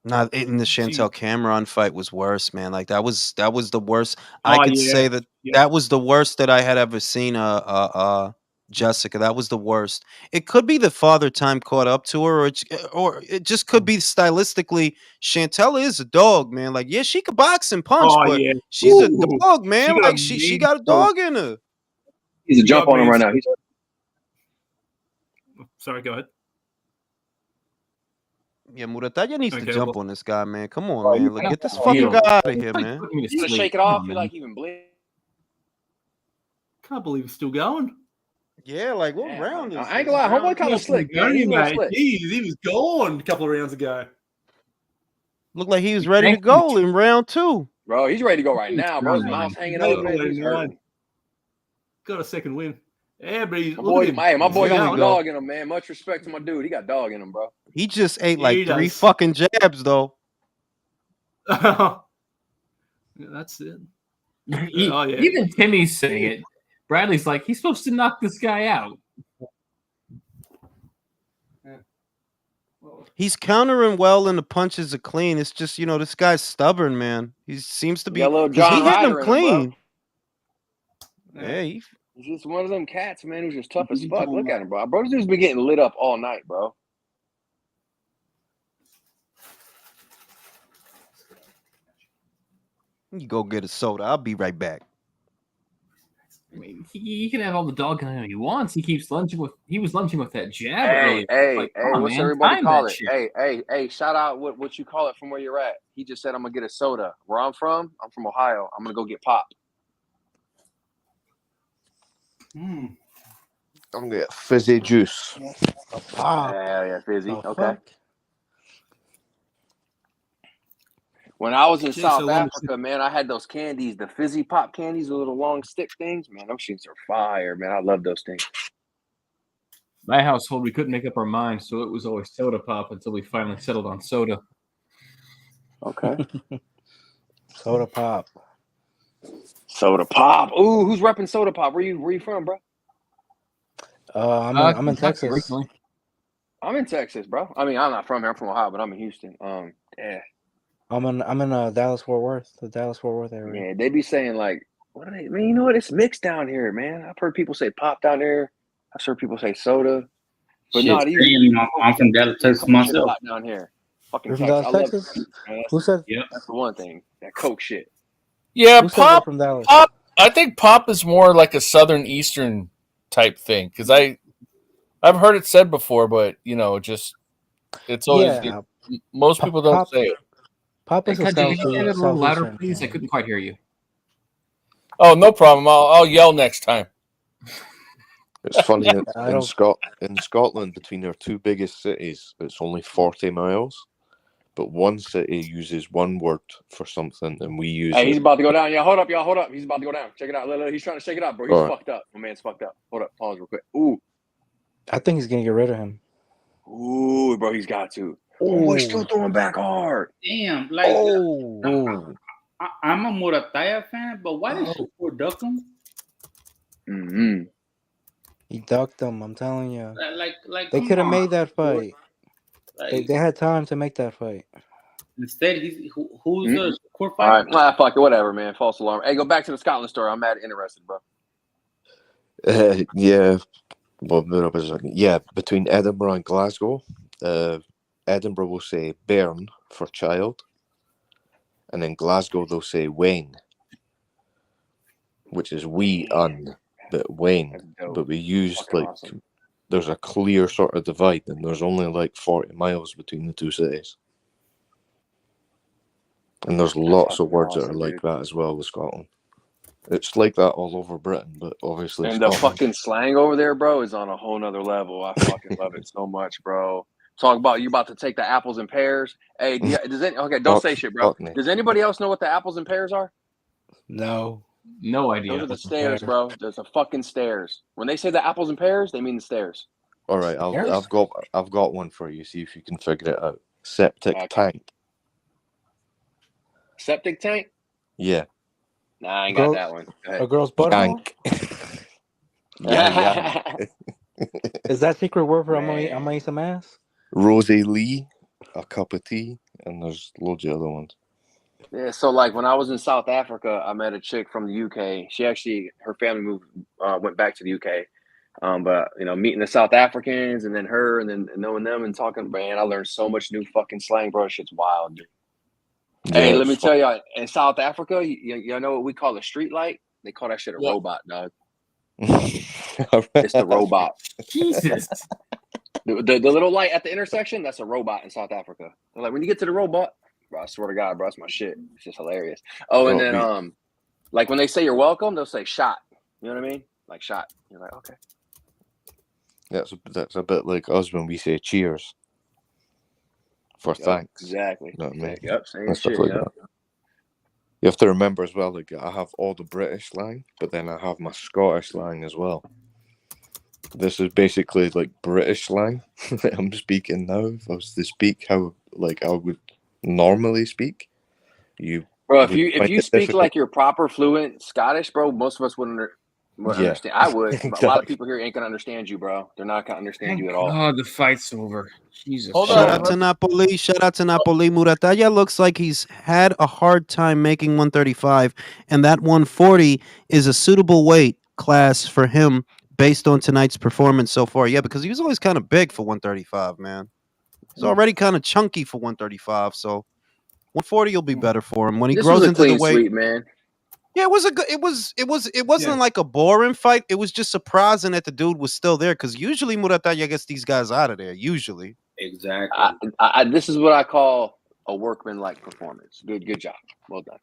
[SPEAKER 1] Not in the Chantel Cameron fight was worse, man. Like that was the worst.
[SPEAKER 11] Oh,
[SPEAKER 1] I could
[SPEAKER 11] yeah.
[SPEAKER 1] say that
[SPEAKER 11] Yeah.
[SPEAKER 1] that was the worst that I had ever seen. Jessica, that was the worst. It could be the father time caught up to her, or it just could be stylistically. Chantel is a dog, man. Like yeah, she could box and punch,
[SPEAKER 11] Oh,
[SPEAKER 1] but
[SPEAKER 11] yeah.
[SPEAKER 1] she's a
[SPEAKER 11] Ooh.
[SPEAKER 1] dog,
[SPEAKER 11] She
[SPEAKER 1] man.
[SPEAKER 11] got
[SPEAKER 1] Like
[SPEAKER 11] a
[SPEAKER 1] she
[SPEAKER 11] mean
[SPEAKER 1] got a
[SPEAKER 11] soul.
[SPEAKER 1] dog in her.
[SPEAKER 12] He's a jump
[SPEAKER 11] Dog
[SPEAKER 12] on him
[SPEAKER 11] mean
[SPEAKER 12] right now.
[SPEAKER 11] soul. Sorry, go ahead.
[SPEAKER 1] Yeah, Muratalla needs to
[SPEAKER 11] Okay,
[SPEAKER 1] jump
[SPEAKER 11] well-
[SPEAKER 1] on this guy, man. Come on,
[SPEAKER 12] Oh,
[SPEAKER 1] man.
[SPEAKER 12] you
[SPEAKER 1] Like,
[SPEAKER 12] think
[SPEAKER 1] get this
[SPEAKER 12] so?
[SPEAKER 1] fucking
[SPEAKER 13] Feel.
[SPEAKER 1] guy out of here,
[SPEAKER 13] Like,
[SPEAKER 1] man.
[SPEAKER 13] put me to
[SPEAKER 12] You gonna
[SPEAKER 13] sleep.
[SPEAKER 12] shake it
[SPEAKER 13] Come
[SPEAKER 12] off?
[SPEAKER 13] on,
[SPEAKER 12] You
[SPEAKER 13] man.
[SPEAKER 12] like even bleed?
[SPEAKER 11] Can't believe it's still going.
[SPEAKER 1] Yeah, like what
[SPEAKER 12] Yeah,
[SPEAKER 1] round
[SPEAKER 12] man.
[SPEAKER 1] is
[SPEAKER 12] I ain't
[SPEAKER 1] this?
[SPEAKER 12] gonna lie, homeboy kind of
[SPEAKER 11] Yes,
[SPEAKER 12] slick, man. He's a little slick.
[SPEAKER 11] Jeez, he was gone a couple of rounds ago.
[SPEAKER 1] Looked like he was ready to go in round 2.
[SPEAKER 12] Bro, he's ready to go right now, bro. His
[SPEAKER 13] Round
[SPEAKER 12] mouth's
[SPEAKER 13] nine.
[SPEAKER 12] hanging
[SPEAKER 11] Ready
[SPEAKER 12] open.
[SPEAKER 11] to go
[SPEAKER 12] He's
[SPEAKER 11] right now.
[SPEAKER 12] hurting.
[SPEAKER 11] Got a second win. Yeah, but he's,
[SPEAKER 12] My
[SPEAKER 11] look
[SPEAKER 12] boy,
[SPEAKER 11] at him.
[SPEAKER 12] hey, my boy
[SPEAKER 11] He's
[SPEAKER 12] got
[SPEAKER 11] going.
[SPEAKER 12] some dog in him, man. Much respect to my dude. He got dog in him, bro.
[SPEAKER 1] He just ate
[SPEAKER 11] Yeah,
[SPEAKER 1] like
[SPEAKER 11] he
[SPEAKER 1] 3
[SPEAKER 11] does.
[SPEAKER 1] fucking jabs, though.
[SPEAKER 11] Yeah, that's it. Oh, yeah.
[SPEAKER 13] Even Timmy's saying it. Bradley's like, he's supposed to knock this guy out.
[SPEAKER 1] He's countering well and the punches are clean. It's just, this guy's stubborn, man. He seems to
[SPEAKER 12] He
[SPEAKER 1] be,
[SPEAKER 12] got a little
[SPEAKER 1] because he
[SPEAKER 12] John
[SPEAKER 1] hitting him
[SPEAKER 12] Ryder in him, bro.
[SPEAKER 1] clean. Yeah,
[SPEAKER 12] He's just one of them cats, man, who's just tough as fuck. Look at him, bro. Bro, this dude's been getting lit up all night, bro.
[SPEAKER 1] you go get a soda. I'll be right back.
[SPEAKER 13] I mean, he can have all the dog in him he wants. He keeps lunging with. He was lunging with that jab
[SPEAKER 12] Hey,
[SPEAKER 13] earlier.
[SPEAKER 12] hey,
[SPEAKER 13] Like,
[SPEAKER 12] hey,
[SPEAKER 13] come on,
[SPEAKER 12] what's
[SPEAKER 13] man,
[SPEAKER 12] everybody
[SPEAKER 13] time
[SPEAKER 12] call
[SPEAKER 13] that
[SPEAKER 12] it?
[SPEAKER 13] shit.
[SPEAKER 12] Hey, shout out what you call it from where you're at. He just said I'm gonna get a soda. Where I'm from Ohio. I'm gonna go get pop.
[SPEAKER 4] I'm gonna get fizzy juice.
[SPEAKER 7] A pop.
[SPEAKER 12] Yeah, fizzy.
[SPEAKER 7] The
[SPEAKER 12] Okay.
[SPEAKER 7] fuck?
[SPEAKER 12] When I was in
[SPEAKER 11] Jeez,
[SPEAKER 12] South
[SPEAKER 11] so long-
[SPEAKER 12] Africa, man, I had those candies, the fizzy pop candies, the little long stick things. Man, those shits are fire, man. I love those things.
[SPEAKER 13] My household, we couldn't make up our minds, so it was always soda pop until we finally settled on soda.
[SPEAKER 12] Okay.
[SPEAKER 7] Soda pop.
[SPEAKER 12] Soda pop. Ooh, who's repping soda pop? Where you from, bro?
[SPEAKER 7] I'm in Texas.
[SPEAKER 13] Originally.
[SPEAKER 12] I'm in Texas, bro. I mean, I'm not from here. I'm from Ohio, but I'm in Houston. Yeah.
[SPEAKER 7] I'm in Dallas Fort Worth, the Dallas Fort Worth area.
[SPEAKER 12] Yeah, they be saying like, what are they? Man, you know what? It's mixed down here, man. I've heard people say pop down there. I've heard people say soda, but
[SPEAKER 5] Shit,
[SPEAKER 12] not even.
[SPEAKER 5] I'm from Dallas, Texas myself.
[SPEAKER 12] Hot down here. Fucking
[SPEAKER 7] You're from
[SPEAKER 12] Texas.
[SPEAKER 7] Dallas,
[SPEAKER 12] I love
[SPEAKER 7] Texas?
[SPEAKER 12] Texas, man.
[SPEAKER 7] Who said?
[SPEAKER 13] Yep.
[SPEAKER 12] That's the one thing. That Coke shit.
[SPEAKER 2] Yeah,
[SPEAKER 7] Who said they're
[SPEAKER 2] pop.
[SPEAKER 7] from Dallas?
[SPEAKER 2] Pop. I think pop is more like a southern eastern type thing because I've heard it said before, but just it's always
[SPEAKER 7] Yeah.
[SPEAKER 2] most people don't
[SPEAKER 7] Pop-
[SPEAKER 2] say it.
[SPEAKER 7] Pop
[SPEAKER 13] Hey,
[SPEAKER 7] is a
[SPEAKER 13] Cut, did you say that a little louder,
[SPEAKER 7] southeastern
[SPEAKER 13] please? I
[SPEAKER 7] thing.
[SPEAKER 13] couldn't quite hear you.
[SPEAKER 2] Oh, no problem. I'll yell next time.
[SPEAKER 4] It's funny
[SPEAKER 7] I
[SPEAKER 4] in
[SPEAKER 7] don't-
[SPEAKER 4] in Scotland, between our two biggest cities, it's only 40 miles, but one city uses one word for something, and we use
[SPEAKER 12] Hey, he's
[SPEAKER 4] it.
[SPEAKER 12] about to go down. Y'all, hold up. He's about to go down. Check it out. Look, he's trying to shake it up, bro. He's
[SPEAKER 4] All right.
[SPEAKER 12] fucked up. My man's fucked up. Hold up. Pause real quick. Ooh,
[SPEAKER 7] I think he's gonna get rid of him.
[SPEAKER 12] bro. He's got to. Oh, boy, still throwing back hard.
[SPEAKER 5] Damn, like
[SPEAKER 4] Oh,
[SPEAKER 5] I'm a Murataya fan, but why did Shakur duck him?
[SPEAKER 12] Mm-hmm.
[SPEAKER 7] He ducked him. I'm telling you.
[SPEAKER 5] Like
[SPEAKER 7] They
[SPEAKER 5] come
[SPEAKER 7] could have
[SPEAKER 5] on,
[SPEAKER 7] made that
[SPEAKER 5] Shakur.
[SPEAKER 7] fight.
[SPEAKER 5] Like,
[SPEAKER 7] They had time to make that fight.
[SPEAKER 5] instead, who's the Shakur
[SPEAKER 12] All
[SPEAKER 5] fighter?
[SPEAKER 12] right. Fuck it. Whatever, man. False alarm. Hey, go back to the Scotland story. I'm mad interested, bro.
[SPEAKER 4] yeah. Well, yeah, between Edinburgh and Glasgow, Edinburgh will say bairn for child, and in Glasgow they'll say Wayne, which is but Wayne. But we use
[SPEAKER 12] awesome.
[SPEAKER 4] there's a clear sort of divide, and there's only like 40 miles between the two cities. And there's lots of words that are like that as well with Scotland. It's like that all over Britain, but obviously
[SPEAKER 12] And the
[SPEAKER 4] Scotland.
[SPEAKER 12] fucking slang over there, bro, is on a whole nother level. I fucking love it so much, bro. Talk about you about to take the apples and pears. Hey, don't say shit, bro.
[SPEAKER 4] Fuck me.
[SPEAKER 12] Does anybody else know what the apples and pears are?
[SPEAKER 7] No.
[SPEAKER 13] No idea.
[SPEAKER 12] Those are the stairs, bro. There's the fucking stairs. When they say the apples and pears, they mean the stairs.
[SPEAKER 4] All right, I've got one for you. See if you can figure it out. Septic tank.
[SPEAKER 12] Septic tank?
[SPEAKER 4] Yeah.
[SPEAKER 12] Nah, I ain't got that one. Go ahead.
[SPEAKER 7] A girl's butthole?
[SPEAKER 4] Yank. Yeah.
[SPEAKER 7] Is that secret word for I'm
[SPEAKER 12] Man.
[SPEAKER 7] gonna eat some ass?
[SPEAKER 4] Rose Lee, a cup of tea, and there's loads of other ones.
[SPEAKER 12] Yeah, so like when I was in South Africa, I met a chick from the UK. She actually, her family moved, went back to the UK. But you know, meeting the South Africans and then her and then knowing them and talking, man, I learned so much new fucking slang, bro. Shit's wild, dude. Hey,
[SPEAKER 4] Yeah,
[SPEAKER 12] let me
[SPEAKER 4] it's
[SPEAKER 12] tell you, in South Africa, you know what we call a street light? They call that shit a robot, dog. It's the robot.
[SPEAKER 13] Jesus.
[SPEAKER 12] The little light at the intersection, that's a robot in South Africa. They're like, when you get to the robot, bro, I swear to God, bro, that's my shit. It's just hilarious. Oh, and then like when they say you're welcome, they'll say shot. You know what I mean? Like shot. You're like, okay.
[SPEAKER 4] That's a bit like us when we say cheers for thanks.
[SPEAKER 12] Exactly.
[SPEAKER 4] You know what I mean?
[SPEAKER 12] Yep, same
[SPEAKER 4] And stuff
[SPEAKER 12] shit.
[SPEAKER 4] like
[SPEAKER 12] Yep.
[SPEAKER 4] that. You have to remember as well, like I have all the British slang, but then I have my Scottish slang as well. This is basically like British slang that I'm speaking now. If I was to speak how like I would normally speak,
[SPEAKER 12] Bro,
[SPEAKER 4] would
[SPEAKER 12] if
[SPEAKER 4] find
[SPEAKER 12] you
[SPEAKER 4] it
[SPEAKER 12] speak
[SPEAKER 4] difficult.
[SPEAKER 12] like you're proper fluent Scottish, bro, most of us wouldn't
[SPEAKER 4] Yeah,
[SPEAKER 12] understand. I would, but a lot of
[SPEAKER 4] exactly.
[SPEAKER 12] people here ain't gonna understand you, bro. They're not gonna understand you at all.
[SPEAKER 13] Oh, the fight's over. Jesus.
[SPEAKER 2] Hold
[SPEAKER 1] Shout
[SPEAKER 2] on.
[SPEAKER 1] out to Napoli. Shout out to Napoli. Muratalla looks like he's had a hard time making 135, and that 140 is a suitable weight class for him based on tonight's performance so far. Yeah, because he was always kind of big for 135, man. He's already kind of chunky for 135, so 140 will be better for him when he
[SPEAKER 12] This was
[SPEAKER 1] grows
[SPEAKER 12] a
[SPEAKER 1] into the
[SPEAKER 12] clean
[SPEAKER 1] weight.
[SPEAKER 12] sweep, man.
[SPEAKER 1] Yeah, it was a good. It wasn't like a boring fight. It was just surprising that the dude was still there because usually Muratalla gets these guys out of there. Usually,
[SPEAKER 5] Exactly.
[SPEAKER 12] This is what I call a workman-like performance. Good job. Well done.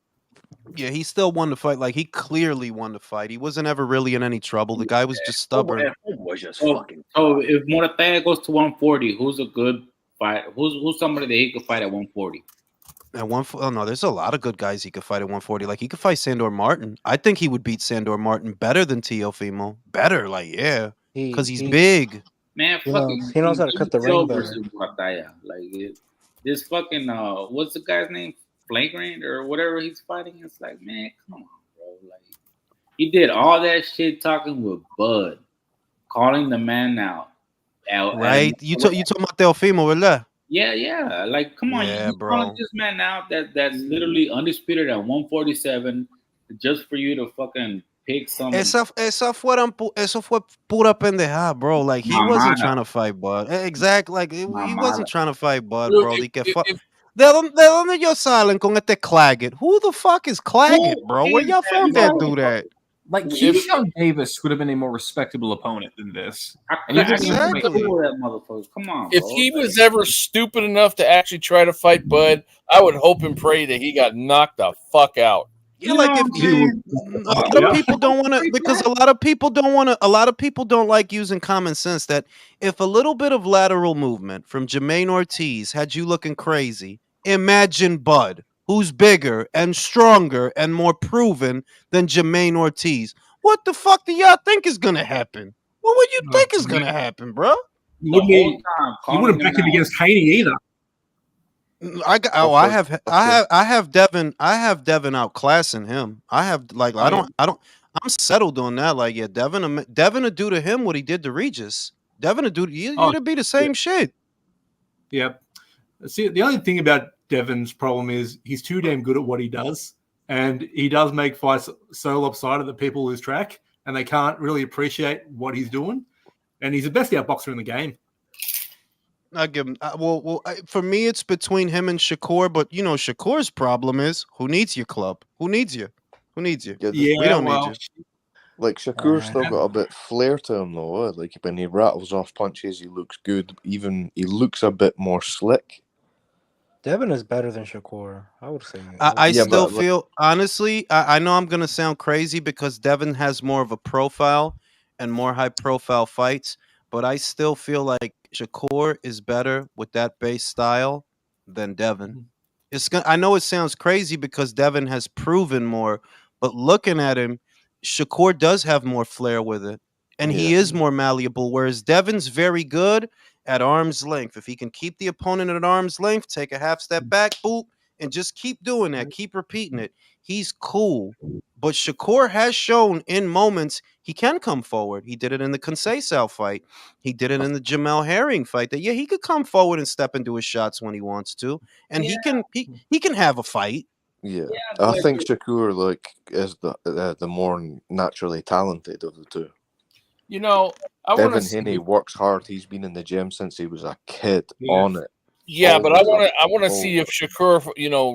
[SPEAKER 1] yeah, he still won the fight. Like he clearly won the fight. He wasn't ever really in any trouble. The guy was just stubborn.
[SPEAKER 12] Was just
[SPEAKER 5] fucking. So if Morataya goes to 140, who's a good fight? Who's somebody that he could fight at 140?
[SPEAKER 1] At oh no, there's a lot of good guys he could fight at 140. Like he could fight Sandor Martin. I think he would beat Sandor Martin better than Teofimo. Better, like yeah, because he's big.
[SPEAKER 5] Man,
[SPEAKER 7] He
[SPEAKER 5] fucking
[SPEAKER 7] knows how to cut the ring better.
[SPEAKER 5] versus Morataya. Like this fucking what's the guy's name? Flagrant or whatever he's fighting. It's like, man, come on, bro. Like he did all that shit talking with Bud, calling the man out.
[SPEAKER 1] Right? You talking about Teofimo, ¿verdad?
[SPEAKER 5] Yeah. Like, come on,
[SPEAKER 1] Yeah,
[SPEAKER 5] you
[SPEAKER 1] bro.
[SPEAKER 5] calling this man out that's literally undisputed at 147 just for you to fucking pick some.
[SPEAKER 1] Eso fue pura pendejada, bro. Like he wasn't trying to fight Bud. Exactly. Like he wasn't trying to fight Bud, bro. ¿De dónde ellos salen con este Claggett? Who the fuck is Claggett, bro? Where y'all found that dude at?
[SPEAKER 13] Like Keyshawn Davis would have been a more respectable opponent than this. And
[SPEAKER 5] Exactly. That motherfucker. Come on,
[SPEAKER 2] If he was ever stupid enough to actually try to fight Bud, I would hope and pray that he got knocked the fuck out.
[SPEAKER 1] Yeah, like if a lot of people don't want to, because a lot of people don't like using common sense that if a little bit of lateral movement from Jermaine Ortiz had you looking crazy, imagine Bud, who's bigger and stronger and more proven than Jermaine Ortiz. What the fuck do y'all think is gonna happen? What would you think is gonna happen, bro?
[SPEAKER 11] You wouldn't back him against Haney either.
[SPEAKER 1] I have Devin outclassing him. I'm settled on that. Like, yeah, Devin would do to him what he did to Regis. Devin would do you'd be the same shit.
[SPEAKER 11] Yep. See, the only thing about Devin's problem is he's too damn good at what he does, and he does make fights so lopsided that people lose track and they can't really appreciate what he's doing. And he's the best outboxer in the game.
[SPEAKER 1] I give him. For me, it's between him and Shakur. But you know, Shakur's problem is who needs your club? Who needs you? Who needs you?
[SPEAKER 4] Yeah,
[SPEAKER 1] we don't need you.
[SPEAKER 4] Like Shakur's still got a bit flair to him though. Like when he rattles off punches, he looks good. Even he looks a bit more slick.
[SPEAKER 7] Devin is better than Shakur, I would say.
[SPEAKER 1] I still feel, honestly, I know I'm going to sound crazy because Devin has more of a profile and more high-profile fights, but I still feel like Shakur is better with that base style than Devin. I know it sounds crazy because Devin has proven more, but looking at him, Shakur does have more flair with it, and he is more malleable, whereas Devin's very good at arm's length. If he can keep the opponent at arm's length, take a half step back, boop, and just keep doing that, keep repeating it, he's cool. But Shakur has shown in moments he can come forward. He did it in the Conceição fight. He did it in the Jamel Herring fight. That he could come forward and step into his shots when he wants to, and he can have a fight.
[SPEAKER 4] Yeah, I think Shakur is the more naturally talented of the two.
[SPEAKER 2] You know,
[SPEAKER 4] Devin Haney works hard. He's been in the gym since he was a kid on it.
[SPEAKER 2] Yeah, but I want to see if Shakur,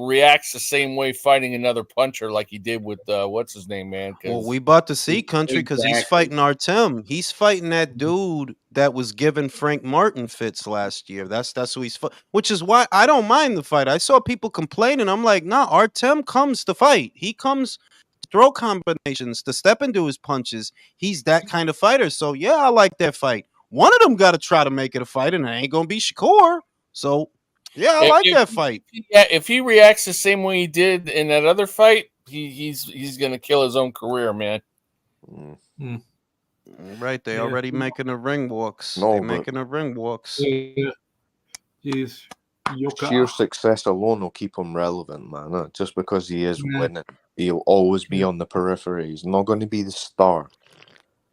[SPEAKER 2] reacts the same way fighting another puncher like he did with what's his name, man.
[SPEAKER 1] Well, we about to see country because he's fighting Artem. He's fighting that dude that was giving Frank Martin fits last year. That's who he's which is why I don't mind the fight. I saw people complaining. I'm like, nah, Artem comes to fight. He comes to throw combinations, to step into his punches. He's that kind of fighter. So yeah, I like that fight. One of them got to try to make it a fight, and it ain't gonna be Shakur. So, yeah, I like that fight.
[SPEAKER 2] Yeah, if he reacts the same way he did in that other fight, he's gonna kill his own career, man.
[SPEAKER 1] Right, they already making the ring walks.
[SPEAKER 4] No,
[SPEAKER 1] They're making the ring walks.
[SPEAKER 4] Sheer success alone will keep him relevant, man. Just because he is winning, he'll always be on the periphery. He's not going to be the star,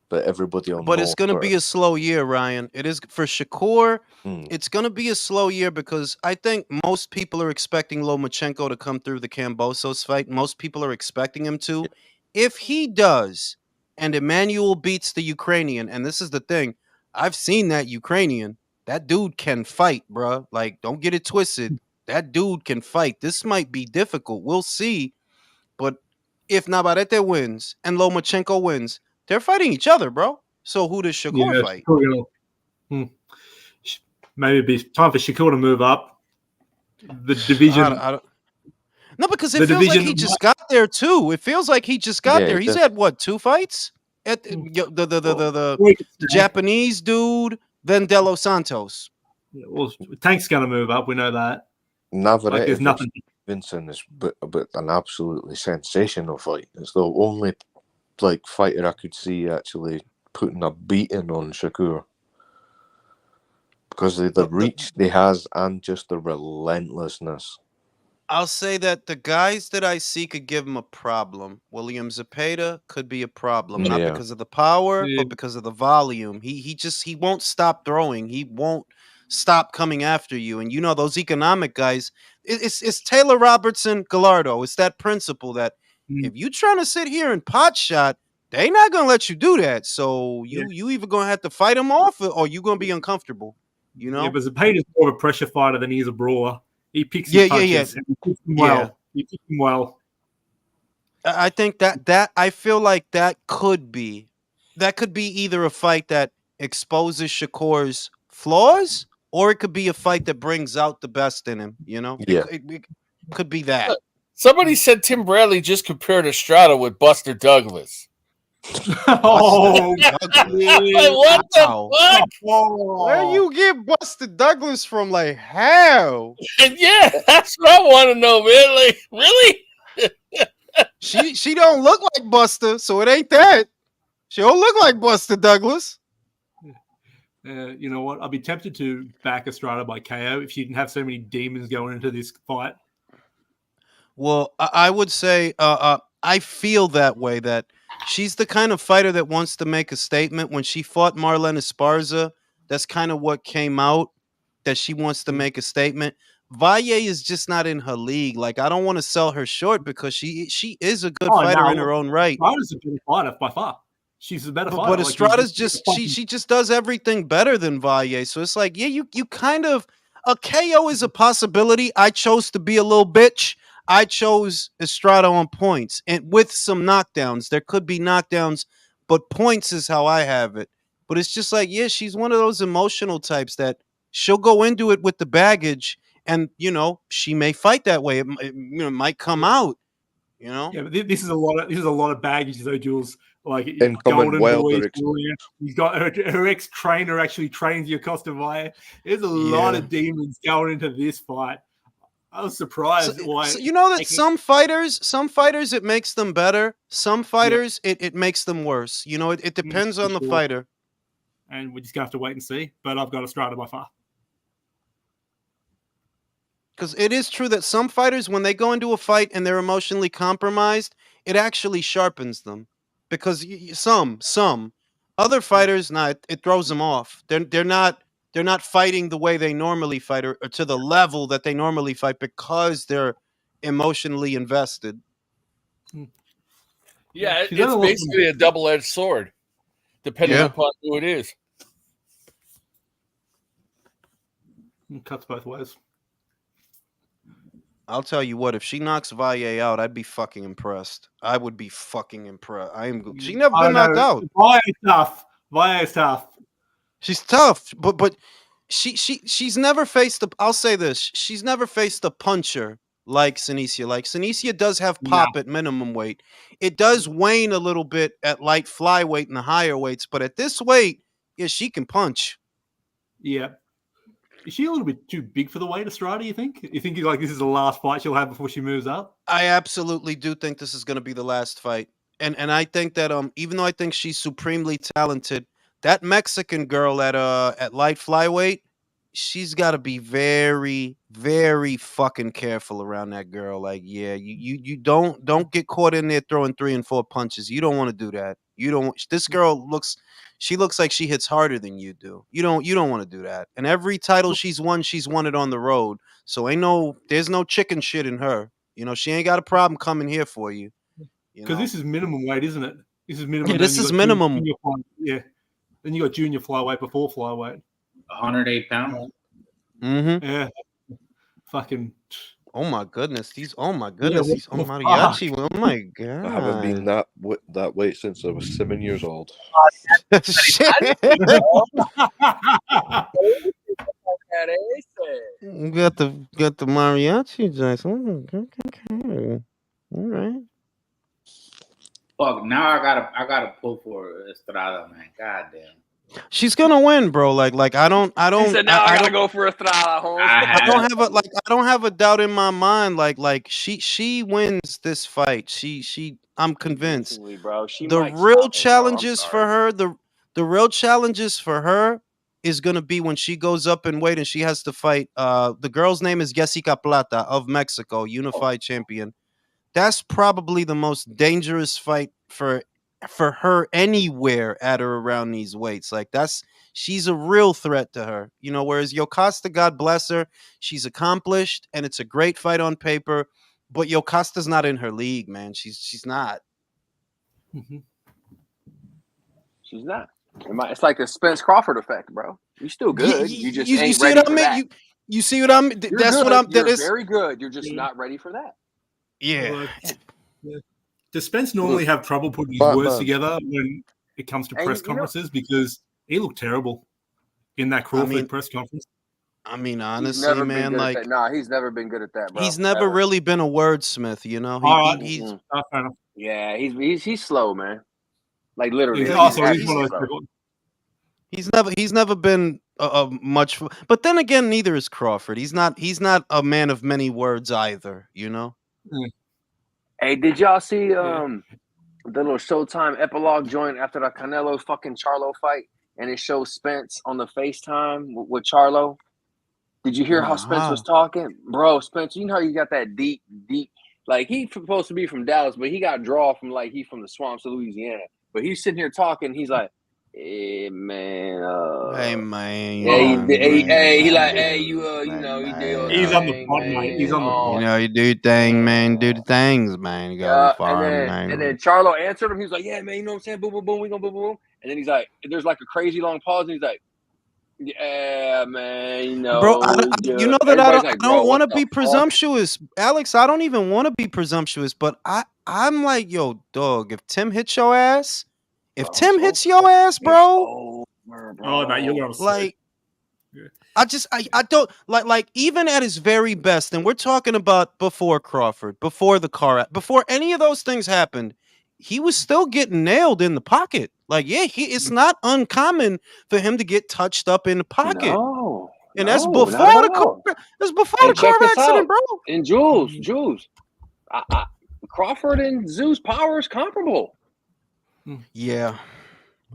[SPEAKER 4] but everybody will know.
[SPEAKER 1] But it's going to be a slow year, Ryan. It is for Shakur. It's going to be a slow year because I think most people are expecting Lomachenko to come through the Kambosos fight. Most people are expecting him to. If he does, and Emmanuel beats the Ukrainian, and this is the thing, I've seen that Ukrainian. That dude can fight, bruh. Like, don't get it twisted. That dude can fight. This might be difficult. We'll see. But if Navarrete wins and Lomachenko wins, they're fighting each other, bro. So who does Shakur fight?
[SPEAKER 11] Maybe it'd be time for Shakur to move up. The division.
[SPEAKER 1] No, because it feels like he just got there too. It feels like he just got there. He's had what, 2 fights? At the Japanese dude, then De Los Santos.
[SPEAKER 11] Yeah, well, Tank's gonna move up. We know that.
[SPEAKER 4] Navarrete
[SPEAKER 11] there's nothing.
[SPEAKER 4] Vincent is an absolutely sensational fight. It's the only fighter I could see actually putting a beating on Shakur because of the reach he has and just the relentlessness.
[SPEAKER 1] I'll say that the guys that I see could give him a problem. William Zepeda could be a problem, not because of the power, but because of the volume. He won't stop throwing. He won't stop coming after you. And those economic guys, it's Taylor Robertson, Gallardo. It's that principle that if you trying to sit here and pot shot, they not gonna let you do that. So you either gonna have to fight him off or you gonna be uncomfortable.
[SPEAKER 11] Yeah, but Zepeda's more of a pressure fighter than he is a brawler. He picks his punches. And he picks them well. He picks them well.
[SPEAKER 1] I think that I feel like that could be either a fight that exposes Shakur's flaws, or it could be a fight that brings out the best in him. It could be that.
[SPEAKER 2] Somebody said Tim Bradley just compared Estrada with Buster Douglas.
[SPEAKER 11] Oh,
[SPEAKER 2] what the fuck?
[SPEAKER 1] Where you get Buster Douglas from? Like, how?
[SPEAKER 2] Yeah, that's what I want to know, man. Like, really?
[SPEAKER 1] She don't look like Buster, so it ain't that. She don't look like Buster Douglas.
[SPEAKER 11] You know what? I'd be tempted to back Estrada by KO if she didn't have so many demons going into this fight.
[SPEAKER 1] Well, I would say I feel that way, that she's the kind of fighter that wants to make a statement. When she fought Marlene Esparza, that's kind of what came out, that she wants to make a statement. Valle is just not in her league. Like, I don't want to sell her short because she is a good fighter in her own right.
[SPEAKER 11] Estrada's a better fighter by far. She's a better fighter.
[SPEAKER 1] But Estrada's she just does everything better than Valle. So it's like, you kind of, a KO is a possibility. I chose to be a little bitch. I chose Estrada on points and with some knockdowns. There could be knockdowns, but points is how I have it. But it's just like, she's one of those emotional types that she'll go into it with the baggage, and she may fight that way. It might come out.
[SPEAKER 11] Yeah, but this is a lot of baggage though, Jules. Like
[SPEAKER 4] Golden Boy,
[SPEAKER 11] he's got her ex-trainer actually trains Acosta Valle. There's a lot of demons going into this fight. I was surprised why.
[SPEAKER 1] So that some fighters it makes them better. Some fighters it makes them worse. It depends on the fighter.
[SPEAKER 11] And we're just gonna have to wait and see. But I've got Estrada by far.
[SPEAKER 1] Because it is true that some fighters, when they go into a fight and they're emotionally compromised, it actually sharpens them. Because some other fighters, it throws them off. They're not fighting the way they normally fight or to the level that they normally fight because they're emotionally invested.
[SPEAKER 2] Yeah,
[SPEAKER 11] She's had
[SPEAKER 2] it's
[SPEAKER 11] a lot of-
[SPEAKER 2] basically a double-edged sword, depending
[SPEAKER 1] Yeah.
[SPEAKER 2] upon who it is.
[SPEAKER 11] Cuts both ways.
[SPEAKER 1] I'll tell you what, if she knocks Valle out, I'd be fucking impressed. I would be fucking impressed. She never
[SPEAKER 11] I
[SPEAKER 1] been knocked
[SPEAKER 11] know.
[SPEAKER 1] out.
[SPEAKER 11] Valle is tough. Valle is tough.
[SPEAKER 1] She's tough, but she's never faced a. I'll say this: she's never faced a puncher like Senicia. Like Senicia does have pop at minimum weight. It does wane a little bit at light flyweight and the higher weights, but at this weight, yeah, she can punch.
[SPEAKER 11] Yeah. Is she a little bit too big for the weight, Estrada, you think? You think like this is the last fight she'll have before she moves up?
[SPEAKER 1] I absolutely do think this is going to be the last fight. And I think that even though I think she's supremely talented, that Mexican girl at light flyweight, she's got to be very, very fucking careful around that girl. Like, yeah, you don't get caught in there throwing 3 and 4 punches. You don't want to do that. You don't. This girl looks like she hits harder than you do. You don't want to do that. And every title she's won it on the road. So there's no chicken shit in her. You know, she ain't got a problem coming here for you.
[SPEAKER 11] Because this is minimum weight, isn't it? This is minimum.
[SPEAKER 1] Yeah, this is minimum.
[SPEAKER 11] Yeah. Then you got junior flyweight before flyweight.
[SPEAKER 5] 108 pounds.
[SPEAKER 1] Mm-hmm.
[SPEAKER 11] Yeah. Fucking.
[SPEAKER 1] Oh my goodness! These
[SPEAKER 11] what
[SPEAKER 1] mariachi.
[SPEAKER 11] the
[SPEAKER 1] Oh my god!
[SPEAKER 4] I haven't been that weight since I was 7 years old.
[SPEAKER 1] Shit. Got the mariachi joints. Okay. All right.
[SPEAKER 5] Fuck! Now I gotta pull for Estrada, man. God damn.
[SPEAKER 1] She's gonna win, bro. Like I don't.
[SPEAKER 12] He said, "Now I gotta go for Estrada, Holmes."
[SPEAKER 1] I don't have a doubt in my mind. Like she wins this fight. I'm convinced.
[SPEAKER 12] Bro.
[SPEAKER 1] The real challenges for her, the real challenges for her is gonna be when she goes up in weight and she has to fight. The girl's name is Jessica Plata of Mexico, unified champion. That's probably the most dangerous fight for her anywhere at or around these weights. Like she's a real threat to her. You know, whereas Yokasta, God bless her, she's accomplished and it's a great fight on paper, but Yokasta's not in her league, man. She's not.
[SPEAKER 12] Mm-hmm. She's not. It's like the Spence-Crawford effect, bro. You're still good. You just ain't
[SPEAKER 1] see
[SPEAKER 12] ready
[SPEAKER 1] what I
[SPEAKER 12] for
[SPEAKER 1] mean?
[SPEAKER 12] that.
[SPEAKER 1] You see what I mean?
[SPEAKER 12] You're
[SPEAKER 1] That's
[SPEAKER 12] good.
[SPEAKER 1] what I'm.
[SPEAKER 12] You're very good. You're just not ready for that.
[SPEAKER 1] Yeah.
[SPEAKER 11] Does Spence normally have trouble putting his words together when it comes to press conferences? Because he looked terrible in that Crawford press conference.
[SPEAKER 1] I mean, honestly, man, like
[SPEAKER 12] he's never been good at that, bro.
[SPEAKER 1] He's never really been a wordsmith, you know. He's
[SPEAKER 12] yeah, he's slow, man. Like literally,
[SPEAKER 1] he's never been much. But then again, neither is Crawford. He's not a man of many words either, you know.
[SPEAKER 12] Hey, did y'all see the little Showtime epilogue joint after the Canelo fucking Charlo fight, and it shows Spence on the FaceTime with Charlo? Did you hear how Spence was talking, bro? Spence, you know how you got that deep, like he's supposed to be from Dallas, but he got draw from like he's from the swamps of Louisiana. But he's sitting here talking. He's like, "Hey man, he like, hey, you know, you do.
[SPEAKER 11] He's on the pod, mate. He's on the pod.
[SPEAKER 1] You know, you do your thing, man. Do the things, man. You go far, man.
[SPEAKER 12] And then Charlo answered him. He was like, "Yeah, man, you know what I'm saying? Boom, boom, boom. We gonna boom, boom, boom." And then he's like, "There's like a crazy long pause." And he's like, "Yeah, man, you know,
[SPEAKER 1] bro. You know that I don't want to be
[SPEAKER 12] fuck?
[SPEAKER 1] presumptuous, Alex. I don't even want to be presumptuous, but I'm like, yo, dog. If Tim hits your ass, bro,
[SPEAKER 11] oh, no, you're gonna
[SPEAKER 1] like. I don't like even at his very best, and we're talking about before Crawford, before the car, before any of those things happened, he was still getting nailed in the pocket. Like, yeah, it's not uncommon for him to get touched up in the pocket. That's before the car accident, bro.
[SPEAKER 12] And Jules, Crawford and Zoo's power is comparable.
[SPEAKER 1] Yeah.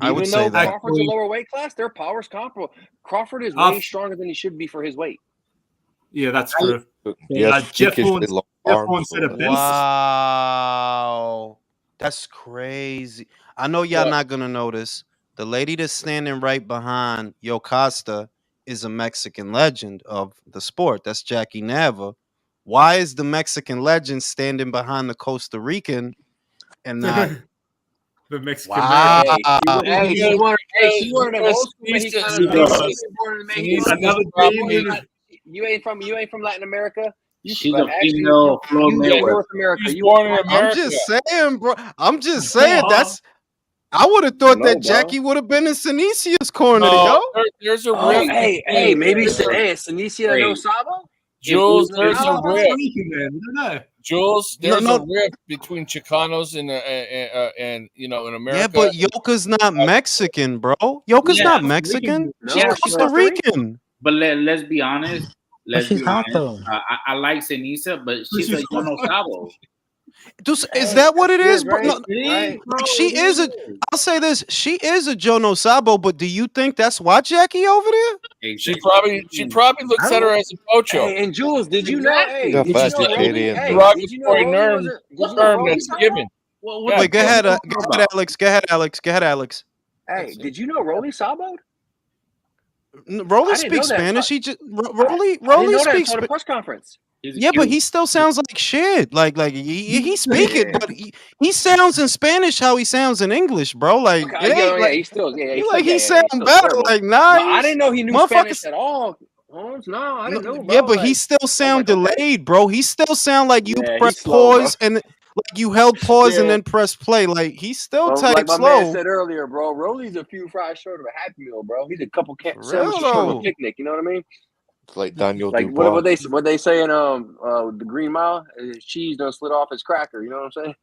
[SPEAKER 12] Even though Crawford's a lower weight class, their power is comparable. Crawford is way stronger than he should be for his weight.
[SPEAKER 11] Yeah, that's true.
[SPEAKER 4] Yes,
[SPEAKER 11] Jeff
[SPEAKER 4] freakishly
[SPEAKER 11] Horn
[SPEAKER 4] long
[SPEAKER 11] Jeff
[SPEAKER 4] arms.
[SPEAKER 11] Horn said a
[SPEAKER 4] though.
[SPEAKER 11] beast.
[SPEAKER 1] Wow. That's crazy. I know y'all
[SPEAKER 2] What?
[SPEAKER 1] not gonna notice. The lady that's standing right behind Yo Costa is a Mexican legend of the sport. That's Jackie Nava. Why is the Mexican legend standing behind the Costa Rican and not?
[SPEAKER 11] The Mexican
[SPEAKER 1] Wow.
[SPEAKER 11] legend.
[SPEAKER 12] She wanted them old school
[SPEAKER 2] Sinisa,
[SPEAKER 12] Mexicanos, bro.
[SPEAKER 2] Sinisa,
[SPEAKER 12] You were born in Mexico.
[SPEAKER 2] Sinisa
[SPEAKER 11] Another
[SPEAKER 2] is probably
[SPEAKER 11] demon.
[SPEAKER 12] You ain't from Latin America. You
[SPEAKER 5] She's a
[SPEAKER 12] actually
[SPEAKER 5] female Floyd
[SPEAKER 12] you
[SPEAKER 2] Yeah,
[SPEAKER 5] Mayweather.
[SPEAKER 12] North America.
[SPEAKER 2] he's
[SPEAKER 12] You
[SPEAKER 2] born in
[SPEAKER 1] I'm
[SPEAKER 2] America.
[SPEAKER 1] just saying, bro. I'm just saying. I would have thought
[SPEAKER 12] no,
[SPEAKER 1] that
[SPEAKER 12] bro.
[SPEAKER 1] Jackie would have been in Sinisia's corner,
[SPEAKER 2] No,
[SPEAKER 1] yo.
[SPEAKER 2] there's a
[SPEAKER 12] Oh,
[SPEAKER 2] rift.
[SPEAKER 12] hey, maybe
[SPEAKER 2] there's a-
[SPEAKER 12] Sinicia no Sabo.
[SPEAKER 2] Jules,
[SPEAKER 12] Is
[SPEAKER 2] there's a
[SPEAKER 12] Sabo
[SPEAKER 2] rift.
[SPEAKER 11] Man, we don't know.
[SPEAKER 2] Jules,
[SPEAKER 1] No,
[SPEAKER 2] there's
[SPEAKER 1] no.
[SPEAKER 2] a rift between Chicanos and in America.
[SPEAKER 1] Yeah, but Yoka's not Mexican, bro. Yoka's
[SPEAKER 5] Yeah,
[SPEAKER 1] not Mexican.
[SPEAKER 12] No,
[SPEAKER 1] She's
[SPEAKER 5] yeah,
[SPEAKER 12] she's
[SPEAKER 1] Costa
[SPEAKER 12] Costa Rican.
[SPEAKER 1] Rican.
[SPEAKER 5] but let's be honest.
[SPEAKER 7] But she's hot though.
[SPEAKER 5] I like Senisa, but she's a yo no sabo.
[SPEAKER 1] Is that what it is, bro?
[SPEAKER 12] Right?
[SPEAKER 1] No,
[SPEAKER 12] Right.
[SPEAKER 5] Bro,
[SPEAKER 1] she is a. I'll say this: she is a Jono Sabo. But do you think that's why Jackie over there?
[SPEAKER 2] She probably looks at her as a pocho.
[SPEAKER 12] Hey, and Jules, did you know? Hey,
[SPEAKER 4] The
[SPEAKER 12] did you know Rolly?
[SPEAKER 4] vegetarian,
[SPEAKER 12] Hey,
[SPEAKER 4] though.
[SPEAKER 12] did you know Rolly wasn't? Did you know
[SPEAKER 2] term
[SPEAKER 12] Rolly
[SPEAKER 2] that's
[SPEAKER 12] Sabo?
[SPEAKER 2] given.
[SPEAKER 1] Wait, go ahead, Alex. Go ahead, Alex. Go ahead, Alex.
[SPEAKER 12] Hey, did you know Rolly Sabo?
[SPEAKER 1] Rolly speaks Spanish. He just Rolly speaks.
[SPEAKER 12] Until the press conference.
[SPEAKER 1] Yeah, but he still sounds like shit. Like he speak it, but he sounds in Spanish how he sounds in English, bro. Like
[SPEAKER 12] Okay,
[SPEAKER 1] it ain't like
[SPEAKER 12] he's still
[SPEAKER 1] he sound better.
[SPEAKER 12] terrible.
[SPEAKER 1] Like
[SPEAKER 12] But I didn't know he knew
[SPEAKER 1] motherfuckers.
[SPEAKER 12] Spanish at all. Holmes, no, I didn't know, bro.
[SPEAKER 1] Yeah, but he
[SPEAKER 12] Like,
[SPEAKER 1] still sound delayed, bro. He still sound like you
[SPEAKER 12] Yeah,
[SPEAKER 1] press
[SPEAKER 12] he's slow,
[SPEAKER 1] pause and like you held pause and
[SPEAKER 12] Yeah.
[SPEAKER 1] then press play. Like he's still
[SPEAKER 12] Well,
[SPEAKER 1] type
[SPEAKER 12] like my man
[SPEAKER 1] slow.
[SPEAKER 12] said earlier, bro, Rolly's a few fries short of a Happy Meal, bro. He's a couple
[SPEAKER 1] real,
[SPEAKER 12] sandwiches short of a
[SPEAKER 1] though.
[SPEAKER 12] picnic. You know what I mean?
[SPEAKER 4] It's like Daniel
[SPEAKER 12] Like
[SPEAKER 4] Dubois.
[SPEAKER 12] what they say in the Green Mile? His cheese done slid off his cracker. You know what I'm saying?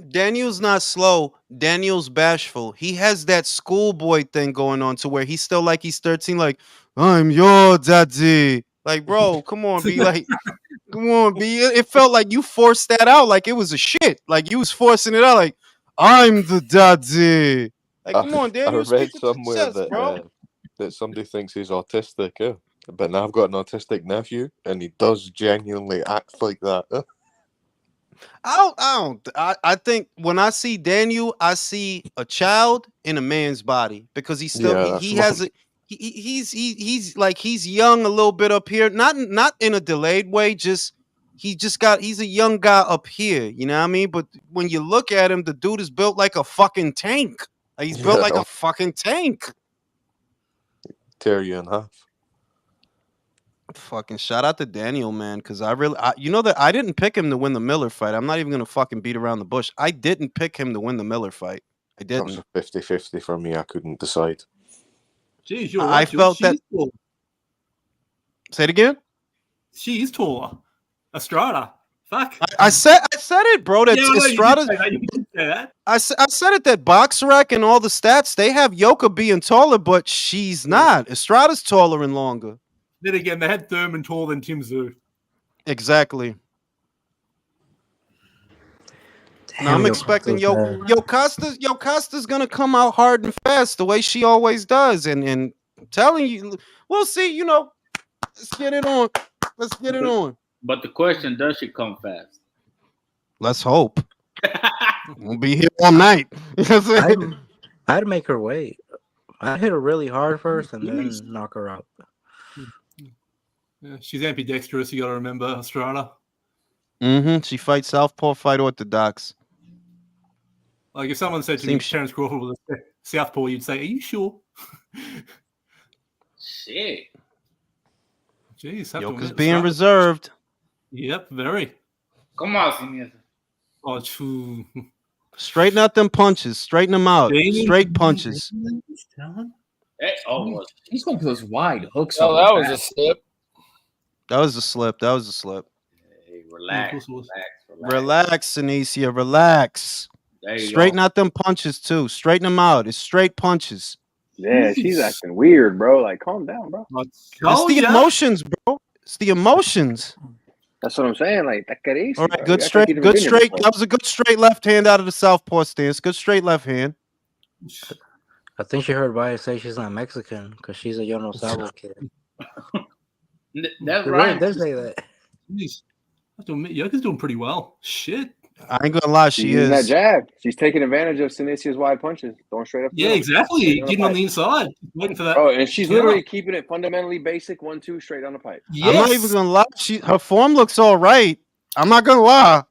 [SPEAKER 1] Daniel's not slow. Daniel's bashful. He has that schoolboy thing going on to where he's still like he's 13, like, I'm your daddy. Like, bro, come on, be like, come on, be. It felt like you forced that out like it was a shit. Like you was forcing it out, like, I'm the daddy. Like, come on,
[SPEAKER 4] I
[SPEAKER 1] Daniel,
[SPEAKER 4] read
[SPEAKER 1] speak with your
[SPEAKER 4] somewhere
[SPEAKER 1] chest,
[SPEAKER 4] that
[SPEAKER 1] bro.
[SPEAKER 4] that somebody thinks he's autistic, but now I've got an autistic nephew, and he does genuinely act like that.
[SPEAKER 1] I think when I see Daniel, I see a child in a man's body because he's still
[SPEAKER 4] Yeah,
[SPEAKER 1] he has a he's like he's young a little bit up here, not in a delayed way, just he's a young guy up here, you know what I mean? But when you look at him, the dude is built like a fucking tank. Like he's built like a fucking tank.
[SPEAKER 4] Tear you in half.
[SPEAKER 1] Fucking shout out to Daniel, man, because you know that I didn't pick him to win the Miller fight. I'm not even gonna fucking beat around the bush. I didn't pick him to win the Miller fight. I
[SPEAKER 4] That was
[SPEAKER 1] didn't.
[SPEAKER 4] a 50-50 for me. I couldn't decide.
[SPEAKER 11] Jeez, you're
[SPEAKER 1] I
[SPEAKER 11] right.
[SPEAKER 1] felt that.
[SPEAKER 11] She's tall.
[SPEAKER 1] Say it again.
[SPEAKER 11] She is taller. Estrada. Fuck.
[SPEAKER 1] I said it, bro. That
[SPEAKER 11] Yeah, I know,
[SPEAKER 1] Estrada's.
[SPEAKER 11] you did say that.
[SPEAKER 1] I said it. That box rack and all the stats they have Yoka being taller, but she's not. Estrada's taller and longer.
[SPEAKER 11] Then again, they had Thurman taller than Tszyu.
[SPEAKER 1] Exactly.
[SPEAKER 7] Damn,
[SPEAKER 1] Now I'm
[SPEAKER 7] Yo
[SPEAKER 1] expecting
[SPEAKER 7] Costa's
[SPEAKER 1] Yo Costa's gonna come out hard and fast the way she always does, and I'm telling you, we'll see. You know, let's get it on. Let's get it on.
[SPEAKER 5] But the question, does she come fast?
[SPEAKER 1] Let's hope. We'll be here all night. You know what I'm saying?
[SPEAKER 7] I'd make her wait. I'd hit her really hard first and then knock her out.
[SPEAKER 11] Yeah, she's ambidextrous, you got to remember, Estrada.
[SPEAKER 1] She fights southpaw, fight orthodox.
[SPEAKER 11] Like if someone said to me Terence Crawford was a southpaw, you'd say, "Are you sure?"
[SPEAKER 5] Shit.
[SPEAKER 11] Jeez,
[SPEAKER 1] Yoka's being reserved.
[SPEAKER 11] Yep, very.
[SPEAKER 5] Come on, Senior.
[SPEAKER 11] Oh, true.
[SPEAKER 1] Straighten out them punches. Straighten them out. Straight punches.
[SPEAKER 5] Hey, oh,
[SPEAKER 13] he's going for those wide hooks.
[SPEAKER 2] Oh, that was a slip.
[SPEAKER 1] That was a slip. That was a slip.
[SPEAKER 5] Hey, relax.
[SPEAKER 1] Relax, Sinicia. Relax. Straighten out them punches too. Straighten them out. It's straight punches.
[SPEAKER 12] Yeah, she's acting weird, bro. Like, calm down, bro.
[SPEAKER 1] It's the emotions, bro. It's the emotions.
[SPEAKER 12] That's what I'm saying. Like, that
[SPEAKER 1] all right, good straight. Good straight. That was a good straight left hand out of the southpaw stance. Good straight left hand.
[SPEAKER 7] I think she heard Valle say she's not Mexican because she's a Yo No Sabo kid.
[SPEAKER 5] That's right.
[SPEAKER 7] They say that.
[SPEAKER 11] Jeez. I have to admit, Yoka's doing pretty well. Shit.
[SPEAKER 1] I ain't gonna lie,
[SPEAKER 12] She's
[SPEAKER 1] she
[SPEAKER 12] using that
[SPEAKER 1] is.
[SPEAKER 12] jab. She's taking advantage of Sinisia's wide punches, going straight up. The
[SPEAKER 11] Yeah,
[SPEAKER 12] middle.
[SPEAKER 11] exactly.
[SPEAKER 12] Waiting
[SPEAKER 11] Getting on
[SPEAKER 12] pipe.
[SPEAKER 11] the inside, waiting for that.
[SPEAKER 12] Oh, and she's
[SPEAKER 11] counter.
[SPEAKER 12] literally keeping it fundamentally basic 1-2 straight on the pipe.
[SPEAKER 1] I'm not even gonna lie. Her form looks all right. I'm not gonna lie.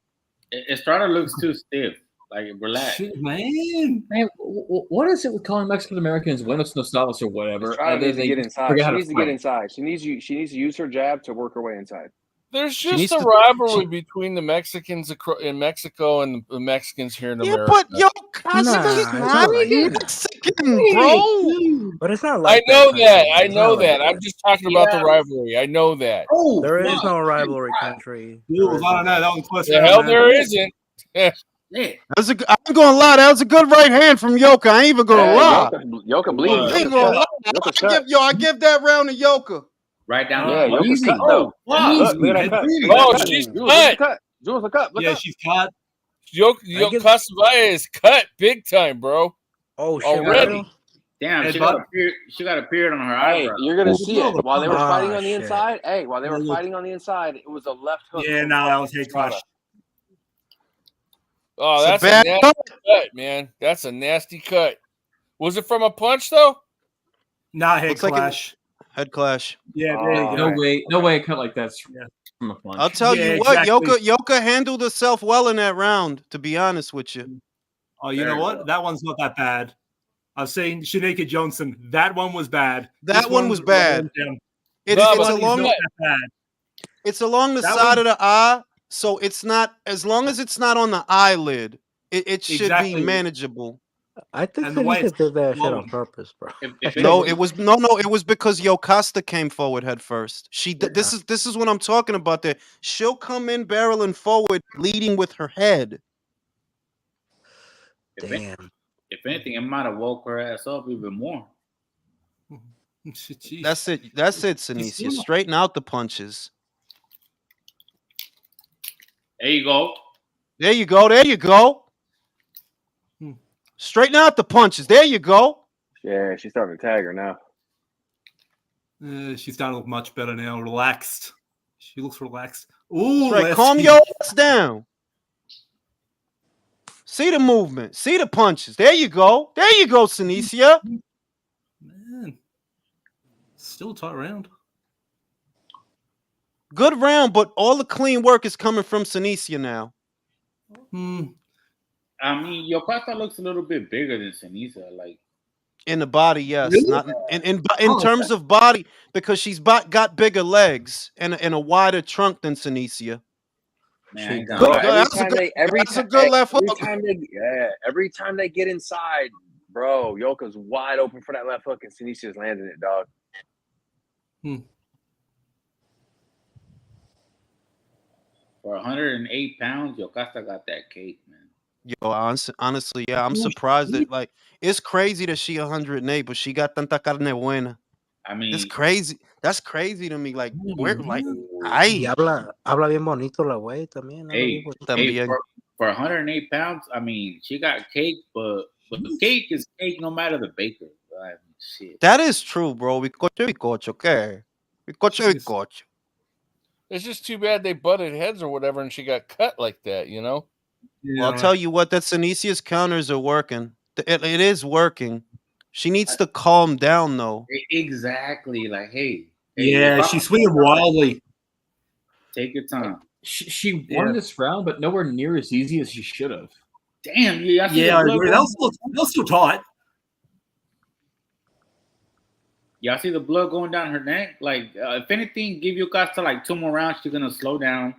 [SPEAKER 5] Estrada looks too stiff. Like, relax.
[SPEAKER 11] Shit, man.
[SPEAKER 6] What is it with calling Mexican Americans Buenos Nostales or whatever?
[SPEAKER 12] Estrada needs to get inside.
[SPEAKER 6] forget
[SPEAKER 12] She
[SPEAKER 6] how to
[SPEAKER 12] needs to get
[SPEAKER 6] fight.
[SPEAKER 12] inside. She needs to use her jab to work her way inside.
[SPEAKER 2] There's
[SPEAKER 1] She
[SPEAKER 2] just
[SPEAKER 1] needs
[SPEAKER 2] a
[SPEAKER 1] to-
[SPEAKER 2] rivalry between the Mexicans in Mexico and the Mexicans here in
[SPEAKER 1] Yeah,
[SPEAKER 2] America.
[SPEAKER 1] but yo, Cossack's
[SPEAKER 7] Nah, it's
[SPEAKER 1] not
[SPEAKER 7] not like that.
[SPEAKER 1] Mexican, bro.
[SPEAKER 7] But it's not
[SPEAKER 2] I
[SPEAKER 7] like
[SPEAKER 2] know
[SPEAKER 7] country.
[SPEAKER 2] that. I
[SPEAKER 7] It's
[SPEAKER 2] know
[SPEAKER 7] not like
[SPEAKER 2] that. I'm just talking about the rivalry. I know that.
[SPEAKER 5] Oh,
[SPEAKER 7] There is no rivalry country. There
[SPEAKER 11] Jules,
[SPEAKER 7] is
[SPEAKER 11] I
[SPEAKER 7] no
[SPEAKER 11] don't know. That was close.
[SPEAKER 2] The hell there isn't.
[SPEAKER 5] Yeah.
[SPEAKER 1] I'm gonna lie. That was a good right hand from Yoka. I ain't even gonna
[SPEAKER 12] Hey,
[SPEAKER 1] lie.
[SPEAKER 12] Yoka bleeding.
[SPEAKER 1] I ain't
[SPEAKER 12] Yoka's
[SPEAKER 1] gonna lie.
[SPEAKER 12] cut. Yoka's cut.
[SPEAKER 1] I give that round to Yoka.
[SPEAKER 5] Right down
[SPEAKER 12] Yeah,
[SPEAKER 5] the
[SPEAKER 12] Yoka's cut
[SPEAKER 5] Oh,
[SPEAKER 12] though.
[SPEAKER 5] wow.
[SPEAKER 12] Look at that cut. Look at
[SPEAKER 2] Oh,
[SPEAKER 12] that cut.
[SPEAKER 2] she's
[SPEAKER 12] Jules, look at the
[SPEAKER 2] cut.
[SPEAKER 12] cut. Jules, look up. Look
[SPEAKER 11] Yeah,
[SPEAKER 12] up.
[SPEAKER 11] she's cut.
[SPEAKER 2] Casavaya is cut big time, bro.
[SPEAKER 7] Oh shit!
[SPEAKER 2] Already.
[SPEAKER 5] Damn,
[SPEAKER 11] Hey,
[SPEAKER 5] she
[SPEAKER 11] bud.
[SPEAKER 5] got a period on her
[SPEAKER 12] Hey,
[SPEAKER 5] eyebrow.
[SPEAKER 12] you're gonna see it while they were
[SPEAKER 7] Ah,
[SPEAKER 12] fighting on the
[SPEAKER 7] shit.
[SPEAKER 12] inside. Hey, while they were
[SPEAKER 11] Look.
[SPEAKER 12] fighting on the inside, it was a left hook.
[SPEAKER 11] Yeah,
[SPEAKER 12] from
[SPEAKER 11] no, that was
[SPEAKER 12] fucking
[SPEAKER 11] head
[SPEAKER 12] Estrada.
[SPEAKER 11] clash.
[SPEAKER 2] Oh,
[SPEAKER 1] It's a
[SPEAKER 2] that's a
[SPEAKER 1] bad
[SPEAKER 2] nasty cut, man. That's a nasty cut. Was it from a punch though?
[SPEAKER 11] Nah, head
[SPEAKER 1] Looks like
[SPEAKER 11] clash.
[SPEAKER 1] Head clash.
[SPEAKER 11] Yeah, there you go.
[SPEAKER 6] No way, a cut like that's
[SPEAKER 11] Yeah.
[SPEAKER 6] from a punch.
[SPEAKER 1] I'll tell
[SPEAKER 11] Yeah,
[SPEAKER 1] you what,
[SPEAKER 11] exactly.
[SPEAKER 1] Yoka handled herself well in that round. To be honest with you,
[SPEAKER 11] Oh, you know what? That one's not that bad. I've seen Shanika Johnson. That one was bad.
[SPEAKER 1] that
[SPEAKER 11] This
[SPEAKER 1] one was
[SPEAKER 11] one's
[SPEAKER 1] bad.
[SPEAKER 11] down.
[SPEAKER 1] It's
[SPEAKER 2] No,
[SPEAKER 11] This
[SPEAKER 2] but
[SPEAKER 11] one is
[SPEAKER 1] along
[SPEAKER 11] not that bad.
[SPEAKER 1] it's along the
[SPEAKER 11] That
[SPEAKER 1] side
[SPEAKER 11] one-
[SPEAKER 1] of the eye, so it's not as long as it's not on the eyelid. It should
[SPEAKER 11] Exactly.
[SPEAKER 1] be manageable.
[SPEAKER 7] I think
[SPEAKER 11] And the way
[SPEAKER 7] Felicia
[SPEAKER 11] it's
[SPEAKER 7] did that shit on
[SPEAKER 11] flowing.
[SPEAKER 7] purpose, bro.
[SPEAKER 1] No, it was it was because Yokasta came forward head first. This is what I'm talking about. There, she'll come in barreling forward, leading with her head.
[SPEAKER 7] Damn.
[SPEAKER 5] If anything, it might have woke her ass up even more.
[SPEAKER 11] Jeez.
[SPEAKER 1] That's it. That's it, Sinisia. Straighten out the punches.
[SPEAKER 5] There you go.
[SPEAKER 1] There you go. There you go. Straighten out the punches. There you go.
[SPEAKER 12] Yeah, she's starting to tag her now.
[SPEAKER 11] She's starting to look much better now. Relaxed. She looks relaxed. Ooh,
[SPEAKER 1] That's right.
[SPEAKER 11] lefty.
[SPEAKER 1] Calm your ass down. See the movement. See the punches. There you go. There you go, Sinisia.
[SPEAKER 11] Man. Still a tight round.
[SPEAKER 1] Good round, but all the clean work is coming from Sinisia now.
[SPEAKER 5] I mean, Yokasta looks a little bit bigger than Sinisa. Like,
[SPEAKER 1] In the body, yes.
[SPEAKER 11] Really?
[SPEAKER 1] Not in terms of body, because she's got bigger legs and a wider trunk than Sinisia.
[SPEAKER 5] man,
[SPEAKER 1] Good,
[SPEAKER 12] Bro,
[SPEAKER 1] good. That's a good, that's a good left hook.
[SPEAKER 12] every time they get inside, bro, Yoka's wide open for that left hook, and Sinisia's landing it, dog.
[SPEAKER 5] for 108 pounds, Yokasta got that cake, man.
[SPEAKER 1] Yo, honestly, yeah, I'm surprised that it's crazy that she 108, but she got tanta carne buena.
[SPEAKER 5] I mean,
[SPEAKER 1] It's crazy. That's crazy to me. Like, where, like,
[SPEAKER 7] Y
[SPEAKER 1] ay,
[SPEAKER 7] habla bien bonito la güey también. Habla bien bonito.
[SPEAKER 1] también.
[SPEAKER 5] for 108 pounds, I mean, she got cake, but cake is cake no matter the baker. I mean, shit.
[SPEAKER 1] That is true, bro. Bizcocho, okay. Bizcocho.
[SPEAKER 2] It's just too bad they butted heads or whatever, and she got cut like that. You know.
[SPEAKER 1] Well, I'll tell you what, that Sinisia's counters are working. It is working. She needs to calm down, though.
[SPEAKER 5] Exactly. Like, hey.
[SPEAKER 11] Yeah, she's swinging wildly.
[SPEAKER 5] Take your time.
[SPEAKER 6] She won this round, but nowhere near as easy as she should have.
[SPEAKER 5] Damn.
[SPEAKER 11] Yeah, I agree. That was still tight.
[SPEAKER 5] Y'all see the blood going down her neck? Like, if anything, give Yokasta like 2 more rounds, she's gonna slow down.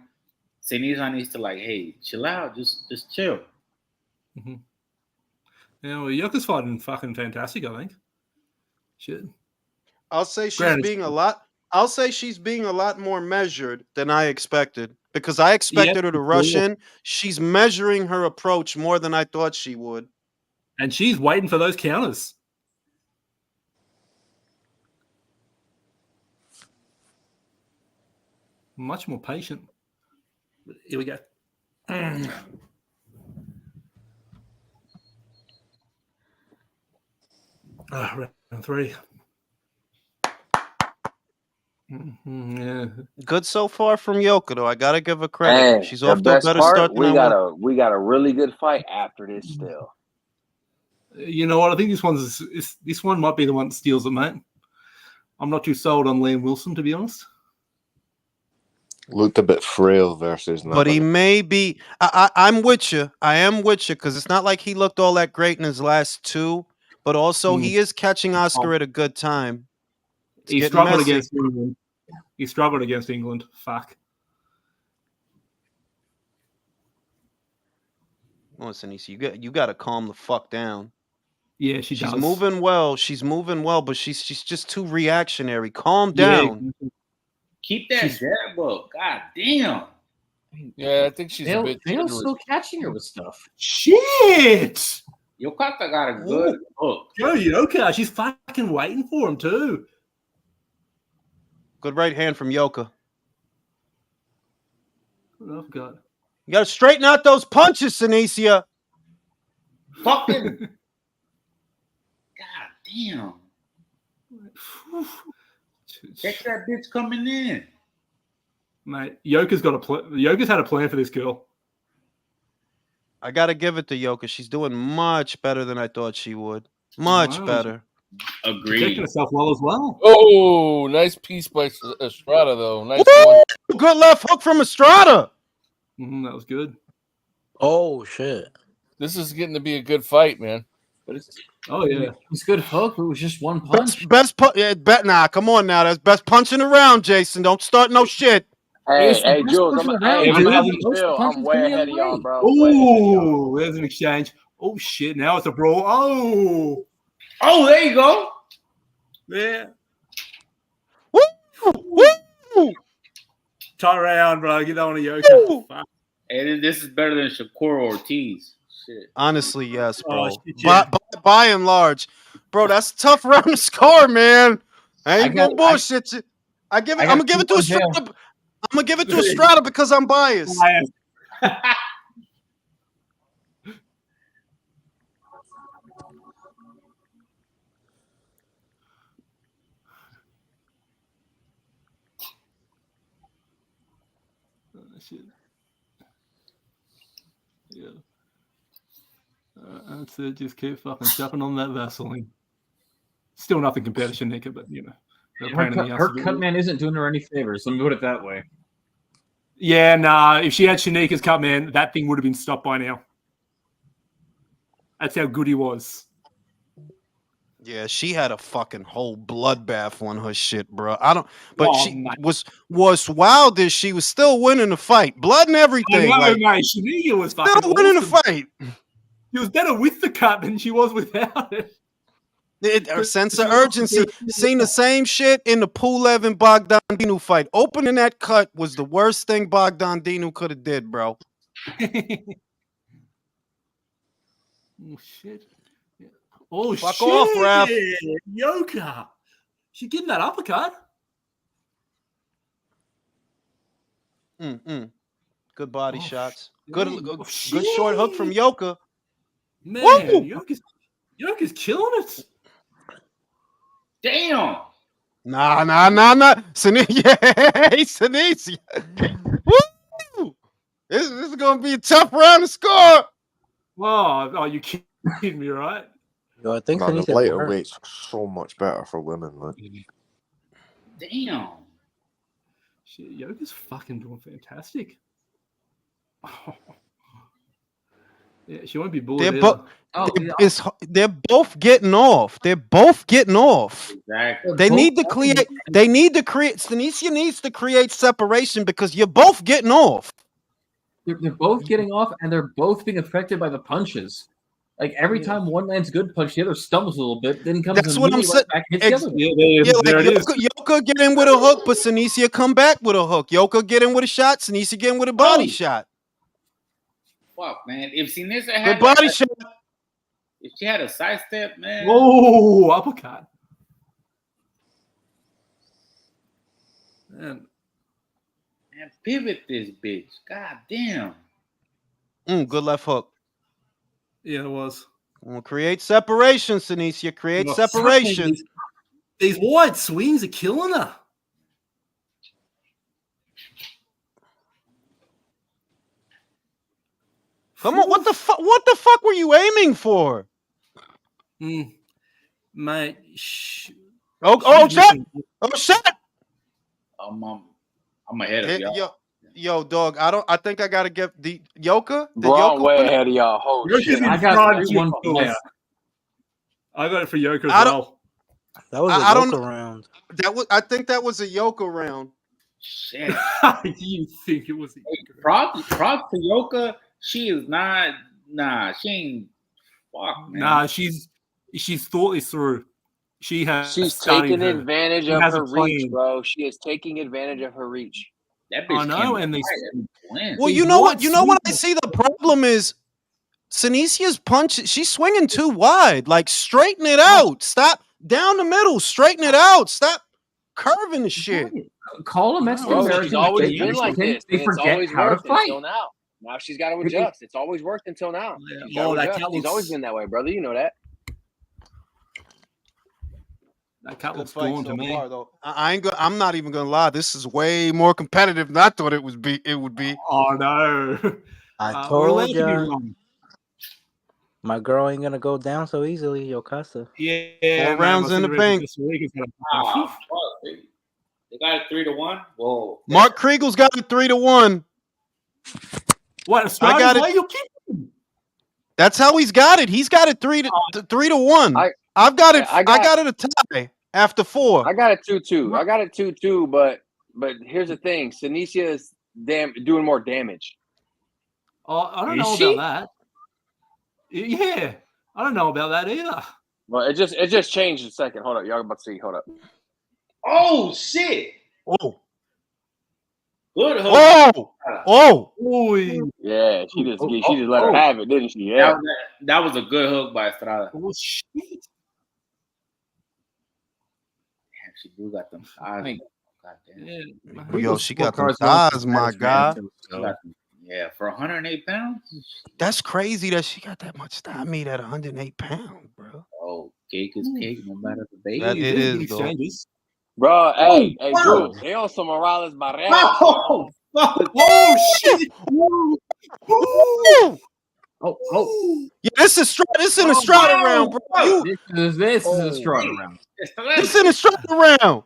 [SPEAKER 5] Sinisa needs to like, hey, chill out, just chill.
[SPEAKER 11] Mm-hmm. Yeah, well, Yoka's fighting fucking fantastic, I think. Shit.
[SPEAKER 1] I'll say she's
[SPEAKER 11] Granted-
[SPEAKER 1] being a lot. I'll say she's being a lot more measured than I expected, because I expected her to rush in. She's measuring her approach more than I thought she would.
[SPEAKER 11] And she's waiting for those counters. Much more patient. Here we go. Round 3. Yeah.
[SPEAKER 1] Good so far from Yoko, though. I gotta give her credit.
[SPEAKER 12] Hey,
[SPEAKER 1] She's
[SPEAKER 12] the
[SPEAKER 1] off to a
[SPEAKER 12] best
[SPEAKER 1] better
[SPEAKER 12] part,
[SPEAKER 1] start than I was.
[SPEAKER 12] we got a really good fight after this still.
[SPEAKER 11] You know what? I think this one might be the one that steals it, mate. I'm not too sold on Liam Wilson, to be honest.
[SPEAKER 4] Looked a bit frail versus
[SPEAKER 1] But he
[SPEAKER 4] Navas.
[SPEAKER 1] may be. I'm with you. I am with you because it's not like he looked all that great in his last two. But also, he is catching Oscar at a good time. It's
[SPEAKER 11] He
[SPEAKER 1] getting
[SPEAKER 11] struggled
[SPEAKER 1] messy.
[SPEAKER 11] against England. He struggled against England. Fuck.
[SPEAKER 1] Listen, Issa, you got to calm the fuck down.
[SPEAKER 11] Yeah, she's
[SPEAKER 1] moving well. She's moving well, but she's just too reactionary. Calm
[SPEAKER 11] Yeah.
[SPEAKER 1] down.
[SPEAKER 5] Keep that jab up. God damn.
[SPEAKER 2] Yeah, I think she's a bit.
[SPEAKER 13] Dale's still catching her with stuff.
[SPEAKER 11] Shit!
[SPEAKER 5] Yokata got a good hook.
[SPEAKER 11] Yo, Yoka, she's fucking waiting for him too.
[SPEAKER 1] Good right hand from Yoka.
[SPEAKER 11] What I've got.
[SPEAKER 1] You got to straighten out those punches, Sinicia.
[SPEAKER 5] Fucking. God damn. Check that bitch coming in.
[SPEAKER 11] Mate, Yoka's got a Yoka's had a plan for this girl.
[SPEAKER 1] I got to give it to Yoka. She's doing much better than I thought she would. Much
[SPEAKER 11] Wow.
[SPEAKER 1] better.
[SPEAKER 5] Agreed.
[SPEAKER 11] Protecting herself well as well.
[SPEAKER 2] Oh, nice piece by Estrada, though. Nice
[SPEAKER 1] Woo!
[SPEAKER 2] one.
[SPEAKER 1] Good left hook from Estrada.
[SPEAKER 11] That was good.
[SPEAKER 7] Oh shit!
[SPEAKER 2] This is getting to be a good fight, man.
[SPEAKER 13] But it's
[SPEAKER 11] yeah,
[SPEAKER 13] it's good hook. It was just one punch.
[SPEAKER 1] Best nah, come on now. That's best punching around, Jason. Don't start no shit.
[SPEAKER 12] Hey, Jules, I'm ahead of Phil. I'm way ahead of y'all, bro.
[SPEAKER 11] Oh, there's an exchange. Oh shit! Now it's a brawl.
[SPEAKER 5] Oh, there you go.
[SPEAKER 11] Yeah.
[SPEAKER 1] Woo!
[SPEAKER 11] Turn around, bro. Get on a Yoka.
[SPEAKER 5] Hey, this is better than Shakur Ortiz. Shit.
[SPEAKER 1] Honestly, yes, bro.
[SPEAKER 11] shit, yeah.
[SPEAKER 1] By and large, bro, that's a tough round to score, man. I ain't gonna bullshit you. I'm gonna give it to Estrada. I'm gonna give it to Estrada because I'm biased.
[SPEAKER 11] Shit. Yeah. That's it. Just keep fucking stepping on that Vaseline. Still nothing compared to Shanika, but
[SPEAKER 13] Her cut man isn't doing her any favors. Let me put it that way.
[SPEAKER 11] Yeah, nah. If she had Shanika's cut man, that thing would have been stopped by now. That's how good he was.
[SPEAKER 1] Yeah, she had a fucking whole bloodbath on her shit, bro. Was wild as she was still winning the fight. Blood and everything.
[SPEAKER 11] I know, mate. Shanika was fucking
[SPEAKER 1] still winning the fight.
[SPEAKER 11] She was better with the cut than she was without it.
[SPEAKER 1] Her sense of urgency. Seen the same shit in the Pulev and Bogdan Dinu fight. Opening that cut was the worst thing Bogdan Dinu could have did, bro.
[SPEAKER 11] Oh, shit. Oh,
[SPEAKER 1] Fuck
[SPEAKER 11] shit.
[SPEAKER 1] off, Ralph.
[SPEAKER 11] Yoka. She getting that uppercut.
[SPEAKER 1] Good body shots.
[SPEAKER 11] Good
[SPEAKER 1] Good short hook from Yoka.
[SPEAKER 11] Man, Yoka's killing it.
[SPEAKER 5] Damn.
[SPEAKER 1] Nah. Sinicia. Woo! This is gonna be a tough round to score.
[SPEAKER 11] Oh, you kidding me, right?
[SPEAKER 7] Yo, I think
[SPEAKER 4] the lighter weight's so much better for women. Like.
[SPEAKER 5] Damn.
[SPEAKER 11] Shit, Yoka's fucking doing fantastic. Yeah, she won't be bullied.
[SPEAKER 1] They're both getting off.
[SPEAKER 5] Exactly.
[SPEAKER 1] They need to create. Sinicia needs to create separation because you're both getting off.
[SPEAKER 13] They're both getting off, and they're both being affected by the punches. Like every time one lands good punch, the other stumbles a little bit, then comes.
[SPEAKER 1] That's what I'm saying.
[SPEAKER 13] Right back, hits the other
[SPEAKER 1] Yoka get in with a hook, but Sinicia come back with a hook. Yoka get in with a shot, Sinicia get in with a body shot.
[SPEAKER 5] Fuck, man. If Sinicia had
[SPEAKER 1] good body shot.
[SPEAKER 5] If she had a side step, man.
[SPEAKER 11] Oh, uppercut. Man,
[SPEAKER 5] pivot this bitch. God damn.
[SPEAKER 1] Good left hook.
[SPEAKER 11] Yeah, it was.
[SPEAKER 1] We'll create separation, Sinicia. Create separation.
[SPEAKER 11] These wide swings are killing her.
[SPEAKER 1] Come on, what the fuck? What the fuck were you aiming for?
[SPEAKER 11] Mate.
[SPEAKER 1] Oh shit! Oh shit!
[SPEAKER 5] I'm ahead of y'all.
[SPEAKER 1] Yo, dog. I think I gotta get the Yoka. The
[SPEAKER 12] Bro, I'm
[SPEAKER 1] Yoka
[SPEAKER 12] way
[SPEAKER 1] winner?
[SPEAKER 12] ahead of y'all. Holy
[SPEAKER 11] Yoka's
[SPEAKER 12] shit!
[SPEAKER 11] in
[SPEAKER 13] I got
[SPEAKER 11] front of
[SPEAKER 13] 3-1
[SPEAKER 11] you.
[SPEAKER 13] player.
[SPEAKER 11] I got it for Yoka as
[SPEAKER 1] I don't-
[SPEAKER 11] well.
[SPEAKER 7] That was a
[SPEAKER 1] I don't
[SPEAKER 7] Yoka
[SPEAKER 1] know.
[SPEAKER 7] round.
[SPEAKER 1] I think that was a Yoka round.
[SPEAKER 5] Shit.
[SPEAKER 11] You think it was?
[SPEAKER 5] Props to Yoka. She is not. Nah, she ain't. Fuck, man.
[SPEAKER 11] Nah, she's thought this through. She has
[SPEAKER 12] She's
[SPEAKER 11] studied
[SPEAKER 12] taking
[SPEAKER 11] her.
[SPEAKER 12] advantage
[SPEAKER 11] She
[SPEAKER 12] of
[SPEAKER 11] has
[SPEAKER 12] her
[SPEAKER 11] a plan.
[SPEAKER 12] reach, bro. She is taking advantage of her reach.
[SPEAKER 5] That bitch
[SPEAKER 11] I know,
[SPEAKER 5] can't
[SPEAKER 11] and they.
[SPEAKER 5] win.
[SPEAKER 1] Well,
[SPEAKER 11] These
[SPEAKER 1] you know what?
[SPEAKER 11] white
[SPEAKER 1] You know what I
[SPEAKER 11] swingers-
[SPEAKER 1] see. The problem is Sinisia's punch. She's swinging too wide. Like straighten it out. Stop down the middle. Straighten it out. Stop curving the shit.
[SPEAKER 13] Call them Mexican
[SPEAKER 12] Bro,
[SPEAKER 13] Americans.
[SPEAKER 12] she's always
[SPEAKER 13] They
[SPEAKER 12] been like
[SPEAKER 13] understand-
[SPEAKER 12] this,
[SPEAKER 13] They
[SPEAKER 12] and it's
[SPEAKER 13] forget
[SPEAKER 12] always
[SPEAKER 13] how to
[SPEAKER 12] worked
[SPEAKER 13] fight.
[SPEAKER 12] until now. Now she's got to adjust. It's always worked until now. She's got to
[SPEAKER 11] that
[SPEAKER 12] adjust.
[SPEAKER 11] cat
[SPEAKER 12] She's always
[SPEAKER 11] looks.
[SPEAKER 12] been that way, brother. You know that.
[SPEAKER 11] That cat
[SPEAKER 1] Good
[SPEAKER 11] looks
[SPEAKER 1] fight
[SPEAKER 11] gone
[SPEAKER 1] so
[SPEAKER 11] to me.
[SPEAKER 1] far, though. I'm not even gonna lie. This is way more competitive than I thought it would be.
[SPEAKER 11] Oh no!
[SPEAKER 7] I
[SPEAKER 11] We're allowed
[SPEAKER 7] told
[SPEAKER 11] to be
[SPEAKER 7] ya.
[SPEAKER 11] wrong.
[SPEAKER 7] My girl ain't gonna go down so easily, Yokasa.
[SPEAKER 11] Yeah,
[SPEAKER 1] 4
[SPEAKER 11] man,
[SPEAKER 1] rounds
[SPEAKER 11] my
[SPEAKER 1] in the
[SPEAKER 11] cigarette
[SPEAKER 1] bank.
[SPEAKER 11] this week is gonna.
[SPEAKER 5] Ah, fuck, they got it 3-1. Whoa.
[SPEAKER 1] Mark Kriegel's got it 3-1.
[SPEAKER 11] What?
[SPEAKER 1] I
[SPEAKER 11] Australia?
[SPEAKER 1] got it.
[SPEAKER 11] Why you keep?
[SPEAKER 1] That's how he's got it. He's got it 3-1. I've got it. I got it a tie after 4.
[SPEAKER 12] I got it 2-2. I got it 2-2. But here's the thing: Senicia is doing more damage.
[SPEAKER 11] Oh, I don't
[SPEAKER 12] Is
[SPEAKER 11] know
[SPEAKER 12] she?
[SPEAKER 11] about that. Yeah, I don't know about that either.
[SPEAKER 12] Well, it just changed a second. Hold up, y'all about to see. Hold up.
[SPEAKER 5] Oh shit!
[SPEAKER 1] Oh.
[SPEAKER 5] Good hook.
[SPEAKER 1] Oh.
[SPEAKER 12] Yeah, she just let her have it, didn't she? Yeah.
[SPEAKER 5] That was a good hook by Estrada.
[SPEAKER 11] Oh shit!
[SPEAKER 5] Damn, she do got them thighs. Goddamn.
[SPEAKER 1] Yo, she got them thighs, my guy.
[SPEAKER 5] Yeah, for 108 pounds.
[SPEAKER 1] That's crazy that she got that much thigh meat at 108 pounds, bro.
[SPEAKER 5] Oh, cake is cake, no matter the baby.
[SPEAKER 1] That it is, though.
[SPEAKER 12] Bro, hey,
[SPEAKER 5] wow.
[SPEAKER 12] Jules, they on some Morales Barrera.
[SPEAKER 5] Oh, fuck.
[SPEAKER 11] Oh shit!
[SPEAKER 1] Yeah, this is an Estrada round, bro.
[SPEAKER 13] This is a Estrada round.
[SPEAKER 1] This is an Estrada round.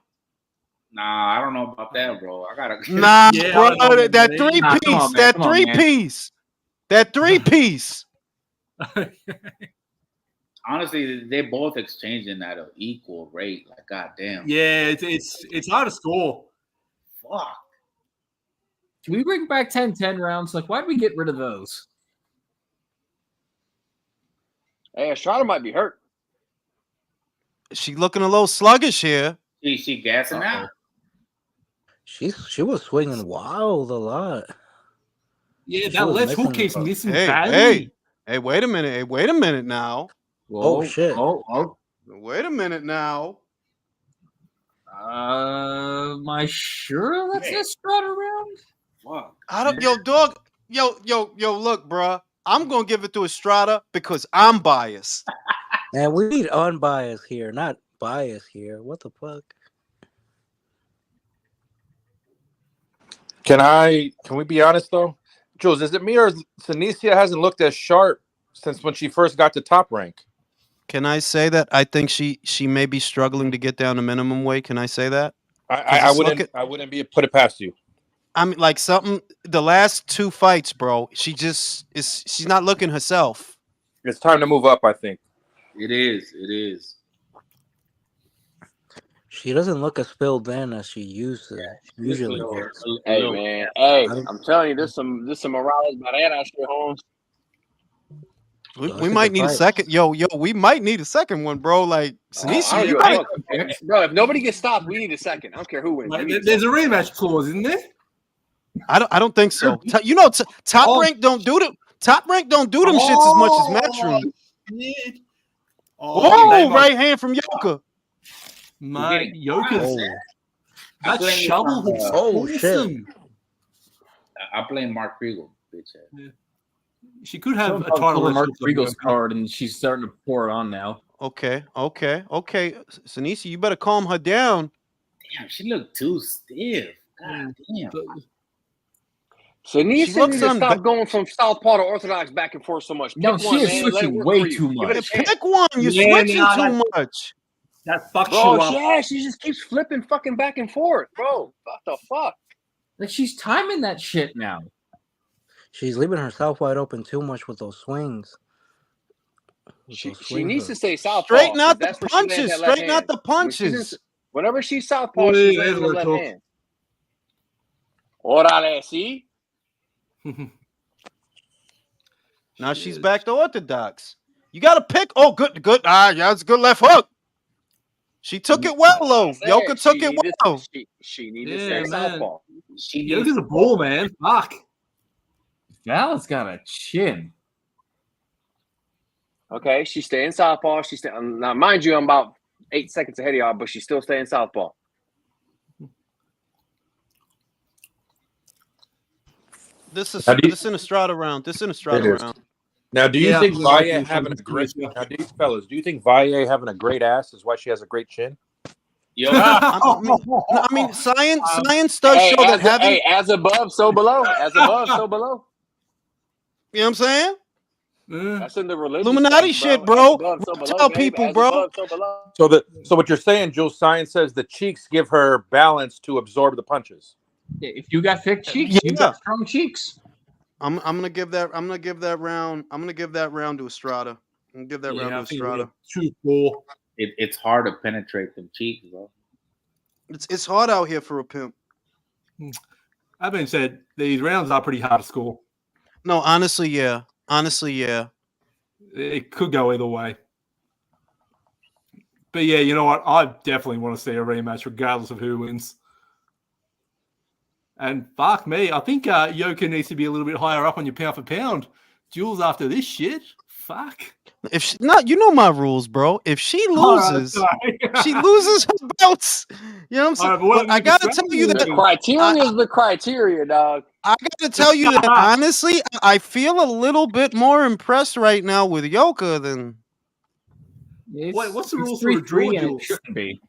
[SPEAKER 5] Nah, I don't know about that, bro. I gotta.
[SPEAKER 1] Nah,
[SPEAKER 5] Yeah,
[SPEAKER 1] bro,
[SPEAKER 5] I don't know,
[SPEAKER 1] that
[SPEAKER 5] man.
[SPEAKER 1] three
[SPEAKER 5] Nah, come
[SPEAKER 1] piece,
[SPEAKER 5] on, man.
[SPEAKER 1] that
[SPEAKER 5] Come on,
[SPEAKER 1] three
[SPEAKER 5] man.
[SPEAKER 1] piece, that 3-piece.
[SPEAKER 5] Honestly, they both exchanging at an equal rate. Like, goddamn.
[SPEAKER 11] Yeah, it's hard to score.
[SPEAKER 5] Fuck.
[SPEAKER 13] Can we bring back 10-10 rounds? Like, why did we get rid of those?
[SPEAKER 12] Hey, Estrada might be hurt.
[SPEAKER 1] She looking a little sluggish here.
[SPEAKER 5] She gassing out.
[SPEAKER 7] She was swinging wild a lot.
[SPEAKER 11] Yeah,
[SPEAKER 7] She
[SPEAKER 11] that
[SPEAKER 7] was
[SPEAKER 11] left hook
[SPEAKER 7] missing-
[SPEAKER 11] is missing
[SPEAKER 1] Hey,
[SPEAKER 11] badly.
[SPEAKER 1] hey, wait a minute. Hey, wait a minute now.
[SPEAKER 7] Oh, shit.
[SPEAKER 1] Wait a minute now.
[SPEAKER 13] Am I sure that's an Estrada round?
[SPEAKER 5] Fuck.
[SPEAKER 1] I don't, yo, dog, yo, look, bruh. I'm gonna give it to Estrada because I'm biased.
[SPEAKER 7] Man, we need unbiased here, not bias here. What the fuck?
[SPEAKER 10] Can we be honest though? Jules, is it me or Senicia hasn't looked as sharp since when she first got to top rank?
[SPEAKER 1] Can I say that I think she may be struggling to get down to minimum weight? Can I say that?
[SPEAKER 10] I wouldn't be put it past you.
[SPEAKER 1] I mean, like the last 2 fights, bro. She's not looking herself.
[SPEAKER 10] It's time to move up, I think.
[SPEAKER 5] It is. It is.
[SPEAKER 7] She doesn't look as filled in as she usually does.
[SPEAKER 12] Hey, man. Hey, I'm telling you, there's some Morales Barrera shit, Holmes.
[SPEAKER 1] We might need a second. Yo, we might need a second one, bro. Like, Sinisa,
[SPEAKER 12] I
[SPEAKER 1] you
[SPEAKER 12] don't
[SPEAKER 1] might.
[SPEAKER 12] give a fuck. Bro, if nobody gets stopped, we need a second. I don't care who wins.
[SPEAKER 11] Like,
[SPEAKER 12] We need a
[SPEAKER 11] there's a
[SPEAKER 12] second.
[SPEAKER 11] rematch clause, isn't there?
[SPEAKER 1] I don't think so. You know, top rank don't do them. Top rank don't do them shits as much as Matchroom.
[SPEAKER 11] Shit.
[SPEAKER 1] Oh, right hand from Yoka.
[SPEAKER 11] My Yoka's that
[SPEAKER 5] blame
[SPEAKER 11] shovel
[SPEAKER 5] you,
[SPEAKER 11] was awesome.
[SPEAKER 5] I blame Mark Kriegel, bitch.
[SPEAKER 11] She could have a
[SPEAKER 13] Someone
[SPEAKER 11] title.
[SPEAKER 13] pulled Mark
[SPEAKER 11] issue.
[SPEAKER 13] Kriegel's card, and she's starting to pour it on now.
[SPEAKER 1] Okay. Sinisa, you better calm her down.
[SPEAKER 5] Damn, she looked too stiff. God damn.
[SPEAKER 12] So
[SPEAKER 1] She
[SPEAKER 12] needs
[SPEAKER 1] looks
[SPEAKER 12] to stop going from southpaw to orthodox back and forth so much. Pick
[SPEAKER 13] No,
[SPEAKER 12] one,
[SPEAKER 13] she is
[SPEAKER 12] man. Let it
[SPEAKER 13] switching
[SPEAKER 12] work
[SPEAKER 13] way
[SPEAKER 12] for you.
[SPEAKER 13] too
[SPEAKER 12] Give it a
[SPEAKER 13] much.
[SPEAKER 12] chance.
[SPEAKER 1] Pick one. You're switching too much.
[SPEAKER 11] That fucks
[SPEAKER 12] Bro,
[SPEAKER 11] you up.
[SPEAKER 12] yeah, she just keeps flipping fucking back and forth, bro. What the fuck?
[SPEAKER 13] Like she's timing that shit now.
[SPEAKER 7] She's leaving herself wide open too much with those swings.
[SPEAKER 12] She needs to stay southpaw.
[SPEAKER 1] Straighten out the
[SPEAKER 12] That's where she lands
[SPEAKER 1] punches.
[SPEAKER 12] that left
[SPEAKER 1] Straighten out
[SPEAKER 12] hand.
[SPEAKER 1] the punches.
[SPEAKER 12] Whenever she's southpaw, she's
[SPEAKER 11] Uy,
[SPEAKER 12] landing the left
[SPEAKER 11] Edward,
[SPEAKER 12] hand. Órale, see?
[SPEAKER 1] Now she's back to orthodox. You got to pick. Oh, good. Ah, yeah, it's a good left hook. She took it well, though. Yoka took it well.
[SPEAKER 12] She needs to stay southpaw.
[SPEAKER 11] Yoka's a ball, man. Fuck.
[SPEAKER 13] Val's got a chin.
[SPEAKER 12] Okay, she's staying southpaw. Now, mind you, I'm about 8 seconds ahead of y'all, but she's still staying southpaw.
[SPEAKER 1] This is
[SPEAKER 10] Now, do you-
[SPEAKER 1] this in Estrada round. This in Estrada
[SPEAKER 10] It is.
[SPEAKER 1] round.
[SPEAKER 10] Now, do you
[SPEAKER 11] Yeah,
[SPEAKER 10] think
[SPEAKER 11] I like
[SPEAKER 10] Valle
[SPEAKER 11] this
[SPEAKER 10] having a
[SPEAKER 11] one.
[SPEAKER 10] great? Now, do you think Valle having a great ass is why she has a great chin?
[SPEAKER 5] Yo,
[SPEAKER 1] I mean, science does show that having.
[SPEAKER 12] As above, so below. As above, so below.
[SPEAKER 1] You know what I'm saying?
[SPEAKER 12] That's in the religious
[SPEAKER 1] Illuminati
[SPEAKER 12] stuff,
[SPEAKER 1] shit, bro.
[SPEAKER 12] As above, so below,
[SPEAKER 1] Tell
[SPEAKER 12] babe.
[SPEAKER 1] people,
[SPEAKER 12] As
[SPEAKER 1] bro.
[SPEAKER 12] above, so below.
[SPEAKER 10] So what you're saying, Jules? Science says the cheeks give her balance to absorb the punches.
[SPEAKER 13] If you got thick cheeks, you got strong cheeks.
[SPEAKER 1] I'm gonna give that round. I'm gonna give that round to Estrada. I'm gonna give that round to Estrada.
[SPEAKER 11] 2-4.
[SPEAKER 5] It's hard to penetrate them cheeks, bro.
[SPEAKER 1] It's hard out here for a pimp.
[SPEAKER 11] That being said, these rounds are pretty hard to score.
[SPEAKER 1] No, honestly, yeah.
[SPEAKER 11] It could go either way. But yeah, you know what? I definitely want to see a rematch regardless of who wins. And fuck me, I think Yoka needs to be a little bit higher up on your pound for pound. Jules after this shit. Fuck.
[SPEAKER 1] If she, not, you know my rules, bro. If she loses, she loses her belts. You know what I'm saying? But I gotta tell you that
[SPEAKER 12] criteria is the criteria, dog.
[SPEAKER 1] I gotta tell you that honestly, I feel a little bit more impressed right now with Yoka than.
[SPEAKER 11] Wait, what's the rules for a draw, Jules?
[SPEAKER 13] Shouldn't be.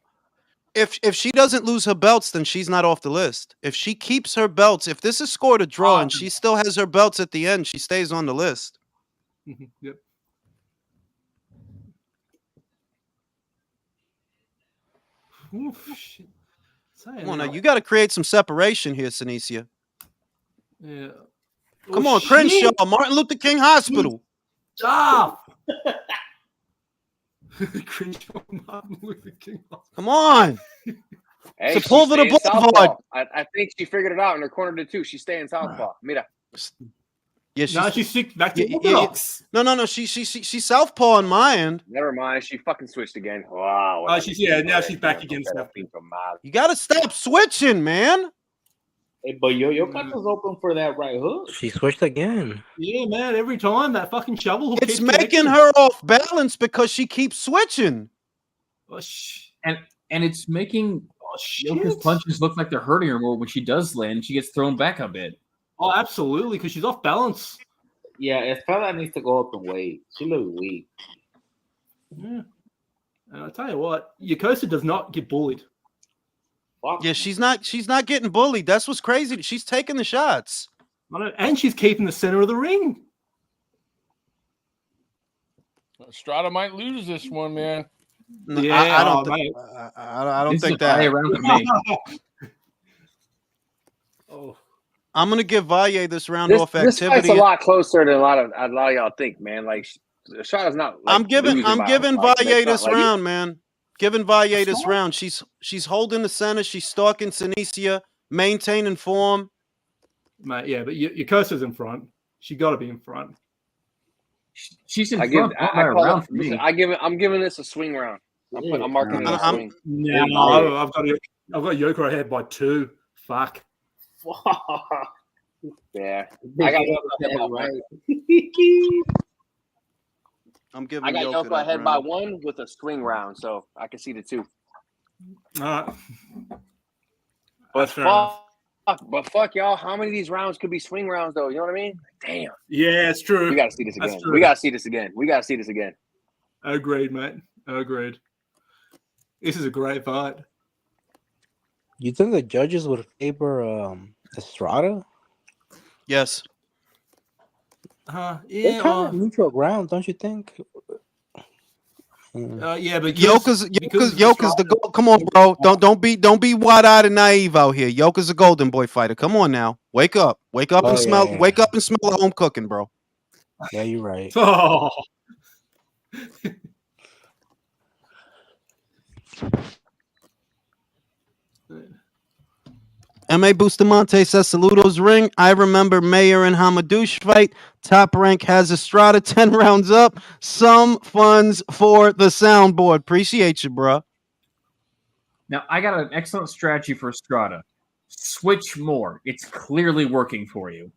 [SPEAKER 1] If she doesn't lose her belts, then she's not off the list. If she keeps her belts, if this is scored a draw and she still has her belts at the end, she stays on the list.
[SPEAKER 11] Yep. Oof, shit.
[SPEAKER 1] Come on now, you got to create some separation here, Sinicia.
[SPEAKER 11] Yeah.
[SPEAKER 1] Come on, Crenshaw, Martin Luther King Hospital.
[SPEAKER 11] Stop. Crenshaw, Martin Luther King.
[SPEAKER 1] Come on.
[SPEAKER 12] Hey,
[SPEAKER 1] Sepulveda
[SPEAKER 12] she's staying
[SPEAKER 1] Boulevard.
[SPEAKER 12] southpaw. I think she figured it out in her corner to two. She's staying southpaw. Mira.
[SPEAKER 1] Yeah,
[SPEAKER 11] she's sick back to
[SPEAKER 1] orthodox. No. She's southpaw on my end.
[SPEAKER 12] Never mind. She fucking switched again. Wow.
[SPEAKER 11] Now she's back against that.
[SPEAKER 1] You got to stop switching, man.
[SPEAKER 5] Hey, but Yoka was open for that right hook.
[SPEAKER 7] She switched again.
[SPEAKER 11] Yeah, man. Every time that fucking shovel hook
[SPEAKER 1] It's
[SPEAKER 11] keeps
[SPEAKER 1] making
[SPEAKER 11] connecting.
[SPEAKER 1] her off balance because she keeps switching.
[SPEAKER 11] Oh,
[SPEAKER 13] And it's making Yoka's punches look like they're hurting her more when she does land. She gets thrown back a bit.
[SPEAKER 11] Oh, absolutely, because she's off balance.
[SPEAKER 5] Yeah, Estrada needs to go up and weight. She looks weak.
[SPEAKER 11] Yeah. And I'll tell you what, Yokosa does not get bullied.
[SPEAKER 1] Yeah, she's not getting bullied. That's what's crazy. She's taking the shots.
[SPEAKER 11] And she's keeping the center of the ring.
[SPEAKER 2] Estrada might lose this one, man.
[SPEAKER 1] No,
[SPEAKER 11] Yeah,
[SPEAKER 1] I don't.
[SPEAKER 11] mate.
[SPEAKER 1] I don't
[SPEAKER 13] This
[SPEAKER 1] think
[SPEAKER 13] is a Valle
[SPEAKER 1] that.
[SPEAKER 13] round for me.
[SPEAKER 11] Oh.
[SPEAKER 1] I'm gonna give Valle this round off
[SPEAKER 12] This fight's
[SPEAKER 1] activity.
[SPEAKER 12] a lot closer than a lot of y'all think, man. Like Estrada's not. Like,
[SPEAKER 1] I'm giving
[SPEAKER 12] losing by,
[SPEAKER 1] Valle
[SPEAKER 12] like, it's not
[SPEAKER 1] this
[SPEAKER 12] like-
[SPEAKER 1] round, man. Giving Valle this round. She's holding the center. She's stalking Sinicia, maintaining form.
[SPEAKER 11] Mate, yeah, but Yokosa's in front. She got to be in front.
[SPEAKER 13] She's in
[SPEAKER 12] I give.
[SPEAKER 13] front
[SPEAKER 12] I
[SPEAKER 13] by a
[SPEAKER 12] call
[SPEAKER 13] round
[SPEAKER 12] it,
[SPEAKER 13] for me.
[SPEAKER 12] listen, I'm giving this a swing round. I'm marking it a swing.
[SPEAKER 11] No, I've got Yoka ahead by 2. Fuck.
[SPEAKER 12] Yeah, I got Yoka ahead
[SPEAKER 1] I'm giving.
[SPEAKER 12] I got
[SPEAKER 1] Yoka
[SPEAKER 12] Yoka
[SPEAKER 1] that
[SPEAKER 12] ahead by
[SPEAKER 1] round.
[SPEAKER 12] 1 with a swing round, so I can see the 2.
[SPEAKER 11] All right.
[SPEAKER 12] But
[SPEAKER 11] fair enough.
[SPEAKER 12] fuck, y'all. How many of these rounds could be swing rounds, though? You know what I mean? Damn.
[SPEAKER 11] Yeah, it's true.
[SPEAKER 12] We got to see this
[SPEAKER 11] That's
[SPEAKER 12] again.
[SPEAKER 11] true.
[SPEAKER 12] We got to see this again. We got to see this again.
[SPEAKER 11] Agreed, mate. Agreed. This is a great fight.
[SPEAKER 7] You think the judges would favor Estrada?
[SPEAKER 1] Yes.
[SPEAKER 7] They're
[SPEAKER 11] Yeah.
[SPEAKER 7] kind of neutral ground, don't you think?
[SPEAKER 11] Yeah,
[SPEAKER 1] Yoka's
[SPEAKER 11] Estrada-
[SPEAKER 1] the gold. Come on, bro. Don't be wide eyed and naive out here. Yoka's a golden boy fighter. Come on now. Wake up. Wake up
[SPEAKER 7] Oh,
[SPEAKER 1] and smell.
[SPEAKER 7] yeah.
[SPEAKER 1] Wake up and smell the home cooking, bro.
[SPEAKER 7] Yeah, you're right.
[SPEAKER 11] Oh.
[SPEAKER 1] M.A. Bustamante says, Saludos ring. I remember Mayer and Hamadouche fight. Top rank has Estrada 10 rounds up. Some funds for the soundboard. Appreciate you, bro.
[SPEAKER 13] Now, I got an excellent strategy for Estrada. Switch more. It's clearly working for you.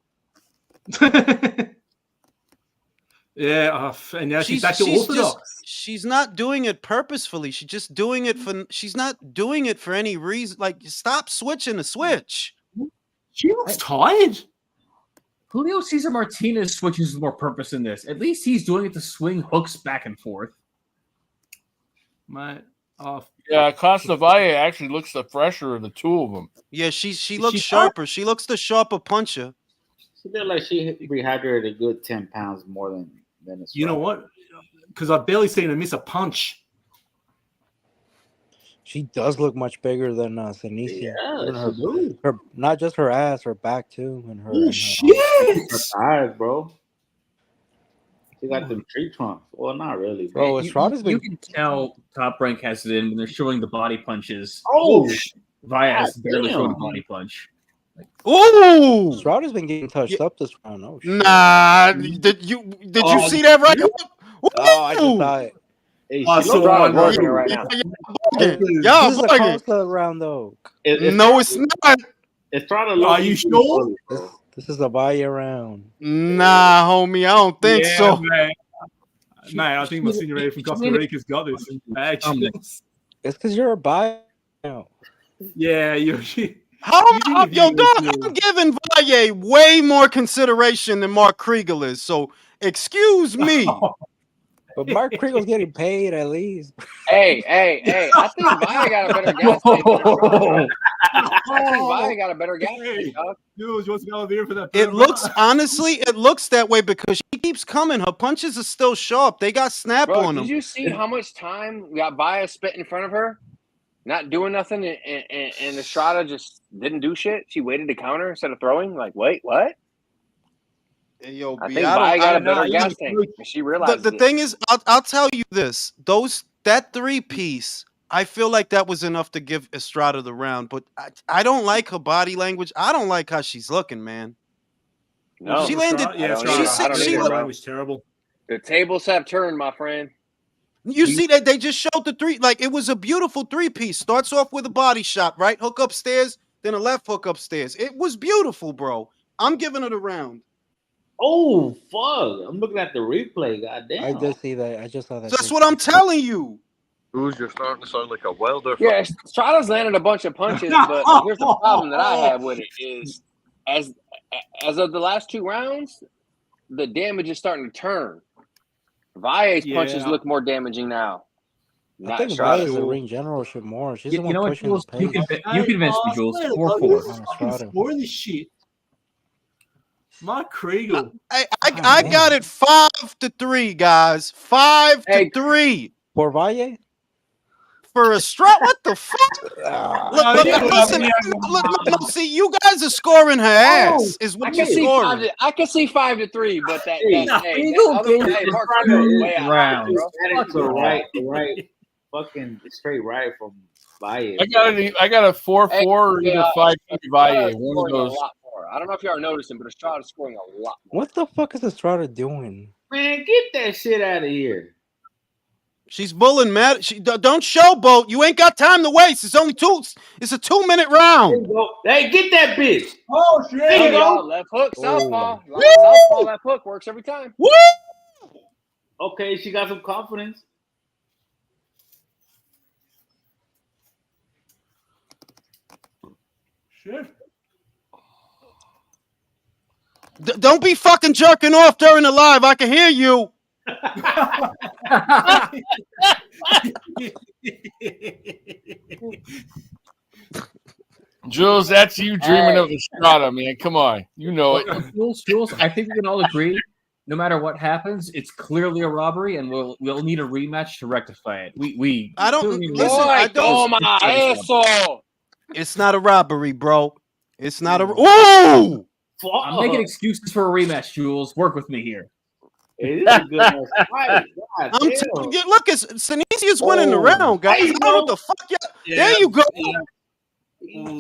[SPEAKER 11] Yeah, and now she's back to orthodox.
[SPEAKER 1] She's not doing it purposefully. She's just doing it for. She's not doing it for any reason. Like, stop switching the switch.
[SPEAKER 11] She looks tired.
[SPEAKER 13] Julio Cesar Martinez switches with more purpose than this. At least he's doing it to swing hooks back and forth.
[SPEAKER 11] Mate.
[SPEAKER 2] Yeah, Costa Valle actually looks the fresher of the two of them.
[SPEAKER 1] Yeah, she looks sharper. She looks the sharper puncher.
[SPEAKER 5] She looked like she rehydrated a good 10 pounds more than Estrada.
[SPEAKER 11] You know what? Because I've barely seen her miss a punch.
[SPEAKER 7] She does look much bigger than Senicia.
[SPEAKER 5] Yeah,
[SPEAKER 7] Even her, not just her ass, her back too, and her.
[SPEAKER 11] Oh shit!
[SPEAKER 5] Her thighs, bro. She got them tree trunks. Well, not really,
[SPEAKER 7] Bro,
[SPEAKER 13] Estrada's you can tell Top Rank has it in when they're showing the body punches.
[SPEAKER 5] Oh,
[SPEAKER 13] Valle has
[SPEAKER 5] God
[SPEAKER 13] barely
[SPEAKER 5] damn.
[SPEAKER 13] shown a body punch.
[SPEAKER 1] Ooh!
[SPEAKER 7] Estrada's been getting touched up this round. Oh, shit.
[SPEAKER 1] Nah, did you see that right?
[SPEAKER 7] Oh, I just saw it.
[SPEAKER 5] Hey,
[SPEAKER 12] Oh,
[SPEAKER 5] she
[SPEAKER 12] so
[SPEAKER 5] looked
[SPEAKER 12] I'm
[SPEAKER 5] like
[SPEAKER 12] working it right now.
[SPEAKER 1] Y'all
[SPEAKER 7] This is a
[SPEAKER 1] bugging.
[SPEAKER 7] Costa round though.
[SPEAKER 1] No, it's not.
[SPEAKER 5] Estrada.
[SPEAKER 11] Are you sure?
[SPEAKER 7] This is a Valle round.
[SPEAKER 1] Nah, homie, I don't think so.
[SPEAKER 11] Man. Mate, I think my senior from Costa Rica's got this.
[SPEAKER 7] It's because you're a Valle now.
[SPEAKER 11] Yeah, you're.
[SPEAKER 1] Yo, dog, I'm giving Valle way more consideration than Mark Kriegel is. So, excuse me.
[SPEAKER 7] But Mark Kriegel's getting paid at least.
[SPEAKER 12] Hey! I think Valle got a better gas tank than Estrada. I think Valle got a better gas tank, dog.
[SPEAKER 11] Dude, you want some elevator for that?
[SPEAKER 1] It looks, honestly, it looks that way because she keeps coming. Her punches are still sharp. They got snap
[SPEAKER 12] Bro,
[SPEAKER 1] on them.
[SPEAKER 12] did you see how much time we got Valle spit in front of her? Not doing nothing, and Estrada just didn't do shit. She waited to counter instead of throwing. Like, wait, what?
[SPEAKER 1] Hey, yo,
[SPEAKER 12] I
[SPEAKER 1] B,
[SPEAKER 12] think Valle got a better gas tank, and she realized
[SPEAKER 1] the thing is, I'll tell you this: that 3-piece, I feel like that was enough to give Estrada the round. But I don't like her body language. I don't like how she's looking, man.
[SPEAKER 12] No,
[SPEAKER 1] she landed.
[SPEAKER 11] Estrada was terrible.
[SPEAKER 12] The tables have turned, my friend.
[SPEAKER 1] You see that they just showed the three, like it was a beautiful 3-piece. Starts off with a body shot, right? Hook upstairs, then a left hook upstairs. It was beautiful, bro. I'm giving it a round.
[SPEAKER 5] Oh fuck! I'm looking at the replay. Goddamn.
[SPEAKER 7] I did see that. I just saw that.
[SPEAKER 1] So that's what I'm telling you.
[SPEAKER 4] Who's you're starting to sound like a welder?
[SPEAKER 12] Yeah, Estrada's landed a bunch of punches, but here's the problem that I have with it is, as of the last 2 rounds, the damage is starting to turn. Valle's punches look more damaging now.
[SPEAKER 7] I think Valle's the ring general should more. She's the one pushing the pace.
[SPEAKER 13] You convinced me, Jules. 4-4.
[SPEAKER 11] Scoring this shit. Mark Kriegel.
[SPEAKER 1] I got it 5-3, guys. 5-3.
[SPEAKER 7] For Valle?
[SPEAKER 1] For Estrada? What the fuck? Look, see, you guys are scoring her ass. Is what you're scoring.
[SPEAKER 12] I can see 5-3, but Mark Kriegel way out.
[SPEAKER 5] That's a right, fucking straight right from Valle.
[SPEAKER 2] I got a 4-4 or either 5-3 Valle. One of those.
[SPEAKER 12] I don't know if you are noticing, but Estrada's scoring a lot more.
[SPEAKER 7] What the fuck is Estrada doing?
[SPEAKER 5] Man, get that shit out of here.
[SPEAKER 1] She's bullying Matt. Don't showboat. You ain't got time to waste. It's only 2. It's a 2-minute round.
[SPEAKER 5] Hey, get that bitch.
[SPEAKER 11] Oh shit!
[SPEAKER 12] There you go. Left hook, southpaw. Southpaw, left hook works every time.
[SPEAKER 1] Woo!
[SPEAKER 5] Okay, she got some confidence.
[SPEAKER 11] Shit.
[SPEAKER 1] Don't be fucking jerking off during the live. I can hear you.
[SPEAKER 2] Jules, that's you dreaming of Estrada, man. Come on. You know it.
[SPEAKER 13] Jules, I think we can all agree, no matter what happens, it's clearly a robbery, and we'll need a rematch to rectify it.
[SPEAKER 1] I don't
[SPEAKER 13] clearly
[SPEAKER 1] listen. I don't.
[SPEAKER 12] eso.
[SPEAKER 1] It's not a robbery, bro. It's not a. Ooh!
[SPEAKER 13] I'm making excuses for a rematch, Jules. Work with me here.
[SPEAKER 5] It is a good ass fight. God
[SPEAKER 1] I'm
[SPEAKER 5] damn.
[SPEAKER 1] telling you, look, it's Sinisia's winning the round, guys. I don't know what the fuck y'all. There you go.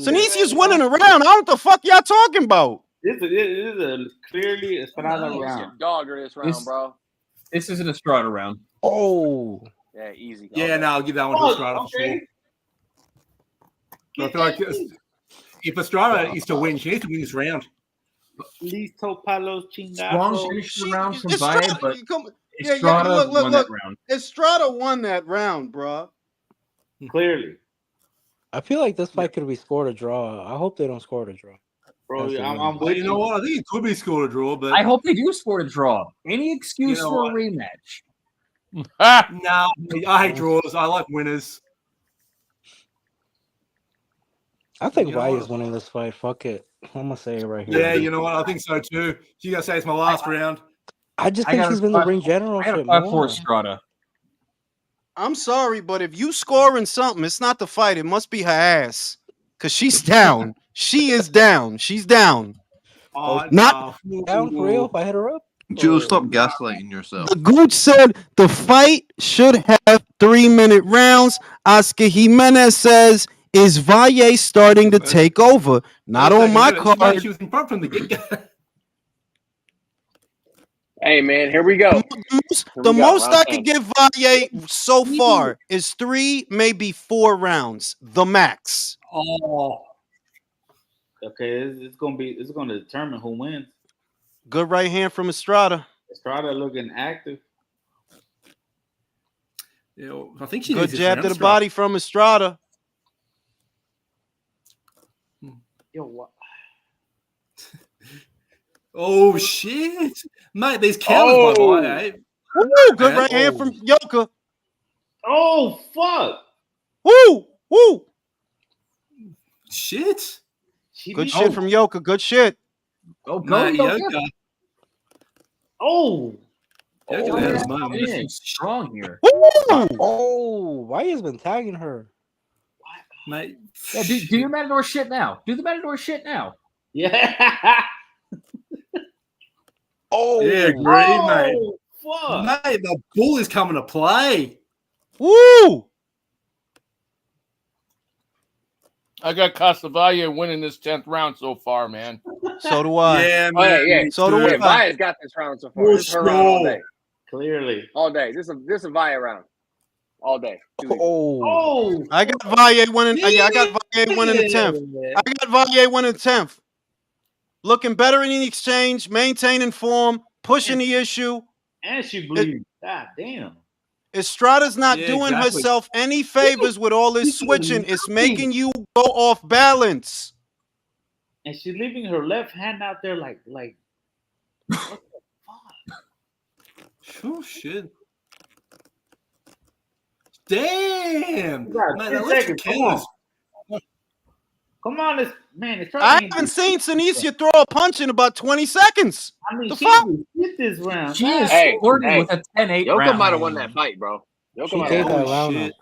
[SPEAKER 1] Sinisia's winning the round. I don't know what the fuck y'all talking about.
[SPEAKER 5] This is a clearly Estrada round.
[SPEAKER 12] Dogger this round, bro.
[SPEAKER 13] This is an Estrada round.
[SPEAKER 7] Oh.
[SPEAKER 12] Yeah, easy.
[SPEAKER 11] Yeah, no, I'll give that one to Estrada for sure. I feel like if Estrada is to win, she needs to win this round.
[SPEAKER 5] Listo palos
[SPEAKER 13] Strong
[SPEAKER 5] chingazos.
[SPEAKER 13] finished the round from
[SPEAKER 1] Estrada,
[SPEAKER 13] Valle, but
[SPEAKER 1] yeah,
[SPEAKER 13] Estrada
[SPEAKER 1] look,
[SPEAKER 13] won that round.
[SPEAKER 1] Estrada won that round, bro.
[SPEAKER 5] Clearly.
[SPEAKER 7] I feel like this fight could be scored a draw. I hope they don't score a draw.
[SPEAKER 5] Bro,
[SPEAKER 7] That's the
[SPEAKER 5] I'm
[SPEAKER 7] winner.
[SPEAKER 5] with
[SPEAKER 11] You know what? I think it could be scored a draw, but
[SPEAKER 13] I hope they do score a draw. Any excuse
[SPEAKER 11] You know
[SPEAKER 13] for
[SPEAKER 11] what?
[SPEAKER 13] a rematch.
[SPEAKER 11] no, I hate draws. I like winners.
[SPEAKER 7] I think
[SPEAKER 11] You know
[SPEAKER 7] Valle
[SPEAKER 11] what?
[SPEAKER 7] is winning this fight. Fuck it. I'm gonna say it right here.
[SPEAKER 11] Yeah, you know what? I think so too. You gotta say it's my last round.
[SPEAKER 7] I just think she's been the ring general
[SPEAKER 13] I got a
[SPEAKER 7] shit
[SPEAKER 13] 5-4
[SPEAKER 7] more.
[SPEAKER 13] Estrada.
[SPEAKER 1] I'm sorry, but if you scoring something, it's not the fight. It must be her ass. Cause she's down. She is down. She's down.
[SPEAKER 11] Oh,
[SPEAKER 1] Not
[SPEAKER 7] down for real if I hit her up.
[SPEAKER 4] Jules, stop gaslighting yourself.
[SPEAKER 1] the Gooch said the fight should have 3-minute rounds. Oscar Jimenez says, is Valle starting to take over? Not on my card.
[SPEAKER 11] She was in front from the get go.
[SPEAKER 12] Hey man, here we go.
[SPEAKER 1] The most I could give Valle so far is 3, maybe 4 rounds. The max.
[SPEAKER 11] Oh.
[SPEAKER 5] Okay, it's gonna determine who wins.
[SPEAKER 1] Good right hand from Estrada.
[SPEAKER 5] Estrada looking active.
[SPEAKER 11] I think she
[SPEAKER 1] Good
[SPEAKER 11] needs this
[SPEAKER 1] jab
[SPEAKER 11] round
[SPEAKER 1] to the
[SPEAKER 11] strap.
[SPEAKER 1] body from Estrada.
[SPEAKER 5] Yo, what?
[SPEAKER 11] Oh shit, mate! These counters by Valle. Eh?
[SPEAKER 1] Woo, good right hand from Yoka.
[SPEAKER 5] Oh fuck!
[SPEAKER 1] Woo, woo.
[SPEAKER 11] Shit.
[SPEAKER 1] Good shit from Yoka. Good shit.
[SPEAKER 13] Oh, go Yoka.
[SPEAKER 5] Oh.
[SPEAKER 13] Finishing strong here.
[SPEAKER 7] Oh, Valle's been tagging her.
[SPEAKER 11] Mate.
[SPEAKER 13] Yeah, do your Matador shit now. Do the Matador shit now.
[SPEAKER 5] Yeah.
[SPEAKER 11] Oh, yeah, agree, mate.
[SPEAKER 5] Fuck.
[SPEAKER 11] Mate, the bull is coming to play.
[SPEAKER 1] Woo!
[SPEAKER 2] I got Casavalle winning this 10th round so far, man.
[SPEAKER 1] So do I.
[SPEAKER 11] Yeah,
[SPEAKER 12] Oh,
[SPEAKER 11] man.
[SPEAKER 12] yeah.
[SPEAKER 1] So do I.
[SPEAKER 12] Valle's got this round so far. This is her round all day.
[SPEAKER 5] Clearly.
[SPEAKER 12] All day. This is a Valle round. All day.
[SPEAKER 1] Oh. I got Valle winning. Yeah, I got Valle winning the 10th. I got Valle winning the 10th. Looking better in the exchange, maintaining form, pushing the issue.
[SPEAKER 5] And she bleeds. God damn.
[SPEAKER 1] Estrada's not doing herself any favors with all this switching. It's making you go off balance.
[SPEAKER 5] And she's leaving her left hand out there like what the fuck?
[SPEAKER 11] Oh shit. Damn. Man, that left
[SPEAKER 5] seconds. Come on, it's
[SPEAKER 1] I haven't seen Sinicia throw a punch in about 20 seconds.
[SPEAKER 5] I mean,
[SPEAKER 1] the
[SPEAKER 5] she
[SPEAKER 1] fuck?
[SPEAKER 5] hit this round.
[SPEAKER 13] She is flirting with a 10-8
[SPEAKER 12] Yoka
[SPEAKER 13] round.
[SPEAKER 12] might have won that fight, bro.
[SPEAKER 7] She gave that round up.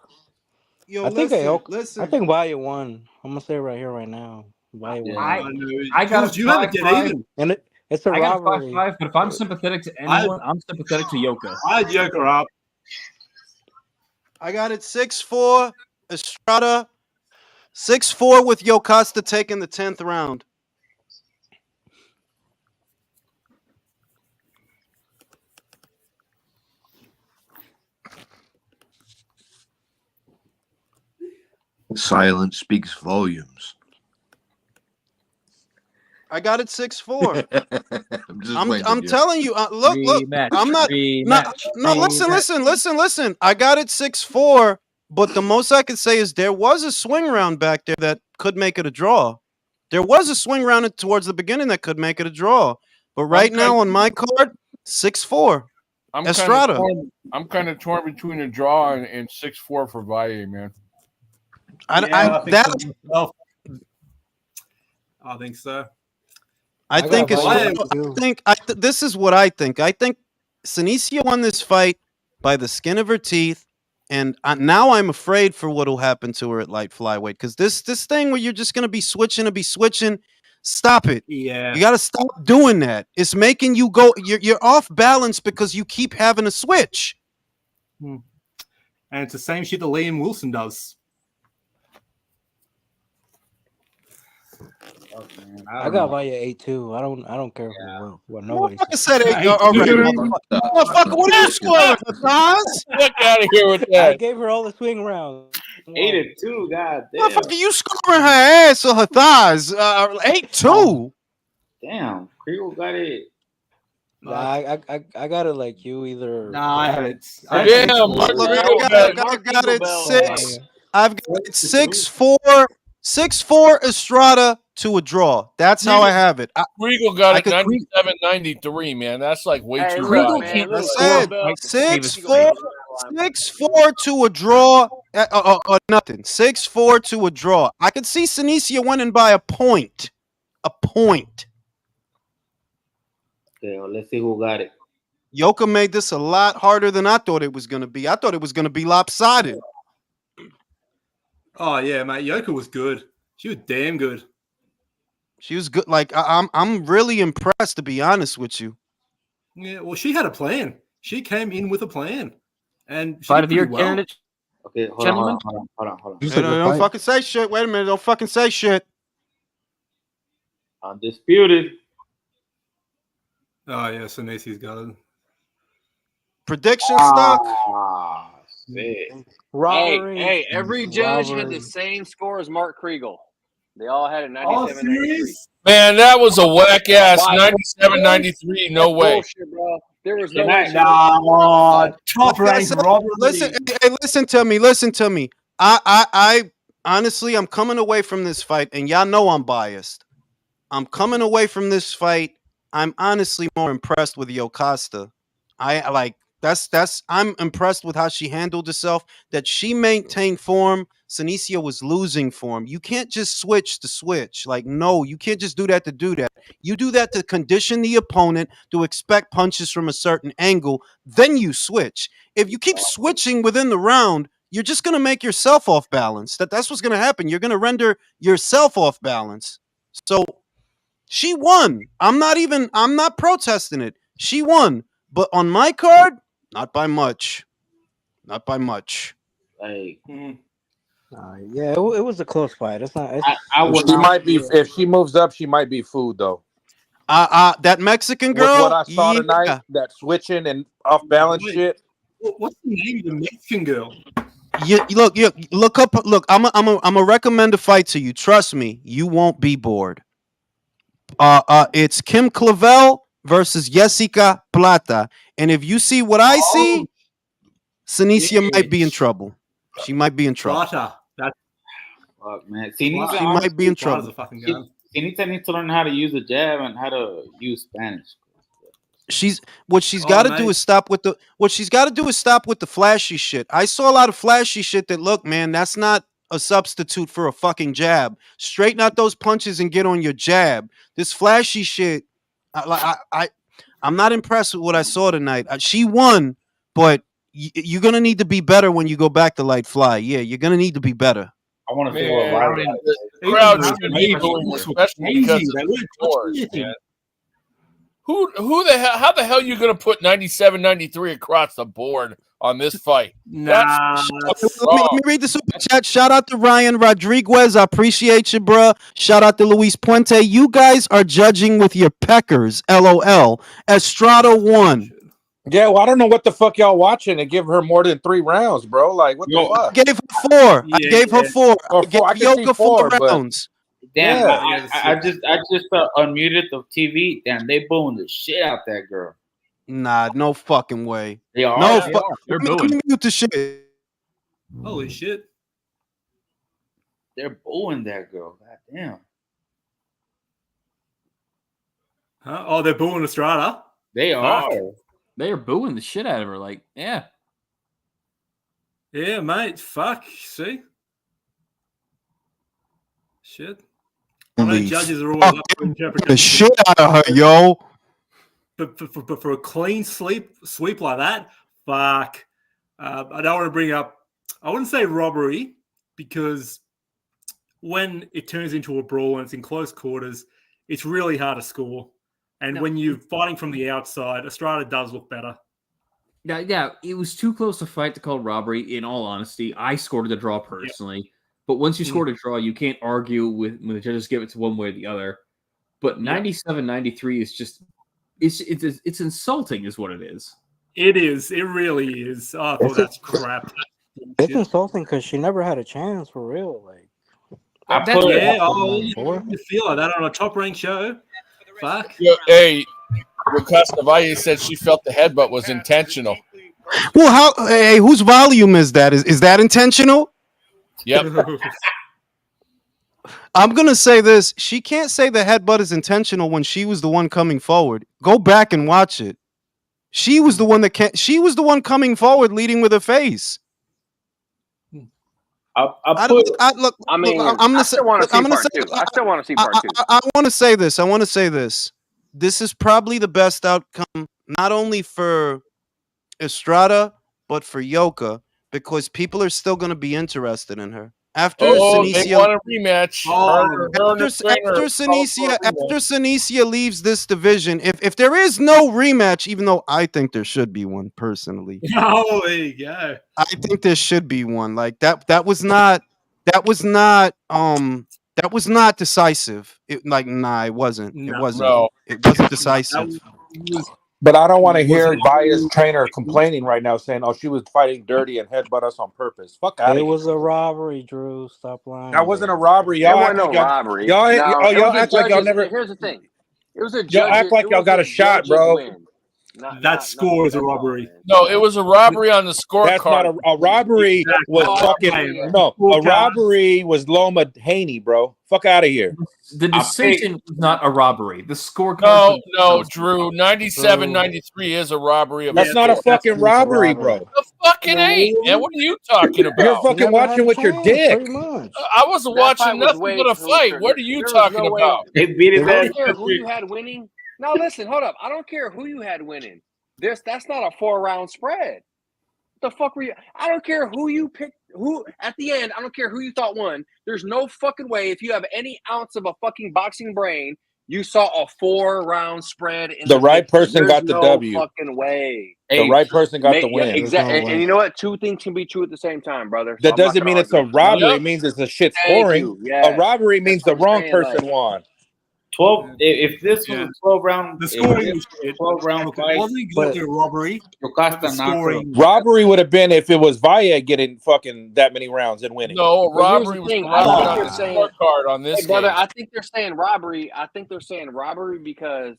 [SPEAKER 1] Yo,
[SPEAKER 7] I think
[SPEAKER 1] listen.
[SPEAKER 7] I think Valle won. I'm gonna say it right here, right now. Valle won.
[SPEAKER 13] I got
[SPEAKER 11] you had to get
[SPEAKER 13] 5-5.
[SPEAKER 11] even.
[SPEAKER 7] And it's a
[SPEAKER 13] I got a
[SPEAKER 7] robbery.
[SPEAKER 13] 5-5, but if I'm sympathetic to anyone, I'm sympathetic to Yoka.
[SPEAKER 11] I had Yoka up.
[SPEAKER 1] I got it 6-4. Estrada 6-4 with Yokasta taking the 10th round.
[SPEAKER 4] Silence speaks volumes.
[SPEAKER 1] I got it 6-4.
[SPEAKER 4] I'm
[SPEAKER 1] I'm telling you. Look. I'm not. No. Listen. I got it 6-4. But the most I could say is there was a swing round back there that could make it a draw. There was a swing round towards the beginning that could make it a draw. But right now on my card, 6-4. Estrada.
[SPEAKER 2] I'm kind of torn between a draw and 6-4 for Valle, man.
[SPEAKER 11] I think so.
[SPEAKER 1] I think it's.
[SPEAKER 11] Valle
[SPEAKER 1] This is what I think. I think Senicia won this fight by the skin of her teeth, and now I'm afraid for what will happen to her at light flyweight. Because this thing where you're just gonna be switching, stop it.
[SPEAKER 11] Yeah.
[SPEAKER 1] You got to stop doing that. It's making you go. You're off balance because you keep having to switch.
[SPEAKER 11] And it's the same shit that Liam Wilson does.
[SPEAKER 5] Oh, man,
[SPEAKER 7] I got Valle 8-2. I don't care what nobody
[SPEAKER 1] Motherfucker
[SPEAKER 7] says.
[SPEAKER 1] said 8. All right, motherfucker. What are you scoring, Hassaz?
[SPEAKER 2] Get out of here with
[SPEAKER 7] I
[SPEAKER 2] that.
[SPEAKER 7] gave her all the swing rounds.
[SPEAKER 5] 8-2, god damn.
[SPEAKER 1] Motherfucker, you scoring her ass or her thighs? 8-2.
[SPEAKER 5] Damn, Kriegel got it.
[SPEAKER 7] Nah, I got it like you either.
[SPEAKER 11] Nah, I had it.
[SPEAKER 1] I've got it 6. I've got it 6-4. 6-4 Estrada to a draw. That's how I have it.
[SPEAKER 2] Kriegel got it 97-93, man. That's like way too
[SPEAKER 13] Kriegel
[SPEAKER 2] high.
[SPEAKER 13] can't
[SPEAKER 1] I
[SPEAKER 13] score.
[SPEAKER 1] said 6-4 to a draw or nothing. 6-4 to a draw. I could see Senicia winning by a point. A point.
[SPEAKER 5] Okay, well, let's see who got it.
[SPEAKER 1] Yoka made this a lot harder than I thought it was going to be. I thought it was going to be lopsided.
[SPEAKER 11] Oh yeah, mate. Yoka was good. She was damn good.
[SPEAKER 1] She was good. Like I'm really impressed, to be honest with you.
[SPEAKER 11] Yeah, well, she had a plan. She came in with a plan, and she
[SPEAKER 13] Fight
[SPEAKER 11] did
[SPEAKER 13] of the year
[SPEAKER 11] pretty well.
[SPEAKER 13] candidate.
[SPEAKER 5] Okay, hold
[SPEAKER 13] Gentlemen?
[SPEAKER 5] on.
[SPEAKER 1] Hey, don't fucking say shit. Wait a minute. Don't fucking say shit.
[SPEAKER 5] Undisputed.
[SPEAKER 11] Oh yeah, Senesi's got it.
[SPEAKER 1] Prediction stock.
[SPEAKER 5] Shit.
[SPEAKER 12] Hey, every judge had the same score as Mark Kriegel. They all had a 97-93.
[SPEAKER 2] Man, that was a whack ass 97-93. No way.
[SPEAKER 12] Bullshit, bro. There was no
[SPEAKER 5] Can
[SPEAKER 12] way.
[SPEAKER 11] Top
[SPEAKER 1] Like I
[SPEAKER 11] rank
[SPEAKER 1] said,
[SPEAKER 11] robbery.
[SPEAKER 1] listen to me. I honestly, I'm coming away from this fight, and y'all know I'm biased. I'm coming away from this fight. I'm honestly more impressed with Yokasta. I'm impressed with how she handled herself, that she maintained form. Senicia was losing form. You can't just switch to switch. Like, no, you can't just do that to do that. You do that to condition the opponent to expect punches from a certain angle, then you switch. If you keep switching within the round, you're just going to make yourself off balance. That's what's going to happen. You're going to render yourself off balance. So she won. I'm not protesting it. She won. But on my card, not by much. Not by much.
[SPEAKER 5] Like,
[SPEAKER 7] Yeah, it was a close fight. It's not.
[SPEAKER 10] She might be. If she moves up, she might be food though.
[SPEAKER 1] That Mexican girl.
[SPEAKER 10] With what I saw tonight, that switching and off balance shit.
[SPEAKER 11] What's the name of the Mexican girl?
[SPEAKER 1] Look up. Look, I'm a recommend a fight to you. Trust me, you won't be bored. It's Kim Clavel versus Jessica Plata, and if you see what I see, Senicia might be in trouble. She might be in trouble.
[SPEAKER 11] Plata. That's
[SPEAKER 5] fuck, man.
[SPEAKER 1] She might be in trouble.
[SPEAKER 5] Senicia needs to learn how to use the jab and how to use Spanish.
[SPEAKER 1] What she's got to do is stop with the flashy shit. I saw a lot of flashy shit that, look, man, that's not a substitute for a fucking jab. Straighten out those punches and get on your jab. This flashy shit, I'm not impressed with what I saw tonight. She won, but you're gonna need to be better when you go back to light fly. Yeah, you're gonna need to be better.
[SPEAKER 5] I want to see what Valle.
[SPEAKER 2] The crowd should be booing, especially because of the Torres, man. Who the hell? How the hell are you going to put 97-93 across the board on this fight?
[SPEAKER 1] Let me read the super chat. Shout out to Ryan Rodriguez. I appreciate you, bruh. Shout out to Luis Puente. You guys are judging with your peckers. LOL. Estrada won.
[SPEAKER 10] Yeah, well, I don't know what the fuck y'all watching and give her more than 3 rounds, bro. Like, what the fuck?
[SPEAKER 1] I gave her 4. I gave her 4.
[SPEAKER 10] Or
[SPEAKER 1] I gave
[SPEAKER 10] I can see
[SPEAKER 1] Yoka 4
[SPEAKER 10] but-
[SPEAKER 1] rounds.
[SPEAKER 5] Damn,
[SPEAKER 10] Yeah.
[SPEAKER 5] I just unmuted the TV. Damn, they booing the shit out that girl.
[SPEAKER 1] Nah, no fucking way.
[SPEAKER 5] They are.
[SPEAKER 1] No,
[SPEAKER 5] They
[SPEAKER 1] fu-
[SPEAKER 5] are.
[SPEAKER 13] They're
[SPEAKER 1] let me
[SPEAKER 13] booing.
[SPEAKER 1] mute the shit.
[SPEAKER 11] Holy shit.
[SPEAKER 5] They're booing that girl. God damn.
[SPEAKER 11] Huh? Oh, they're booing Estrada.
[SPEAKER 5] They
[SPEAKER 11] Fuck.
[SPEAKER 5] are.
[SPEAKER 13] They are booing the shit out of her. Like, yeah.
[SPEAKER 11] Yeah, mate. Fuck. See? Shit. know judges are always up to interpret
[SPEAKER 1] the shit out of her, yo.
[SPEAKER 11] But for a clean sweep like that, fuck. I don't want to bring up. I wouldn't say robbery because when it turns into a brawl and it's in close quarters, it's really hard to score. And when you're fighting from the outside, Estrada does look better.
[SPEAKER 13] Yeah, it was too close to fight to call robbery. In all honesty, I scored the draw personally, but once you scored a draw, you can't argue when the judges give it to one way or the other. But 97-93 is just it's insulting, is what it is.
[SPEAKER 11] It is. It really is. Oh, I thought that's crap.
[SPEAKER 7] It's insulting because she never had a chance for real. Like,
[SPEAKER 11] you feel like that on a top-ranked show. Fuck.
[SPEAKER 2] Hey, Valle said she felt the headbutt was intentional.
[SPEAKER 1] Well, hey, whose volume is that? Is that intentional?
[SPEAKER 2] Yep.
[SPEAKER 1] I'm gonna say this. She can't say the headbutt is intentional when she was the one coming forward. Go back and watch it. She was the one She was the one coming forward, leading with her face.
[SPEAKER 12] I still want to see part two. I still want to see part two.
[SPEAKER 1] I want to say this. I want to say this. This is probably the best outcome, not only for Estrada, but for Yoka, because people are still going to be interested in her. After
[SPEAKER 2] they
[SPEAKER 1] Senicia,
[SPEAKER 2] want a rematch.
[SPEAKER 1] After Senicia leaves this division, if there is no rematch, even though I think there should be one personally.
[SPEAKER 11] Oh, there you go.
[SPEAKER 1] I think there should be one. Like that was not decisive. It wasn't. It wasn't.
[SPEAKER 2] No.
[SPEAKER 1] It wasn't decisive.
[SPEAKER 10] But I don't want to hear Valle's trainer complaining right now, saying, "Oh, she was fighting dirty and headbutt us on purpose." Fuck out of here.
[SPEAKER 7] It was a robbery, Drew. Stop lying.
[SPEAKER 10] That wasn't a robbery.
[SPEAKER 12] It wasn't no robbery.
[SPEAKER 10] Y'all act like y'all never.
[SPEAKER 12] Here's the thing. It was a judge.
[SPEAKER 10] Y'all act like y'all got a shot, bro.
[SPEAKER 11] That score is a robbery.
[SPEAKER 2] No, it was a robbery on the scorecard.
[SPEAKER 10] That's not a robbery. Was fucking no. A robbery was Loma Haney, bro. Fuck out of here.
[SPEAKER 13] The decision was not a robbery. The scorecard.
[SPEAKER 2] No, Drew. 97-93 is a robbery.
[SPEAKER 10] That's not a fucking robbery, bro.
[SPEAKER 2] The fucking ain't. Man, what are you talking about?
[SPEAKER 10] You're fucking watching with your dick.
[SPEAKER 2] I wasn't watching nothing but a fight. What are you talking about?
[SPEAKER 12] I don't care who you had winning. Now listen, hold up. I don't care who you had winning. That's not a 4-round spread. The fuck were you? I don't care who you picked. Who at the end? I don't care who you thought won. There's no fucking way. If you have any ounce of a fucking boxing brain, you saw a 4-round spread.
[SPEAKER 10] The right person got the W.
[SPEAKER 12] Fucking way.
[SPEAKER 10] The right person got the win.
[SPEAKER 12] Yeah, exactly. And you know what? Two things can be true at the same time, brother.
[SPEAKER 10] That doesn't mean it's a robbery. It means it's a shit scoring. A robbery means the wrong person won.
[SPEAKER 5] 12. If this was a 12-round,
[SPEAKER 11] the scoring was
[SPEAKER 5] 12-round fight,
[SPEAKER 11] wasn't exactly a robbery.
[SPEAKER 10] Robbery would have been if it was Valle getting fucking that many rounds and winning.
[SPEAKER 2] No, robbery was on the scorecard on this.
[SPEAKER 12] Hey, brother, I think they're saying robbery. I think they're saying robbery because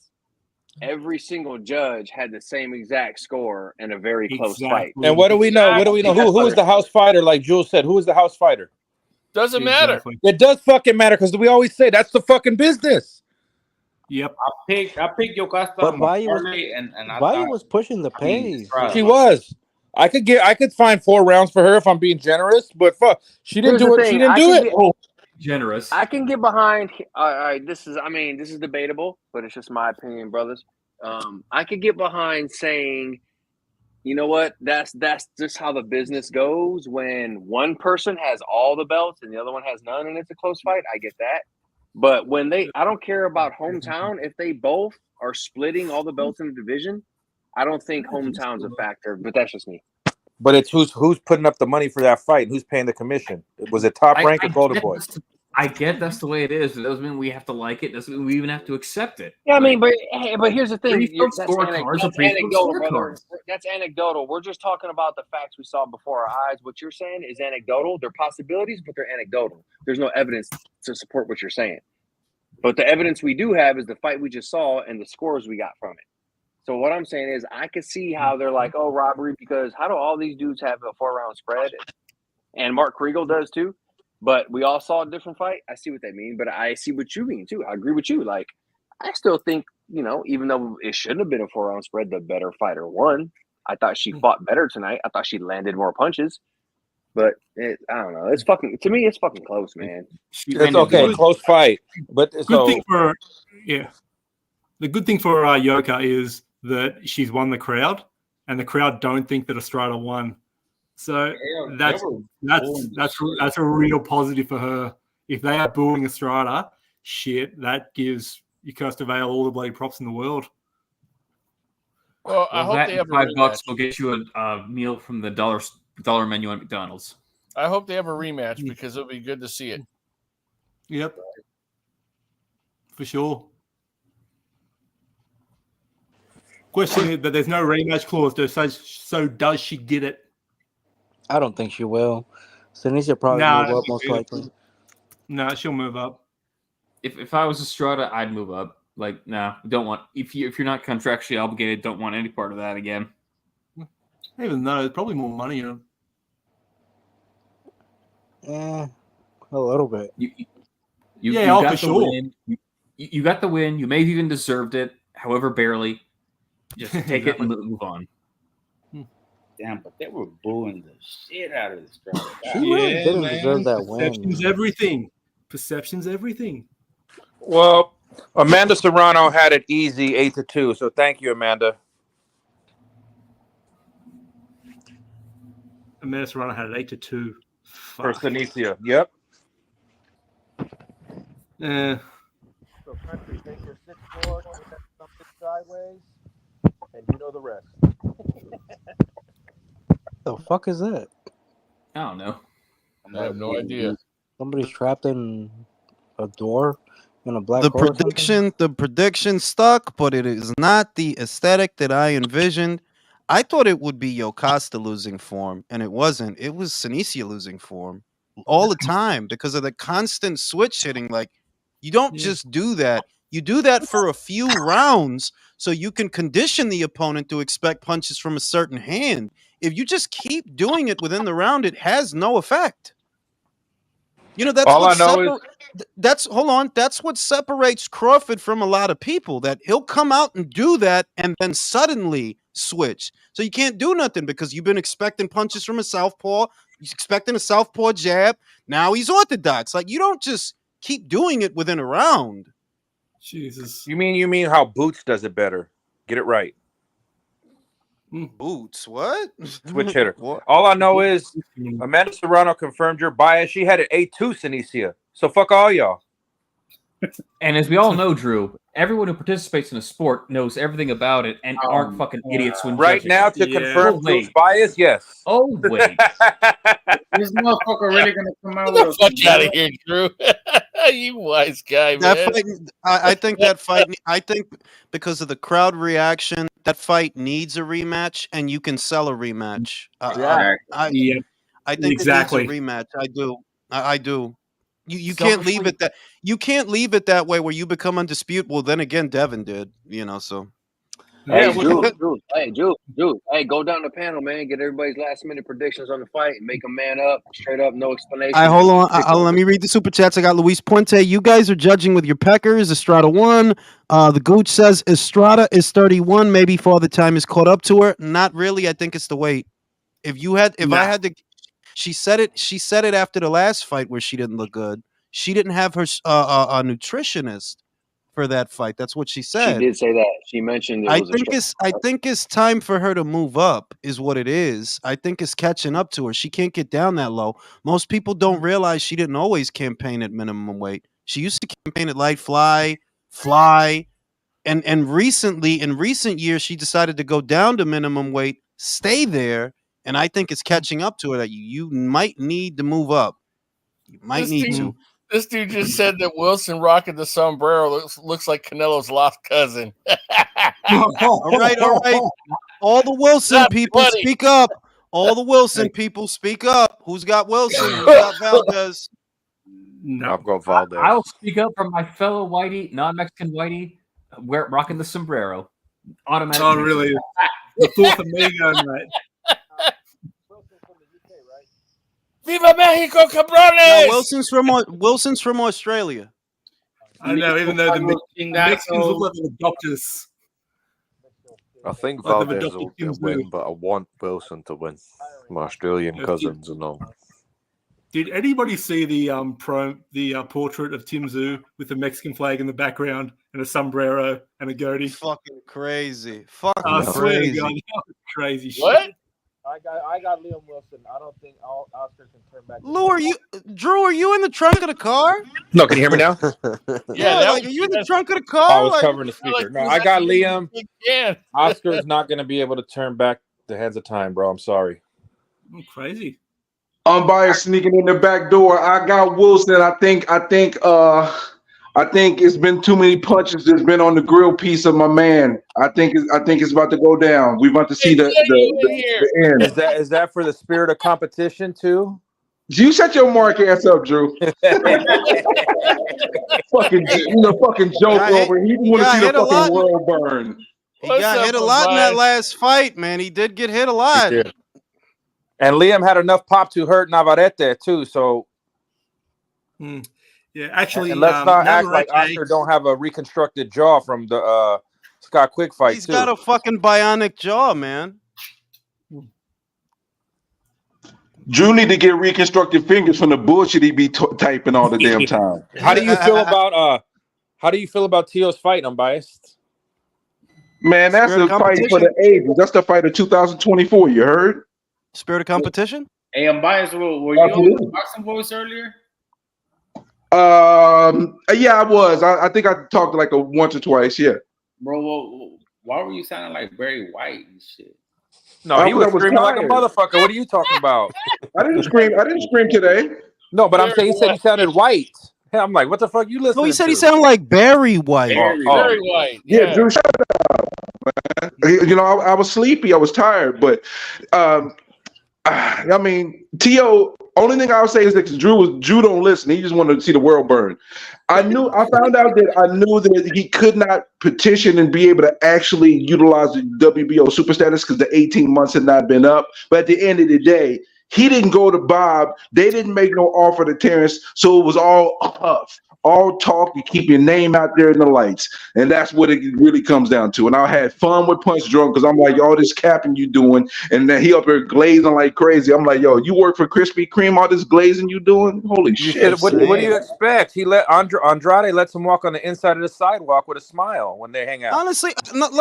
[SPEAKER 12] every single judge had the same exact score in a very close fight.
[SPEAKER 10] And what do we know? What do we know? Who is the house fighter? Like Jules said, who is the house fighter?
[SPEAKER 2] Doesn't matter.
[SPEAKER 10] It does fucking matter because we always say that's the fucking business.
[SPEAKER 11] Yep.
[SPEAKER 5] I picked Yokasta.
[SPEAKER 7] But Valle was pushing the pace.
[SPEAKER 10] She was. I could find 4 rounds for her if I'm being generous, but fuck, she didn't do it. She didn't do it.
[SPEAKER 13] Generous.
[SPEAKER 12] I can get behind. All right, this is debatable, but it's just my opinion, brothers. I could get behind saying, you know what? That's just how the business goes. When one person has all the belts and the other one has none, and it's a close fight, I get that. But when I don't care about hometown. If they both are splitting all the belts in the division, I don't think hometown's a factor. But that's just me.
[SPEAKER 10] But it's who's putting up the money for that fight and who's paying the commission. Was it Top Rank or Golden Boy?
[SPEAKER 13] I get that's the way it is. It doesn't mean we have to like it. Doesn't mean we even have to accept it.
[SPEAKER 12] Yeah, I mean, but here's the thing.
[SPEAKER 13] That's
[SPEAKER 12] anecdotal. That's anecdotal. We're just talking about the facts we saw before our eyes. What you're saying is anecdotal. They're possibilities, but they're anecdotal. There's no evidence to support what you're saying. But the evidence we do have is the fight we just saw and the scores we got from it. So what I'm saying is I could see how they're like, oh, robbery, because how do all these dudes have a 4-round spread? And Mark Kriegel does too. But we all saw a different fight. I see what they mean, but I see what you mean too. I agree with you. Like, I still think, even though it shouldn't have been a 4-round spread, the better fighter won. I thought she fought better tonight. I thought she landed more punches. But I don't know. It's fucking to me. It's fucking close, man.
[SPEAKER 10] It's okay, close fight. But
[SPEAKER 11] Good thing for the good thing for Yoka is that she's won the crowd, and the crowd don't think that Estrada won. So that's a real positive for her. If they are booing Estrada, shit, that gives Kirsten Vale all the bloody props in the world.
[SPEAKER 2] Well, I hope they have a
[SPEAKER 13] $5
[SPEAKER 2] rematch.
[SPEAKER 13] will get you a meal from the dollar menu at McDonald's.
[SPEAKER 2] I hope they have a rematch because it'll be good to see it.
[SPEAKER 11] Yep, for sure. Question is, but there's no rematch clause. So does she get it?
[SPEAKER 7] I don't think she will. Senicia probably move up most likely.
[SPEAKER 11] No, she'll move up.
[SPEAKER 13] If I was Estrada, I'd move up. Like, nah, don't want. If you're not contractually obligated, don't want any part of that again.
[SPEAKER 11] Even though there's probably more money in them.
[SPEAKER 7] Yeah, a little bit.
[SPEAKER 13] You got the win. You got the win. You may have even deserved it, however barely. Just take it and move on.
[SPEAKER 5] Damn, but they were booing the shit out of this girl.
[SPEAKER 7] She really didn't deserve that
[SPEAKER 11] Perception's
[SPEAKER 7] win.
[SPEAKER 11] everything. Perception's everything.
[SPEAKER 10] Well, Amanda Serrano had it easy 8-2. So thank you, Amanda.
[SPEAKER 11] Amanda Serrano had it 8-2.
[SPEAKER 10] For Senicia. Yep.
[SPEAKER 8] So country, take your 6'4", something sideways, and you know the rest.
[SPEAKER 7] The fuck is that?
[SPEAKER 13] I don't know.
[SPEAKER 2] I have no idea.
[SPEAKER 7] Somebody's trapped in a door in a black
[SPEAKER 1] The
[SPEAKER 7] hole or something?
[SPEAKER 1] prediction stuck, but it is not the aesthetic that I envisioned. I thought it would be Yokasta losing form, and it wasn't. It was Senicia losing form all the time because of the constant switch hitting. Like, you don't just do that. You do that for a few rounds so you can condition the opponent to expect punches from a certain hand. If you just keep doing it within the round, it has no effect. You know, that's
[SPEAKER 10] All
[SPEAKER 1] what
[SPEAKER 10] I know
[SPEAKER 1] that's what separates Crawford from a lot of people, that he'll come out and do that and then suddenly switch. So you can't do nothing because you've been expecting punches from a southpaw, he's expecting a southpaw jab. Now he's orthodox. Like, you don't just keep doing it within a round.
[SPEAKER 11] Jesus.
[SPEAKER 10] You mean how Boots does it better? Get it right.
[SPEAKER 1] Boots, what?
[SPEAKER 10] Switch hitter.
[SPEAKER 1] What?
[SPEAKER 10] All I know is Amanda Serrano confirmed your bias. She had it 8-2, Senicia. So fuck all y'all.
[SPEAKER 13] And as we all know, Drew, everyone who participates in a sport knows everything about it and aren't fucking idiots when
[SPEAKER 10] Right
[SPEAKER 13] judging
[SPEAKER 10] now,
[SPEAKER 13] it.
[SPEAKER 10] to confirm Drew's bias, yes.
[SPEAKER 13] Oh, wait.
[SPEAKER 5] This motherfucker really gonna come out
[SPEAKER 2] Get
[SPEAKER 5] with
[SPEAKER 2] the fuck out of here, Drew. You wise guy, man.
[SPEAKER 1] That fight, I think that fight. I think because of the crowd reaction, that fight needs a rematch, and you can sell a rematch. I think
[SPEAKER 11] Exactly.
[SPEAKER 1] it needs a rematch. I do. I do. You
[SPEAKER 13] Selfishly-
[SPEAKER 1] can't leave it that you can't leave it that way where you become undisputed. Well, then again, Devin did. You know, so.
[SPEAKER 12] Hey, Drew. Hey, go down the panel, man. Get everybody's last minute predictions on the fight and make them man up, straight up, no explanation.
[SPEAKER 1] All right, hold on. Let me read the super chats. I got Luis Puente. You guys are judging with your peckers. Estrada won. The Gooch says Estrada is 31. Maybe Father Time is caught up to her. Not really. I think it's the weight. I had to, she said it after the last fight where she didn't look good. She didn't have her a nutritionist for that fight. That's what she said.
[SPEAKER 12] She did say that. She mentioned it was
[SPEAKER 1] I think it's time for her to move up is what it is. I think it's catching up to her. She can't get down that low. Most people don't realize she didn't always campaign at minimum weight. She used to campaign at light fly, and recently in recent years she decided to go down to minimum weight, stay there, and I think it's catching up to her that you might need to move up. You might need to.
[SPEAKER 2] This dude just said that Wilson rocking the sombrero looks like Canelo's lost cousin.
[SPEAKER 1] All right. All the Wilson people speak up. All the Wilson people speak up. Who's got Wilson? Who's got Valdez?
[SPEAKER 11] No,
[SPEAKER 10] I've got Valdez.
[SPEAKER 13] I'll speak up for my fellow whitey, non-Mexican whitey, rocking the sombrero. Automatic.
[SPEAKER 11] Oh, really? The fourth amigo, mate.
[SPEAKER 2] Viva Mexico, cabrones!
[SPEAKER 1] No, Wilson's from Australia.
[SPEAKER 11] I know, even though the Mexicans look like the doctors.
[SPEAKER 4] I think
[SPEAKER 11] Like they've
[SPEAKER 4] Valdez
[SPEAKER 11] adopted
[SPEAKER 4] will
[SPEAKER 11] Kim's
[SPEAKER 4] win,
[SPEAKER 11] movie.
[SPEAKER 4] but I want Wilson to win. My Australian cousins and all.
[SPEAKER 11] Did anybody see the portrait of Tszyu with the Mexican flag in the background and a sombrero and a goatee?
[SPEAKER 1] Fucking crazy. Fucking
[SPEAKER 11] I swear to God,
[SPEAKER 1] crazy.
[SPEAKER 11] that was crazy shit.
[SPEAKER 2] What?
[SPEAKER 6] I got Liam Wilson. I don't think Oscar can turn back.
[SPEAKER 1] Drew, are you in the trunk of the car?
[SPEAKER 10] No, can you hear me now?
[SPEAKER 1] Yeah,
[SPEAKER 2] that
[SPEAKER 1] like,
[SPEAKER 2] was-
[SPEAKER 1] are you in the
[SPEAKER 2] that's-
[SPEAKER 1] trunk of the
[SPEAKER 10] I
[SPEAKER 1] car?
[SPEAKER 10] was
[SPEAKER 1] Like,
[SPEAKER 10] covering the
[SPEAKER 2] felt like
[SPEAKER 10] speaker.
[SPEAKER 2] he
[SPEAKER 10] No,
[SPEAKER 2] was
[SPEAKER 10] I got
[SPEAKER 2] actually
[SPEAKER 10] Liam.
[SPEAKER 2] Yeah.
[SPEAKER 10] Oscar's not going to be able to turn back the hands of time, bro. I'm sorry.
[SPEAKER 11] Oh, crazy.
[SPEAKER 14] Unbiased sneaking in the back door. I got Wilson. I think it's been too many punches that's been on the grill piece of my man. I think it's about to go down. We about to see the end.
[SPEAKER 10] Is that for the spirit of competition too?
[SPEAKER 14] You shut your mark ass up, Drew. fucking joke over. He didn't want to
[SPEAKER 1] got
[SPEAKER 14] see the
[SPEAKER 1] hit a lot.
[SPEAKER 14] fucking world burn.
[SPEAKER 1] He got hit a lot in that last fight, man. He did get hit a lot.
[SPEAKER 10] He did. And Liam had enough pop to hurt Navarrete too. So
[SPEAKER 11] yeah, actually,
[SPEAKER 10] and let's not act like
[SPEAKER 11] Navarrete-
[SPEAKER 10] Oscar don't have a reconstructed jaw from the Scott Quick fight
[SPEAKER 1] He's
[SPEAKER 10] too.
[SPEAKER 1] got a fucking bionic jaw, man.
[SPEAKER 14] Drew need to get reconstructed fingers from the bullshit he be typing all the damn time.
[SPEAKER 10] How do you feel about Tszyu's fight? Unbiased.
[SPEAKER 14] Man, that's
[SPEAKER 1] Spirit
[SPEAKER 14] the
[SPEAKER 1] of
[SPEAKER 14] fight for the ages. That's the fight of 2024. You heard?
[SPEAKER 1] Spirit of competition?
[SPEAKER 5] Hey, I'm biased. Were you on the boxing voice earlier?
[SPEAKER 14] Yeah, I was. I think I talked like once or twice. Yeah.
[SPEAKER 5] Bro, why were you sounding like Barry White and shit?
[SPEAKER 10] No, he was screaming like a
[SPEAKER 14] tired.
[SPEAKER 10] motherfucker. What are you talking about?
[SPEAKER 14] I didn't scream today.
[SPEAKER 10] No, but I'm saying he said he sounded white. I'm like, what the fuck you listening
[SPEAKER 1] No, he said
[SPEAKER 10] to?
[SPEAKER 1] he sounded like Barry White.
[SPEAKER 2] Barry White.
[SPEAKER 14] Yeah, Drew, shut up, man. You know, I was sleepy. I was tired, but I mean, T.O. Only thing I'll say is that Drew don't listen. He just wanted to see the world burn. I found out that he could not petition and be able to actually utilize the WBO super status because the 18 months had not been up. But at the end of the day, he didn't go to Bob. They didn't make no offer to Terrence. So it was all huff, all talk to keep your name out there in the lights. And that's what it really comes down to. And I had fun with Punch Drunk because I'm like, all this capping you doing. And then he up here glazing like crazy. I'm like, yo, you work for Krispy Kreme, all this glazing you doing? Holy shit.
[SPEAKER 10] What do you expect? He let Andrade lets him walk on the inside of the sidewalk with a smile when they hang out.
[SPEAKER 1] Honestly, it's not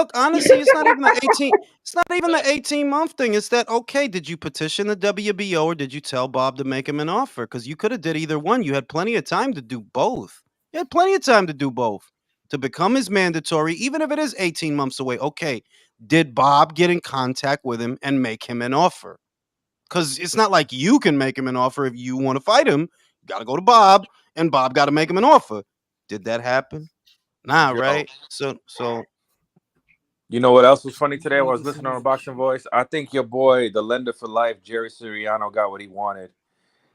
[SPEAKER 1] even the 18. It's not even the 18-month thing. It's that, okay, did you petition the WBO or did you tell Bob to make him an offer? Because you could have did either one. You had plenty of time to do both. You had plenty of time to do both. To become his mandatory, even if it is 18 months away. Okay, did Bob get in contact with him and make him an offer? Because it's not like you can make him an offer if you want to fight him. You got to go to Bob, and Bob got to make him an offer. Did that happen? Nah, right? So
[SPEAKER 10] you know what else was funny today? I was listening on Boxing Voice. I think your boy, the lender for life, Jerry Siriano, got what he wanted.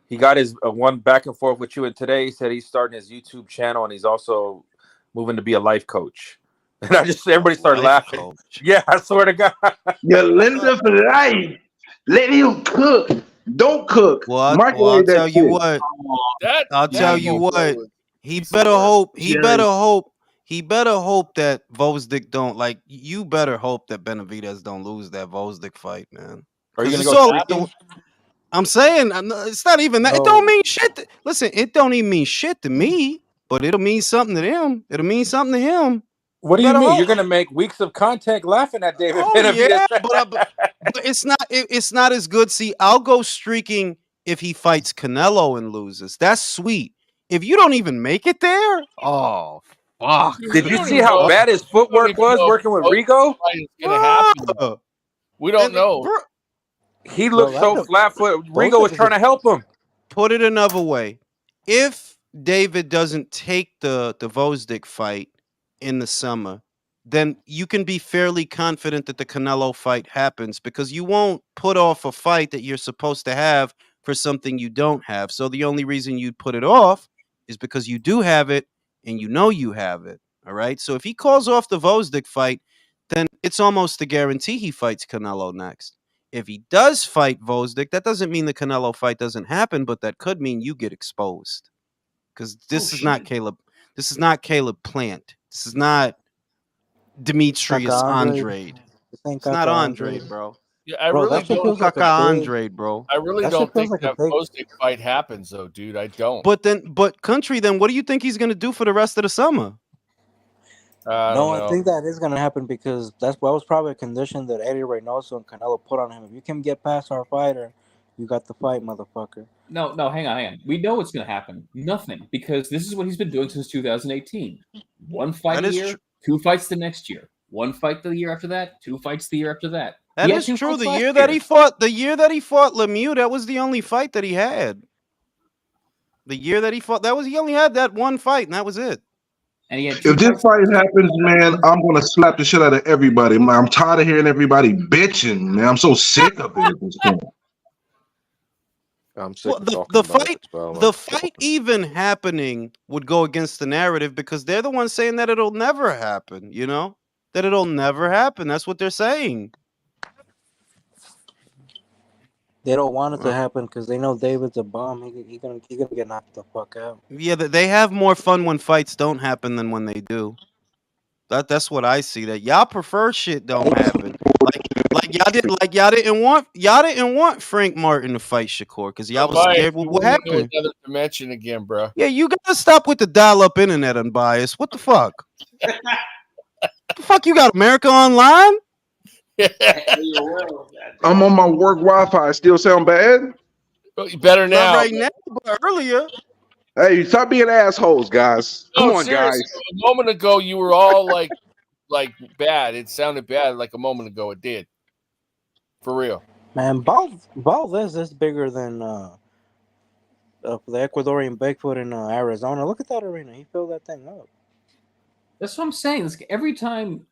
[SPEAKER 10] He got his one back and forth with you, and today he said he's starting his YouTube channel and he's also moving to be a life coach. And everybody started laughing. Coach. Yeah, I swear to God.
[SPEAKER 14] Your lender for life. Let him cook. Don't cook.
[SPEAKER 1] Well, I'll tell you what. I'll tell you what. He better hope. He better hope that Vosdick don't like. You better hope that Benavidez don't lose that Vosdick fight, man.
[SPEAKER 10] Are you gonna go?
[SPEAKER 1] I'm saying it's not even that. No. It don't mean shit. Listen, it don't even mean shit to me, but it'll mean something to them. It'll mean something to him.
[SPEAKER 10] What do you mean? Hope. You're gonna make weeks of content laughing at David Benavidez.
[SPEAKER 1] Yeah, but it's not. It's not as good. See, I'll go streaking if he fights Canelo and loses. That's sweet. If you don't even make it there, oh fuck!
[SPEAKER 10] Did you see how bad his footwork was working with Rigo?
[SPEAKER 2] We don't know.
[SPEAKER 10] He looked so flat-footed. Rigo was trying to help him.
[SPEAKER 1] Put it another way: if David doesn't take the Vosdick fight in the summer, then you can be fairly confident that the Canelo fight happens because you won't put off a fight that you're supposed to have for something you don't have. So the only reason you'd put it off is because you do have it and you know you have it. All right. So if he calls off the Vosdick fight, then it's almost a guarantee he fights Canelo next. If he does fight Vosdick, that doesn't mean the Canelo fight doesn't happen, but that could mean you get exposed. Because this is not Caleb. This is not Caleb Plant. This is not Demetrius Andrade. It's not Andrade, bro.
[SPEAKER 2] Yeah, I
[SPEAKER 7] Bro,
[SPEAKER 2] really
[SPEAKER 7] that shit
[SPEAKER 2] don't.
[SPEAKER 7] feels like a
[SPEAKER 1] Caca
[SPEAKER 7] big.
[SPEAKER 1] Andre, bro.
[SPEAKER 2] I really
[SPEAKER 7] That
[SPEAKER 2] don't
[SPEAKER 7] shit feels
[SPEAKER 2] think
[SPEAKER 7] like a
[SPEAKER 2] that
[SPEAKER 7] big.
[SPEAKER 2] Postic fight happens, though, dude. I don't.
[SPEAKER 1] But country, then what do you think he's gonna do for the rest of the summer?
[SPEAKER 2] I
[SPEAKER 7] No,
[SPEAKER 2] don't
[SPEAKER 7] I
[SPEAKER 2] know.
[SPEAKER 7] think that is gonna happen because that was probably a condition that Eddie Reynoso and Canelo put on him. If you can get past our fighter, you got the fight, motherfucker.
[SPEAKER 13] No, hang on. We know what's going to happen. Nothing, because this is what he's been doing since 2018. One fight
[SPEAKER 1] That
[SPEAKER 13] a
[SPEAKER 1] is
[SPEAKER 13] year, 2 fights the next year. 1 fight the year after that, 2 fights the year after that.
[SPEAKER 1] That
[SPEAKER 13] He had
[SPEAKER 1] is
[SPEAKER 13] 2
[SPEAKER 1] true.
[SPEAKER 13] fights
[SPEAKER 1] The
[SPEAKER 13] last
[SPEAKER 1] year that
[SPEAKER 13] year.
[SPEAKER 1] he fought Lemieux, that was the only fight that he had. The year that he fought, he only had that one fight, and that was it.
[SPEAKER 13] And he had 2
[SPEAKER 14] If this
[SPEAKER 13] fights.
[SPEAKER 14] fight happens, man, I'm gonna slap the shit out of everybody. Man, I'm tired of hearing everybody bitching, man. I'm so sick of it at this point.
[SPEAKER 4] I'm sick
[SPEAKER 1] Well,
[SPEAKER 4] of
[SPEAKER 1] the
[SPEAKER 4] talking
[SPEAKER 1] the
[SPEAKER 4] about it
[SPEAKER 1] fight
[SPEAKER 4] as well, man.
[SPEAKER 1] the fight even happening would go against the narrative because they're the ones saying that it'll never happen. You know that it'll never happen. That's what they're saying.
[SPEAKER 7] They don't want it to happen because they know David's a bomb. He gonna get knocked the fuck out.
[SPEAKER 1] Yeah, they have more fun when fights don't happen than when they do. That's what I see. That y'all prefer shit don't happen. Y'all didn't want Frank Martin to fight Shakur because y'all was
[SPEAKER 2] Unbiased,
[SPEAKER 1] scared what
[SPEAKER 2] you
[SPEAKER 1] would
[SPEAKER 2] went into
[SPEAKER 1] happen.
[SPEAKER 2] another dimension again, bro.
[SPEAKER 1] Yeah, you gotta stop with the dial-up internet, Unbiased. What the fuck? The fuck you got America Online?
[SPEAKER 14] I'm on my work Wi-Fi. Still sound bad?
[SPEAKER 2] Better
[SPEAKER 1] Not
[SPEAKER 2] now.
[SPEAKER 1] right now, but earlier.
[SPEAKER 14] Hey, stop being assholes, guys. Come
[SPEAKER 2] No,
[SPEAKER 14] on, guys.
[SPEAKER 2] seriously. A moment ago, you were all like bad. It sounded bad like a moment ago. It did. For real.
[SPEAKER 7] Man, Valdez is bigger than the Ecuadorian Bigfoot in Arizona. Look at that arena. He filled that thing up.
[SPEAKER 13] That's what I'm saying. Every time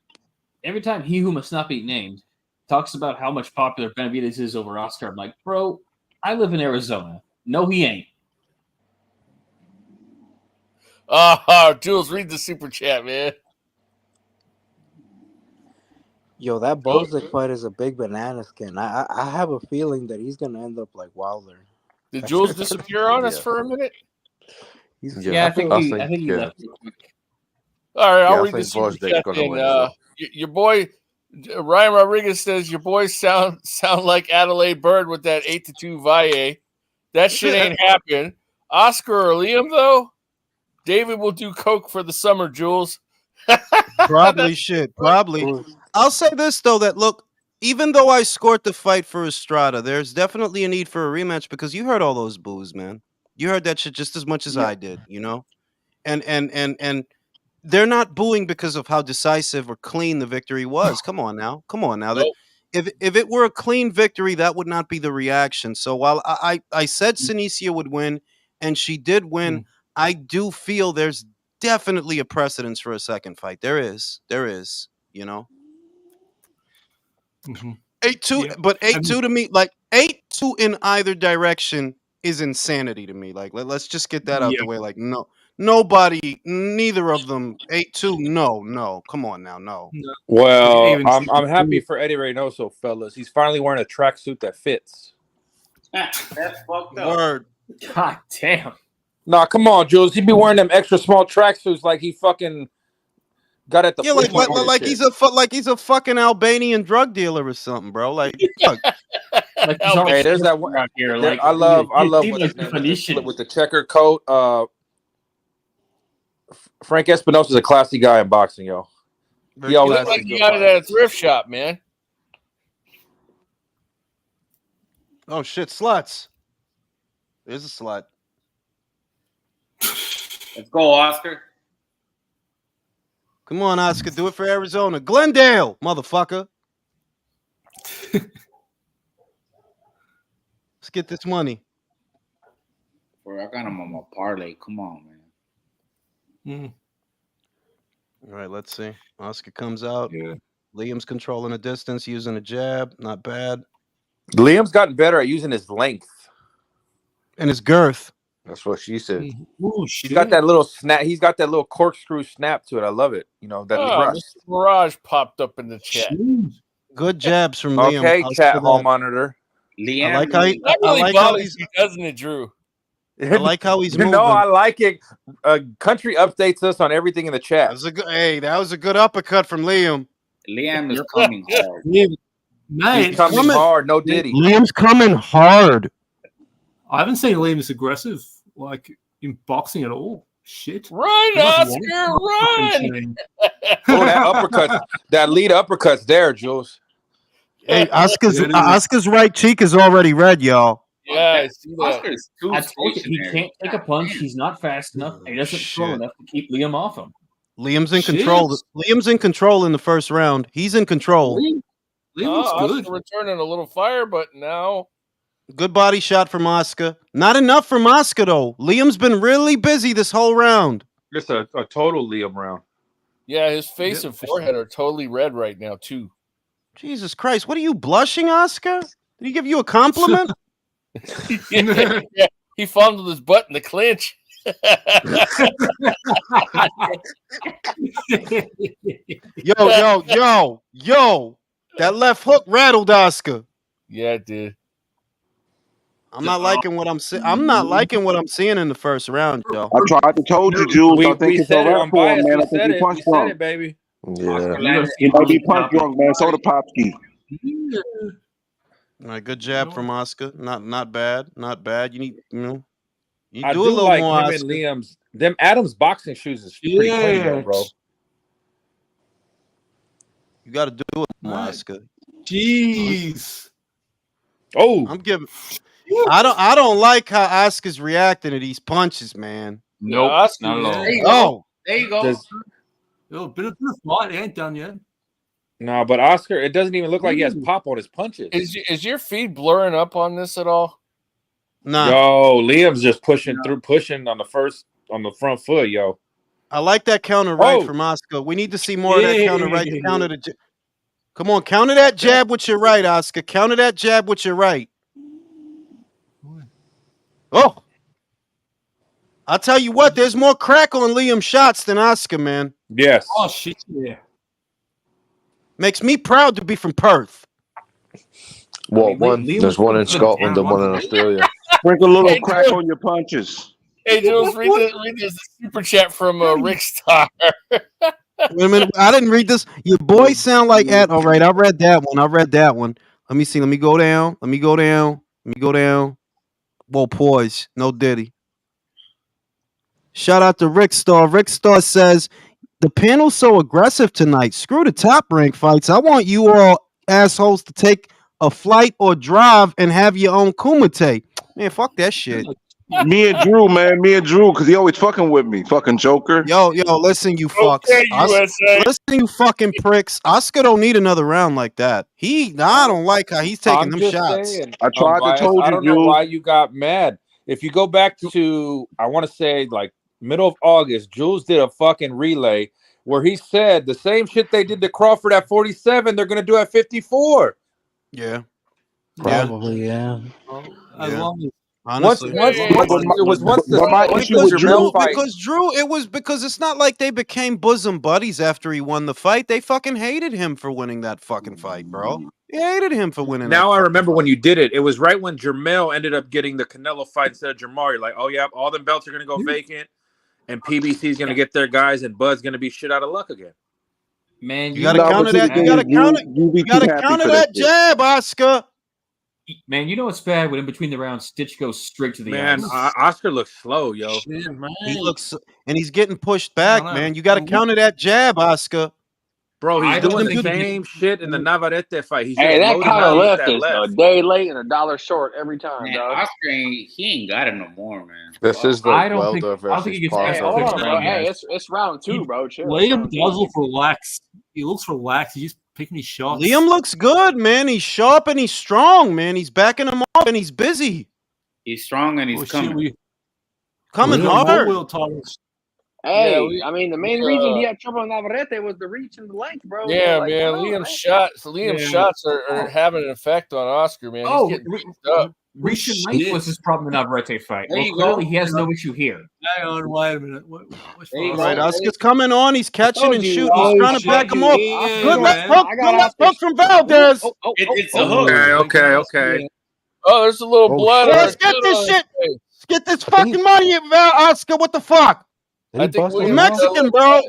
[SPEAKER 13] he who must not be named talks about how much popular Benavidez is over Oscar, I'm like, bro, I live in Arizona. No, he ain't.
[SPEAKER 2] Jules, read the super chat, man.
[SPEAKER 7] Yo, that Bozic fight is a big banana skin. I have a feeling that he's gonna end up like Wilder.
[SPEAKER 2] Did Jules disappear on us for a minute?
[SPEAKER 13] I think he left real quick.
[SPEAKER 2] All right, I'll
[SPEAKER 4] I
[SPEAKER 2] read the
[SPEAKER 4] think
[SPEAKER 2] super
[SPEAKER 4] Valdez
[SPEAKER 2] chat
[SPEAKER 4] gonna
[SPEAKER 2] then.
[SPEAKER 4] win as well.
[SPEAKER 2] Your boy Ryan Rodriguez says your boys sound like Adelaide Bird with that 8-2 Valle. That shit ain't happen. Oscar or Liam though, David will do coke for the summer. Jules.
[SPEAKER 1] Probably should. Probably. I'll say this though, that look, even though I scored the fight for Estrada, there's definitely a need for a rematch because you heard all those boos, man. You heard that shit just as much as I did, you know? And they're not booing because of how decisive or clean the victory was. Come on now. That if it were a clean victory, that would not be the reaction. So while I said Sinicia would win, and she did win, I do feel there's definitely a precedence for a second fight. There is, you know. 8-2, but 8-2 to me, like 8-2 in either direction is insanity to me. Like let's just get that out the way. Like nobody, neither of them 8-2. No, come on now, no.
[SPEAKER 10] Well, I'm happy for Eddie Reynoso, fellas. He's finally wearing a tracksuit that fits.
[SPEAKER 5] That's fucked up.
[SPEAKER 1] Word.
[SPEAKER 13] God damn.
[SPEAKER 10] Nah, come on, Jules. He be wearing them extra small tracksuits like he fucking got at the
[SPEAKER 1] Yeah, like he's a fucking Albanian drug dealer or something, bro. Like, fuck.
[SPEAKER 13] Like
[SPEAKER 10] hey, there's that one
[SPEAKER 13] out here. Like
[SPEAKER 10] I love
[SPEAKER 13] see,
[SPEAKER 10] what's his name
[SPEAKER 13] definition.
[SPEAKER 10] with the checker coat. Frank Espinosa's a classy guy in boxing, yo. He always
[SPEAKER 2] look like he got it at a thrift shop, man.
[SPEAKER 1] Oh shit, sluts. There's a slut.
[SPEAKER 5] Let's go, Oscar.
[SPEAKER 1] Come on, Oscar, do it for Arizona. Glendale, motherfucker. Let's get this money.
[SPEAKER 5] Bro, I got him on my parlay. Come on, man.
[SPEAKER 1] All right, let's see. Oscar comes out.
[SPEAKER 10] Yeah.
[SPEAKER 1] Liam's controlling the distance, using a jab. Not bad.
[SPEAKER 10] Liam's gotten better at using his length.
[SPEAKER 1] And his girth.
[SPEAKER 10] That's what she said.
[SPEAKER 2] Ooh,
[SPEAKER 10] He's got that little snap. He's got that little corkscrew snap to it. I love it. You know, that thrust.
[SPEAKER 2] Mr. Mirage popped up in the chat.
[SPEAKER 1] Good jabs from Liam.
[SPEAKER 10] Okay, chat hall monitor.
[SPEAKER 5] Liam,
[SPEAKER 1] I like how he,
[SPEAKER 2] That really
[SPEAKER 1] I like how
[SPEAKER 2] bothers
[SPEAKER 1] he's,
[SPEAKER 2] you, doesn't it, Drew?
[SPEAKER 1] I like how he's moving.
[SPEAKER 10] No, I like it. Country updates us on everything in the chat.
[SPEAKER 1] That was a good uppercut from Liam.
[SPEAKER 5] Liam is coming hard.
[SPEAKER 11] Mate,
[SPEAKER 10] He's coming hard, no Diddy.
[SPEAKER 1] Liam's coming hard.
[SPEAKER 11] I haven't seen Liam this aggressive, like in boxing at all. Shit.
[SPEAKER 2] Run,
[SPEAKER 11] That's
[SPEAKER 2] Oscar,
[SPEAKER 11] one
[SPEAKER 2] run!
[SPEAKER 11] thing.
[SPEAKER 10] Oh, that uppercut, that lead uppercut's there, Jules.
[SPEAKER 1] Hey, Oscar's
[SPEAKER 11] Yeah, it is.
[SPEAKER 1] Oscar's right cheek is already red, y'all.
[SPEAKER 2] Yeah, I see that.
[SPEAKER 5] Oscar's too
[SPEAKER 13] I told you, he
[SPEAKER 5] stationary.
[SPEAKER 13] can't take a punch. He's not fast enough. And he doesn't throw
[SPEAKER 1] Shit.
[SPEAKER 13] enough to keep Liam off him.
[SPEAKER 1] Liam's in
[SPEAKER 11] Shit.
[SPEAKER 1] control. Liam's in control in the first round. He's in control.
[SPEAKER 11] Liam looks good.
[SPEAKER 2] Oscar returning a little fire, but now
[SPEAKER 1] Good body shot from Oscar. Not enough from Oscar though. Liam's been really busy this whole round.
[SPEAKER 10] Just a total Liam round.
[SPEAKER 2] yeah, his face
[SPEAKER 11] Yep.
[SPEAKER 2] and forehead are totally red right now too.
[SPEAKER 1] Jesus Christ, what are you blushing, Oscar? Did he give you a compliment?
[SPEAKER 2] yeah, he fondled his butt in the clinch.
[SPEAKER 1] Yo. That left hook rattled Oscar.
[SPEAKER 2] Yeah, it did.
[SPEAKER 1] I'm not liking what I'm seeing. I'm not liking what I'm seeing in the first round, yo.
[SPEAKER 14] I tried to told you, Jules. I think
[SPEAKER 10] We
[SPEAKER 14] it's
[SPEAKER 10] said
[SPEAKER 14] a
[SPEAKER 10] it
[SPEAKER 14] wrap for him,
[SPEAKER 10] unbiased.
[SPEAKER 14] man.
[SPEAKER 10] We
[SPEAKER 14] I think
[SPEAKER 10] said
[SPEAKER 14] he
[SPEAKER 10] it.
[SPEAKER 14] punch
[SPEAKER 10] We said
[SPEAKER 14] drunk.
[SPEAKER 10] it, baby.
[SPEAKER 4] Yeah.
[SPEAKER 14] He might be punch drunk, man. So the Popski.
[SPEAKER 1] All right, good jab from Oscar. Not bad. You need, you
[SPEAKER 10] I
[SPEAKER 1] do a
[SPEAKER 10] do
[SPEAKER 1] little
[SPEAKER 10] like
[SPEAKER 1] more,
[SPEAKER 10] him
[SPEAKER 1] Oscar.
[SPEAKER 10] and Liam's. Them Adams boxing shoes is pretty clean, though, bro.
[SPEAKER 1] You got to do it more,
[SPEAKER 11] Right.
[SPEAKER 1] Oscar.
[SPEAKER 11] Jeez.
[SPEAKER 10] Oh,
[SPEAKER 1] I'm giving. I don't like how Oscar's reacting to these punches, man.
[SPEAKER 13] Nope,
[SPEAKER 2] Oscar,
[SPEAKER 13] not at all.
[SPEAKER 5] There you go.
[SPEAKER 1] Oh,
[SPEAKER 5] There you go.
[SPEAKER 11] Oh, bit of fight ain't done yet.
[SPEAKER 10] no, but Oscar, it doesn't even look like he has pop on his punches.
[SPEAKER 2] is your feed blurring up on this at all?
[SPEAKER 1] nah.
[SPEAKER 10] Yo, Liam's just pushing on the front foot, yo.
[SPEAKER 1] I like that counter right
[SPEAKER 10] Oh.
[SPEAKER 1] from Oscar. We need to see more of that counter right. Counter the. Come on, counter that jab with your right, Oscar. Counter that jab with your right. Oh. I'll tell you what, there's more crack on Liam's shots than Oscar, man.
[SPEAKER 10] Yes.
[SPEAKER 11] Oh shit, yeah.
[SPEAKER 1] Makes me proud to be from Perth.
[SPEAKER 4] What one?
[SPEAKER 13] Liam
[SPEAKER 4] There's
[SPEAKER 13] was
[SPEAKER 4] one in
[SPEAKER 13] good for the
[SPEAKER 4] Scotland and
[SPEAKER 13] round.
[SPEAKER 4] one in Australia.
[SPEAKER 14] Sprinkle a little
[SPEAKER 2] Hey,
[SPEAKER 14] crack
[SPEAKER 2] Jules.
[SPEAKER 14] on your punches.
[SPEAKER 2] Hey, Jules, read this super chat from Rick Starr.
[SPEAKER 1] Wait a minute. I didn't read this. Your boy sound like Ed. All right, I read that one. Let me see. Let me go down. Whoa, poise. No Diddy. Shout out to Rick Starr. Rick Starr says, the panel's so aggressive tonight. Screw the top rank fights. I want you all assholes to take a flight or drive and have your own kumite. Man, fuck that shit.
[SPEAKER 14] Me and Drew, because he always fucking with me. Fucking Joker.
[SPEAKER 1] Yo, listen, you fucks.
[SPEAKER 2] Okay, USA.
[SPEAKER 1] Listen, you fucking pricks. Oscar don't need another round like that. I don't like how he's taking them shots.
[SPEAKER 10] Saying,
[SPEAKER 14] I tried to
[SPEAKER 10] unbiased.
[SPEAKER 14] told you,
[SPEAKER 10] I don't know
[SPEAKER 14] Jules.
[SPEAKER 10] why you got mad. If you go back to, I want to say like middle of August, Jules did a fucking relay where he said the same shit they did to Crawford at 47, they're gonna do at 54.
[SPEAKER 1] Yeah.
[SPEAKER 7] Probably, yeah.
[SPEAKER 11] As long as
[SPEAKER 1] Honestly.
[SPEAKER 10] Once the
[SPEAKER 1] Drew,
[SPEAKER 10] Jermell fight.
[SPEAKER 1] because Drew, because it's not like they became bosom buddies after he won the fight. They fucking hated him for winning that fucking fight, bro. They hated him for winning.
[SPEAKER 10] Now I remember when you did it. It was right when Jermell ended up getting the Canelo fight instead of Jamar. You're like, oh yeah, all them belts are gonna go vacant, and PBC's gonna get their guys, and Bud's gonna be shit out of luck again.
[SPEAKER 13] Man,
[SPEAKER 1] You gotta counter that. You gotta counter that jab, Oscar.
[SPEAKER 13] Man, you know it's bad when in between the rounds, Stitch goes straight to the
[SPEAKER 10] Man,
[SPEAKER 13] ice.
[SPEAKER 10] Oscar looks slow, yo.
[SPEAKER 11] shit, man.
[SPEAKER 1] He looks, and he's getting pushed back,
[SPEAKER 11] I don't know.
[SPEAKER 1] man. You gotta counter that jab, Oscar.
[SPEAKER 10] Bro,
[SPEAKER 13] I
[SPEAKER 10] he's
[SPEAKER 13] don't
[SPEAKER 10] doing the
[SPEAKER 13] think he
[SPEAKER 10] same shit in the Navarrete fight. He's
[SPEAKER 12] Hey,
[SPEAKER 10] just
[SPEAKER 12] that
[SPEAKER 10] loading
[SPEAKER 12] counter
[SPEAKER 10] up with
[SPEAKER 12] left
[SPEAKER 10] that
[SPEAKER 12] is a
[SPEAKER 10] left.
[SPEAKER 12] day late and $1 short every time,
[SPEAKER 5] Man,
[SPEAKER 12] dog.
[SPEAKER 5] Oscar he ain't got it no more, man.
[SPEAKER 4] This is the
[SPEAKER 13] I don't think-
[SPEAKER 4] Wilder
[SPEAKER 13] I don't think
[SPEAKER 4] versus
[SPEAKER 13] he gets
[SPEAKER 12] Hey,
[SPEAKER 13] That's
[SPEAKER 12] hold
[SPEAKER 13] fixed
[SPEAKER 12] on, bro.
[SPEAKER 13] round,
[SPEAKER 12] Hey,
[SPEAKER 13] guys.
[SPEAKER 12] it's round two, bro. Chill.
[SPEAKER 11] Liam does look relaxed. He looks relaxed. He's just picking his shots.
[SPEAKER 1] Liam looks good, man. He's sharp and he's strong, man. He's backing him up and he's busy.
[SPEAKER 5] He's strong and he's
[SPEAKER 11] Oh, shit,
[SPEAKER 5] coming.
[SPEAKER 1] Coming
[SPEAKER 11] Liam
[SPEAKER 1] hard.
[SPEAKER 11] world titles.
[SPEAKER 12] Hey,
[SPEAKER 2] Yeah,
[SPEAKER 12] I mean, the main reason he had trouble on Navarrete was the reach and the length, bro.
[SPEAKER 2] Yeah,
[SPEAKER 12] Like,
[SPEAKER 2] man.
[SPEAKER 12] come on,
[SPEAKER 2] Liam's shots are having an effect on Oscar, man.
[SPEAKER 13] Oh,
[SPEAKER 2] He's getting beat up.
[SPEAKER 13] Reach and length was his problem in the Navarrete fight.
[SPEAKER 5] There
[SPEAKER 13] Well,
[SPEAKER 5] you
[SPEAKER 13] clearly
[SPEAKER 5] go.
[SPEAKER 13] he has no issue here.
[SPEAKER 11] Hang on, wait a minute. What's
[SPEAKER 5] There you
[SPEAKER 1] All
[SPEAKER 5] go.
[SPEAKER 1] right, Oscar's coming on. He's catching and shooting. He's
[SPEAKER 11] Oh,
[SPEAKER 1] trying to
[SPEAKER 11] shit,
[SPEAKER 1] back him
[SPEAKER 11] you
[SPEAKER 1] up.
[SPEAKER 11] idiot,
[SPEAKER 1] Good left
[SPEAKER 11] man.
[SPEAKER 1] hook. Good left hook from Valdez.
[SPEAKER 5] It's a hook.
[SPEAKER 10] Okay.
[SPEAKER 2] Oh, there's a little blood.
[SPEAKER 1] Hey,
[SPEAKER 2] on
[SPEAKER 1] let's
[SPEAKER 2] his
[SPEAKER 1] get
[SPEAKER 2] cut
[SPEAKER 1] this
[SPEAKER 2] on his
[SPEAKER 1] shit.
[SPEAKER 2] face.
[SPEAKER 1] Let's get this fucking money, Oscar. What the fuck?
[SPEAKER 7] Did he
[SPEAKER 2] I think
[SPEAKER 7] bust
[SPEAKER 2] we
[SPEAKER 7] his
[SPEAKER 1] You're
[SPEAKER 7] mouth?
[SPEAKER 1] Mexican, bro.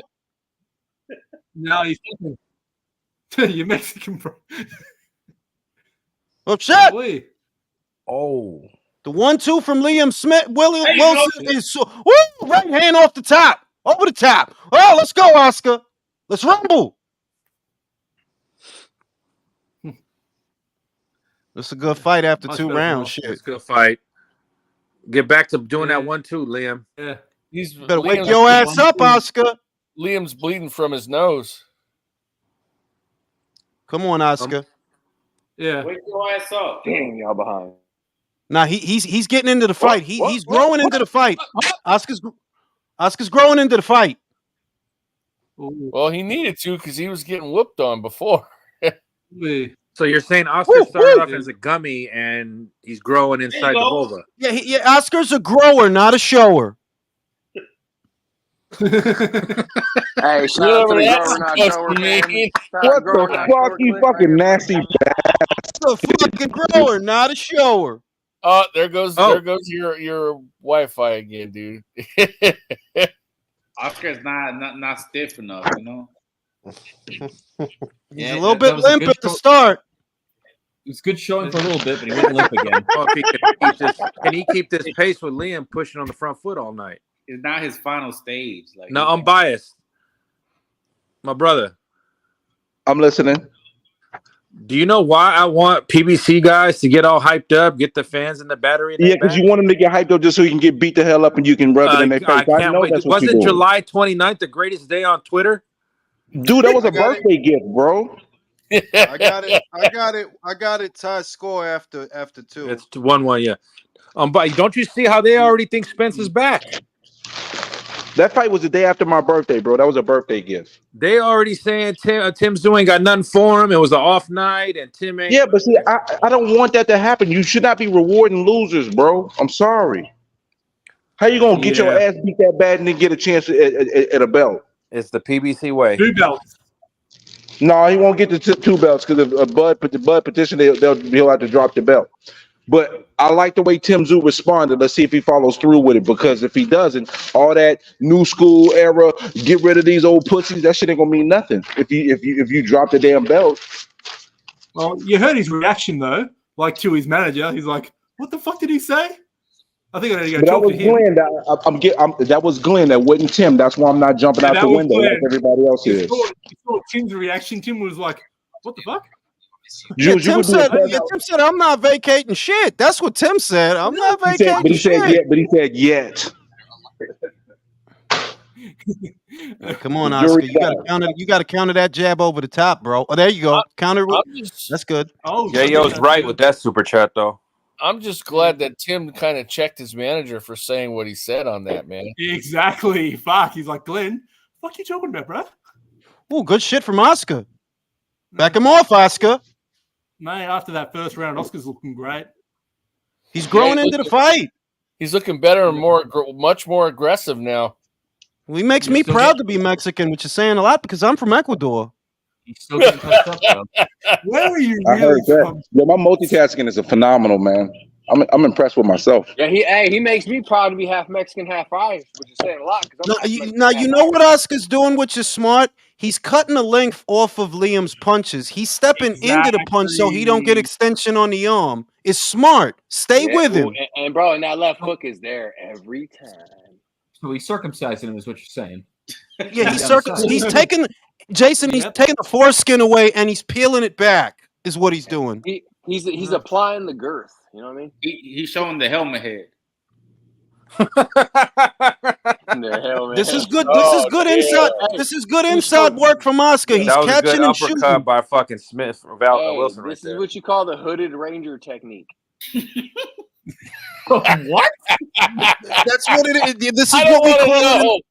[SPEAKER 11] No, he's fucking. You're Mexican, bro.
[SPEAKER 1] Oh shit!
[SPEAKER 11] Boy.
[SPEAKER 10] Oh.
[SPEAKER 1] The 1-2 from Liam Smith. Wilson
[SPEAKER 2] There you go.
[SPEAKER 1] is so. Woo! Right hand off the top. Over the top. Oh, let's go, Oscar. Let's rumble. It's a good fight after
[SPEAKER 11] Much
[SPEAKER 1] 2
[SPEAKER 11] better
[SPEAKER 1] rounds.
[SPEAKER 11] draw.
[SPEAKER 1] Shit.
[SPEAKER 10] It's a good fight. Get back to doing
[SPEAKER 11] Yeah.
[SPEAKER 10] that 1-2, Liam.
[SPEAKER 11] Yeah.
[SPEAKER 1] Better wake your ass up, Oscar.
[SPEAKER 2] Liam's bleeding from his nose.
[SPEAKER 1] Come on, Oscar.
[SPEAKER 11] Yeah.
[SPEAKER 5] Wake your ass up.
[SPEAKER 12] Damn, y'all behind.
[SPEAKER 1] Nah, he's getting into the fight. He's
[SPEAKER 12] What?
[SPEAKER 1] growing into the fight. Oscar's growing into the fight.
[SPEAKER 2] Well, he needed to because he was getting whooped on before.
[SPEAKER 10] So you're saying Oscar started off as a gummy and he's growing inside the vulva.
[SPEAKER 1] Yeah, Oscar's a grower, not a shower.
[SPEAKER 12] Hey, shout out to the grower, not shower, man.
[SPEAKER 14] What the fuck, you fucking nasty bastard?
[SPEAKER 1] A fucking grower, not a shower.
[SPEAKER 2] There goes your Wi-Fi again, dude.
[SPEAKER 5] Oscar's not stiff enough, you know.
[SPEAKER 1] He's a little bit limp at the start.
[SPEAKER 13] It was good showing for a little bit, but he went limp again.
[SPEAKER 10] Oh, if he can he keep this pace with Liam pushing on the front foot all night?
[SPEAKER 5] It's not his final stage. Like,
[SPEAKER 10] No, I'm biased. My brother.
[SPEAKER 14] I'm listening.
[SPEAKER 10] Do you know why I want PBC guys to get all hyped up, get the fans in the battery?
[SPEAKER 14] Yeah, because you want them to get hyped up just so you can get beat the hell up and you can rub it in their face.
[SPEAKER 10] I
[SPEAKER 14] I
[SPEAKER 10] can't
[SPEAKER 14] know
[SPEAKER 10] wait.
[SPEAKER 14] that's what you're
[SPEAKER 10] Wasn't
[SPEAKER 14] doing.
[SPEAKER 10] July 29th the greatest day on Twitter?
[SPEAKER 14] Dude, that was a birthday gift, bro.
[SPEAKER 1] I got it. Tie score after 2.
[SPEAKER 10] It's 1-1, yeah. But don't you see how they already think Spence is back?
[SPEAKER 14] That fight was the day after my birthday, bro. That was a birthday gift.
[SPEAKER 10] They already saying Tim Tszyu ain't got nothing for him. It was an off night, and Tim ain't.
[SPEAKER 14] Yeah, but see, I don't want that to happen. You should not be rewarding losers, bro. I'm sorry. How you gonna get your ass beat that bad and then get a chance at a belt?
[SPEAKER 10] It's the PBC way.
[SPEAKER 11] 2 belts.
[SPEAKER 14] No, he won't get the 2 belts because if Bud petition, he'll have to drop the belt. But I like the way Tim Tszyu responded. Let's see if he follows through with it. Because if he doesn't, all that new school era, get rid of these old pussies, that shit ain't gonna mean nothing. If you drop the damn belt.
[SPEAKER 11] Well, you heard his reaction though, like to his manager. He's like, "What the fuck did he say?" I think I need to go
[SPEAKER 14] But that
[SPEAKER 11] talk
[SPEAKER 14] was
[SPEAKER 11] to him.
[SPEAKER 14] Glenn. That was Glenn. That wasn't Tim. That's why I'm not jumping out the window like everybody else is.
[SPEAKER 11] You saw Tim's reaction. Tim was like, "What the fuck?"
[SPEAKER 1] Tim said, "I'm not vacating shit." That's what Tim said. I'm not vacating shit.
[SPEAKER 14] But he said yet.
[SPEAKER 1] Come on, Oscar. You gotta counter that jab over the top, bro. Oh, there you go. Counter. That's good.
[SPEAKER 11] Oh,
[SPEAKER 10] Yayo's right with that super chat though.
[SPEAKER 2] I'm just glad that Tim kind of checked his manager for saying what he said on that, man.
[SPEAKER 11] Exactly. Fuck. He's like, "Glenn, what you talking about, bro?"
[SPEAKER 1] Oh, good shit from Oscar. Back him off, Oscar.
[SPEAKER 11] Mate, after that first round, Oscar's looking great.
[SPEAKER 1] He's growing into the fight.
[SPEAKER 2] He's looking better and much more aggressive now.
[SPEAKER 1] Well, he makes me proud to be Mexican, which is saying a lot because I'm from Ecuador.
[SPEAKER 13] He's still getting touched up, though.
[SPEAKER 11] Where are you
[SPEAKER 14] I
[SPEAKER 11] really
[SPEAKER 14] heard that.
[SPEAKER 11] from?
[SPEAKER 14] Yeah, my multitasking is phenomenal, man. I'm impressed with myself.
[SPEAKER 12] Yeah, he makes me proud to be half Mexican, half Irish, which is saying a lot.
[SPEAKER 1] Now you know what Oscar's doing, which is smart. He's cutting the length off of Liam's punches. He's stepping into the punch so he don't get extension on the arm. It's smart. Stay with him.
[SPEAKER 12] And bro, and that left hook is there every time.
[SPEAKER 13] So he's circumcising him, is what you're saying.
[SPEAKER 1] Yeah, he's taking Jason. He's taking the foreskin away and he's peeling it back. Is what he's doing.
[SPEAKER 12] He's applying the girth. You know what I mean?
[SPEAKER 5] He's showing the helmet head.
[SPEAKER 1] This is good. This is good inside. This is good inside work from Oscar. He's
[SPEAKER 10] That was
[SPEAKER 1] catching
[SPEAKER 10] a good
[SPEAKER 1] and shooting.
[SPEAKER 10] uppercut by fucking Smith Wilson right
[SPEAKER 12] This
[SPEAKER 10] there.
[SPEAKER 12] is what you call the hooded ranger technique.
[SPEAKER 13] What?
[SPEAKER 1] That's what it is. This is
[SPEAKER 2] I don't
[SPEAKER 1] what we
[SPEAKER 2] wanna
[SPEAKER 1] call
[SPEAKER 2] know.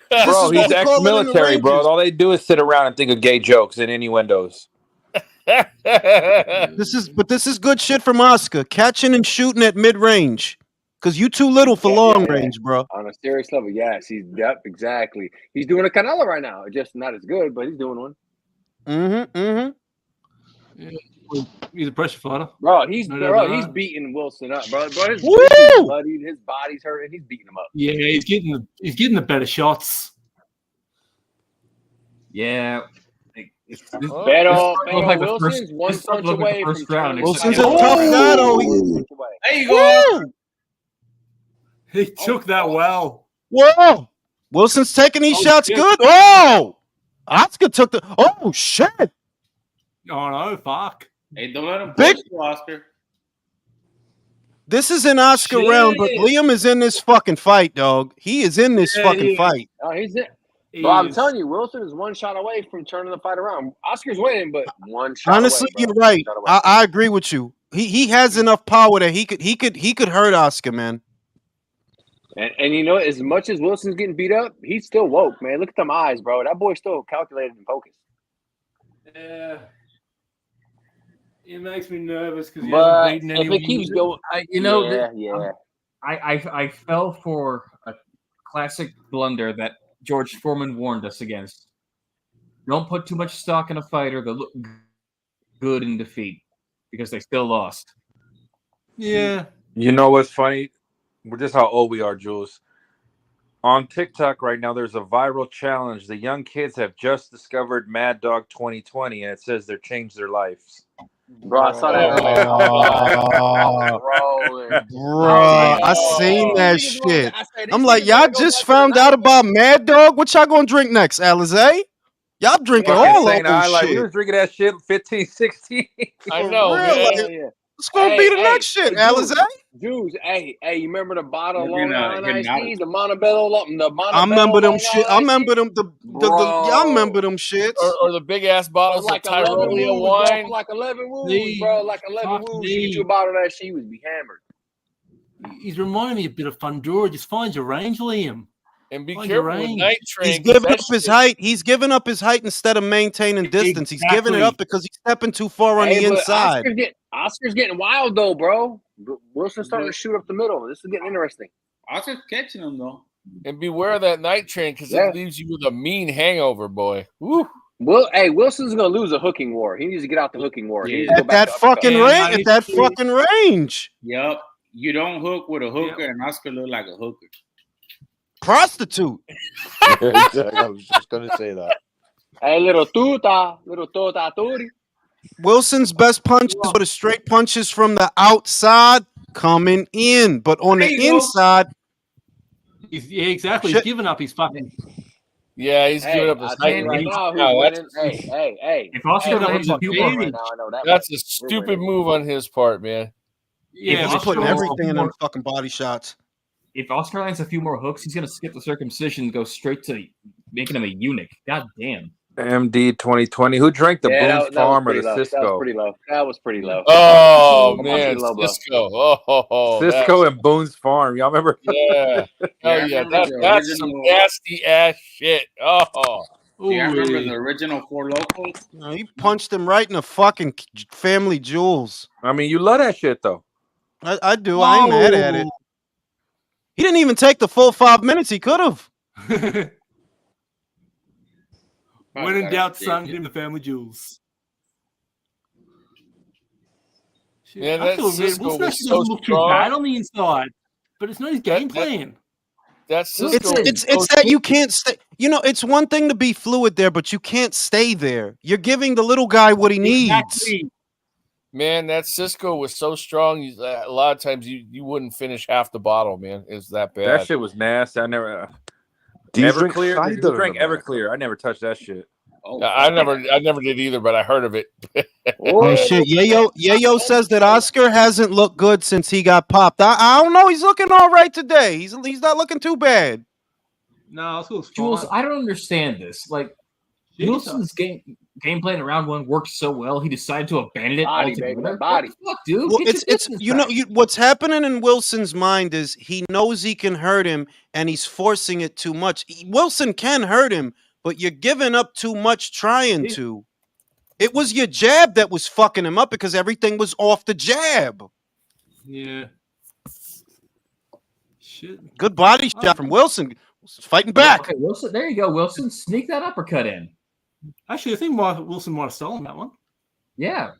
[SPEAKER 1] it.
[SPEAKER 10] Bro, he's
[SPEAKER 1] we call it in the
[SPEAKER 10] ex-military, bro.
[SPEAKER 1] Rangers.
[SPEAKER 10] All they do is sit around and think of gay jokes and innuendos.
[SPEAKER 1] This is good shit from Oscar. Catching and shooting at mid range. Cause you too little for long range, bro.
[SPEAKER 12] On a serious level, yes, exactly. He's doing a Canelo right now, just not as good, but he's doing one.
[SPEAKER 11] He's a pressure fighter.
[SPEAKER 12] Bro, he's beating Wilson up, bro. His is bloodied, his body's hurting, he's beating him up.
[SPEAKER 11] Yeah, he's getting the better shots.
[SPEAKER 13] Yeah.
[SPEAKER 12] Pero
[SPEAKER 13] like the
[SPEAKER 12] Wilson's one punch away from turning.
[SPEAKER 1] Wilson's a tough guy, though.
[SPEAKER 2] There you go.
[SPEAKER 11] He took that well.
[SPEAKER 1] Whoa! Wilson's taking these shots
[SPEAKER 11] shit.
[SPEAKER 1] good. Oh! Oscar took the. Oh, shit.
[SPEAKER 11] Oh, no, fuck.
[SPEAKER 5] Hey, don't let him
[SPEAKER 1] Big-
[SPEAKER 5] push you, Oscar.
[SPEAKER 1] This is an Oscar round, but Liam is in this fucking fight, dog. He is in this fucking fight.
[SPEAKER 12] Oh, he's it. But I'm telling you, Wilson is one shot away from turning the fight around. Oscar's winning, but one shot
[SPEAKER 1] Honestly,
[SPEAKER 12] away, bro.
[SPEAKER 1] you're right.
[SPEAKER 12] One shot away.
[SPEAKER 1] I agree with you. He has enough power that he could hurt Oscar, man.
[SPEAKER 12] And you know, as much as Wilson's getting beat up, he's still woke, man. Look at them eyes, bro. That boy's still calculated and focused.
[SPEAKER 11] Yeah. It makes me nervous because he
[SPEAKER 12] But
[SPEAKER 11] hasn't beaten
[SPEAKER 12] if
[SPEAKER 11] anyone.
[SPEAKER 12] it keeps going,
[SPEAKER 13] I fell for a classic blunder that George Foreman warned us against. Don't put too much stock in a fighter that look good in defeat because they still lost.
[SPEAKER 11] Yeah.
[SPEAKER 10] You know what's funny? We're just how old we are, Jules. On TikTok right now, there's a viral challenge. The young kids have just discovered Mad Dog 2020, and it says they're changed their lives.
[SPEAKER 12] Bro, I saw that earlier.
[SPEAKER 1] Bro, I seen that shit. I'm like, y'all just found out about Mad Dog? What y'all gonna drink next, Alizé? Y'all drinking all
[SPEAKER 10] Saying,
[SPEAKER 1] local
[SPEAKER 10] like, we
[SPEAKER 1] shit.
[SPEAKER 10] was drinking that shit 15, 16.
[SPEAKER 2] I know,
[SPEAKER 1] real,
[SPEAKER 2] man.
[SPEAKER 1] like, It's gonna be the next shit, Alizé.
[SPEAKER 12] Juice, hey, you remember the bottle of
[SPEAKER 5] You're
[SPEAKER 12] Long
[SPEAKER 5] gonna
[SPEAKER 12] Island
[SPEAKER 5] hit
[SPEAKER 12] iced
[SPEAKER 5] out.
[SPEAKER 12] teas, the Montebello,
[SPEAKER 1] I remember them
[SPEAKER 12] Long
[SPEAKER 1] shit. I
[SPEAKER 12] Island iced
[SPEAKER 1] remember them. I remember them shits.
[SPEAKER 2] Or the big ass bottles
[SPEAKER 12] like
[SPEAKER 2] of
[SPEAKER 12] 11
[SPEAKER 2] Tyrolean
[SPEAKER 12] woos,
[SPEAKER 2] wine.
[SPEAKER 12] bro, like 11 woos,
[SPEAKER 11] Lee,
[SPEAKER 12] bro, like 11
[SPEAKER 11] fuck
[SPEAKER 12] woos. You get
[SPEAKER 11] Lee.
[SPEAKER 12] you a bottle of that shit, you would be hammered.
[SPEAKER 11] He's reminding me a bit of Fundora. Just find your range, Liam.
[SPEAKER 2] And be
[SPEAKER 11] Find your
[SPEAKER 2] careful with
[SPEAKER 11] range.
[SPEAKER 2] night
[SPEAKER 1] He's
[SPEAKER 2] train.
[SPEAKER 1] giving up his height. He's giving up his height instead of maintaining distance. He's giving it
[SPEAKER 11] Exactly.
[SPEAKER 1] up because he's stepping too far on
[SPEAKER 12] Hey,
[SPEAKER 1] the
[SPEAKER 12] but
[SPEAKER 1] inside.
[SPEAKER 12] Oscar's getting wild though, bro. Wilson's starting to shoot up the middle. This is getting interesting.
[SPEAKER 5] Oscar's catching him though.
[SPEAKER 2] And beware of that night train because
[SPEAKER 12] Yeah.
[SPEAKER 2] it leaves you with a mean hangover, boy. Woo.
[SPEAKER 12] Wilson's gonna lose a hooking war. He needs to get out the hooking war. He needs to go
[SPEAKER 1] At
[SPEAKER 12] back
[SPEAKER 1] that
[SPEAKER 12] to
[SPEAKER 1] fucking
[SPEAKER 12] uppercut.
[SPEAKER 1] range. At that fucking range.
[SPEAKER 5] Yep. You don't hook with a hooker, and Oscar look like a hooker.
[SPEAKER 1] Prostitute.
[SPEAKER 4] I was just gonna say that.
[SPEAKER 12] Hey, little tota turi.
[SPEAKER 1] Wilson's best punches were the straight punches from the outside coming in, but on the inside.
[SPEAKER 11] Yeah, exactly. He's given up his fucking.
[SPEAKER 2] Yeah, he's giving up his
[SPEAKER 12] I'll tell
[SPEAKER 2] height.
[SPEAKER 12] you right now who's
[SPEAKER 2] No,
[SPEAKER 12] winning. Hey.
[SPEAKER 13] If Oscar
[SPEAKER 12] Hey,
[SPEAKER 13] lands a few more,
[SPEAKER 12] right now, I know that
[SPEAKER 2] That's
[SPEAKER 12] much.
[SPEAKER 2] a stupid move on his part, man.
[SPEAKER 11] Yeah,
[SPEAKER 1] He's putting
[SPEAKER 13] Oscar-
[SPEAKER 1] everything in them fucking body shots.
[SPEAKER 13] if Oscar lands a few more hooks, he's gonna skip the circumcision and go straight to making him a eunuch. God damn.
[SPEAKER 10] MD 2020. Who drank the
[SPEAKER 12] Yeah,
[SPEAKER 10] Boone's
[SPEAKER 12] that was
[SPEAKER 10] Farm or
[SPEAKER 12] pretty
[SPEAKER 10] the
[SPEAKER 12] low.
[SPEAKER 10] Cisco?
[SPEAKER 12] That was pretty low.
[SPEAKER 2] Oh,
[SPEAKER 12] Come on,
[SPEAKER 2] man.
[SPEAKER 12] pretty low blow.
[SPEAKER 2] Cisco. Oh,
[SPEAKER 10] Cisco and Boone's Farm. Y'all remember?
[SPEAKER 2] Yeah. Oh,
[SPEAKER 5] I
[SPEAKER 2] yeah.
[SPEAKER 5] remember the
[SPEAKER 2] That's some
[SPEAKER 5] original-
[SPEAKER 2] nasty ass shit. Oh.
[SPEAKER 5] Yeah, I remember the original Four Locals.
[SPEAKER 1] No, he punched him right in the fucking family jewels.
[SPEAKER 10] I mean, you love that shit though.
[SPEAKER 1] I do. I ain't mad at it. He didn't even take the full 5 minutes. He could have.
[SPEAKER 11] When in doubt, son, hit him the family jewels. Shit,
[SPEAKER 2] Yeah,
[SPEAKER 11] I
[SPEAKER 2] that
[SPEAKER 11] feel
[SPEAKER 2] Cisco
[SPEAKER 11] Wilson
[SPEAKER 2] was
[SPEAKER 11] actually
[SPEAKER 2] so
[SPEAKER 11] doesn't look too
[SPEAKER 2] strong.
[SPEAKER 11] bad on the inside, but it's not his game plan.
[SPEAKER 2] That's Cisco.
[SPEAKER 1] It's that you can't stay. You know, it's one thing to be fluid there, but you can't stay there. You're giving the little guy what he needs.
[SPEAKER 2] Man, that Cisco was so strong. A lot of times you wouldn't finish half the bottle, man. It's that bad.
[SPEAKER 10] That shit was nasty. I never.
[SPEAKER 4] Do you drink
[SPEAKER 10] Everclear?
[SPEAKER 4] cider
[SPEAKER 10] Who drank
[SPEAKER 4] in America?
[SPEAKER 10] Everclear? I never touched that shit.
[SPEAKER 2] I never did either, but I heard of it.
[SPEAKER 1] Oh shit! Yayo says that Oscar hasn't looked good since he got popped. I don't know. He's looking all right today. He's not looking too bad.
[SPEAKER 11] No, it's cool.
[SPEAKER 13] Jules, I don't understand this. Like, Wilson's game plan in round one worked so well, he decided to abandon it
[SPEAKER 12] Body,
[SPEAKER 13] altogether.
[SPEAKER 12] baby, body.
[SPEAKER 13] What the fuck, dude?
[SPEAKER 1] Well,
[SPEAKER 13] Get your
[SPEAKER 1] it's
[SPEAKER 13] business
[SPEAKER 1] you know
[SPEAKER 13] back.
[SPEAKER 1] what's happening in Wilson's mind is he knows he can hurt him and he's forcing it too much. Wilson can hurt him, but you're giving up too much trying to. It was your jab that was fucking him up because everything was off the jab.
[SPEAKER 11] Yeah. Shit.
[SPEAKER 1] Good body shot from Wilson. Fighting back.
[SPEAKER 13] Okay, Wilson. There you go, Wilson. Sneak that uppercut in.
[SPEAKER 11] Actually, I think Wilson might have stolen that one.
[SPEAKER 13] Yeah.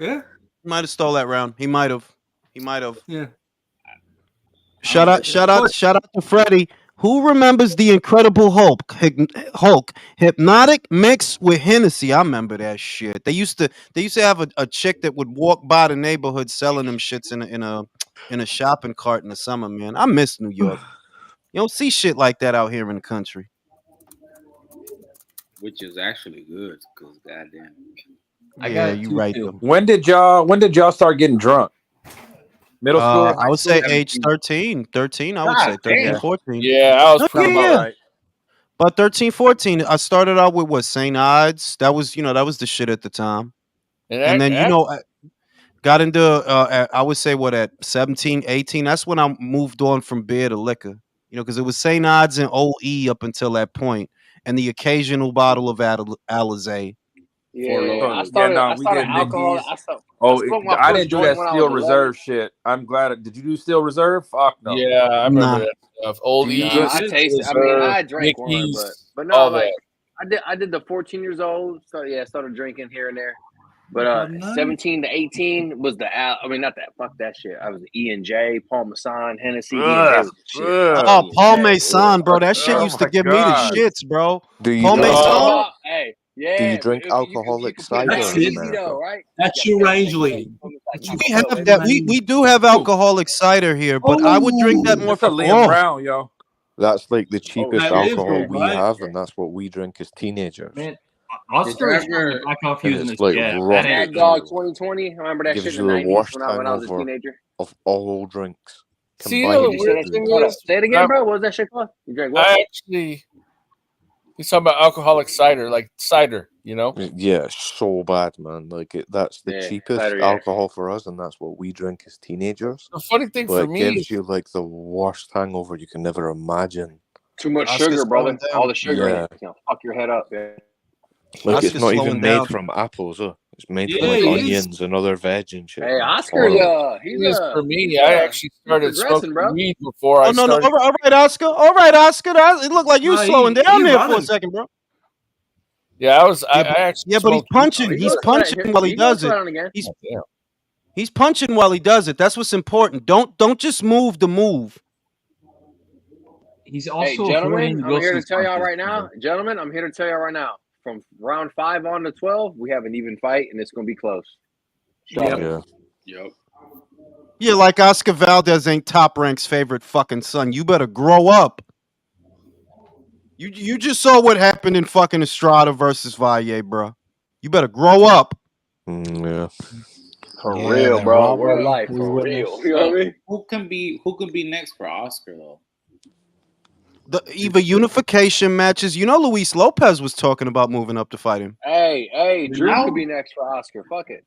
[SPEAKER 11] Yeah.
[SPEAKER 1] Might have stole that round. He might have.
[SPEAKER 11] Yeah.
[SPEAKER 1] Shout out to Freddie. Who remembers the Incredible Hulk, hypnotic mixed with Hennessy? I remember that shit. They used to have a chick that would walk by the neighborhood selling them shits in a shopping cart in the summer. Man, I miss New York. You don't see shit like that out here in the country.
[SPEAKER 5] which is actually good because goddamn.
[SPEAKER 6] I
[SPEAKER 1] Yeah,
[SPEAKER 6] got
[SPEAKER 1] you
[SPEAKER 6] two
[SPEAKER 1] right
[SPEAKER 6] too.
[SPEAKER 1] though.
[SPEAKER 10] When did y'all start getting drunk? Middle school,
[SPEAKER 1] I
[SPEAKER 10] high
[SPEAKER 1] would
[SPEAKER 10] school?
[SPEAKER 1] say age 13. 13, I would
[SPEAKER 5] God
[SPEAKER 1] say 13,
[SPEAKER 5] damn.
[SPEAKER 1] 14.
[SPEAKER 2] Yeah, I was
[SPEAKER 1] Oh,
[SPEAKER 2] pretty
[SPEAKER 1] yeah,
[SPEAKER 10] Sound about
[SPEAKER 1] yeah.
[SPEAKER 10] right.
[SPEAKER 1] But 13, 14, I started out with what, St. Ides. That was the shit at the time. And then, I got into, I would say what, at 17, 18, that's when I moved on from beer to liquor. Because it was St. Ides and OE up until that point, and the occasional bottle of
[SPEAKER 5] For
[SPEAKER 12] Yeah,
[SPEAKER 1] Alizé.
[SPEAKER 5] Lord.
[SPEAKER 12] I
[SPEAKER 10] Yeah,
[SPEAKER 12] started.
[SPEAKER 10] no,
[SPEAKER 12] I
[SPEAKER 10] we
[SPEAKER 12] started
[SPEAKER 10] did
[SPEAKER 12] alcohol.
[SPEAKER 10] Mickey's.
[SPEAKER 12] I
[SPEAKER 10] Oh,
[SPEAKER 12] smoked my
[SPEAKER 10] I
[SPEAKER 12] first
[SPEAKER 10] didn't do
[SPEAKER 12] joint
[SPEAKER 10] that
[SPEAKER 12] when I was
[SPEAKER 10] Steel
[SPEAKER 12] 11.
[SPEAKER 10] Reserve shit. I'm glad. Did you do Steel Reserve? Fuck no.
[SPEAKER 2] Yeah, I remember
[SPEAKER 1] Nah.
[SPEAKER 2] that stuff. Old
[SPEAKER 10] Do you
[SPEAKER 2] E's,
[SPEAKER 10] do it?
[SPEAKER 12] I tasted. I mean,
[SPEAKER 2] Reserve,
[SPEAKER 12] I drank one,
[SPEAKER 2] Mickey's,
[SPEAKER 12] but no,
[SPEAKER 2] all
[SPEAKER 12] like
[SPEAKER 2] that.
[SPEAKER 12] I did the 14 years old. So yeah, I started drinking here and there. But
[SPEAKER 11] But no.
[SPEAKER 12] 17 to 18 was I mean, not that. Fuck that shit. I was E and J, Paul Masson, Hennessy. E and J
[SPEAKER 10] Ugh,
[SPEAKER 12] was the shit.
[SPEAKER 1] Oh,
[SPEAKER 10] ugh.
[SPEAKER 1] Paul
[SPEAKER 12] E&J,
[SPEAKER 1] Mason, bro. That shit
[SPEAKER 10] Oh
[SPEAKER 1] used to
[SPEAKER 10] my
[SPEAKER 1] give me the
[SPEAKER 10] god.
[SPEAKER 1] shits, bro.
[SPEAKER 4] Do you
[SPEAKER 1] Paul
[SPEAKER 4] drink?
[SPEAKER 1] Mason?
[SPEAKER 12] Hey,
[SPEAKER 4] Do you
[SPEAKER 12] yeah, but
[SPEAKER 4] drink alcoholic
[SPEAKER 12] you can put it
[SPEAKER 4] cider
[SPEAKER 11] That's
[SPEAKER 12] down
[SPEAKER 4] in
[SPEAKER 11] it.
[SPEAKER 12] easy
[SPEAKER 4] America?
[SPEAKER 12] though, right?
[SPEAKER 11] That's
[SPEAKER 12] You
[SPEAKER 11] your
[SPEAKER 12] gotta
[SPEAKER 11] range,
[SPEAKER 12] take
[SPEAKER 11] Lee.
[SPEAKER 12] like
[SPEAKER 11] That's
[SPEAKER 1] We
[SPEAKER 11] your
[SPEAKER 1] have
[SPEAKER 12] Mexico,
[SPEAKER 1] that.
[SPEAKER 12] baby.
[SPEAKER 1] We do have
[SPEAKER 11] Oh,
[SPEAKER 1] alcoholic cider here, but I would drink that more
[SPEAKER 10] That's a
[SPEAKER 1] for
[SPEAKER 10] Liam
[SPEAKER 1] oh.
[SPEAKER 10] Brown, yo.
[SPEAKER 4] That's like the
[SPEAKER 12] Oh
[SPEAKER 4] cheapest
[SPEAKER 11] that
[SPEAKER 12] shit,
[SPEAKER 11] is
[SPEAKER 4] alcohol
[SPEAKER 11] good,
[SPEAKER 4] we
[SPEAKER 11] right?
[SPEAKER 4] have, and that's what we drink as teenagers.
[SPEAKER 13] Man,
[SPEAKER 5] Did you
[SPEAKER 13] Oscar is trying to
[SPEAKER 5] ever
[SPEAKER 13] back off
[SPEAKER 4] And
[SPEAKER 13] using
[SPEAKER 4] it's
[SPEAKER 13] this
[SPEAKER 4] like
[SPEAKER 13] jab. That
[SPEAKER 4] rough
[SPEAKER 13] ain't
[SPEAKER 4] as
[SPEAKER 12] Mad
[SPEAKER 13] good.
[SPEAKER 12] Dog
[SPEAKER 4] hell.
[SPEAKER 12] 2020. I remember that
[SPEAKER 4] Gives
[SPEAKER 12] shit in
[SPEAKER 4] you
[SPEAKER 12] the
[SPEAKER 4] the
[SPEAKER 12] 90s
[SPEAKER 4] worst
[SPEAKER 12] when I was a
[SPEAKER 4] hangover
[SPEAKER 12] teenager.
[SPEAKER 4] of all drinks
[SPEAKER 2] See, you know the
[SPEAKER 4] combined.
[SPEAKER 12] You said
[SPEAKER 2] weird
[SPEAKER 12] that.
[SPEAKER 2] thing
[SPEAKER 12] Hold up.
[SPEAKER 2] is,
[SPEAKER 12] Say it again, bro. What was that shit called? You drank what?
[SPEAKER 2] I actually, he's talking about alcoholic cider, like cider, you know?
[SPEAKER 4] Yeah, so bad, man. Like that's the
[SPEAKER 12] Yeah,
[SPEAKER 4] cheapest
[SPEAKER 12] cider, yeah.
[SPEAKER 4] alcohol for us, and that's what we drink as teenagers.
[SPEAKER 2] The funny thing
[SPEAKER 4] But
[SPEAKER 2] for
[SPEAKER 4] it
[SPEAKER 2] me
[SPEAKER 4] gives
[SPEAKER 2] is,
[SPEAKER 4] you like the worst hangover you can never imagine.
[SPEAKER 12] Too much
[SPEAKER 1] Oscar's
[SPEAKER 12] sugar, brother.
[SPEAKER 1] slowing down.
[SPEAKER 12] All the sugar in
[SPEAKER 4] Yeah,
[SPEAKER 12] it. You know, fuck your head up, yeah.
[SPEAKER 4] like it's
[SPEAKER 1] Oscar's
[SPEAKER 4] not
[SPEAKER 1] slowing
[SPEAKER 4] even made
[SPEAKER 1] down.
[SPEAKER 4] from apples. It's made from
[SPEAKER 11] Yeah,
[SPEAKER 4] like
[SPEAKER 11] he is.
[SPEAKER 4] onions and other veg and shit,
[SPEAKER 12] Hey,
[SPEAKER 4] man. It's
[SPEAKER 12] Oscar's
[SPEAKER 4] horrible.
[SPEAKER 12] he's
[SPEAKER 2] thing is for me, I actually
[SPEAKER 12] he's
[SPEAKER 2] started
[SPEAKER 12] progressing,
[SPEAKER 2] smoking
[SPEAKER 12] bro.
[SPEAKER 2] weed before
[SPEAKER 1] Oh
[SPEAKER 2] I
[SPEAKER 1] no, no.
[SPEAKER 2] started.
[SPEAKER 1] All right, Oscar. All right, Oscar. It looked like you
[SPEAKER 11] No,
[SPEAKER 1] slowing
[SPEAKER 11] he
[SPEAKER 1] down there for a
[SPEAKER 11] running.
[SPEAKER 1] second, bro.
[SPEAKER 2] Yeah, I
[SPEAKER 1] Yeah, but
[SPEAKER 2] actually
[SPEAKER 1] yeah, but he's
[SPEAKER 2] smoked weed.
[SPEAKER 1] punching.
[SPEAKER 12] He's
[SPEAKER 1] He's
[SPEAKER 12] gonna slow
[SPEAKER 1] punching while he
[SPEAKER 12] he's gonna
[SPEAKER 1] does
[SPEAKER 12] slow
[SPEAKER 1] it.
[SPEAKER 12] down again.
[SPEAKER 1] He's
[SPEAKER 2] Oh, damn.
[SPEAKER 1] he's punching while he does it. That's what's important. Don't just move the move.
[SPEAKER 13] He's
[SPEAKER 12] Hey,
[SPEAKER 13] also avoiding
[SPEAKER 12] gentlemen,
[SPEAKER 13] the
[SPEAKER 12] I'm here to
[SPEAKER 13] Wilson's
[SPEAKER 12] tell y'all
[SPEAKER 13] punches.
[SPEAKER 12] right now. Gentlemen, I'm here to tell y'all right now. From round 5 on to 12, we have an even fight, and it's gonna be close.
[SPEAKER 11] Yep.
[SPEAKER 4] Yeah.
[SPEAKER 5] Yep.
[SPEAKER 1] Yeah, like Oscar Valdez ain't Top Rank's favorite fucking son. You better grow up. You just saw what happened in fucking Estrada versus Valle, bro. You better grow up.
[SPEAKER 4] Yeah.
[SPEAKER 12] For
[SPEAKER 7] Yeah,
[SPEAKER 12] real,
[SPEAKER 7] that
[SPEAKER 12] bro. Real
[SPEAKER 7] robbery
[SPEAKER 12] life,
[SPEAKER 7] we
[SPEAKER 12] for real.
[SPEAKER 7] witnessed.
[SPEAKER 12] You know what I mean?
[SPEAKER 5] Who can be next for Oscar though?
[SPEAKER 1] Either unification matches. Luis Lopez was talking about moving up to fight him.
[SPEAKER 12] Hey, Drew
[SPEAKER 5] Now
[SPEAKER 12] could be next for Oscar. Fuck it.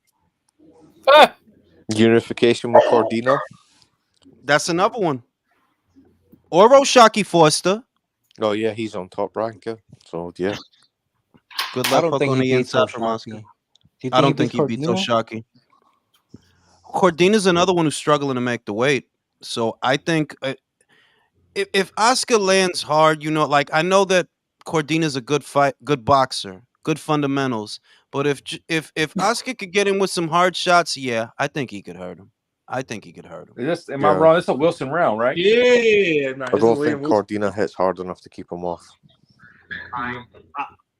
[SPEAKER 4] Unification with Cordina.
[SPEAKER 1] That's another one. Or Roshaki Foster.
[SPEAKER 4] Oh yeah, he's on Top Rank. Yeah. So yeah.
[SPEAKER 1] Good
[SPEAKER 7] I
[SPEAKER 1] luck
[SPEAKER 7] don't
[SPEAKER 1] hook
[SPEAKER 7] think
[SPEAKER 1] on
[SPEAKER 7] he
[SPEAKER 1] the
[SPEAKER 7] beats
[SPEAKER 1] inside from Oscar.
[SPEAKER 7] Oshaki. Do you
[SPEAKER 1] I
[SPEAKER 7] think he
[SPEAKER 1] don't think
[SPEAKER 7] beats
[SPEAKER 1] he beats
[SPEAKER 7] Cordina?
[SPEAKER 1] Oshaki. Cordina's another one who's struggling to make the weight. So I think if Oscar lands hard, like I know that Cordina's a good boxer, good fundamentals. But if Oscar could get him with some hard shots, yeah, I think he could hurt him. I think he could hurt him.
[SPEAKER 10] Am I
[SPEAKER 4] Yeah.
[SPEAKER 10] wrong? It's a Wilson round, right?
[SPEAKER 11] Yeah, man.
[SPEAKER 4] I don't think Cordina hits hard enough to keep him off.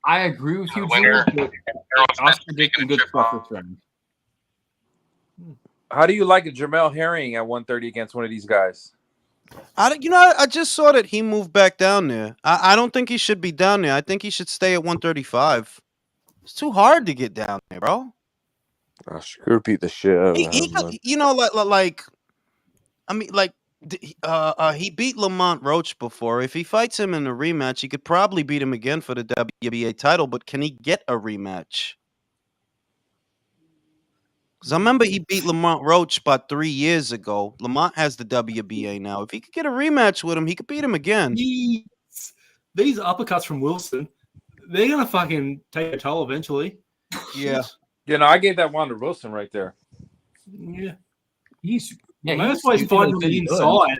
[SPEAKER 13] I agree with you, Drew, but Oscar did some good stuff this round.
[SPEAKER 10] How do you like a Jamel Herring at 130 against one of these guys?
[SPEAKER 1] I just saw that he moved back down there. I don't think he should be down there. I think he should stay at 135. It's too hard to get down there, bro.
[SPEAKER 4] I Shakur beat the shit out of him, man.
[SPEAKER 1] He beat Lamont Roach before. If he fights him in a rematch, he could probably beat him again for the WBA title. But can he get a rematch? Because I remember he beat Lamont Roach about 3 years ago. Lamont has the WBA now. If he could get a rematch with him, he could beat him again.
[SPEAKER 11] These uppercuts from Wilson, they're gonna fucking take a toll eventually.
[SPEAKER 1] Yeah.
[SPEAKER 10] I gave that one to Wilson right there.
[SPEAKER 11] Yeah.
[SPEAKER 13] That's
[SPEAKER 11] why he's fighting on the inside.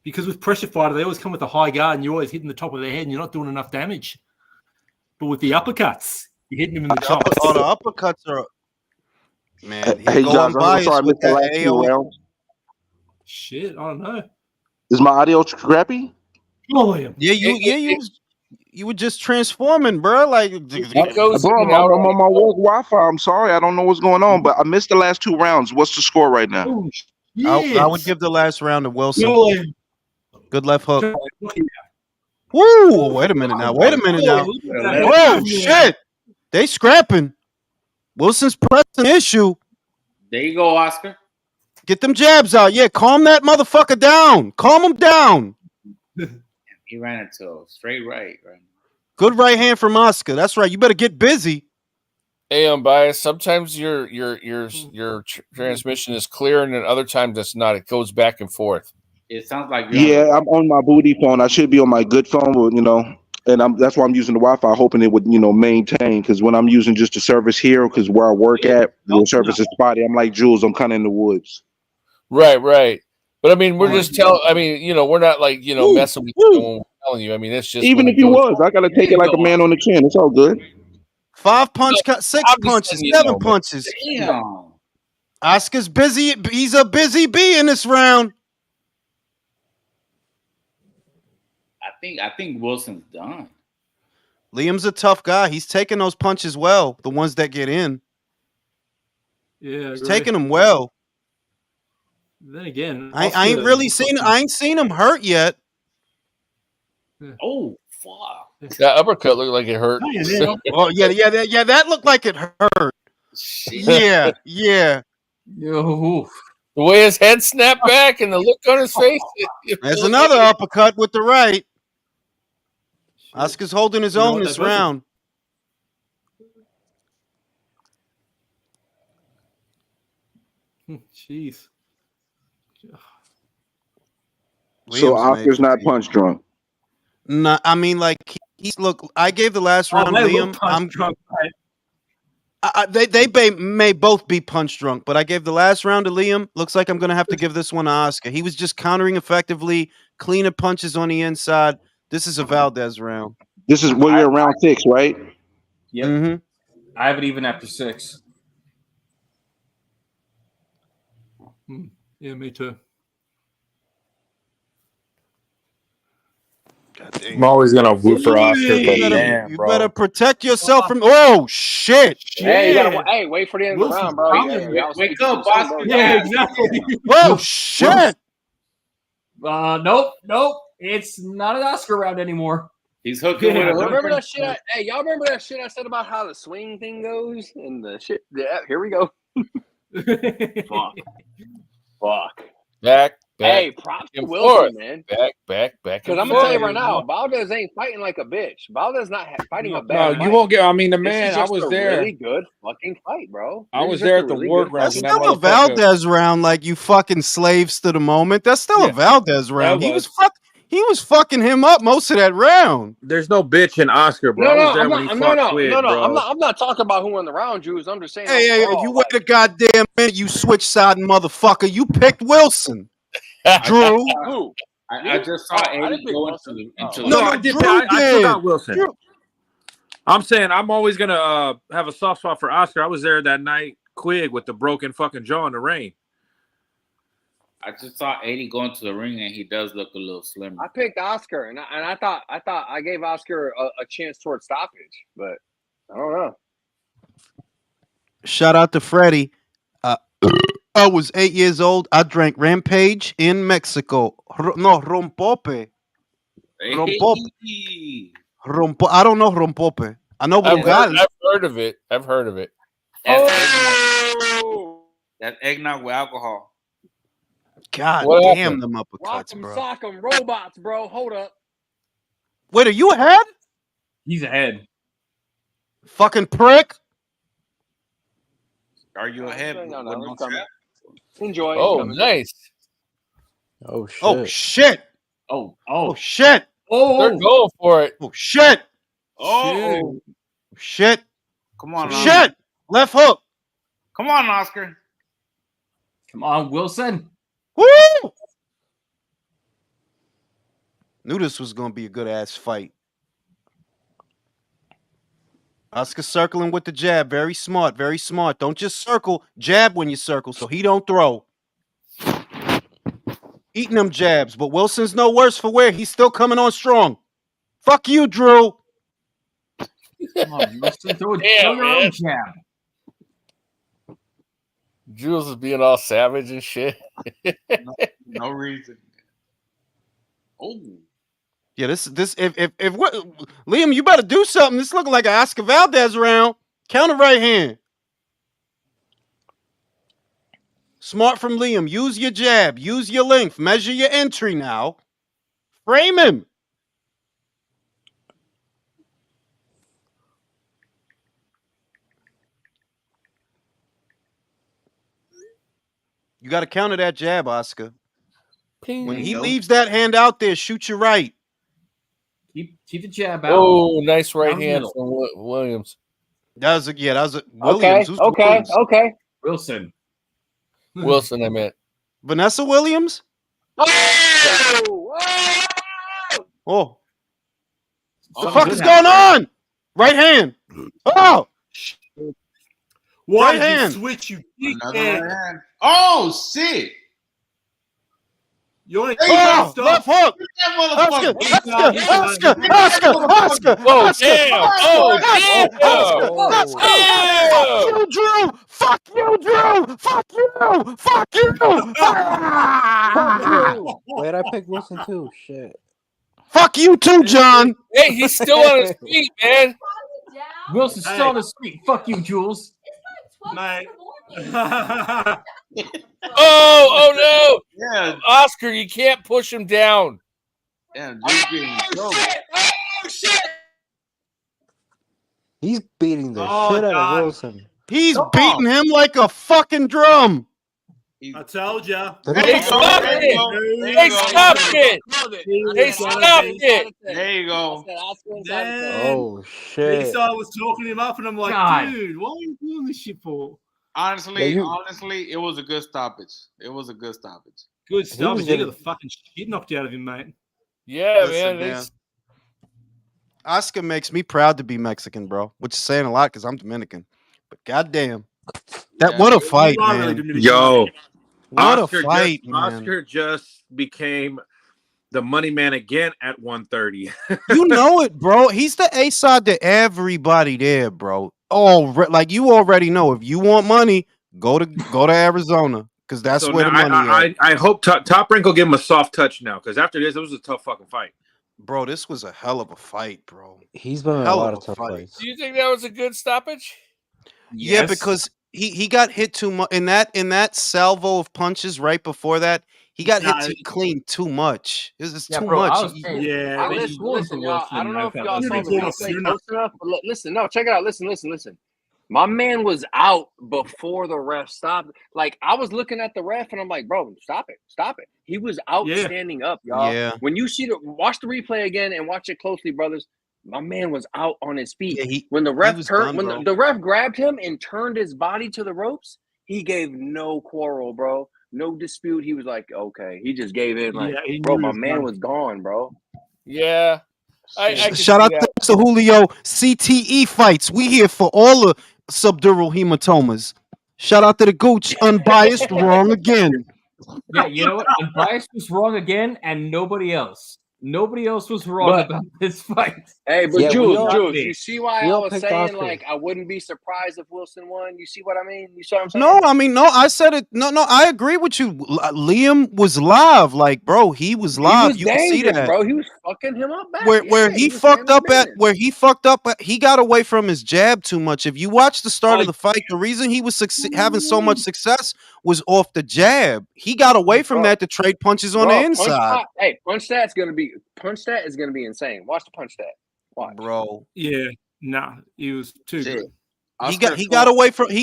[SPEAKER 11] Because with pressure fighter, they always come with a high guard and you're always hitting the top of their head and you're not doing enough damage. But with the uppercuts, you're hitting them in the chops.
[SPEAKER 1] Oh, the uppercuts are... Man,
[SPEAKER 14] Hey guys, I'm sorry I missed the last 2 rounds.
[SPEAKER 11] Shit, I don't know.
[SPEAKER 14] Is my audio crappy?
[SPEAKER 11] William.
[SPEAKER 1] Yeah, you were just transforming, bro. Like,
[SPEAKER 14] Bro, I'm on my work Wi-Fi. I'm sorry, I don't know what's going on, but I missed the last 2 rounds. What's the score right now?
[SPEAKER 11] Oh,
[SPEAKER 1] I would give the last round to Wilson.
[SPEAKER 11] William.
[SPEAKER 1] Good left hook. Woo! Wait a minute now. Wait a minute now. Whoa, shit! They scrapping. Wilson's pressing issue.
[SPEAKER 5] There you go, Oscar.
[SPEAKER 1] Get them jabs out. Yeah, calm that motherfucker down. Calm him down.
[SPEAKER 5] He ran into a straight right.
[SPEAKER 1] Good right hand from Oscar. That's right. You better get busy.
[SPEAKER 2] Hey, Unbiased. Sometimes your transmission is clear, and then other times it's not. It goes back and forth.
[SPEAKER 5] It sounds like
[SPEAKER 14] Yeah, I'm on my booty phone. I should be on my good phone, but and that's why I'm using the Wi-Fi, hoping it would maintain. Because when I'm using just the service here, because where I work at, the service is spotty. I'm like Jules. I'm kind of in the woods.
[SPEAKER 2] Right. But I mean, we're just telling. I mean, we're not like messing with you when we're telling you. I mean, it's just
[SPEAKER 14] Even if he was, I gotta take it like a man on the chin. It's all good.
[SPEAKER 1] 5 punch, 6 punches, 7 punches.
[SPEAKER 5] Damn.
[SPEAKER 1] Oscar's busy. He's a busy bee in this round.
[SPEAKER 5] I think Wilson's done.
[SPEAKER 1] Liam's a tough guy. He's taking those punches well. The ones that get in.
[SPEAKER 11] Yeah,
[SPEAKER 1] he's taking them well.
[SPEAKER 11] Then again,
[SPEAKER 1] I ain't really seen. I ain't seen him hurt yet.
[SPEAKER 5] Oh fuck!
[SPEAKER 2] That uppercut looked like it hurt.
[SPEAKER 1] Oh yeah. That looked like it hurt. Yeah.
[SPEAKER 2] The way his head snapped back and the look on his face.
[SPEAKER 1] There's another uppercut with the right. Oscar's holding his own this round.
[SPEAKER 11] Jeez.
[SPEAKER 14] So Oscar's not punch drunk.
[SPEAKER 1] No, I mean, like he's look. I gave the last round to Liam. I'm drunk. They may both be punch drunk, but I gave the last round to Liam. Looks like I'm gonna have to give this one to Oscar. He was just countering effectively, cleaner punches on the inside. This is a Valdez round.
[SPEAKER 14] This is you're round 6, right?
[SPEAKER 13] Yep.
[SPEAKER 1] Mm-hmm.
[SPEAKER 13] I have it even after 6.
[SPEAKER 11] Yeah, me too.
[SPEAKER 10] I'm always gonna root for Oscar, but damn,
[SPEAKER 1] You
[SPEAKER 10] bro.
[SPEAKER 1] better protect yourself from. Oh shit!
[SPEAKER 12] Hey, you gotta wait for the end of the round, bro.
[SPEAKER 5] Wake up, Oscar.
[SPEAKER 11] Yeah, exactly.
[SPEAKER 1] Oh shit!
[SPEAKER 13] Nope. It's not an Oscar round anymore.
[SPEAKER 5] He's hooking with a
[SPEAKER 12] Remember that shit? Hey, y'all remember that shit I said about how the swing thing goes and the shit? Yeah, here we go. Fuck.
[SPEAKER 2] Back.
[SPEAKER 12] Hey, props to Wilson, man.
[SPEAKER 2] Back.
[SPEAKER 12] Because I'm gonna tell you right now, Valdez ain't fighting like a bitch. Valdez not fighting a bad fight.
[SPEAKER 10] You won't get. I mean, the
[SPEAKER 12] This
[SPEAKER 10] man.
[SPEAKER 12] is
[SPEAKER 10] I
[SPEAKER 12] just
[SPEAKER 10] was
[SPEAKER 12] a
[SPEAKER 10] there.
[SPEAKER 12] really good fucking fight, bro.
[SPEAKER 10] I
[SPEAKER 12] This
[SPEAKER 10] was
[SPEAKER 12] is
[SPEAKER 10] there
[SPEAKER 12] just
[SPEAKER 10] at the
[SPEAKER 12] a really
[SPEAKER 10] Ward
[SPEAKER 12] good
[SPEAKER 10] round.
[SPEAKER 1] That's
[SPEAKER 10] and
[SPEAKER 1] still
[SPEAKER 10] that
[SPEAKER 1] a
[SPEAKER 10] motherfucker-
[SPEAKER 1] Valdez round, like you fucking slaves to the moment. That's still a Valdez round. He was fucking him up most of that round.
[SPEAKER 10] There's no bitch in Oscar, bro. I was there when he fought Quid, bro.
[SPEAKER 12] I'm not talking about who won the round, Jews. I'm just saying.
[SPEAKER 1] Hey, you wait a goddamn minute, you switch side motherfucker. You picked Wilson. Drew.
[SPEAKER 12] Who?
[SPEAKER 5] I just saw Eddie go into
[SPEAKER 10] No, I did.
[SPEAKER 1] Drew
[SPEAKER 10] I still
[SPEAKER 1] did.
[SPEAKER 10] got Wilson.
[SPEAKER 1] Drew.
[SPEAKER 10] I'm saying I'm always gonna have a soft spot for Oscar. I was there that night, Quig with the broken fucking jaw in the rain.
[SPEAKER 5] I just saw Eddie go into the ring, and he does look a little slimmer.
[SPEAKER 12] I picked Oscar, and I thought I gave Oscar a chance towards stoppage, but I don't know.
[SPEAKER 1] Shout out to Freddie. I was 8 years old. I drank Rampage in Mexico. Rompope. I don't know Rompope. I know Brugal.
[SPEAKER 2] I've heard of it.
[SPEAKER 5] That's eggnog with alcohol.
[SPEAKER 1] God
[SPEAKER 2] What
[SPEAKER 1] damn
[SPEAKER 2] happened?
[SPEAKER 1] them uppercuts,
[SPEAKER 12] Rock'em
[SPEAKER 1] bro.
[SPEAKER 12] sock'em robots, bro. Hold up.
[SPEAKER 1] Wait, are you ahead?
[SPEAKER 13] He's ahead.
[SPEAKER 1] Fucking prick.
[SPEAKER 5] Are you ahead?
[SPEAKER 12] No, enjoy.
[SPEAKER 2] Oh, nice.
[SPEAKER 7] Oh shit.
[SPEAKER 1] Oh shit.
[SPEAKER 13] Oh
[SPEAKER 1] Shit.
[SPEAKER 2] They're going for it.
[SPEAKER 1] Oh shit.
[SPEAKER 5] Oh,
[SPEAKER 1] Shit.
[SPEAKER 5] come on,
[SPEAKER 1] Shit. Left hook.
[SPEAKER 5] Come on, Oscar.
[SPEAKER 13] Come on, Wilson.
[SPEAKER 1] Woo! Knew this was gonna be a good ass fight. Oscar circling with the jab. Very smart. Very smart. Don't just circle. Jab when you circle so he don't throw. eating them jabs. But Wilson's no worse for wear. He's still coming on strong. Fuck you, Drew.
[SPEAKER 13] Come on, Wilson, throw
[SPEAKER 2] Damn,
[SPEAKER 13] your
[SPEAKER 2] man.
[SPEAKER 13] own jab.
[SPEAKER 2] Jules is being all savage and shit.
[SPEAKER 15] No reason. Oh.
[SPEAKER 1] Yeah, this if what Liam, you better do something. This looking like an Oscar Valdez round. Counter right hand. Smart from Liam. Use your jab. Use your length. Measure your entry now. Frame him. You got to counter that jab, Oscar. When he leaves that hand out there, shoot your right.
[SPEAKER 13] Keep the jab out.
[SPEAKER 2] Oh, nice right
[SPEAKER 13] Down the
[SPEAKER 2] hand
[SPEAKER 13] middle.
[SPEAKER 2] from Williams.
[SPEAKER 1] That was a Williams. Who's
[SPEAKER 12] Okay.
[SPEAKER 1] Williams?
[SPEAKER 13] Wilson.
[SPEAKER 2] Wilson, I meant.
[SPEAKER 1] Vanessa Williams? Oh. The
[SPEAKER 11] Oh,
[SPEAKER 1] fuck
[SPEAKER 11] good
[SPEAKER 1] is going on? Right hand. Oh.
[SPEAKER 11] Why
[SPEAKER 1] Right
[SPEAKER 11] did
[SPEAKER 1] hand.
[SPEAKER 11] you switch, you
[SPEAKER 15] Another
[SPEAKER 11] dickhead?
[SPEAKER 15] right hand. Oh shit!
[SPEAKER 11] You want to
[SPEAKER 1] Oh, left hook.
[SPEAKER 15] Get that
[SPEAKER 1] Oscar,
[SPEAKER 15] motherfucker.
[SPEAKER 1] Oscar,
[SPEAKER 15] Get that
[SPEAKER 1] Oscar,
[SPEAKER 15] motherfucker.
[SPEAKER 2] Oh,
[SPEAKER 1] Oscar,
[SPEAKER 2] damn.
[SPEAKER 1] Oscar,
[SPEAKER 2] Oh,
[SPEAKER 1] Oscar,
[SPEAKER 2] damn.
[SPEAKER 1] Fuck you, Drew. Fuck you, Drew. Fuck you. Fuck you.
[SPEAKER 7] Wait, I picked Wilson too. Shit.
[SPEAKER 1] Fuck you too, John.
[SPEAKER 2] Hey, he's still on his feet, man.
[SPEAKER 13] Wilson's
[SPEAKER 11] Hey.
[SPEAKER 13] still on his feet. Fuck you, Jules.
[SPEAKER 11] Mate.
[SPEAKER 2] Oh no.
[SPEAKER 15] Yeah,
[SPEAKER 2] Oscar, you can't push him down.
[SPEAKER 15] damn, Drew's getting killed.
[SPEAKER 7] He's beating the
[SPEAKER 11] Oh,
[SPEAKER 7] shit out
[SPEAKER 11] God.
[SPEAKER 7] of Wilson.
[SPEAKER 1] He's
[SPEAKER 15] Come
[SPEAKER 1] beating him like a fucking drum.
[SPEAKER 11] I told ya.
[SPEAKER 2] Hey, stop
[SPEAKER 15] There
[SPEAKER 2] it.
[SPEAKER 15] you go. There
[SPEAKER 2] Hey,
[SPEAKER 15] you go.
[SPEAKER 2] stop it. Hey, stop it.
[SPEAKER 15] There you go.
[SPEAKER 11] Then
[SPEAKER 7] Oh shit.
[SPEAKER 11] B-Side was talking him up, and I'm like,
[SPEAKER 13] God.
[SPEAKER 11] dude, why are you doing this shit for?
[SPEAKER 15] Honestly,
[SPEAKER 7] Yeah,
[SPEAKER 15] honestly, it was a good stoppage. It was a good stoppage.
[SPEAKER 11] Good stuff.
[SPEAKER 7] was
[SPEAKER 11] He got
[SPEAKER 7] gonna-
[SPEAKER 11] the fucking shit knocked out of him, mate.
[SPEAKER 2] Yeah,
[SPEAKER 1] Listen,
[SPEAKER 2] man.
[SPEAKER 1] man. Oscar makes me proud to be Mexican, bro. Which is saying a lot because I'm Dominican. But goddamn, that what a fight,
[SPEAKER 11] You are really
[SPEAKER 1] man!
[SPEAKER 11] Dominican,
[SPEAKER 10] Yo,
[SPEAKER 11] mate.
[SPEAKER 1] What
[SPEAKER 10] Oscar
[SPEAKER 1] a fight,
[SPEAKER 10] just,
[SPEAKER 1] man!
[SPEAKER 10] Oscar just became the money man again at 130.
[SPEAKER 1] You know it, bro. He's the A side to everybody there, bro. Oh, like you already know. If you want money, go to Arizona because that's
[SPEAKER 10] So
[SPEAKER 1] where the
[SPEAKER 10] now
[SPEAKER 1] money at.
[SPEAKER 10] I hope Top Rank will give him a soft touch now because after this, it was a tough fucking fight.
[SPEAKER 1] Bro, this was a hell of a fight, bro.
[SPEAKER 7] He's been in a
[SPEAKER 1] Hell
[SPEAKER 7] lot
[SPEAKER 1] of
[SPEAKER 7] of
[SPEAKER 1] a
[SPEAKER 7] tough
[SPEAKER 1] fight.
[SPEAKER 7] fights.
[SPEAKER 2] Do you think that was a good stoppage?
[SPEAKER 1] Yeah,
[SPEAKER 13] Yes.
[SPEAKER 1] because he got hit too much in that salvo of punches right before that. He got hit too clean too much. It's
[SPEAKER 13] Yeah,
[SPEAKER 1] too
[SPEAKER 13] bro, I
[SPEAKER 1] much.
[SPEAKER 13] was saying,
[SPEAKER 11] Yeah,
[SPEAKER 13] I
[SPEAKER 11] but
[SPEAKER 12] Listen, y'all. I don't know if y'all saw the
[SPEAKER 11] You're
[SPEAKER 12] replay
[SPEAKER 11] not-
[SPEAKER 12] close enough, but listen, no, check it out. Listen. My man was out before the ref stopped. Like I was looking at the ref and I'm like, bro, stop it. He was out
[SPEAKER 11] Yeah.
[SPEAKER 12] standing up, y'all.
[SPEAKER 1] Yeah.
[SPEAKER 12] When you watch the replay again and watch it closely, brothers. My man was out on his feet.
[SPEAKER 1] Yeah,
[SPEAKER 12] when the ref
[SPEAKER 1] was
[SPEAKER 12] turned,
[SPEAKER 1] done,
[SPEAKER 12] when
[SPEAKER 1] bro.
[SPEAKER 12] the ref grabbed him and turned his body to the ropes, he gave no quarrel, bro. No dispute. He was like, okay. He just gave in, like,
[SPEAKER 11] Yeah, he
[SPEAKER 12] bro,
[SPEAKER 11] knew he
[SPEAKER 12] my
[SPEAKER 11] was
[SPEAKER 12] man
[SPEAKER 11] done.
[SPEAKER 12] was gone, bro.
[SPEAKER 2] Yeah. I can
[SPEAKER 1] Shout
[SPEAKER 2] see
[SPEAKER 1] out
[SPEAKER 2] that.
[SPEAKER 1] to Julio. CTE fights. We here for all the subdural hematomas. Shout out to the Gooch. Unbiased. Wrong again.
[SPEAKER 13] yeah, you know what? Unbiased was wrong again, and nobody else. Nobody else was wrong
[SPEAKER 12] But-
[SPEAKER 13] about this fight.
[SPEAKER 12] Hey, but
[SPEAKER 7] Yeah, we
[SPEAKER 12] Jules,
[SPEAKER 7] all-
[SPEAKER 12] you see why
[SPEAKER 7] we
[SPEAKER 12] I
[SPEAKER 7] all
[SPEAKER 12] was
[SPEAKER 7] picked
[SPEAKER 12] saying,
[SPEAKER 7] Oscar.
[SPEAKER 12] like, I wouldn't be surprised if Wilson won? You see what I mean? You see what I'm saying?
[SPEAKER 1] No, I mean, no, I said it. No, I agree with you. Liam was live. Like, bro, he was
[SPEAKER 12] He
[SPEAKER 1] live.
[SPEAKER 12] was
[SPEAKER 1] You can see
[SPEAKER 12] dangerous,
[SPEAKER 1] that.
[SPEAKER 12] bro. He was fucking him up back.
[SPEAKER 1] Where
[SPEAKER 12] Yeah,
[SPEAKER 1] he
[SPEAKER 12] was
[SPEAKER 1] fucked
[SPEAKER 12] handling
[SPEAKER 1] up at
[SPEAKER 12] business.
[SPEAKER 1] where he fucked up at, he got away from his jab too much. If you watch the start of
[SPEAKER 2] Like-
[SPEAKER 1] the fight, the reason he was having so much success was off the jab. He got away from
[SPEAKER 12] Bro.
[SPEAKER 1] that to trade punches on
[SPEAKER 12] Bro,
[SPEAKER 1] the inside,
[SPEAKER 12] punch stat is gonna be insane. Watch the punch stat. Watch.
[SPEAKER 1] bro.
[SPEAKER 11] Yeah, nah, he was too
[SPEAKER 15] Shit.
[SPEAKER 11] good.
[SPEAKER 1] He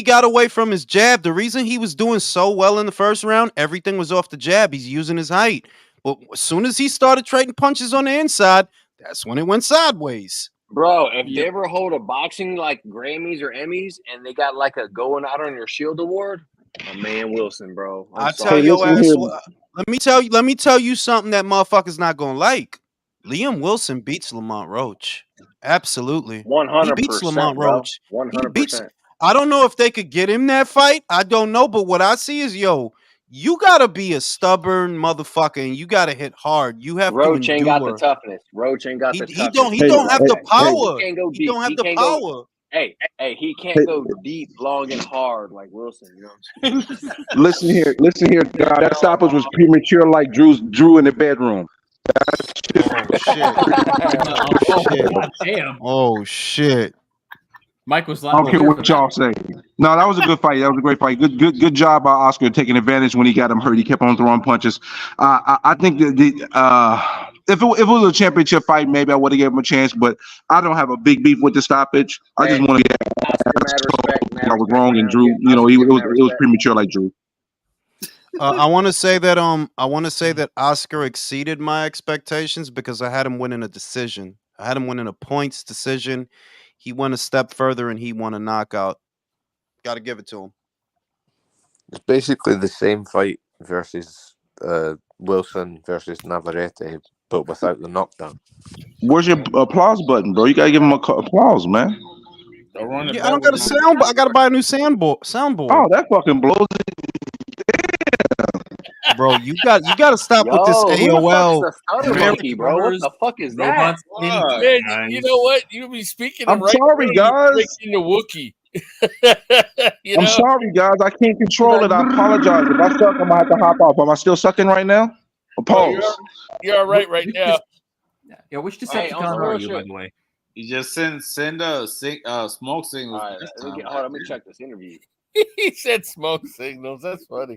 [SPEAKER 1] got away from his jab. The reason he was doing so well in the first round, everything was off the jab. He's using his height. But as soon as he started trading punches on the inside, that's when it went sideways.
[SPEAKER 12] Bro, if
[SPEAKER 11] Yeah.
[SPEAKER 12] they ever hold a boxing like Grammys or Emmys and they got like a going out on your shield award, my man Wilson, bro. I'm
[SPEAKER 1] I
[SPEAKER 12] sorry.
[SPEAKER 1] tell your
[SPEAKER 9] listen
[SPEAKER 1] ass.
[SPEAKER 9] here.
[SPEAKER 1] Let me tell you something that motherfucker's not gonna like. Liam Wilson beats Lamont Roach. Absolutely. He
[SPEAKER 12] 100%,
[SPEAKER 1] beats Lamont
[SPEAKER 12] bro.
[SPEAKER 1] Roach. He beats.
[SPEAKER 12] 100%.
[SPEAKER 1] I don't know if they could get him that fight. I don't know, but what I see is, yo, you gotta be a stubborn motherfucker, and you gotta hit hard. You have to
[SPEAKER 12] Roach ain't got the
[SPEAKER 1] endure.
[SPEAKER 12] toughness. Roach ain't got the
[SPEAKER 1] He
[SPEAKER 12] toughness.
[SPEAKER 1] don't
[SPEAKER 12] He can't
[SPEAKER 1] have the
[SPEAKER 12] respect. He
[SPEAKER 1] power.
[SPEAKER 12] can't go
[SPEAKER 1] He
[SPEAKER 12] deep.
[SPEAKER 1] don't have
[SPEAKER 12] He
[SPEAKER 1] the
[SPEAKER 12] can't go.
[SPEAKER 1] power.
[SPEAKER 12] Hey, he can't go deep, long, and hard like Wilson. You know what I'm saying?
[SPEAKER 14] Listen here, God. That stoppage was premature, like Drew in the bedroom.
[SPEAKER 1] Oh shit!
[SPEAKER 13] Oh,
[SPEAKER 1] Shit!
[SPEAKER 13] God damn.
[SPEAKER 1] Oh shit!
[SPEAKER 13] Mike was
[SPEAKER 14] I
[SPEAKER 13] loud
[SPEAKER 14] don't
[SPEAKER 13] and
[SPEAKER 14] care
[SPEAKER 13] clear for
[SPEAKER 14] what
[SPEAKER 13] that.
[SPEAKER 14] y'all say. No, that was a good fight. That was a great fight. Good job by Oscar taking advantage when he got him hurt. He kept on throwing punches. I think that if it was a championship fight, maybe I would have given him a chance. But I don't have a big beef with the stoppage. I just
[SPEAKER 12] Hey,
[SPEAKER 14] want to get
[SPEAKER 12] Oscar, mad respect,
[SPEAKER 14] I was wrong,
[SPEAKER 12] right
[SPEAKER 14] and
[SPEAKER 12] now.
[SPEAKER 14] Drew. You know,
[SPEAKER 12] Oscar,
[SPEAKER 14] it
[SPEAKER 12] give him
[SPEAKER 14] was
[SPEAKER 12] that
[SPEAKER 14] it was
[SPEAKER 12] respect.
[SPEAKER 14] premature, like Drew.
[SPEAKER 1] I want to say that Oscar exceeded my expectations because I had him winning a decision. I had him winning a points decision. He went a step further and he won a knockout. Got to give it to him.
[SPEAKER 4] It's basically the same fight versus Wilson versus Navarrete, but without the knockdown.
[SPEAKER 14] Where's your applause button, bro? You gotta give him applause, man.
[SPEAKER 5] Don't run it
[SPEAKER 1] Yeah, I
[SPEAKER 5] back
[SPEAKER 1] don't
[SPEAKER 5] with
[SPEAKER 1] got a
[SPEAKER 5] my
[SPEAKER 1] sound. I got to buy a new soundboard.
[SPEAKER 14] Oh, that fucking blows.
[SPEAKER 1] Bro, you got to stop with this
[SPEAKER 12] Yo, who the fuck's
[SPEAKER 1] AOL.
[SPEAKER 12] the stutter
[SPEAKER 1] American
[SPEAKER 12] monkey, bro? What the fuck is that?
[SPEAKER 2] Man, you know what? You be speaking
[SPEAKER 14] I'm
[SPEAKER 2] him right
[SPEAKER 14] sorry,
[SPEAKER 2] through,
[SPEAKER 14] guys.
[SPEAKER 2] you into Wookie. You
[SPEAKER 14] I'm
[SPEAKER 2] know?
[SPEAKER 14] sorry, guys. I can't control it. I apologize. If I suck, I'm gonna have to hop off. Am I still sucking right now? Pause.
[SPEAKER 2] You're all right now.
[SPEAKER 13] Yeah, which
[SPEAKER 12] Hey, on
[SPEAKER 13] Decepticon
[SPEAKER 12] some
[SPEAKER 13] are
[SPEAKER 12] real
[SPEAKER 13] you, by
[SPEAKER 12] shit.
[SPEAKER 13] the way?
[SPEAKER 5] You just send a smoke signals.
[SPEAKER 12] All right,
[SPEAKER 5] this
[SPEAKER 12] let me
[SPEAKER 5] time.
[SPEAKER 12] hold on, let me check this interview.
[SPEAKER 2] He said smoke signals. That's funny.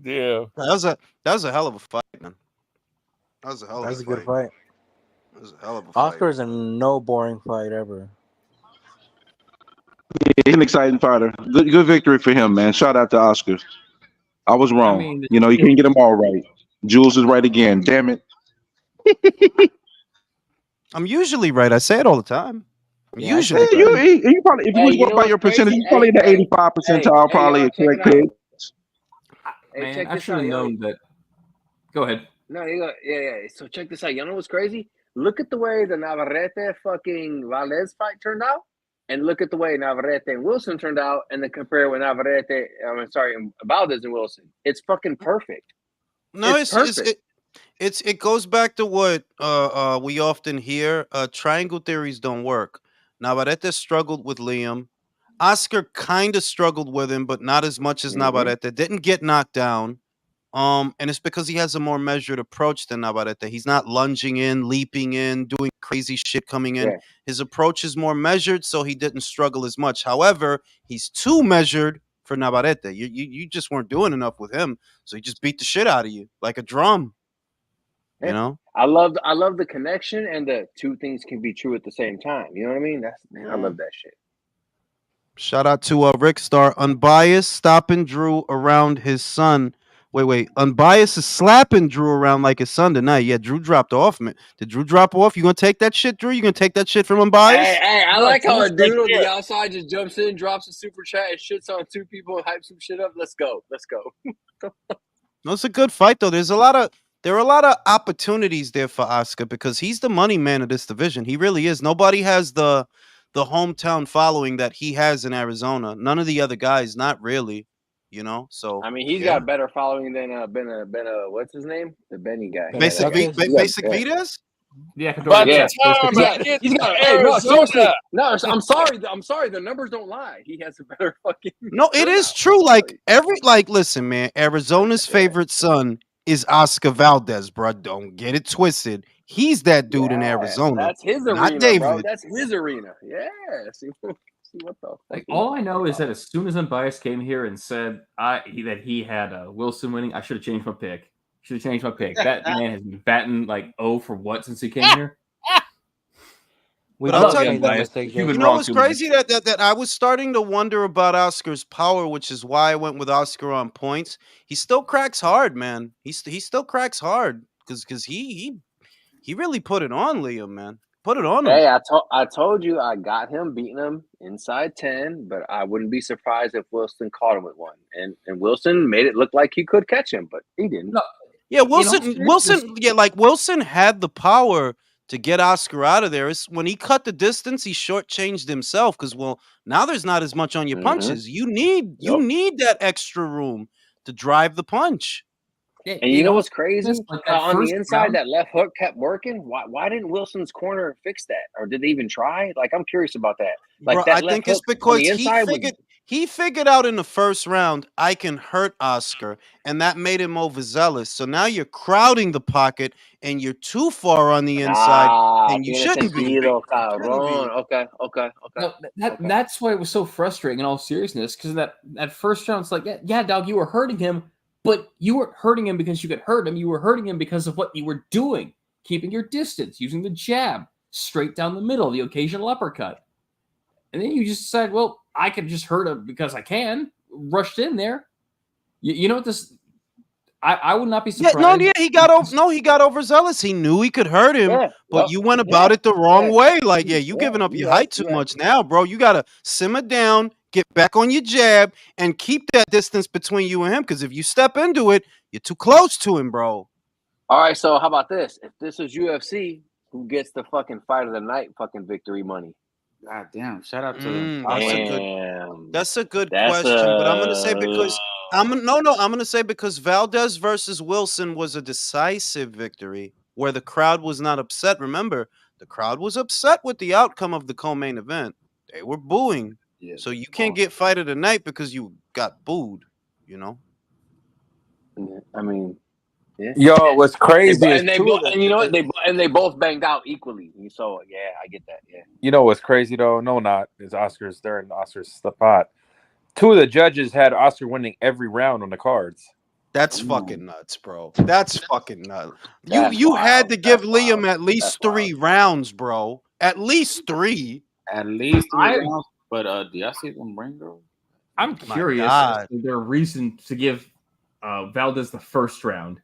[SPEAKER 2] Yeah.
[SPEAKER 1] That was a hell of a fight, man. That was a hell of
[SPEAKER 7] That's
[SPEAKER 1] a
[SPEAKER 7] a good
[SPEAKER 1] fight.
[SPEAKER 7] fight.
[SPEAKER 1] That was a hell of a fight.
[SPEAKER 7] Oscar is a no boring fight ever.
[SPEAKER 14] He's an exciting fighter. Good victory for him, man. Shout out to Oscar. I was wrong.
[SPEAKER 13] mean,
[SPEAKER 14] You know, you can't get them all right. Jules is right again. Damn it.
[SPEAKER 1] I'm usually right. I say it all the time. I'm
[SPEAKER 7] Yeah, I
[SPEAKER 1] usually
[SPEAKER 7] said
[SPEAKER 1] right.
[SPEAKER 14] You probably, if you
[SPEAKER 12] Hey,
[SPEAKER 14] was
[SPEAKER 12] you
[SPEAKER 14] going
[SPEAKER 12] know
[SPEAKER 14] by
[SPEAKER 12] what's
[SPEAKER 14] your percentage,
[SPEAKER 12] crazy?
[SPEAKER 14] you probably in the 85 percentile, probably
[SPEAKER 12] y'all,
[SPEAKER 14] a
[SPEAKER 12] check
[SPEAKER 14] correct
[SPEAKER 12] it out.
[SPEAKER 14] pick.
[SPEAKER 12] Hey,
[SPEAKER 13] Man,
[SPEAKER 12] check
[SPEAKER 13] I
[SPEAKER 12] this
[SPEAKER 13] should
[SPEAKER 12] out,
[SPEAKER 13] have
[SPEAKER 12] yo.
[SPEAKER 13] known that. Go ahead.
[SPEAKER 12] No, yeah. So check this out. You know what's crazy? Look at the way the Navarrete fucking Valdez fight turned out, and look at the way Navarrete and Wilson turned out, and then compare with Valdez and Wilson. It's fucking perfect.
[SPEAKER 1] No,
[SPEAKER 12] It's perfect.
[SPEAKER 1] it goes back to what we often hear. Triangle theories don't work. Navarrete struggled with Liam. Oscar kind of struggled with him, but not as much as Navarrete. Didn't get knocked down. And it's because he has a more measured approach than Navarrete. He's not lunging in, leaping in, doing crazy shit coming in.
[SPEAKER 12] Yeah.
[SPEAKER 1] His approach is more measured, so he didn't struggle as much. However, he's too measured for Navarrete. You just weren't doing enough with him, so he just beat the shit out of you like a drum. You know?
[SPEAKER 12] I love the connection and the two things can be true at the same time. You know what I mean? I love that shit.
[SPEAKER 1] Shout out to Rick Star, unbiased, stopping Drew around his son. Wait, unbiased is slapping Drew around like his son tonight. Yeah, Drew dropped off, man. Did Drew drop off? You gonna take that shit, Drew? You gonna take that shit from unbiased?
[SPEAKER 12] Hey, I like how a dude on the outside just jumps in, drops a super chat, and shits on two people and hypes some shit up. Let's go.
[SPEAKER 1] No, it's a good fight though. There are a lot of opportunities there for Oscar because he's the money man of this division. He really is. Nobody has the hometown following that he has in Arizona. None of the other guys, not really. You know, so
[SPEAKER 12] I mean, he's got better following than what's his name? The Benny guy.
[SPEAKER 1] Basic Vitas.
[SPEAKER 13] Yeah,
[SPEAKER 2] By the time I get to Arizona.
[SPEAKER 12] No, I'm sorry. The numbers don't lie. He has a better fucking.
[SPEAKER 1] No, it is true. Listen, man. Arizona's favorite son is Oscar Valdez, bro. Don't get it twisted. He's that dude in Arizona.
[SPEAKER 12] That's his
[SPEAKER 1] not
[SPEAKER 12] arena,
[SPEAKER 1] David.
[SPEAKER 12] bro. That's his arena. Yeah. See what the fuck.
[SPEAKER 13] All I know is that as soon as Unbiased came here and said that he had Wilson winning, I should have changed my pick. That man has been batting like 0 for what since he came here.
[SPEAKER 1] But I'll tell you, you know what's crazy that I was starting to wonder about Oscar's power, which is why I went with Oscar on points. He still cracks hard, man. He still cracks hard because he really put it on Liam, man. Put it on him.
[SPEAKER 12] Hey, I told you I got him beating him inside 10, but I wouldn't be surprised if Wilson caught him with one. And Wilson made it look like he could catch him, but he didn't.
[SPEAKER 13] No.
[SPEAKER 1] Yeah, Wilson had the power to get Oscar out of there. It's when he cut the distance, he shortchanged himself because now there's not as much on your punches. You need that extra room to drive the punch.
[SPEAKER 12] And you know what's crazy? On the inside, that left hook kept working. Why didn't Wilson's corner fix that? Or did they even try? Like, I'm curious about that. Like,
[SPEAKER 1] Bro,
[SPEAKER 12] that
[SPEAKER 1] I
[SPEAKER 12] left
[SPEAKER 1] think it's
[SPEAKER 12] hook on
[SPEAKER 1] because
[SPEAKER 12] the inside
[SPEAKER 1] he figured out in the first round I can hurt Oscar, and that made him overzealous. So now you're crowding the pocket, and you're too far on the inside, and you
[SPEAKER 12] tiene
[SPEAKER 1] shouldn't be.
[SPEAKER 12] sentido, cabrón. Okay.
[SPEAKER 6] No, that's why it was so frustrating in all seriousness, because that first round, it's like, yeah, dog, you were hurting him, but you weren't hurting him because you could hurt him. You were hurting him because of what you were doing, keeping your distance, using the jab, straight down the middle, the occasional uppercut. And then you just decide, well, I can just hurt him because I can. Rushed in there. You know what this... I would not be surprised.
[SPEAKER 1] He got overzealous. He knew he could hurt him, but you went about it the wrong way. Like, you giving up your height too much now, bro. You got to simmer down, get back on your jab, and keep that distance between you and him, because if you step into it, you're too close to him, bro.
[SPEAKER 12] All right, so how about this? If this was UFC, who gets the fucking fight of the night fucking victory money?
[SPEAKER 5] God damn! Shout out to
[SPEAKER 1] That's a good question, but I'm gonna say because Valdez versus Wilson was a decisive victory where the crowd was not upset. Remember, the crowd was upset with the outcome of the co-main event. They were booing.
[SPEAKER 5] Yeah,
[SPEAKER 1] so you can't get fight of the night because you got booed, you know?
[SPEAKER 12] I mean, yeah.
[SPEAKER 10] Yo, what's crazy is
[SPEAKER 12] and you know what? They both banged out equally. So yeah, I get that. Yeah.
[SPEAKER 10] You know what's crazy though? No, not is Oscar's there in Oscar's spot. Two of the judges had Oscar winning every round on the cards.
[SPEAKER 1] That's fucking nuts, bro. That's fucking nuts. You had to give Liam at least 3 rounds, bro. At least 3.
[SPEAKER 5] At least 3 rounds. But do y'all see them ring though?
[SPEAKER 13] I'm curious. Is there a reason to give Valdez the first round,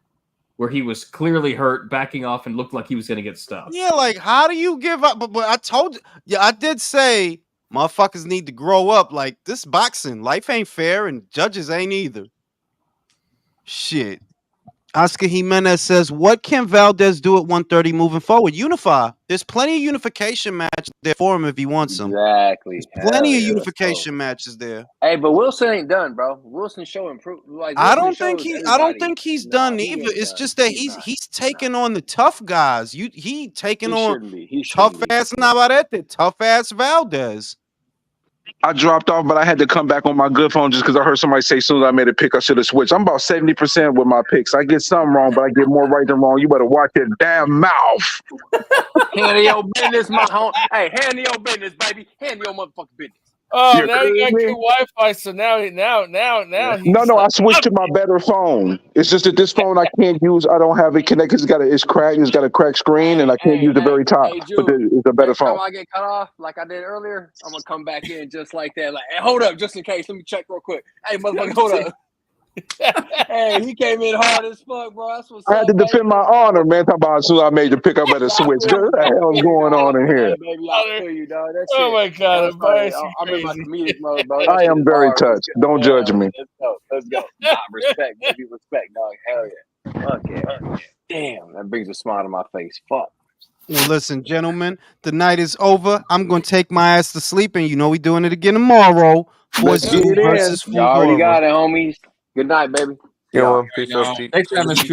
[SPEAKER 13] where he was clearly hurt, backing off, and looked like he was going to get stuck?
[SPEAKER 1] Yeah, like, how do you give up? But I told you, I did say motherfuckers need to grow up. Like, this boxing, life ain't fair, and judges ain't either. Shit. Oscar Jimenez says, what can Valdez do at 130 moving forward? Unify. There's plenty of unification matches there for him if he wants them.
[SPEAKER 12] Exactly.
[SPEAKER 1] There's plenty of unification matches there.
[SPEAKER 12] Hey, but Wilson ain't done, bro. Wilson show improve. Like,
[SPEAKER 1] I don't think he's done either. It's just that he's taking on the tough guys. He taking on tough ass Navarrete, tough ass Valdez.
[SPEAKER 14] I dropped off, but I had to come back on my good phone just because I heard somebody say as soon as I made a pick, I should have switched. I'm about 70% with my picks. I get something wrong, but I get more right than wrong. You better watch your damn mouth.
[SPEAKER 12] Handle your business, my home. Hey, handle your business, baby. Handle your motherfucking business.
[SPEAKER 2] Oh, now you got good Wi-Fi, so now he's
[SPEAKER 14] No, I switched to my better phone. It's just that this phone I can't use. I don't have it connected. It's cracked. It's got a cracked screen, and I can't use the very top. But it's a better phone.
[SPEAKER 12] If I get cut off like I did earlier, I'm gonna come back in just like that. Like, hey, hold up, just in case. Let me check real quick. Hey, motherfucker, hold up. Hey, he came in hard as fuck, bro. That's what's
[SPEAKER 14] I had to defend my honor, man. Talk about as soon as I made the pick, I better switch. What the hell's going on in here?
[SPEAKER 12] Baby, I feel you, dog. That's
[SPEAKER 2] oh my god,
[SPEAKER 12] I'm in my comedic mode, bro.
[SPEAKER 14] I am very touched. Don't judge me.
[SPEAKER 12] Let's go. Nah, respect, baby, respect, dog. Hell yeah. Fuck yeah. Damn, that brings a smile to my face. Fuck.
[SPEAKER 1] Well, listen, gentlemen, the night is over. I'm gonna take my ass to sleep, and you know we doing it again tomorrow.
[SPEAKER 12] Let's get it in. Y'all already got it, homies. Good night, baby.
[SPEAKER 10] Yo, peace out.
[SPEAKER 6] Thanks for having us, Jules.